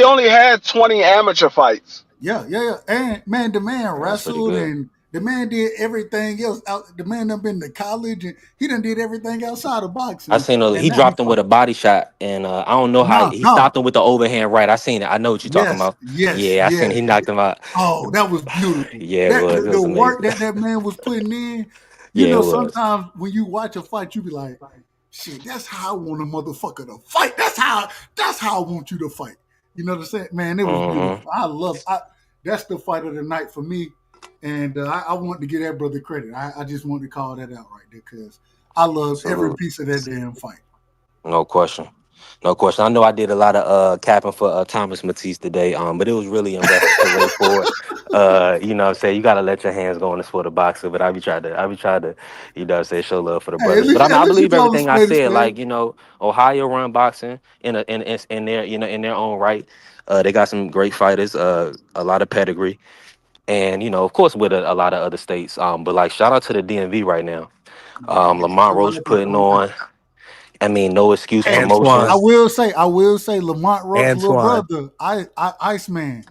only had 20 amateur fights. Yeah. And, man, the man That's pretty wrestled good. and the man did everything else. The man done been to college and he done did everything outside of boxing. I seen And he now he dropped him with fought. a body shot, and I don't know how he No. stopped him with the overhand right. I seen it. I know what you're talking about. Yes. Yeah, I seen he knocked him out. Oh, that was beautiful. Yeah, it That was. It the was work amazing. that man was putting in. You Yeah, it know, was. sometimes when you watch a fight, you be like, "Shit, that's how I want a motherfucker to fight. That's how I want you to fight." You know what I'm saying? Man, it was beautiful. That's the fight of the night for me, and I want to give that brother credit. I just wanted to call that out right there because I love every Salute. piece of that damn fight. No question. No question. I know I did a lot of capping for Thomas Matisse today, but it was really in reference to Ray Ford. You know what I'm saying? You gotta let your hands go in the sport of boxing, but I be trying to, you know what I'm saying, show love for the Hey, brothers. But I mean at I least you believe call a everything I spade a said. spade. Like, Ohio run boxing in their, in their own right. They got some great fighters, a lot of pedigree. And, of course with a lot of other states. But like shout out to the DMV right now. Yeah, I Lamont Roach like that putting right there. on, I mean, no excuse Hey, promotion. Antoine. I will say, Lamont Roach's little Antoine. brother, Iceman.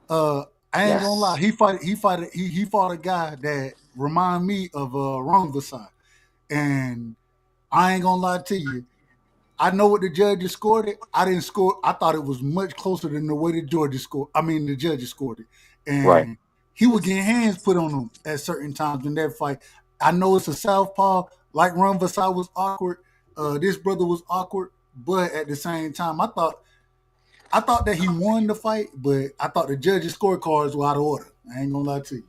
Uh, I ain't gonna lie, Yes. he fought a guy that remind me of Ron Vasai, and I ain't gonna lie to you. I know what the judges scored it. I didn't score. I thought it was much closer than the way the Georgia scored. I mean, the judges scored it, Right. and he was getting hands put on him at certain times in that fight. I know it's a southpaw. Like Ron Vasai was awkward. This brother was awkward, but at the same time, I thought that he won the fight, but I thought the judges' scorecards were out of order. I ain't gonna lie to you.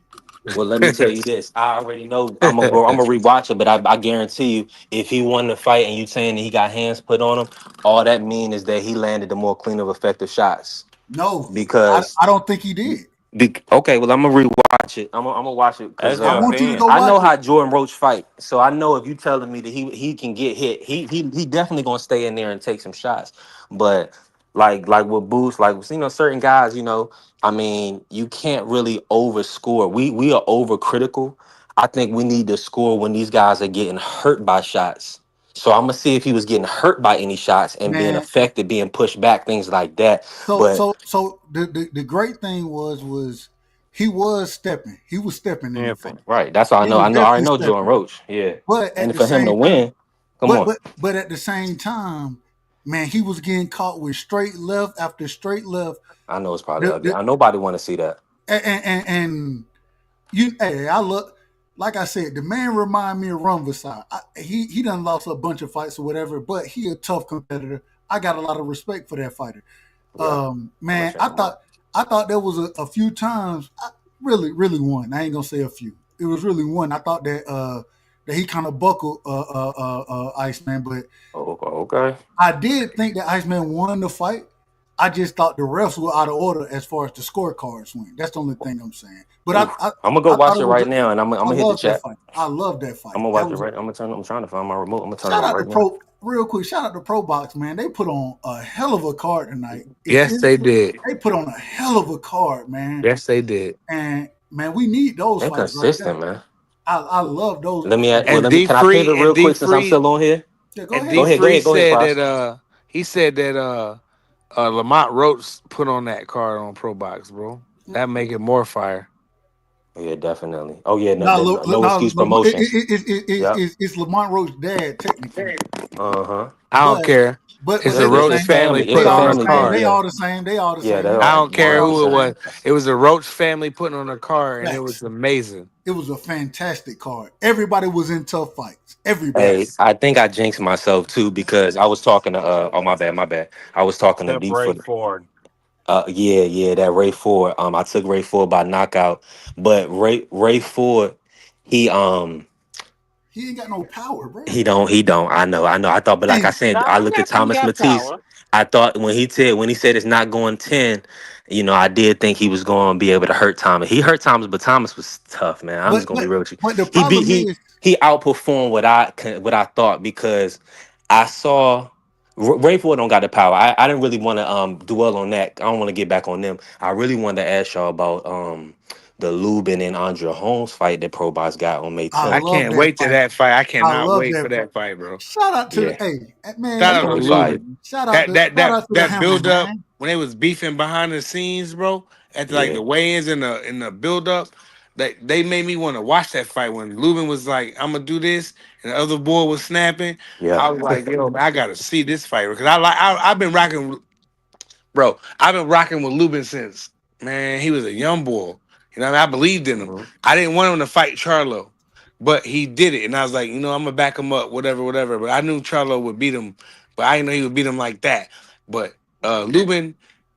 Well, let me tell you this. I already know I'm gonna rewatch it, but I guarantee you, if he won the fight and you saying that he got hands put on him, all that mean is that he landed the more clean of effective shots. No, Because I don't think he did. okay, well I'm gonna rewatch it. I'm gonna watch it because That's I your want you to opinion. go I know watch it. how Jordan Roach fight. So I know if you telling me that he can get hit, he definitely gonna stay in there and take some shots. But like with Boost, like certain guys, I mean, you can't really overscore. We are overcritical. I think we need to score when these guys are getting hurt by shots. So I'm gonna see if he was getting hurt by any shots and being Man, affected, being pushed back, things like that. So But so the great thing was he was stepping. He was stepping in Yeah, the fight. right, that's all I He know. was I already definitely know Jordan stepping. Roach. Yeah, But at and the for him to same time, win, come on. but at the same time, man, he was getting caught with straight left after straight left. I know it's probably ugly. The, Nobody want to see that. and you, hey, I look like I said, the man remind me of Ron Vasai. He done lost a bunch of fights or whatever, but he a tough competitor. I got a lot of respect for that fighter. Yeah, I'm gonna Man, check him out. I thought there was a few times I really won. I ain't gonna say a few. It was really one. I thought that he kind of buckled Iceman, but Oh, okay. I did think that Iceman won the fight. I just thought the refs were out of order as far as the scorecards went. That's the only thing I'm saying. But Oof. I'm gonna go I thought watch it it was right now, and I'm I gonna hit the love that chat. fight. I love that I'm fight. gonna That watch it was right. I'm trying to find my remote. I'm gonna turn it shout on out to right now. Pro real quick. Shout out to Pro Box, man. They put on a hell of a card tonight. Yes, they did. They put on a hell of a card, man. Yes, they did. And man, we need those They're fights right there. consistent, man. I love those Let me. fights. Well, And let me. D Can I Free pivot and real D quick since I'm Free still on here? Yeah, go and ahead. D Go Free ahead. Go ahead, said Price. that he said that Lamont Roach put on that card on Pro Box, bro. That make it more fire. Yeah, definitely. Oh yeah, no, Now, no, no excuse promotions. Yep. it's Lamont Roach's dad technically, Uh huh. I don't but care. It's but a at the It's Roach same, family family. It's they putting a on all the a family same. thing. card. They Yeah. all the same. They all the Yeah, they same. I are don't care who it 100%. was. It was a Roach family putting on a card, and it was Facts. amazing. It was a fantastic card. Everybody was in tough fights. Everybody. Hey, I think I jinxed myself too because I was talking to oh my bad. I was talking to except D Ray for Ford. yeah, that Ray Ford. I took Ray Ford by knockout, but Ray Ford, he He ain't got no power, bro. he don't. I know. I thought, but like I Hey, said, I Nah, look at he Thomas got Matisse. power. I thought when he said it's not going 10, I did think he was going to be able to hurt Thomas. He hurt Thomas, but Thomas was tough, man. I'm but just gonna be but real with you. but the He beat problem is, he outperformed what I thought because I saw. Ray Ford don't got the power. I didn't really want to dwell on that. I don't want to get back on them. I really wanted to ask y'all about the Lubin and Andrea Holmes fight that Pro Box got on May I 10th. I love can't that wait to fight. that fight. I I cannot love wait for that fight. that fight, bro. Shout out to Yeah, the man. Shout that's You out gonna to be already know, fire. Lubin. man. Shout out That to that that the that hammer, build up man. when they was beefing behind the scenes, bro. At like Yeah, the weigh-ins and the build up, they made me want to watch that fight. When Lubin was like, "I'm gonna do this," and the other boy was snapping, yeah. I was like, "Yo, man, I gotta see this fight," because I've been rocking. Bro, I've been rocking with Lubin since, man, he was a young boy. You know what I mean? I believed in him. Mhm. I didn't want him to fight Charlo, but he did it. And I was like, I'm gonna back him up, whatever. But I knew Charlo would beat him, but I didn't know he would beat him like that. But Lubin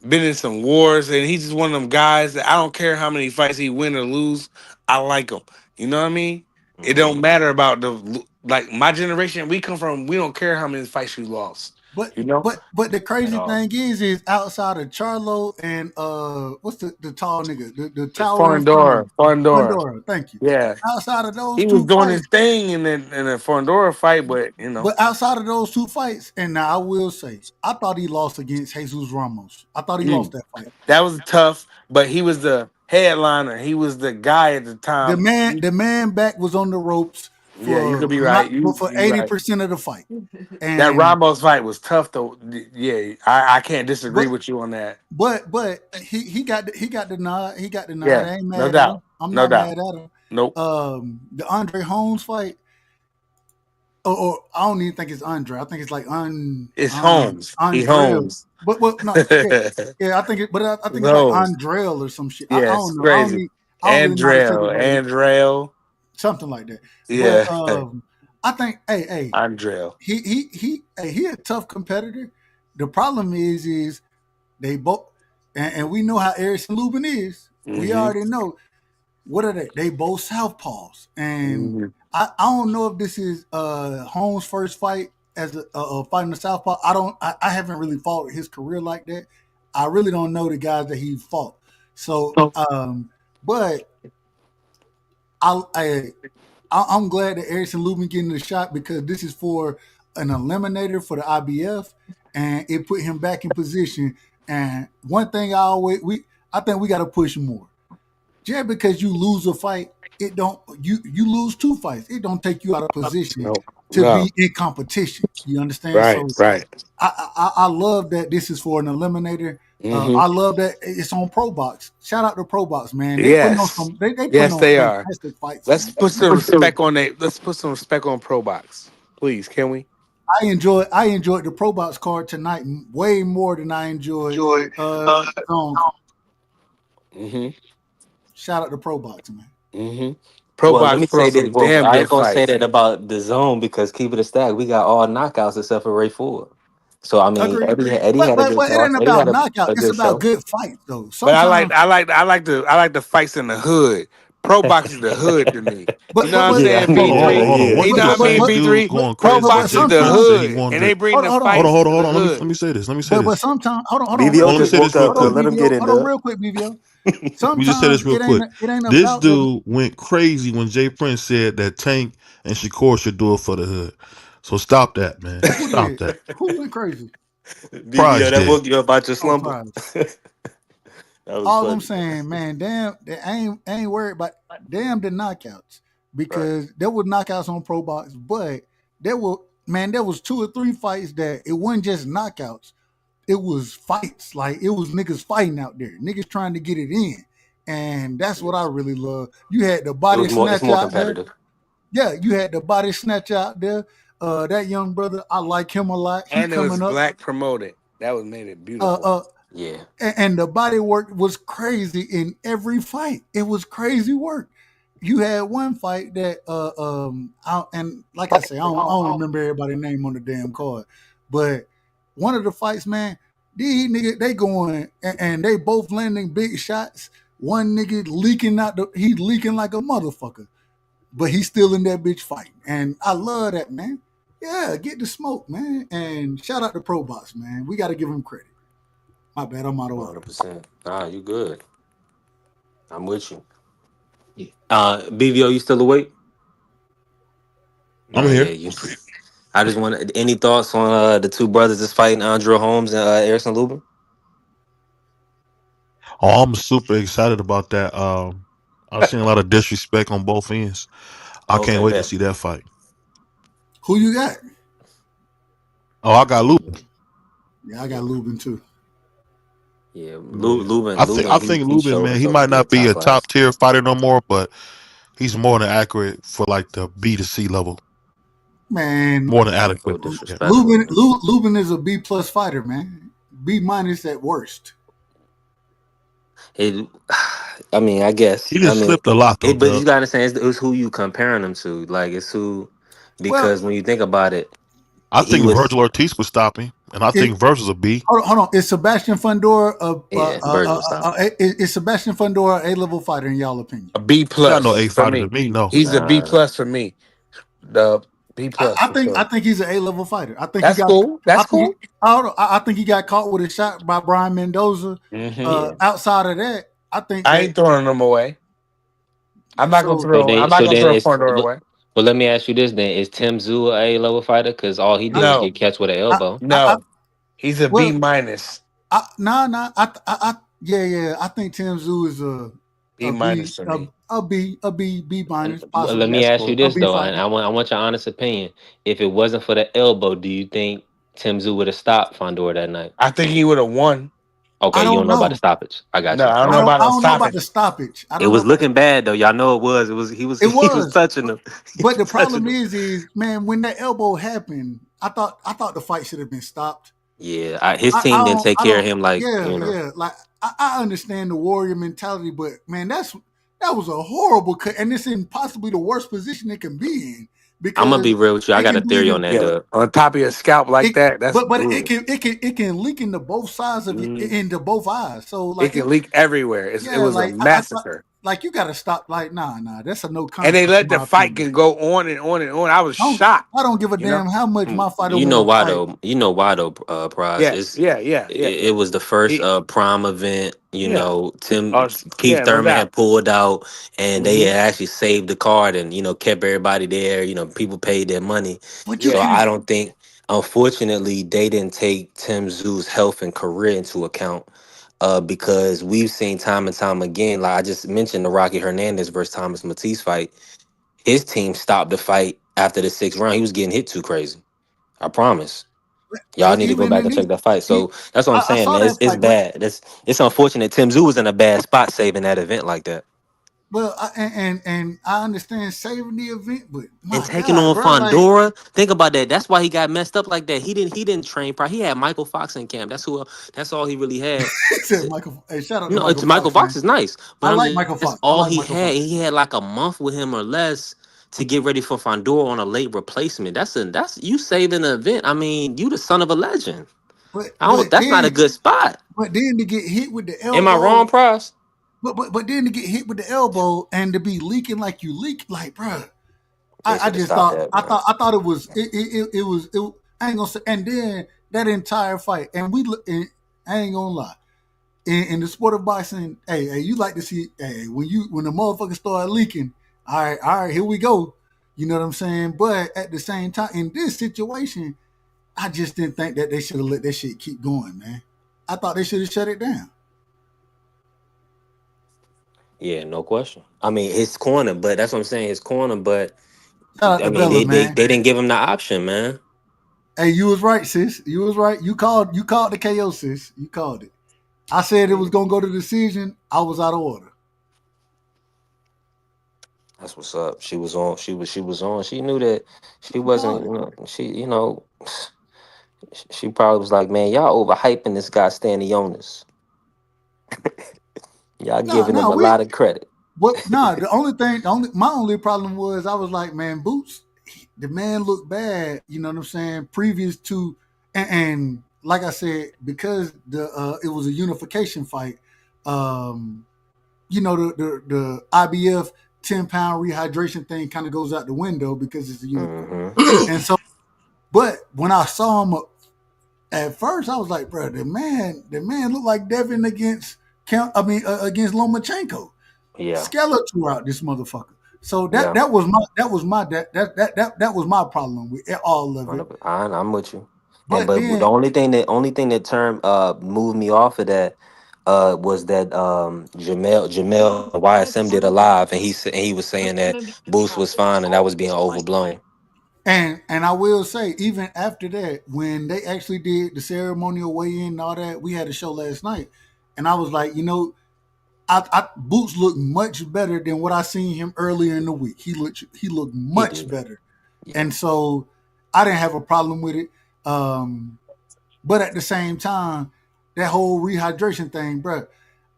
been in some wars, and he's just one of them guys that I don't care how many fights he win or lose, I like him. You know what I mean? It Mhm. don't matter about like my generation, we come from, we don't care how many fights you lost. But You know, but the at crazy all. thing is outside of Charlo and what's the tall nigga, the towering Fondora, frame, Fondora. Fundora. Thank you. Yeah, Outside of those he was two doing fights, his thing in the Fondora fight, but you know, but outside of those two fights, and now I will say, I thought he lost against Jesus Ramos. I thought he lost mm, that fight. that was tough. But he was the headliner. He was the guy at the time. The man back was on the ropes Yeah, you could for be not right. for You right. 80% of the fight. That And Ramos fight was tough though. Yeah, I can't disagree but with you on that. but he got the nod. He got the nod. Yeah, I ain't no mad at him. doubt, I'm no not doubt. mad at him. Nope. The Andre Holmes fight, or I don't even think it's Andre. I think it's like It's Holmes. He Andrell. Holmes. But no, yeah, It's yeah. I think it's like Holmes. Andrell or some shit. I Yes, don't know. crazy. I don't really know how to say the word, Andrell. something like that. But Yeah, I think hey, Andrell. he a tough competitor. The problem is they both, and we know how Erickson Lubin is. We Hmm. already know. What are they? They both southpaws, and Hmm. I don't know if this is Holmes' first fight as a fighting the southpaw. I haven't really followed his career like that. I really don't know the guys that he fought. So, but I'm glad that Erickson Lubin getting the shot because this is for an eliminator for the IBF, and it put him back in position. And one thing I think we got to push more. Just because you lose a fight, it don't you lose two fights. It don't take you out of position No, to no. be in competition. You understand? Right, So right. I love that this is for an eliminator. Hmm. I love that it's on Pro Box. Shout out to Pro Box, man. They putting on Yes, some they putting yes, on they are. fantastic fights, Let's man. put some respect on it. Let's put some respect on Pro Box, please. Can we? I enjoyed the Pro Box card tonight way more than I enjoyed Zone. Hmm. Shout out to Pro Box, man. Hmm. Pro Well, let Box me put on say this. some Well, damn I good ain't gonna say fights. that about the zone because keep it a stack. We got all knockouts except for Ray Ford. So I mean, Agreed. Eddie had a good But it card. ain't Eddie about had knockout. a It's good about show. good fights, though. But Sometimes, I like the fights in the hood. Pro Box is the hood to me. You know what I'm Yeah, saying? Hold on, hold on, yeah, B3. hold on. yeah. When You did know what I mean? this dude B3. going Pro crazy but when Box is Jay the Prince sometimes, said he hood, wanted and to? they bring the hold on. fights to the Hold on. Let hood. me say this. Let me say this. Sometimes, BVO Let me can say this bulk real up hold though. on, quick. Let him get BVO, in hold on, there. real quick, BVO. Let me just say Sometimes this real quick. it ain't This about the dude went crazy when Jay Prince said that Tank and Shakur should do it for the hood. So stop that, man. who Stop did that. who went crazy. BVO, Prize that did. woke you up out your Oh, slumber. prize. That was All I'm funny. saying, man, damn, they ain't worried about damn the knockouts Right. because there were knockouts on Pro Box, but there was two or three fights that it wasn't just knockouts. It was fights. Like it was niggas fighting out there, niggas trying to get it in. And that's what I really love. You had the It body was more. It's snatch more out there. competitive. Yeah, you had the body snatch out there. That young brother, I like him a lot. He And it was coming up. black promoted. That was made it Uh, beautiful. uh, Yeah. and the body work was crazy in every fight. It was crazy work. You had one fight that and like I say, I don't remember everybody's name on the damn card, but one of the fights, man, these niggas they going and they both landing big shots. One nigga leaking out he leaking like a motherfucker, but he's still in that bitch fighting, and I love that, man. Yeah, get the smoke, man, and shout out to Pro Box, man. We got to give him credit. My bad, I'm out of order. 100%. Nah, you good. I'm with you. BVO, you still awake? I'm Yeah, here. you. I just want any thoughts on the two brothers that's fighting Andrew Holmes and Erison Lubin? Oh, I'm super excited about that. I've seen a lot of disrespect on both ends. I can't Okay, wait to bet. see that fight. Who you got? Oh, I got Lubin. Yeah, I Yeah, got Lubin too. yeah. Yeah. I Lubin, think he Lubin, showed man, he himself to might be a not be top a top class. tier fighter no more, but he's more than accurate for like the B to C level. Man, More than That's so adequate. Yeah. disrespectful. Lubin is a B plus fighter, man. B minus at worst. It, I mean, I guess. He I just mean, slipped a lot though, but you Dub. gotta understand it's who you comparing him to. Like, it's who, Well, because when you think about it, I he think was, Virgil Ortiz would stop him, and I it, think Virgil's a B. hold on. Is Sebastian Fundora yeah, Virgil style. is Sebastian Fundora a level fighter in y'all opinion? A B He's not no plus A for fighter to me. me. No, He's a B Nah, plus for me. The B plus I for think sure. he's an A-level fighter. I think he That's got. cool. I That's think he, cool. I don't know. I think he got caught with a shot by Brian Mendoza. Yeah. Outside of that, I think I that. ain't throwing them away. I'm not gonna So So throw. I'm then, not so gonna then throw it's. Fondor away. Well, let me ask you this then: is Tim Zoo a level fighter? Because all he did was No, get catch with an I, elbow. I no. He's a B well, minus. nah. Yeah. I think Tim Zoo is B minus for me. B And minus let possibly me That's ask you cool. a this B though, and fighter. I want your honest opinion. If it wasn't for the elbow, do you think Tim Zoo would have stopped Fondor that night? I think he would have won. Okay, I you don't don't know about the know. stoppage. I got No, you. I don't know Okay. about I a don't know about the stoppage. stoppage. I It don't know was about the. looking bad though. Y'all know it was. It was. He was. It He was was. touching him. He But was the touching problem him. is, man, when that elbow happened, I thought the fight should have been stopped. Yeah, his team didn't take I care of don't, him like yeah, you know. yeah. Like I understand the warrior mentality, but man, that was a horrible cut, and it's in possibly the worst position it can be in I'm gonna because be real with you. I it got a can be theory either on that, Yeah, Dub. on top of your scalp like it, that. That's but it can leak into both sides of it, Mm, into both eyes. So it like can leak everywhere. It yeah, was a like I thought, massacre. like you got to stop. Like nah, that's a no And they contest in let the my fight opinion. can go on and on and on. I was I don't, shocked. I don't give a You know? damn how much my fighter You know want to why fight. though? You know why though? Prize Yeah, is yeah, yeah, it, yeah, yeah. it was the first He, prime event. You yeah. know, Tim Keith Yeah, no Thurman doubt. had pulled out, and they Hmm. had actually saved the card, and kept everybody there. People paid their money, But you so Yeah. can. I don't think, unfortunately, they didn't take Tim Zoo's health and career into account. Because we've seen time and time again, like I just mentioned, the Rocky Hernandez versus Thomas Matisse fight. His team stopped the fight after the sixth round. He was getting hit too crazy. I promise. Y'all need to go Even back in and check this, that fight. So that's what I'm I saying, saw man. that It's fight, but bad. It's unfortunate. Tim Zoo was in a bad spot saving that event like that. well, and I understand saving the event, but And my taking God, on bro, like Fondora, think about that. That's why he got messed up like that. He didn't train. He had Michael Fox in camp. That's all he really had. he said, Michael. Hey, shout out to No, Michael it's Michael Fox, Fox man. is nice, but I I'm like just Michael that's Fox. I all like he Michael had. Fox. He had like a month with him or less to get ready for Fondora on a late replacement. That's you saving the event. I mean, you the son of a legend. But I don't. That's not a good spot. to get hit with the Am I elbow, wrong, Price? but then to get hit with the elbow and to be leaking like you leak, like, bro. They I should have just stopped thought that, man. I thought it was I ain't gonna say, and then that entire fight, and I ain't gonna lie. In the sport of boxing, hey, you like to see, hey, when the motherfucker start leaking, all right, here we go. You know what I'm saying? But at the same time, in this situation, I just didn't think that they should have let that shit keep going, man. I thought they should have shut it down. Yeah, no question. I mean, his corner, but that's what I'm saying. His corner, but Shout out I to mean, Bella, they man. didn't give him the option, man. Hey, you was right, sis. You was right. You called the KO, sis. You called it. I said it was gonna go to decision. I was out of order. That's what's up. She was on. She was on. She knew that she You called wasn't. it. She probably was like, man, y'all overhyping this guy Stanionis. Y'all No, giving him no, a lot of credit. my only problem was I was like, man, Boots, the man looked bad. You know what I'm saying? Previous to, and like I said, because it was a unification fight. Um, the IBF 10-pound rehydration thing kind of goes out the window because it's a Hmm. and so. But when I saw him at first, I was like, bro, the man looked like Devin against against Lomachenko. Yeah, Skeletor out this motherfucker. So yeah. that was my problem with all of it. I'm with you. And But but the then only thing that turned moved me off of that was that Jamel YSM did a live, and he was saying that Boost was fine and that was being overblown. and I will say, even after that, when they actually did the ceremonial weigh-in and all that, we had a show last night, and I was like, Boots looked much better than what I seen him earlier in the week. He looked He much did. better, Yeah. and so I didn't have a problem with it. But at the same time, that whole rehydration thing, bro,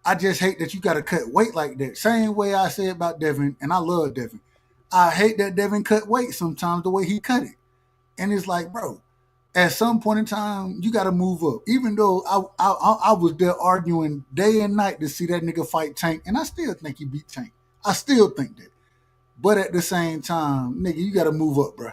I just hate that you got to cut weight like that. Same way I said about Devin, and I love Devin. I hate that Devin cut weight sometimes the way he cut it, and it's like, bro, at some point in time, you got to move up. Even though I was there arguing day and night to see that nigga fight Tank, and I still think he beat Tank. I still think that. But at the same time, nigga, you got to move up, bro.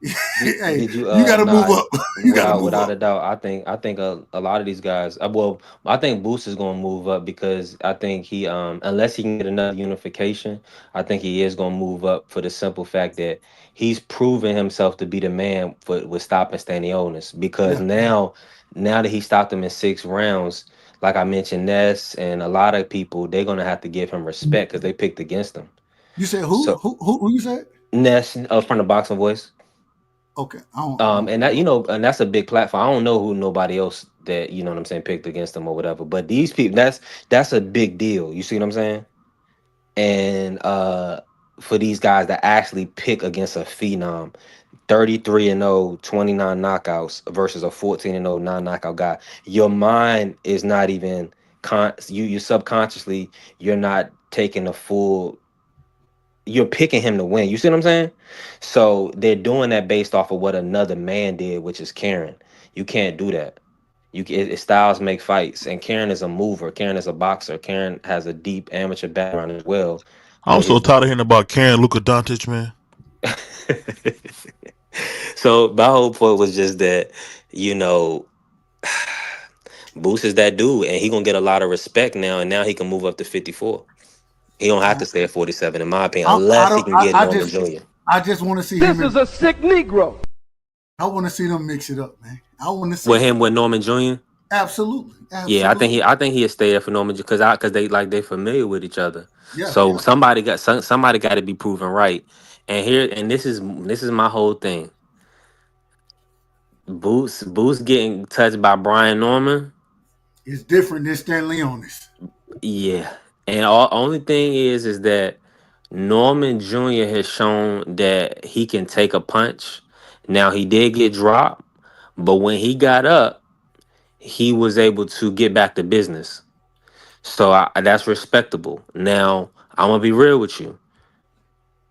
Hey, Did you you got to move nah, up. You got to move without up. a doubt, I think a lot of these guys well, I think Boost is gonna move up because I think he unless he can get another unification, I think he is gonna move up for the simple fact that he's proven himself to be the man for with stopping Stanionis because Yeah. now that he stopped him in 6 rounds, like I mentioned, Ness and a lot of people, they're gonna have to give him respect because they picked against him. You said who? So Who you said? Ness from the Boxing Voice. Okay. I don't And know. that and that's a big platform. I don't know who nobody else that you know what I'm saying picked against them or whatever. But these people, that's a big deal. You see what I'm saying? And for these guys to actually pick against a phenom, 33-0, 29 knockouts versus a 14-0 non-knockout guy, your mind is not even you subconsciously you're not taking the full. You're picking him to win. You see what I'm saying? So they're doing that based off of what another man did, which is Karen. You can't do that. Styles make fights, and Karen is a mover. Karen is a boxer. Karen has a deep amateur background as well. I'm But so his tired of hearing about Karen Luka Doncic, man. so my whole point was just that you know Boost is that dude, and he gonna get a lot of respect now, and now he can move up to 54. He don't have I, to stay at 47, in my opinion, I unless he don't. can get Norman Just Jr. I just want to see him. This is a sick Negro. I want to see them mix it up, man. I want to see With it. him with Norman Jr. Absolutely. Yeah, Absolutely. I think he'll stay there for Norman because they familiar with each other. Yeah. So Yeah. somebody got to be proven right. And this is my whole thing. Boots getting touched by Brian Norman. It's different than Stan Leonis. Yeah, and only thing is that Norman Jr. has shown that he can take a punch. Now he did get dropped, but when he got up, he was able to get back to business. So that's respectable. Now I'm gonna be real with you.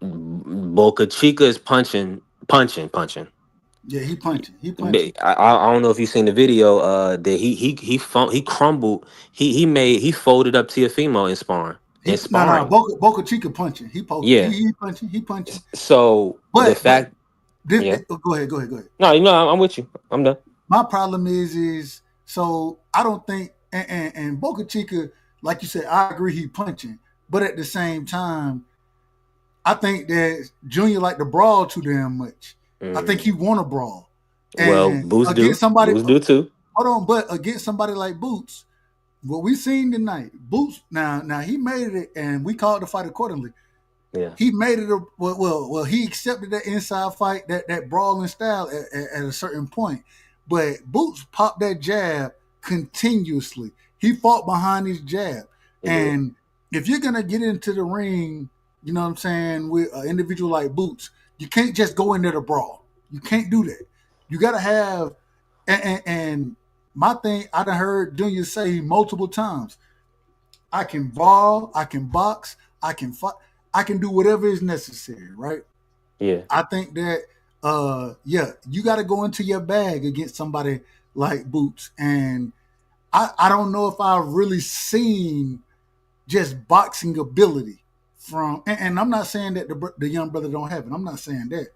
Boca Chica is punching. Yeah, he punching. He punching. I don't know if you seen the video. That he crumbled. He folded up Tiafimo in sparring. In No. sparring. Boca Chica punching. Yeah. He punching. He punching. So the But fact. this, Yeah. go ahead. No, I'm with you. I'm done. My problem is so I don't think and Boca Chica, like you said, I agree he punching, but at the same time, I think that Junior like to brawl too damn much. I think he want to brawl. Well, And Boots do. Boots do too. Hold on, but against somebody like Boots, what we seen tonight, Boots now he made it, and we called the fight accordingly. Yeah. He made it well. He accepted that inside fight, that brawling style at a certain point. But Boots popped that jab continuously. He fought behind his jab. And if you're gonna get into the ring, you know what I'm saying, with an individual like Boots, you can't just go in there to brawl. You can't do that. You gotta have and my thing, I done heard Junior say multiple times, I can brawl, I can box, I can fight, I can do whatever is necessary, right? Yeah. I think that you got to go into your bag against somebody like Boots. And I don't know if I've really seen just boxing ability from, and I'm not saying that the young brother don't have it. I'm not saying that.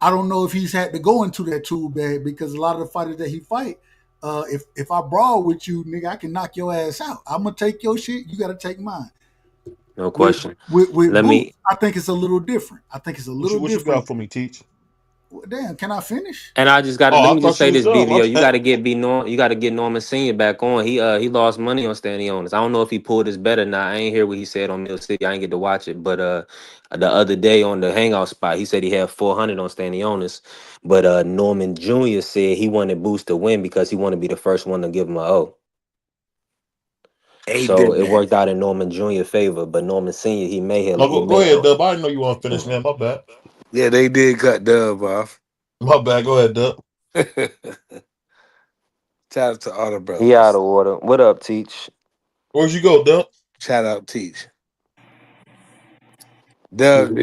I don't know if he's had to go into that tool bag because a lot of the fighters that he fight, if I brawl with you, nigga, I can knock your ass out. I'm gonna take your shit. You got to take mine. No question. With Boots, I think it's a little different. What you got for me, Teach? Damn, can I finish? And I just got to let me just say this, BVO. You got to Okay. get Norman Senior back on. He lost money on Stanionis. I don't know if he pulled his bet or not. I ain't hear what he said on Mill City. I ain't get to watch it. But the other day on the hangout spot, he said he had 400 on Stanionis. But Norman Jr. said he wanted Boost to win because he wanted to be the first one to give him a O. So it worked out in Norman Jr. favor, but Norman Senior, he may have. No, go ahead, Dub. I didn't know you want to finish, man. My bad. Yeah, they did cut Dub off. My bad. Go ahead, Dub. Shout out to all the brothers. He out of order. What up, Teach? Where'd you go, Dub? Shout out Teach. Dub.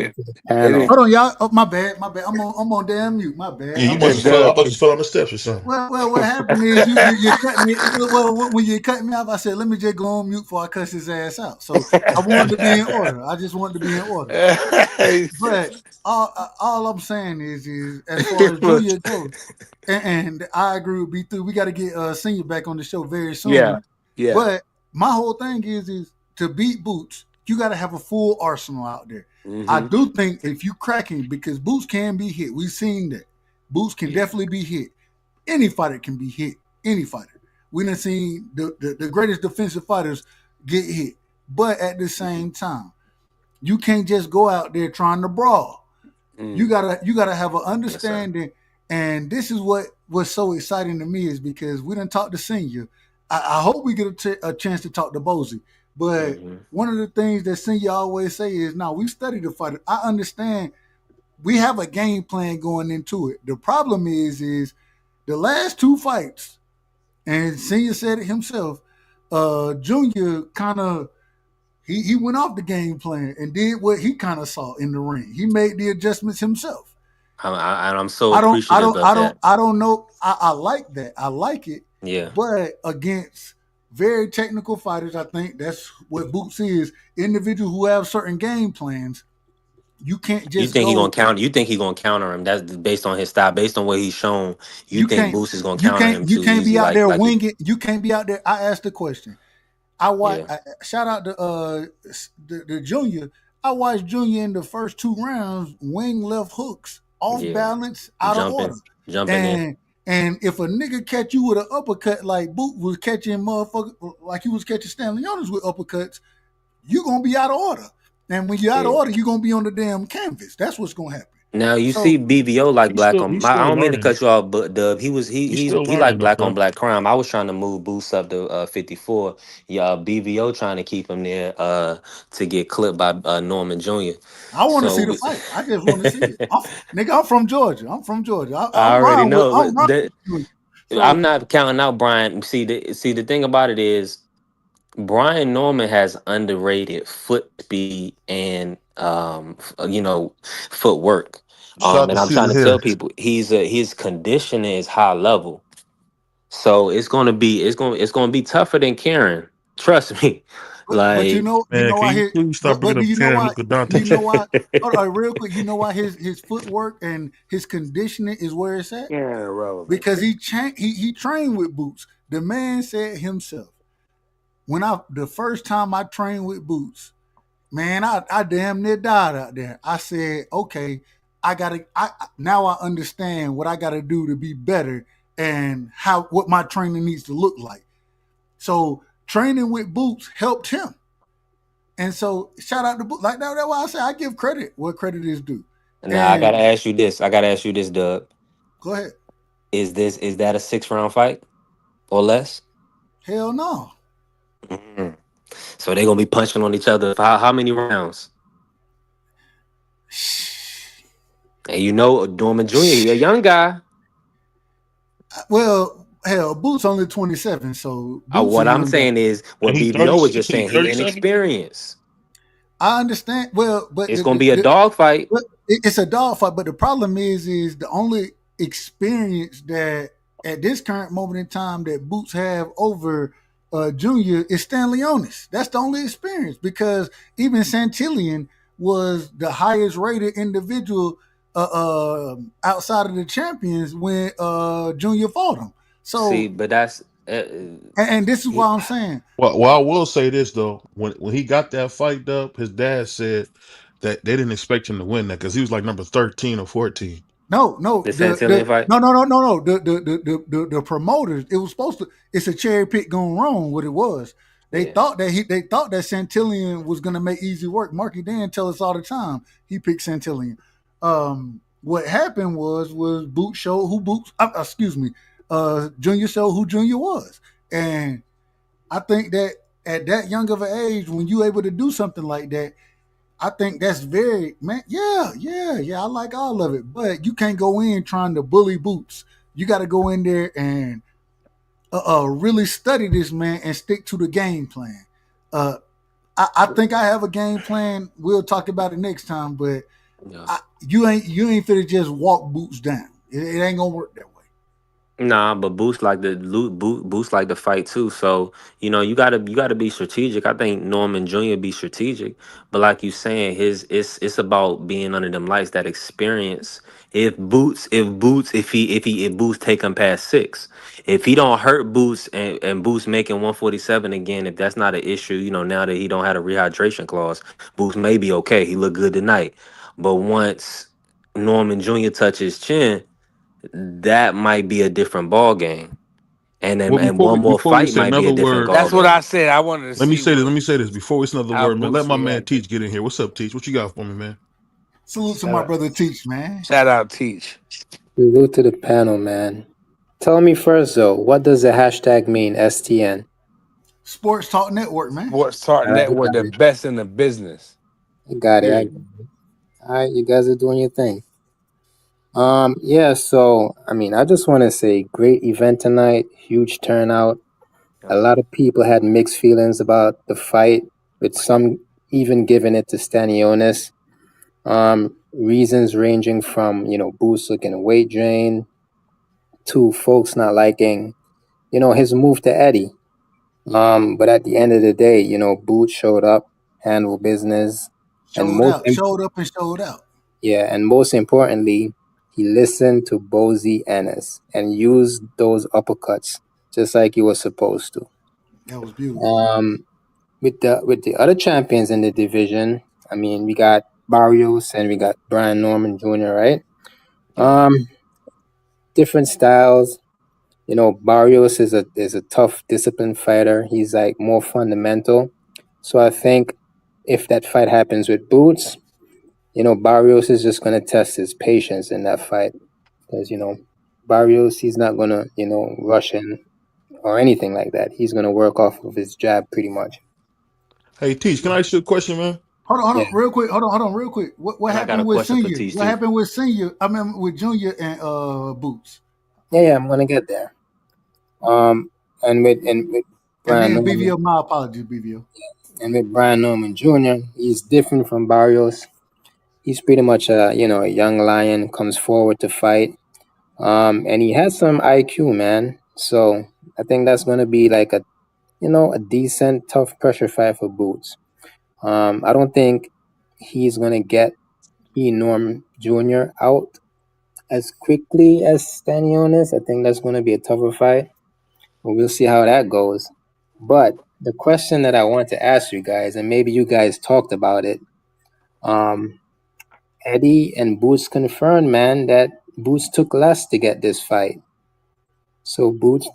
Hold on, y'all. Oh, my bad. I'm on damn mute. My bad. Yeah, you must have fell. I thought you fell on the steps or something. Well, what happened is you cut me. Well, when you cut me off, I said, let me just go on mute before I cuss his ass out. So I wanted to be in order. I just wanted to be in order. But all I'm saying is as far as Junior goes, and I agree with B3. We got to get Senior back on the show very yeah, soon. yeah. But my whole thing is to beat Boots, you got to have a full arsenal out there. I Hmm. do think if you cracking, because Boots can be hit. We've seen that. Boots can Yeah. definitely be hit. Any fighter can be hit. Any fighter. We done seen the greatest defensive fighters get hit. But at the same time, you can't just go out there trying to brawl. You gotta have an Yes, sir. understanding, and this is what was so exciting to me is because we didn't talk to Senior. I hope we get a chance to talk to Bozy. But Hmm. one of the things that Senior always say is, "Now we studied the fighter. I understand. We have a game plan going into it. The problem is the last two fights, and Senior said it himself. Junior kind of he went off the game plan and did what he kind of saw in the ring. He made the adjustments himself. I'm so I don't, I appreciative don't, of I don't, that. I don't know. I like that. I like it. Yeah. But against very technical fighters, I think that's what Boots is. Individuals who have certain game plans, you can't You just think he gonna go. counter? You think he gonna counter him? That's based on his style, based on what he's shown. You You think can't. Boost is gonna You counter can't. him You too can't be easy? out there Like he, winging. You can't be out there. I asked the question. I watch. yeah, Shout out to the Junior. I watched Junior in the first two rounds wing left hooks off yeah, balance, out of jumping, order, jumping in. and if a nigga catch you with an uppercut like Boot was catching motherfucker like he was catching Stanley Jones with uppercuts, you gonna be out of order. And when you're out of Yeah. order, you're gonna be on the damn canvas. That's what's gonna happen. Now you So see BVO like black He's on. I still don't mean to learning. cut you off, but Dub, he was He's still he learning like though, black on bro. black crime. I was trying to move Boost up to 54. Yeah, BVO trying to keep him there to get clipped by Norman Jr. I want to see So the fight. I just want to see it. Nigga, I'm from Georgia. I'm from Georgia. I already know. I'm But riding with you. I'm So not counting out Brian. See the thing about it is Brian Norman has underrated foot speed and footwork. Shout out to And I'm Cedar trying to tell Hills. people his conditioning is high level. So it's gonna be tougher than Karen. Trust me. but Like you Man, know can why you his please stop bringing but do up you know Karen why Luca do Dante? you know why hold on real quick, you know why his footwork and his conditioning is where it's at? yeah, relevant. Because he trained with Boots. The man said himself, when I the first time I trained with Boots, man, I damn near died out there. I said, okay, I now I understand what I gotta do to be better and how what my training needs to look like. So training with Boots helped him. And so shout out to Boots. Like that's why I say I give credit where credit is due. Now I gotta And ask you this. I gotta ask you this, Doug. go ahead. Is that a 6 round fight or less? Hell no. Mhm. So they're gonna be punching on each other for how many rounds? And Norman Jr., he a young guy. Well, hell, Boots only 27, so Boots a What I'm young guy. saying is And what he BBO 30. was You just said he saying. He 37. inexperienced. I understand. Well, but It's gonna be a dog fight. it's a dog fight. But the problem is the only experience that at this current moment in time that Boots have over Junior is Stanley Onis. That's the only experience because even Santillion was the highest rated individual outside of the champions when Junior fought him. See, So, but that's and this is he, why I'm saying Well, I will say this though. When he got that fight up, his dad said that they didn't expect him to win that because he was like number 13 or 14. no, no, the Santillion fight. no. The promoters. It was supposed to. It's a cherry pick gone wrong. What it was, Yeah. they thought that Santillion was going to make easy work. Marky Dan tell us all the time he picked Santillion. What happened was Boot showed who Boots. Excuse me, Junior showed who Junior was, and I think that at that young of an age, when you able to do something like that, I think that's very man. Yeah. I like all of it, but you can't go in trying to bully Boots. You got to go in there and really study this man and stick to the game plan. Uh, I think I have a game plan. We'll talk about it next time, but Yeah. you ain't finna just walk Boots down. It ain't gonna work that way. Nah, but Boost like the fight too. So you gotta be strategic. I think Norman Jr. be strategic, but like you saying, it's about being under them lights, that experience. If Boots take him past 6, if he don't hurt Boots and Boots making 147 again, if that's not an issue, now that he don't have a rehydration clause, Boots may be okay. He look good tonight, but once Norman Jr. touches chin, that might be a different ball game. And then Well, and one more before we fight say might be a another different word, ball That's what game. I said. I wanted to let me see say this. what Let me say this before we say another how word, man. Let Boots my man reacted. Teach get in here. What's up, Teach? What you got for me, man? Salute to Shout my out, brother Teach, man. shout out, Teach. Salute to the panel, man. Tell me first though, what does the hashtag mean, STN? Sports Talk Network, man. Sports Talk I Network, got the it. best in the business. I got it. Period. All right, you guys are doing your thing. Yeah. So, I mean, I just want to say, great event tonight. Huge turnout. A lot of people had mixed feelings about the fight, with some even giving it to Stanionis. Reasons ranging from Boots looking weight drain to folks not liking his move to Eddie. But at the end of the day, Boots showed up, handled business, and Showed up and showed out. and most importantly, he listened to Bozy Ennis and used those uppercuts just like he was supposed to. That was beautiful. Um, with the other champions in the division, I mean, we got Barrios and we got Brian Norman Jr., right? Yeah. Um, Different styles. Barrios is a tough, disciplined fighter. He's like more fundamental. So I think if that fight happens with Boots, Barrios is just gonna test his patience in that fight because Barrios, he's not gonna rush in or anything like that. He's gonna work off of his jab pretty much. Hey, Teach, can I ask you a question, man? Hold Yeah. on, real quick. Hold on, real quick. What And I got a happened with question for Senior? Teach What too. happened with Senior? I mean, with Junior and Boots, Yeah, I'm gonna get there. And with and Brian then Norman BVO. My apologies, BVO. and with Brian Norman Jr., he's different from Barrios. He's pretty much a young lion, comes forward to fight. And he has some IQ, man. So I think that's gonna be like a decent, tough pressure fight for Boots. I don't think he's gonna get Norm Jr. out as quickly as Stanionis. I think that's gonna be a tougher fight. But we'll see how that goes. But the question that I want to ask you guys, and maybe you guys talked about it, um, Eddie and Boots confirmed, man, that Boots took less to get this fight. So Boots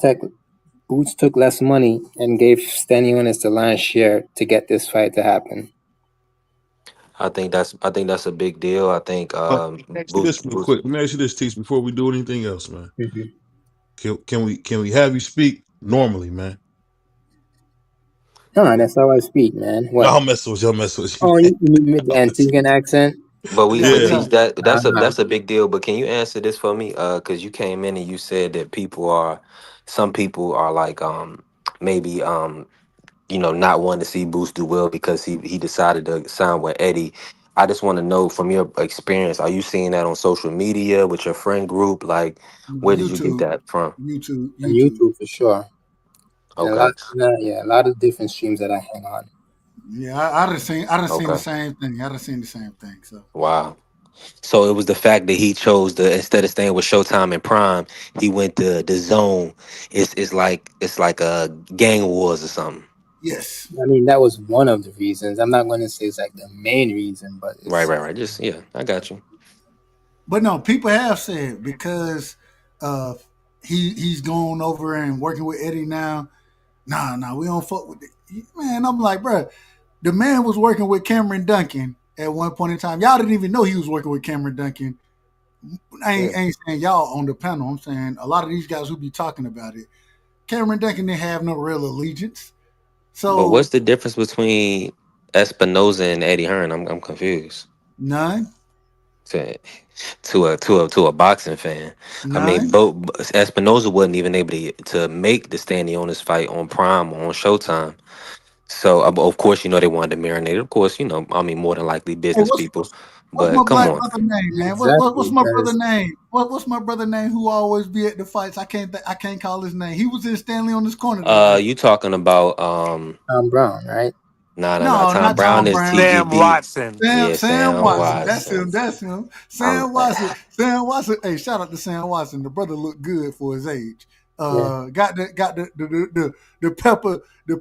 took less money and gave Stanionis the lion's share to get this fight to happen. I think that's a big deal. I think Let me ask you this real quick. Let me ask you this, Teach, before we do anything else, man. Mhm. Can we have you speak normally, man? No, that's how I speak, man. No, What? I'll mess with you. I'll mess with you, Oh, man. you need the I'll mess with Antiguan accent? But I we got but you. you. teach Got that's a Uh-huh. that's a big deal. But can you answer this for me? Because you came in and you said that some people are like maybe not wanting to see Boost do well because he decided to sign with Eddie. I just want to know from your experience, are you seeing that on social media with your friend group? Like, where did you get YouTube, that from? On YouTube. YouTube for sure. And Okay, a lot of different streams that I hang on. Yeah, I done seen the okay, same thing. I done seen the same thing. So wow. So it was the fact that he chose instead of staying with Showtime and Prime, he went to the Zone. It's like a gang wars or something. yes, I mean, that was one of the reasons. I'm not going to say it's like the main reason, but Right, it's right, right. Just yeah, I got you. but no, people have said because uh he's going over and working with Eddie now. Nah, we don't fuck with it. Man, I'm like, bro, the man was working with Cameron Duncan at one point in time. Y'all didn't even know he was working with Cameron Duncan. Yeah. I ain't saying y'all on the panel. I'm saying a lot of these guys who be talking about it. Cameron Duncan didn't have no real allegiance. But So what's the difference between Espinoza and Eddie Hearn? I'm confused. none, To to a boxing fan, I mean, none. both Espinoza wasn't even able to make the standing on his fight on Prime or on Showtime. So of course, they wanted to marinate. Of course, I mean, more than likely Hey, business what's people. But my come black on. brother name, man? What's Exactly, my brother because name? What's my brother name who always be at the fights? I can't call his name. He was in Stanley on this corner tonight. You talking about Tom Brown, right? nah. No, Tom not Brown Tom is Brown. Sam TGB. Watson. Sam Yeah, Sam Sam Watson. That's Watson. him. That's him. I'm Sam Watson. Sam Watson. Hey, shout out to Sam Watson. The brother looked good for his age. Yeah. Got the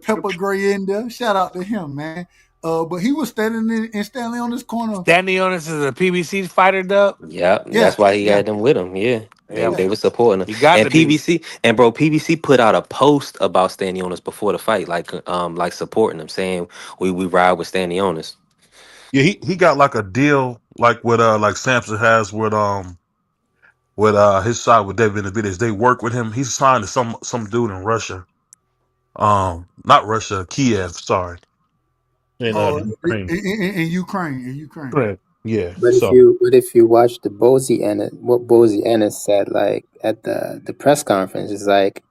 pepper gray in there. Shout out to him, man. But he was standing in Stanley on this corner. Stanley Onis is a PBC fighter, Dub. Yep, Yeah, that's why he yeah, had them with him. Yeah, they Yeah, yeah. they were supporting him. he got And to be. PBC and bro, PBC put out a post about Stanionis before the fight, like supporting him, saying we ride with Stanionis. Yeah, he got like a deal like with like Samson has with his side with David Benavidez. They work with him. He's signed to some dude in Russia. Not Russia, Kiev. Sorry, in Oh, Ukraine. in Ukraine, in Ukraine. Correct. Yeah. But if you watch the Bozy Ennis, what Bozy Ennis said, like at the press conference, is like,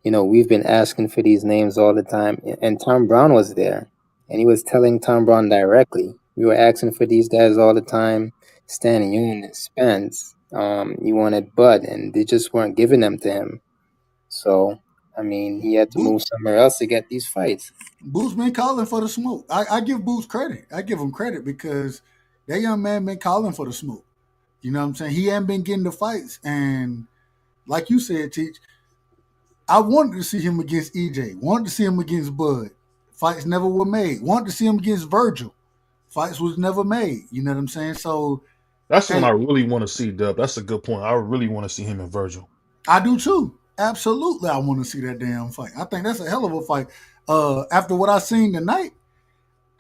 we've been asking for these names all the time, and Tom Brown was there, and he was telling Tom Brown directly, we were asking for these guys all the time, Stan Yoon, Spence, you wanted Bud, and they just weren't giving them to him. So, I mean, he had to Boots, move somewhere else to get these fights. Boots been calling for the smoke. I give Boots credit. I give him credit because that young man been calling for the smoke. You know what I'm saying? He ain't been getting the fights, and like you said, Teach, I wanted to see him against EJ. Wanted to see him against Bud. Fights never were made. Wanted to see him against Virgil. Fights was never made. You know what I'm saying? So, That's the one I hey, really want to see, Dub. That's a good point. I really want to see him and Virgil. I do too. Absolutely, I want to see that damn fight. I think that's a hell of a fight. After what I seen tonight,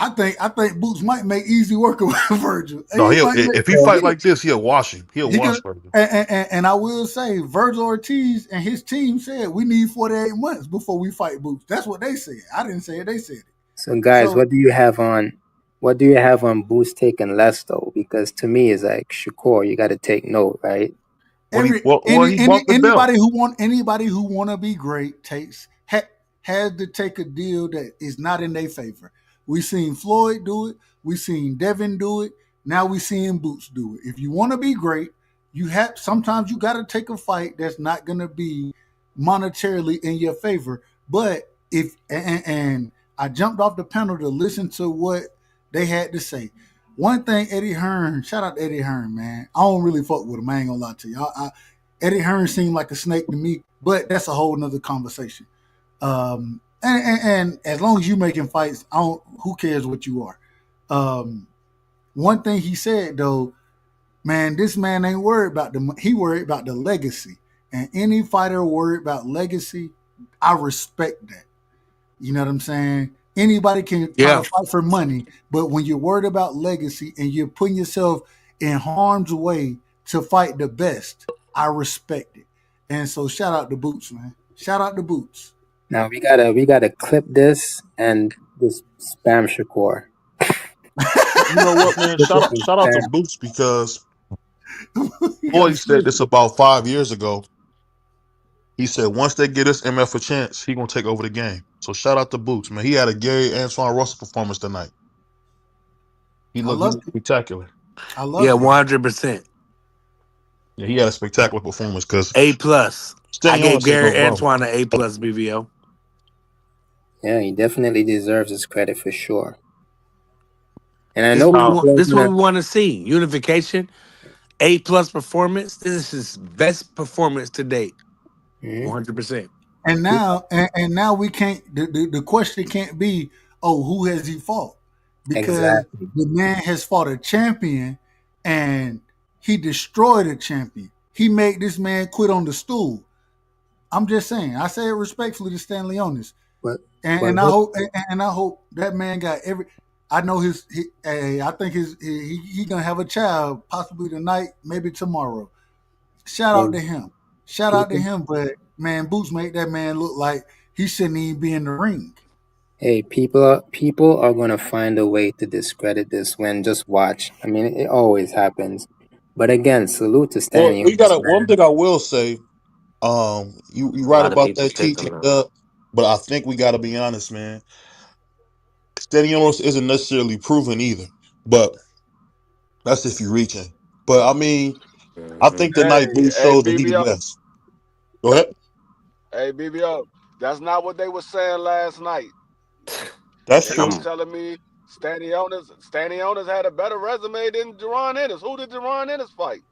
I think Boots might make easy work of Virgil. No, He might make if he fight like this, he'll wash him. He'll he wash can, Virgil. and I will say Virgil Ortiz and his team said we need 48 months before we fight Boots. That's what they said. I didn't say it. They said it. So, guys, So what do you have on? What do you have on Boost taking less though? Because to me, it's like Shakur. You got to take note, right? He bought the belt. anybody who want to be great has to take a deal that is not in their favor. We seen Floyd do it. We seen Devin do it. Now we seeing Boots do it. If you want to be great, sometimes you got to take a fight that's not going to be monetarily in your favor. But if and I jumped off the panel to listen to what they had to say. One thing, Eddie Hearn, shout out to Eddie Hearn, man. I don't really fuck with him. I ain't gonna lie to you. Eddie Hearn seemed like a snake to me, but that's a whole nother conversation. And as long as you making fights, who cares what you are? One thing he said though, man, this man ain't worried about he worried about the legacy. And any fighter worried about legacy, I respect that. You know what I'm saying? Anybody can try to fight for money, but when you're worried about legacy and you're putting yourself in harm's way to fight the best, I respect it. And so shout out to Boots, man. Shout out to Boots. Now we gotta clip this and just spam Shakur. You know what, man? Shout out to Boots because Floyd said this about 5 years ago. He said once they get this MF a chance, he gonna take over the game. So shout out to Boots, man. He had a Gary Antoine Russell performance tonight. He looked spectacular. I love Yeah, it. 100%. Yeah, he had a spectacular performance because A+. I gave Gary Antoine an A+, BVO. Yeah, he definitely deserves his credit for sure. And I This know is what we want to see. Unification, A+ performance. This is his best performance to date. 100%. And now we can't. The question can't be, oh, who has he fought? Because the man has fought a champion, and he destroyed a champion. He made this man quit on the stool. I'm just saying. I say it respectfully to Stanley on this. And I hope that man got every. I know I think he gonna have a child possibly tonight, maybe tomorrow. Shout out to him. Shout out to him. But man, Boots made that man look like he shouldn't even be in the ring. Hey, people are gonna find a way to discredit this win. Just watch. I mean, it always happens. But again, salute to Stanley. One thing I will say. You right about that teaching, but I think we got to be honest, man. Stadiumos isn't necessarily proven either, but That's if you're reaching. But I mean, I Hmm. think tonight Boots Hey, showed that he the BBO. best. Go ahead. Hey, BBO. That's not what they were saying last night. That's They true. was I'm telling me Stanionis had a better resume than Jerron Ennis. Who did Jerron Ennis fight?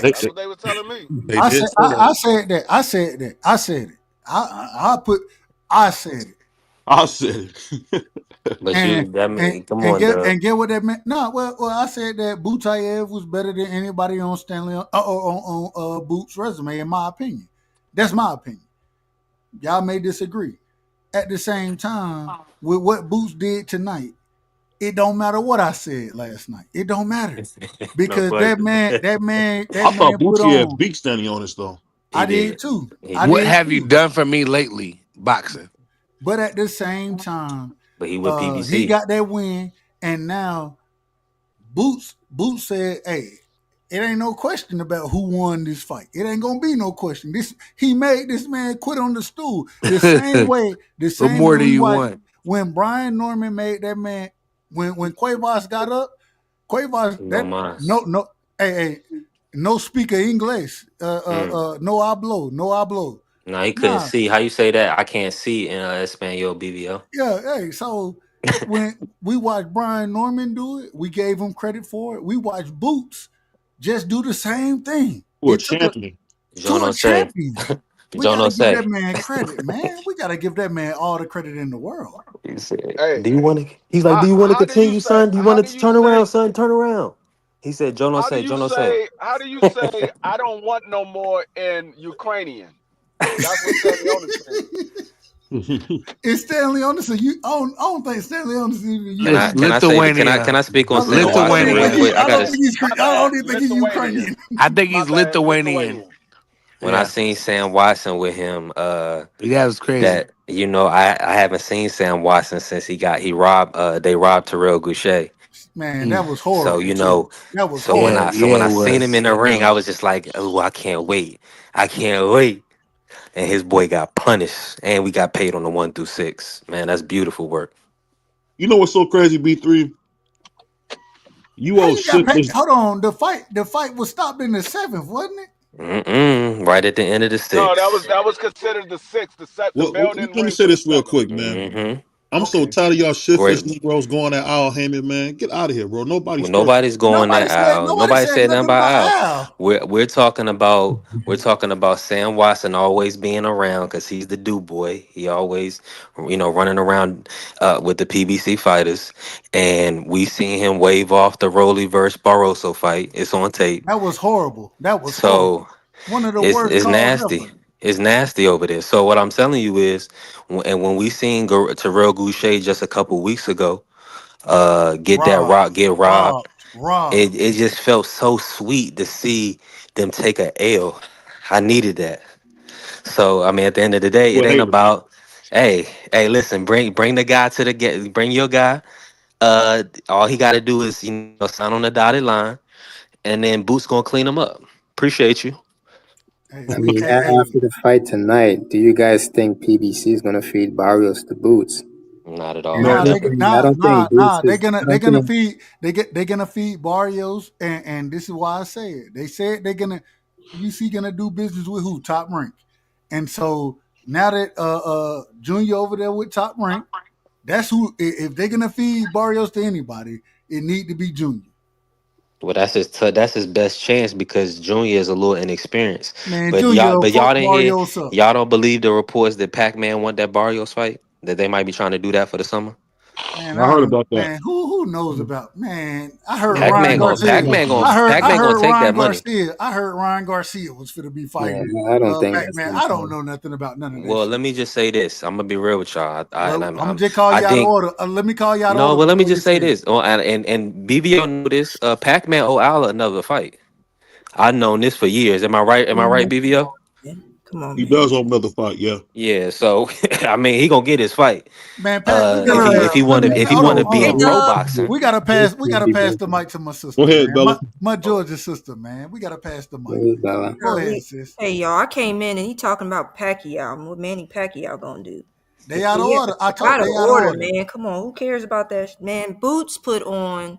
They That's Facts. they, what they were telling me. they did say that. I said that. I said that. I said it. I said it. I said it. but And you that and mean come and on, get Dub. and get what that meant. No, well, I said that Butayev was better than anybody on Stanley on Boots' resume, in my opinion. That's my opinion. Y'all may disagree. At the same time, with what Boots did tonight, it don't matter what I said last night. It don't matter No because question. that I thought man put Bucci on. beat Stanley on this though. He I did did. too. He I What did. did have you too. done for me lately? Boxing. But at the same time, But he with he PBC. got that win, and now Boots said, "Hey, it ain't no question about who won this fight. It ain't gonna be no question. He made this man quit on the stool the same way. The What same more way do we you watched want? when Brian Norman made that man when Cuevas got up. Cuevas No that mas. hey no speaker English Mm. no hablo. No, he couldn't Nah, see. How you say that? I can't see in Espanol BBL. yeah, hey, so when we watched Brian Norman do it, we gave him credit for it. We watched Boots just do the same thing. Who a It took a champion. Joe to a no say. champion. We Joe got no to give that say. man credit, man. We got to give that man all the credit in the world. He said, Hey, "Do you want to?" He's like, "Do you want to how do you continue, say? son? Do you How want do to you turn say? around, son? Turn around." He said, "Joe no How do say. you Joe no say." say? How do you say? I don't want no more in Ukrainian. That's what Stanionis said. It's Stanley Anderson. I don't think Stanley Anderson is even Can I It's can Ukrainian. I say that? Can Lithuania. I speak on I Sam think Watson real Lithuania. quick? I I got don't to. think he's My I bad, don't even think he's Lithuanian. Ukrainian. I think My he's bad, Lithuanian. Lithuanian. When I Yeah. seen Sam Watson with him, That was crazy. that I haven't seen Sam Watson since he robbed they robbed Terrell Goucher. Man, Mm. that was So horrible too. That was Yeah, horrible. when yeah, I it seen him was. in the ring, I was just like, oh, I can't wait. And his boy got punished, and we got paid on the 1 through 6. Man, that's beautiful work. You know what's so crazy, B3? You How owe you got paid? shit. Hold on, the fight was stopped in the 7th, wasn't it? Right at the end of the No, 6. that was considered the sixth. The Well, bell didn't let me ring say for the this real seventh. quick, man. I'm so Okay. tired of y'all Great. shitfish Negroes going at Al Heyman, man. Get out of here, bro. Nobody's Well, perfect. nobody's going that Al. Nobody Nobody said said nothing nothing about about Al. Al. We're talking about Sam Watson always being around because he's the do boy. He always, running around with the PBC fighters, and we seen him wave off the Rolly versus Barroso fight. It's on tape. That was horrible. That was horrible. So One of the worst it's calls nasty. ever. It's nasty over there. So what I'm telling you is, when we seen Terrell Goucher just a couple weeks ago, get robbed. Robbed. It just felt so sweet to see them take a L. I needed that. So I mean, at the end of the day, it Well, ain't hater. about, hey, listen, bring the guy to the get, bring your guy. All he got to do is sign on the dotted line, and then Boots gonna clean him up. Appreciate you. Hey, I mean, hey. after the fight tonight, do you guys think PBC is gonna feed Barrios to Boots? Not at And I all. Nah, No. don't think I don't think Boots is. I They're don't gonna think. feed they're gonna feed Barrios, and this is why I say it. They said they're gonna PBC gonna do business with who? Top Rank, and so now that Junior over there with Top Rank, that's who. If they're gonna feed Barrios to anybody, it need to be Junior. Well, that's his best chance because Junior is a little inexperienced. Man, But Junior y'all fuck didn't hear, Barrios up. y'all don't believe the reports that Pac-Man want that Barrios fight, that they might be trying to do that for the summer. Man, I I heard don't. about that. Man, who knows about? Man, I heard Yeah, Ryan Pac-Man I going don't Garcia. think that's I Pac-Man happening. gonna heard take that Ryan money. Garcia. I heard Ryan Garcia was going to be Yeah, fighting I don't think Pac that's Man. I don't happening. know nothing about none of that Well, shit. let me just say this. I'm gonna be real with y'all. Well, I'm gonna just call I you out of think order. Let me call you out of no, order but let me before you just say say it. this. Oh, and BBO know this. Pac-Man owe Al another fight. I've known this for years. Am I right? Am I right, BBO? Come on, He man. does owe another fight, yeah. Yeah. So I mean, he gonna get his fight. Man, Pat, we No, gotta no, If no. he let want me to if he hold want on, to hold be in Hey, on. pro Dub. boxing. We gotta pass. We gotta pass the mic to my Go sister, ahead, man. Bella. My Georgia sister, man. We gotta pass the mic. Where's Bella? Go No, ahead, sis. hey, y'all. I came in and he talking about Pacquiao. What Manny Pacquiao gonna do? They out of Yeah, order. I told out they of out of order, order. man. Come on, who cares about that? Man, Boots put on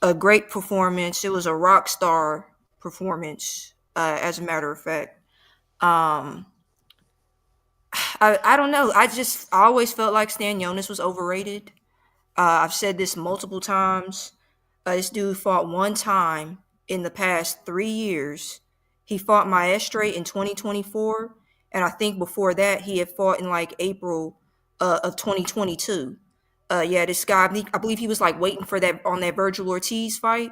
a great performance. It was a rock star performance, as a matter of fact. Um, I don't know. I always felt like Stan Jonas was overrated. I've said this multiple times. This dude fought one time in the past 3 years. He fought Maestre in 2024, and I think before that he had fought in like April of 2022. Yeah, this guy, I believe he was like waiting for that on that Virgil Ortiz fight,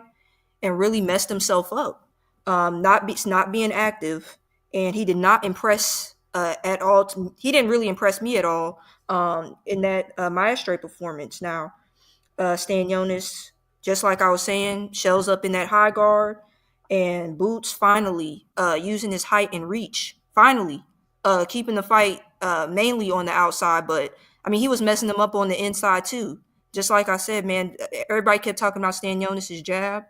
and really messed himself up. Not being active, and he did not impress at all. He didn't really impress me at all in that Maestre performance. Now, Stan Jonas, just like I was saying, shells up in that high guard, and Boots finally using his height and reach, finally keeping the fight mainly on the outside. But I mean, he was messing them up on the inside too. Just like I said, man, everybody kept talking about Stan Jonas's jab.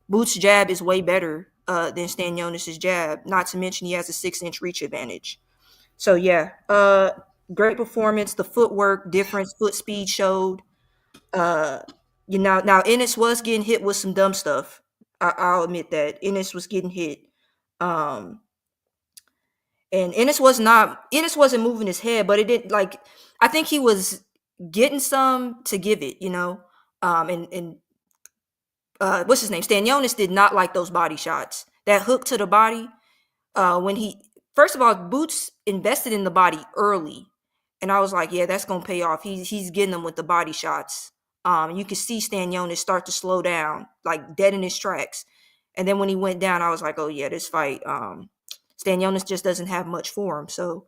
Boots' jab is way better than Stan Jonas's jab. Not to mention he has a 6-inch reach advantage. So yeah, great performance. The footwork difference, foot speed showed. Now Ennis was getting hit with some dumb stuff. I'll admit that Ennis was getting hit. And Ennis wasn't moving his head, but it didn't like. I think he was getting some to give it, and what's his name? Stan Jonas did not like those body shots. That hook to the body, when he first of all, Boots invested in the body early, and I was like, yeah, that's gonna pay off. He's getting them with the body shots. You could see Stan Jonas start to slow down, like dead in his tracks. And then when he went down, I was like, oh yeah, this fight, Stan Jonas just doesn't have much for him. So,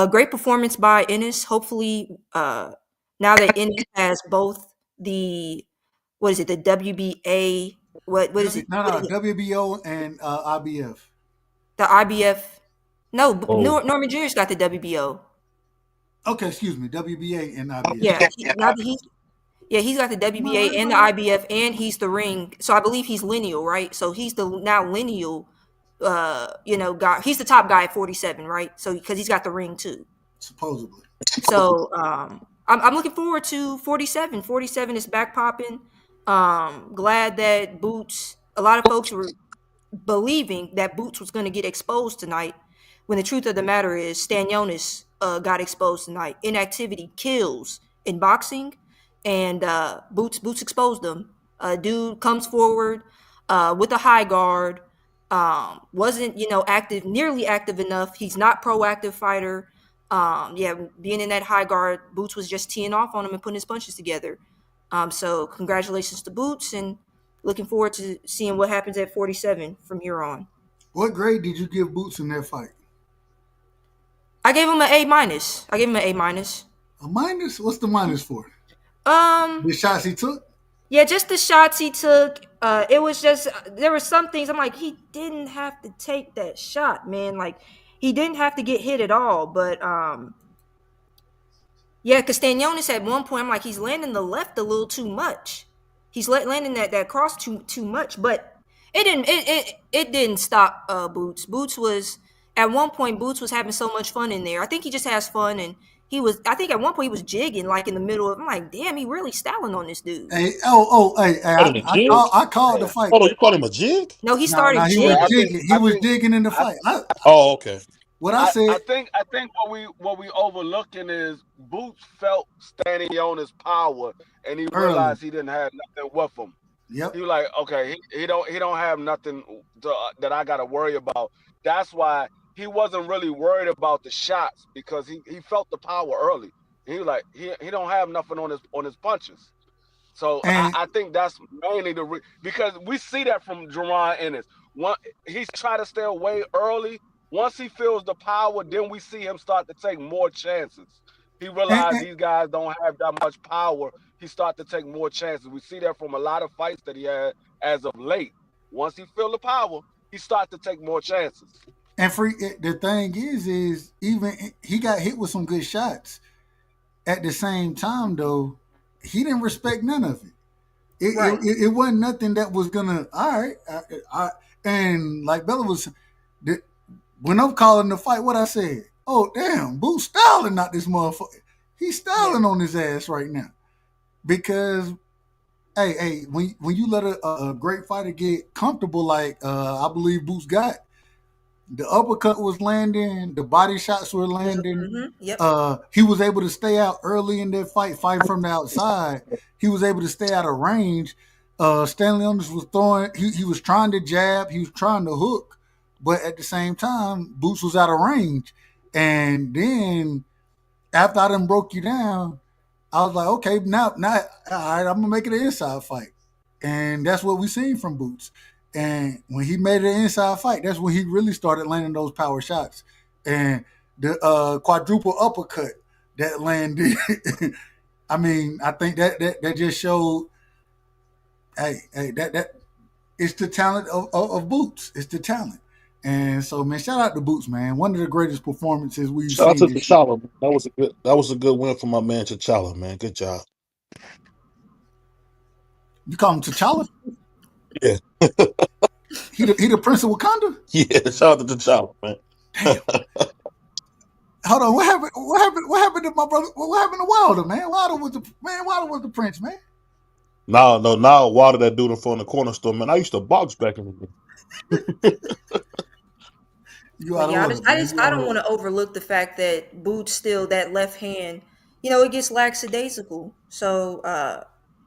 great performance by Ennis. Hopefully, now that Ennis has both the the WBA, what is it? No, WBO and IBF. The IBF. No, Oh, Norman Jr.'s got the WBO. Okay, excuse me, WBA and IBF. Yeah, he's got the WBA and the IBF, and he's the ring. So I believe he's lineal, right? So he's the now lineal, guy. He's the top guy at 47, right? So because he's got the ring too. Supposedly. So I'm looking forward to 47. 47 is back popping. Glad that Boots. A lot of folks were believing that Boots was going to get exposed tonight, when the truth of the matter is Stan Jonas got exposed tonight. Inactivity kills in boxing, and Boots exposed him. Dude comes forward with a high guard. Wasn't nearly active enough. He's not proactive fighter. Being in that high guard, Boots was just teeing off on him and putting his punches together. So congratulations to Boots, and looking forward to seeing what happens at 47 from here on. What grade did you give Boots in that fight? I gave him an A-. I gave him an A-. A minus? What's the minus for? The shots he took? Yeah, just the shots he took. It was just, there were some things I'm like, he didn't have to take that shot, man. Like, he didn't have to get hit at all. But yeah, because Stan Jonas at one point, I'm like, he's landing the left a little too much. He's landing that cross too much. But it didn't stop Boots. Boots was, at one point, Boots was having so much fun in there. I think he just has fun, and I think at one point he was jigging like in the middle of. I'm like, damn, he really styling on this dude. Hey, I called the fight. Hold on, you called him a jig? No, he started he jigging. was jigging. He was jigging in the fight. Okay. I said. I think what we overlooking is Boots felt Stan Jonas' power, and he realized he didn't have nothing with him. Yep. He was like, okay, he don't have nothing that I got to worry about. That's why he wasn't really worried about the shots, because he felt the power early. He was like, he don't have nothing on his punches. So I think that's mainly because we see that from Jaron Ennis. He's trying to stay away early. Once he feels the power, then we see him start to take more chances. He realized these guys don't have that much power. He start to take more chances. We see that from a lot of fights that he had as of late. Once he feel the power, he start to take more chances. And the thing is even he got hit with some good shots. At the same time, though, he didn't respect none of it. It wasn't nothing that was gonna. All right, and like Bella was, when I'm calling the fight, what I said. Oh damn, Boots styling, not this motherfucker. He's styling on his ass right now, because hey, when you let a great fighter get comfortable, like I believe Boots got, the uppercut was landing, the body shots were landing. Yep. He was able to stay out early in that fighting from the outside. He was able to stay out of range. Stanley Owens was throwing. He was trying to jab. He was trying to hook, but at the same time, Boots was out of range. And then after I done broke you down, I was like, okay, now, all right, I'm gonna make it an inside fight, and that's what we seen from Boots. And when he made it an inside fight, that's when he really started landing those power shots, and the quadruple uppercut that landed. I mean, I think that just showed, hey, that it's the talent of Boots. It's the talent. And so, man, shout out to Boots, man. One of the greatest performances we've Shout out seen to this year. T'Challa. That was a good win for my man T'Challa, man. Good job. You call him T'Challa? Yeah. He the Prince of Wakanda? Yeah, shout out to T'Challa, man. Damn. Hold on, what happened? What happened to my brother? What happened to Wilder, man? Wilder was the Prince, man. Now Wilder, that dude in front of the corner store, man. I used to box back in the day. You But out of yeah, order, man. I don't want to overlook the fact that Boots still that left hand, it gets lackadaisical. So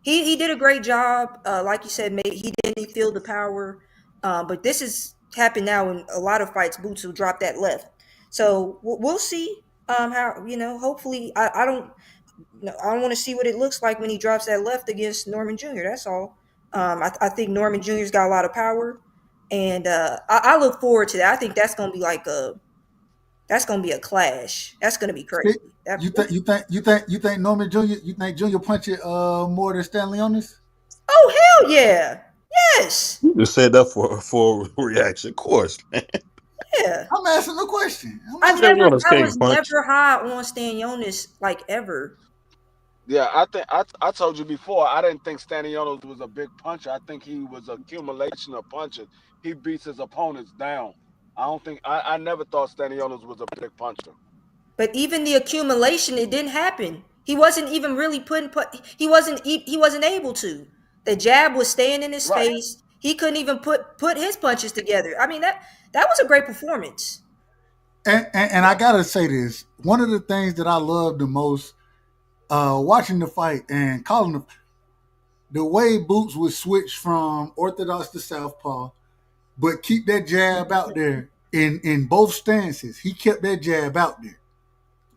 he did a great job. Like you said, he didn't feel the power. But this has happened now in a lot of fights. Boots will drop that left. So we'll see how hopefully I don't want to see what it looks like when he drops that left against Norman Jr. That's all. I think Norman Jr.'s got a lot of power, and I look forward to that. I think that's gonna be a clash. That's gonna be crazy. You think Norman Jr. You think Junior punch it more than Stanley Owens? Oh hell yeah, yes, You just said that for a reaction, of course, man. yeah. I'm asking the question. I Stanley was punch. never high on Stanionis like ever. Yeah, I think I told you before. I didn't think Stanionis was a big puncher. I think he was an accumulation of punches. He beats his opponents down. I never thought Stanionis was a big puncher. But even the accumulation, it didn't happen. He wasn't even really he wasn't able to. The jab was staying in his Right. face. He couldn't even put his punches together. I mean that was a great performance. And I gotta say this. One of the things that I love the most, watching the fight and calling the way Boots would switch from orthodox to southpaw, but keep that jab out there in both stances. He kept that jab out there.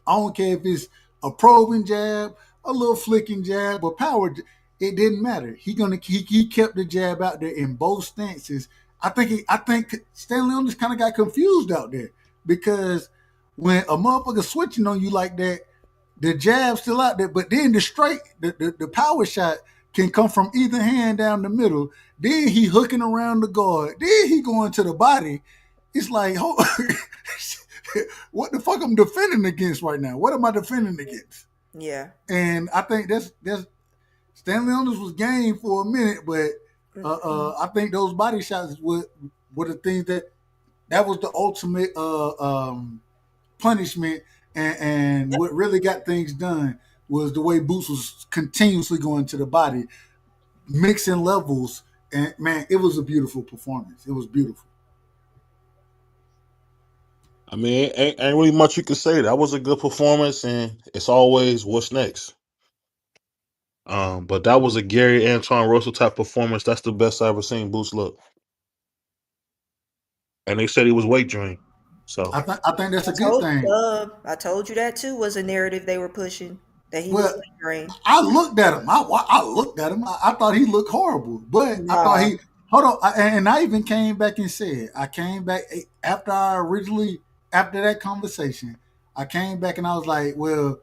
I don't care if it's a probing jab, a little flicking jab, or power. It didn't matter. He kept the jab out there in both stances. I think Stanley Owens kind of got confused out there because when a motherfucker switching on you like that, the jab's still out there, but then the power shot can come from either hand down the middle. Then he hooking around the guard. Then he going to the body. It's like, what the fuck I'm defending against right now? What am I defending against? Yeah. And I think that's Stanley Owens was game for a minute, but I think those body shots were the things that was the ultimate punishment, and what really got things done was the way Boots was continuously going to the body, mixing levels, and man, it was a beautiful performance. It was beautiful. I mean, ain't really much you can say. That was a good performance, and it's always what's next. But that was a Gary Antoine Russell type performance. That's the best I ever seen Boots look. And they said he was weight drained. So I think that's a good thing. I told you that too was a narrative they were pushing that he Well, was drained. I looked at him. I looked at him. I thought he looked horrible, but I thought he hold on. And I even came back and said, I came back after that conversation. I came back and I was like, well,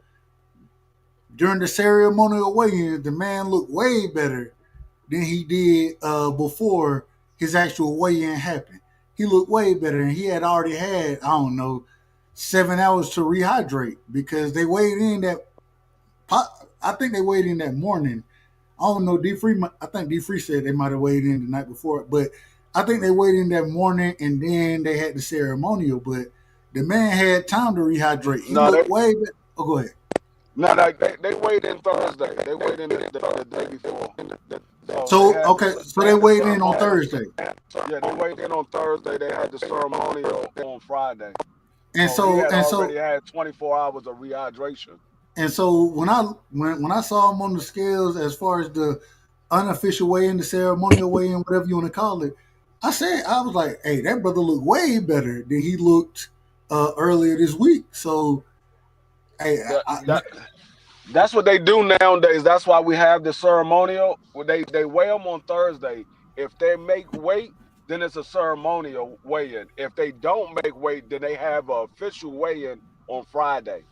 during the ceremonial weigh-in, the man looked way better than he did before his actual weigh-in happened. He looked way better, and he had already had, I don't know, 7 hours to rehydrate because they weighed in that. I think they weighed in that morning. I don't know. I think D Free said they might have weighed in the night before, but I think they weighed in that morning, and then they had the ceremonial. But the man had time to rehydrate. He looked way better. Oh, go ahead. No, they weighed in Thursday. They weighed in the day before. So they So had okay, the so they weighed in on Thursday, yeah, they weighed in on Thursday. They had the ceremonial on Friday. and So he so had and already so had 24 hours of rehydration. and so when I saw him on the scales as far as the unofficial weigh-in, the ceremonial weigh-in, whatever you want to call it, I was like, hey, that brother looked way better than he looked earlier this week. So hey, That's what they do nowadays. That's why we have the ceremonial. They weigh them on Thursday. If they make weight, then it's a ceremonial weigh-in. If they don't make weight, then they have an official weigh-in on Friday.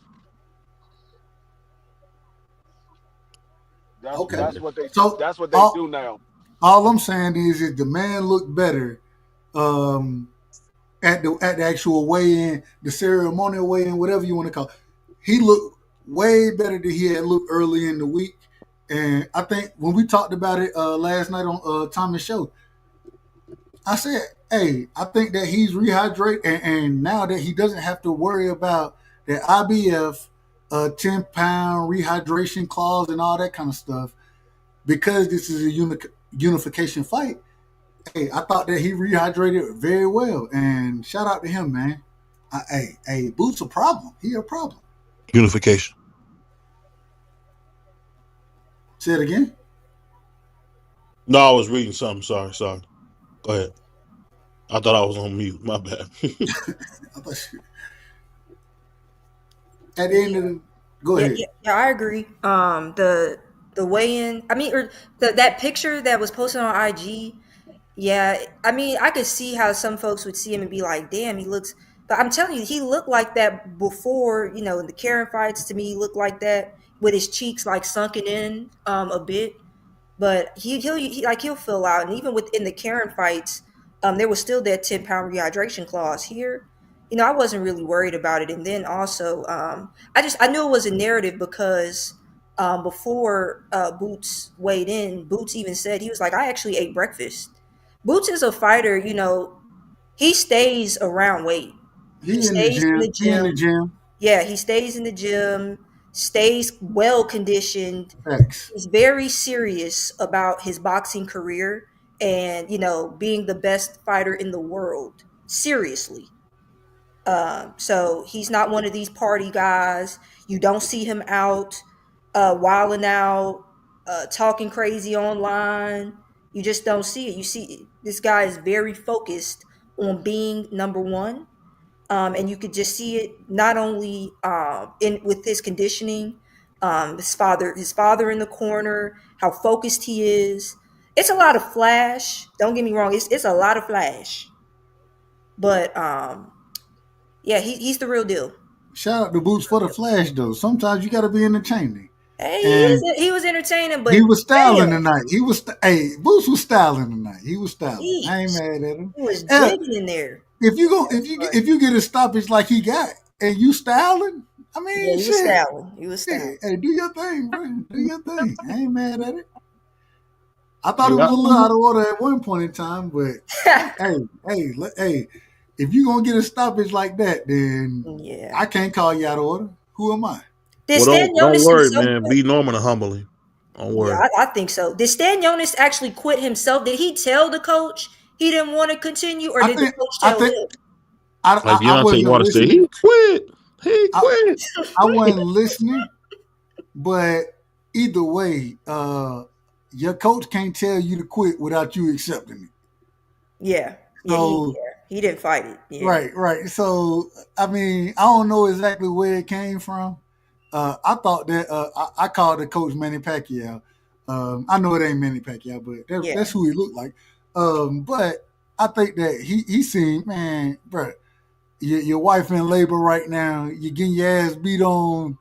okay. That's what they So that's what they do now. all I'm saying is the man looked better um, at the actual weigh-in, the ceremonial weigh-in, whatever you want to call it. He looked way better than he had looked early in the week. And I think when we talked about it last night on Thomas' show, I said, hey, I think that he's rehydrated, and now that he doesn't have to worry about the IBF 10-pound rehydration clause and all that kind of stuff, because this is a unification fight. Hey, I thought that he rehydrated very well, and shout out to him, man. Hey, Boots a problem. He a problem. Unification. Say it again. No, I was reading something. Sorry. Go ahead. I thought I was on mute. My bad. At the end of the, go ahead. Yeah, I agree. The weigh-in, I mean, or that picture that was posted on IG. Yeah, I mean, I could see how some folks would see him and be like, "Damn, he looks." But I'm telling you, he looked like that before. You know, in the Karen fights, to me, he looked like that with his cheeks like sunken in a bit. But he'll fill out, and even within the Karen fights, there was still that 10-pound rehydration clause. Here, you know, I wasn't really worried about it. And then also, I knew it was a narrative because before Boots weighed in, Boots even said he was like, I actually ate breakfast. Boots is a fighter, you know, he stays around weight. He He in the stays in gym. the gym. Yeah, he stays in the gym, stays well conditioned. Facts. He's very serious about his boxing career and, you know, being the best fighter in the world. Seriously. So he's not one of these party guys. You don't see him out wilding out, talking crazy online. You just don't see it. You see, this guy is very focused on being number one, and you could just see it not only in with his conditioning, his father in the corner, how focused he is. It's a lot of flash. Don't get me wrong. It's a lot of flash, but yeah, he's the real deal. Shout out to Boots for the flash, though. Sometimes you got to be entertaining. Hey, he was entertaining, but he was styling damn, tonight. Boots was styling tonight. He was styling. Jeez. I ain't mad at him. He was digging in there. If you get a stoppage like he got, and you styling, I mean, Yeah, he shit. was styling. He was styling. Hey, do your thing, bro. Do your thing. I ain't mad at it. I thought it was a little out of order at one point in time, but hey, if you gonna get a stoppage like that, then yeah, I can't call you out of order. Who am I? Don't worry, man. Be normal and humbling. Don't worry. Yeah, I think so. Did Stan Jonas actually quit himself? Did he tell the coach he didn't want to continue, or did the coach tell him? Like Deontay want to say, he quit. He quit. I wasn't listening, but either way, your coach can't tell you to quit without you accepting it. Yeah. So, he didn't fight it. Yeah. Right. So, I mean, I don't know exactly where it came from. I thought that I called the coach Manny Pacquiao. I know it ain't Manny Pacquiao, but that's who he looked like. But I think that he seemed, man, bro, your wife in labor right now. You're getting your ass beat on.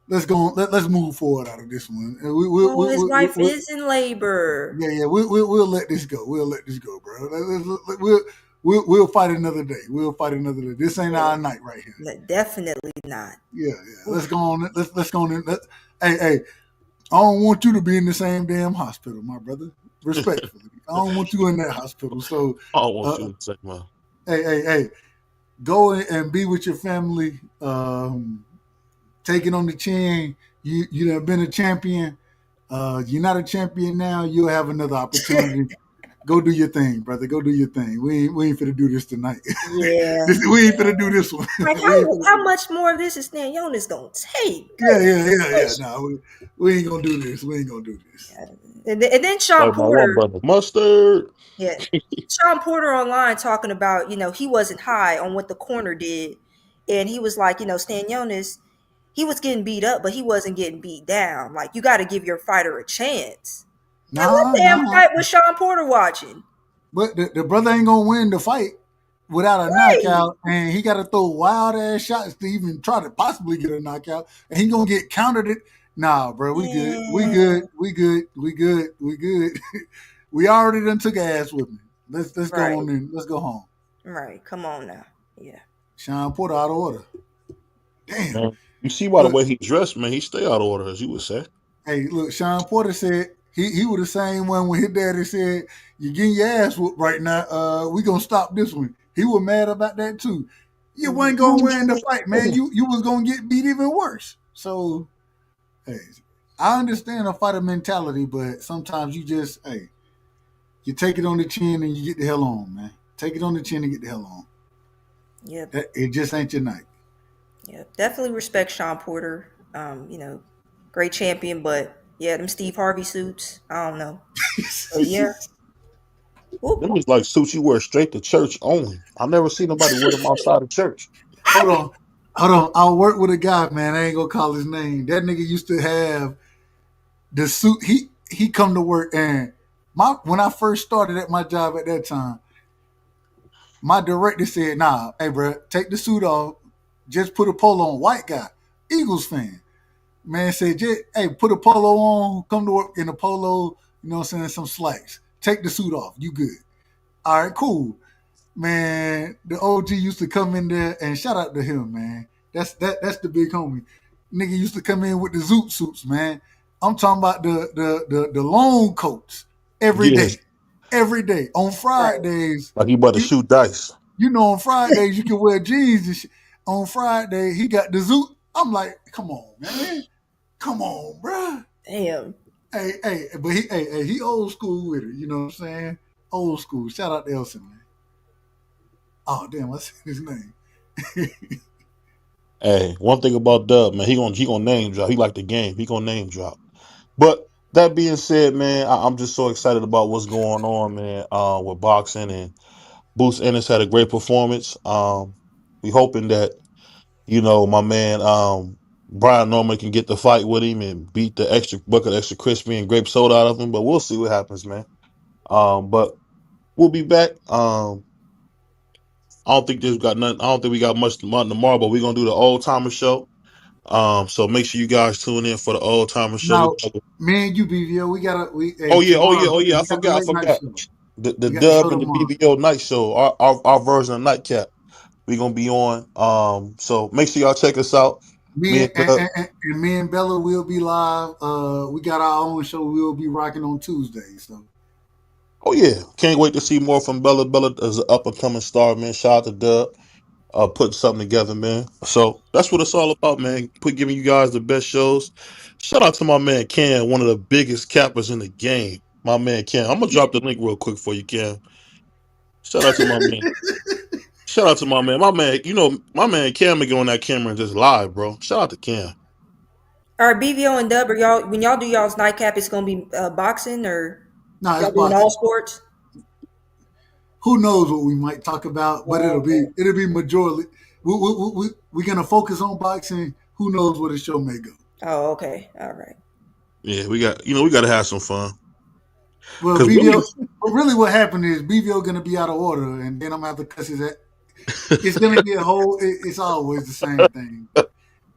Let's go. Let's move forward out of this one. His wife is in labor. Yeah. We'll let this go. We'll let this go, bro. We'll fight another day. We'll fight another day. This ain't our night right here. Definitely not. Yeah. Let's go on. Let's go on. Hey. I don't want you to be in the same damn hospital, my brother. Respectfully, I don't want you in that hospital. So I don't want you in the same one. Hey. Go and be with your family. Take it on the chin. You have been a champion. You're not a champion now. You'll have another opportunity. Go do your thing, brother. Go do your thing. We ain't finna do this tonight. Yeah. We ain't finna do this one. Like how much more of this is Stanionis gonna take? Yeah. No, we ain't gonna do this. We ain't gonna do this. And then Sean Like my one Porter. brother, Mustard. Yeah. Sean Porter online talking about, he wasn't high on what the corner did. And he was like, Stanionis, he was getting beat up, but he wasn't getting beat down. Like, you got to give your fighter a chance. Now, what damn fight was Sean Porter watching? But the brother ain't gonna win the fight without a knockout, and he got to throw wild ass shots to even try to possibly get a knockout, and he gonna get countered it. Nah, bro, we good. We already done took ass with me. Let's go on in. Let's go home. Right, come on now. Yeah. Sean Porter out of order. Damn. Man, you see by the way he dressed, man, he stay out of order, as you would say. Hey, look, Sean Porter said he was the same one when his daddy said, "You're getting your ass whooped right now. We gonna stop this one." He was mad about that too. You wasn't gonna win the fight, man. You was gonna get beat even worse. So, hey, I understand a fighter mentality, but sometimes you just, you take it on the chin and you get the hell on, man. Take it on the chin and get the hell on. Yeah. It just ain't your night. Yeah, definitely respect Sean Porter. Great champion, but yeah, them Steve Harvey suits, I don't know. But yeah. Them was like suits you wear straight to church only. I never seen nobody wear them outside of church. Hold on. I'll work with a guy, man. I ain't gonna call his name. That nigga used to have the suit. He come to work, and when I first started at my job at that time, my director said, "Nah, hey, bro, take the suit off. Just put a polo on." White guy, Eagles fan. Man said, "Hey, put a polo on. Come to work in a polo. You know what I'm saying? Some slacks. Take the suit off. You good? All right, cool." Man, the OG used to come in there, and shout out to him, man. That's the big homie. Nigga used to come in with the zoot suits, man. I'm talking about the long coats every day. Every day. On Fridays. Like he about to shoot dice. You know, on Fridays you can wear jeans and shit. On Friday, he got the zoot. I'm like, come on, man. Come on, bruh. Damn. But he old school with it, you know what I'm saying? Old school. Shout out to Elson, man. Oh damn, what's his name? Hey, one thing about Dub, man, he gonna name drop. He like the game. He gonna name drop. But that being said, man, I'm just so excited about what's going on, man. With boxing, and Boots Ennis had a great performance. We hoping that my man Brian Norman can get the fight with him and beat the extra bucket, extra crispy and grape soda out of him. But we'll see what happens, man. But we'll be back. I don't think we got much tomorrow, but we're gonna do the old timer show. So make sure you guys tune in for the old timer show. Now, me and you, BVO, we gotta. Oh yeah! I forgot. The Dub and the BVO night show, our version of Nightcap. We're gonna be on. So make sure y'all check us out. Me and Bella will be live. We got our own show. We'll be rocking on Tuesday. So. Oh yeah, can't wait to see more from Bella. Bella is an up and coming star, man. Shout out to Dub. Putting something together, man. So that's what it's all about, man. Giving you guys the best shows. Shout out to my man Cam, one of the biggest cappers in the game. My man Cam. I'm gonna drop the link real quick for you, Cam. Shout out to my man. Shout out to my man. My man Cam get on that camera and just live, bro. Shout out to Cam. All right, BVO and Dub, when y'all do y'all's nightcap, it's gonna be boxing or no, y'all doing all sports? Who knows what we might talk about, but it'll be majority. We're gonna focus on boxing. Who knows where the show may go? Oh, okay, all right. Yeah, we got to have some fun. Well, BVO, really what happened is BVO gonna be out of order, and then I'm gonna have to cuss his ass. It's gonna be it's always the same thing.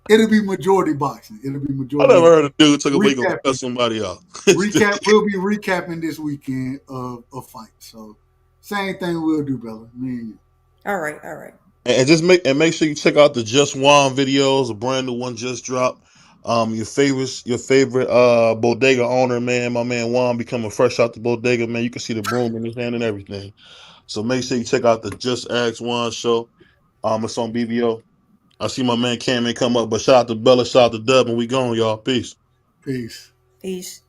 It'll be majority boxing. It'll be majority. I never heard a dude took a week to cut somebody off. We'll be recapping this weekend of a fight. So same thing we'll do, brother. Me and you. All right. And make sure you check out the Just Juan videos. A brand new one just dropped. Your favorite bodega owner, man, my man Juan, becoming fresh out the bodega, man. You can see the broom in his hand and everything. So make sure you check out the Just Ask Juan show. It's on BVO. I see my man Cam ain't come up, but shout out to Bella, shout out to Dub, and we gone, y'all. Peace. Peace. Peace.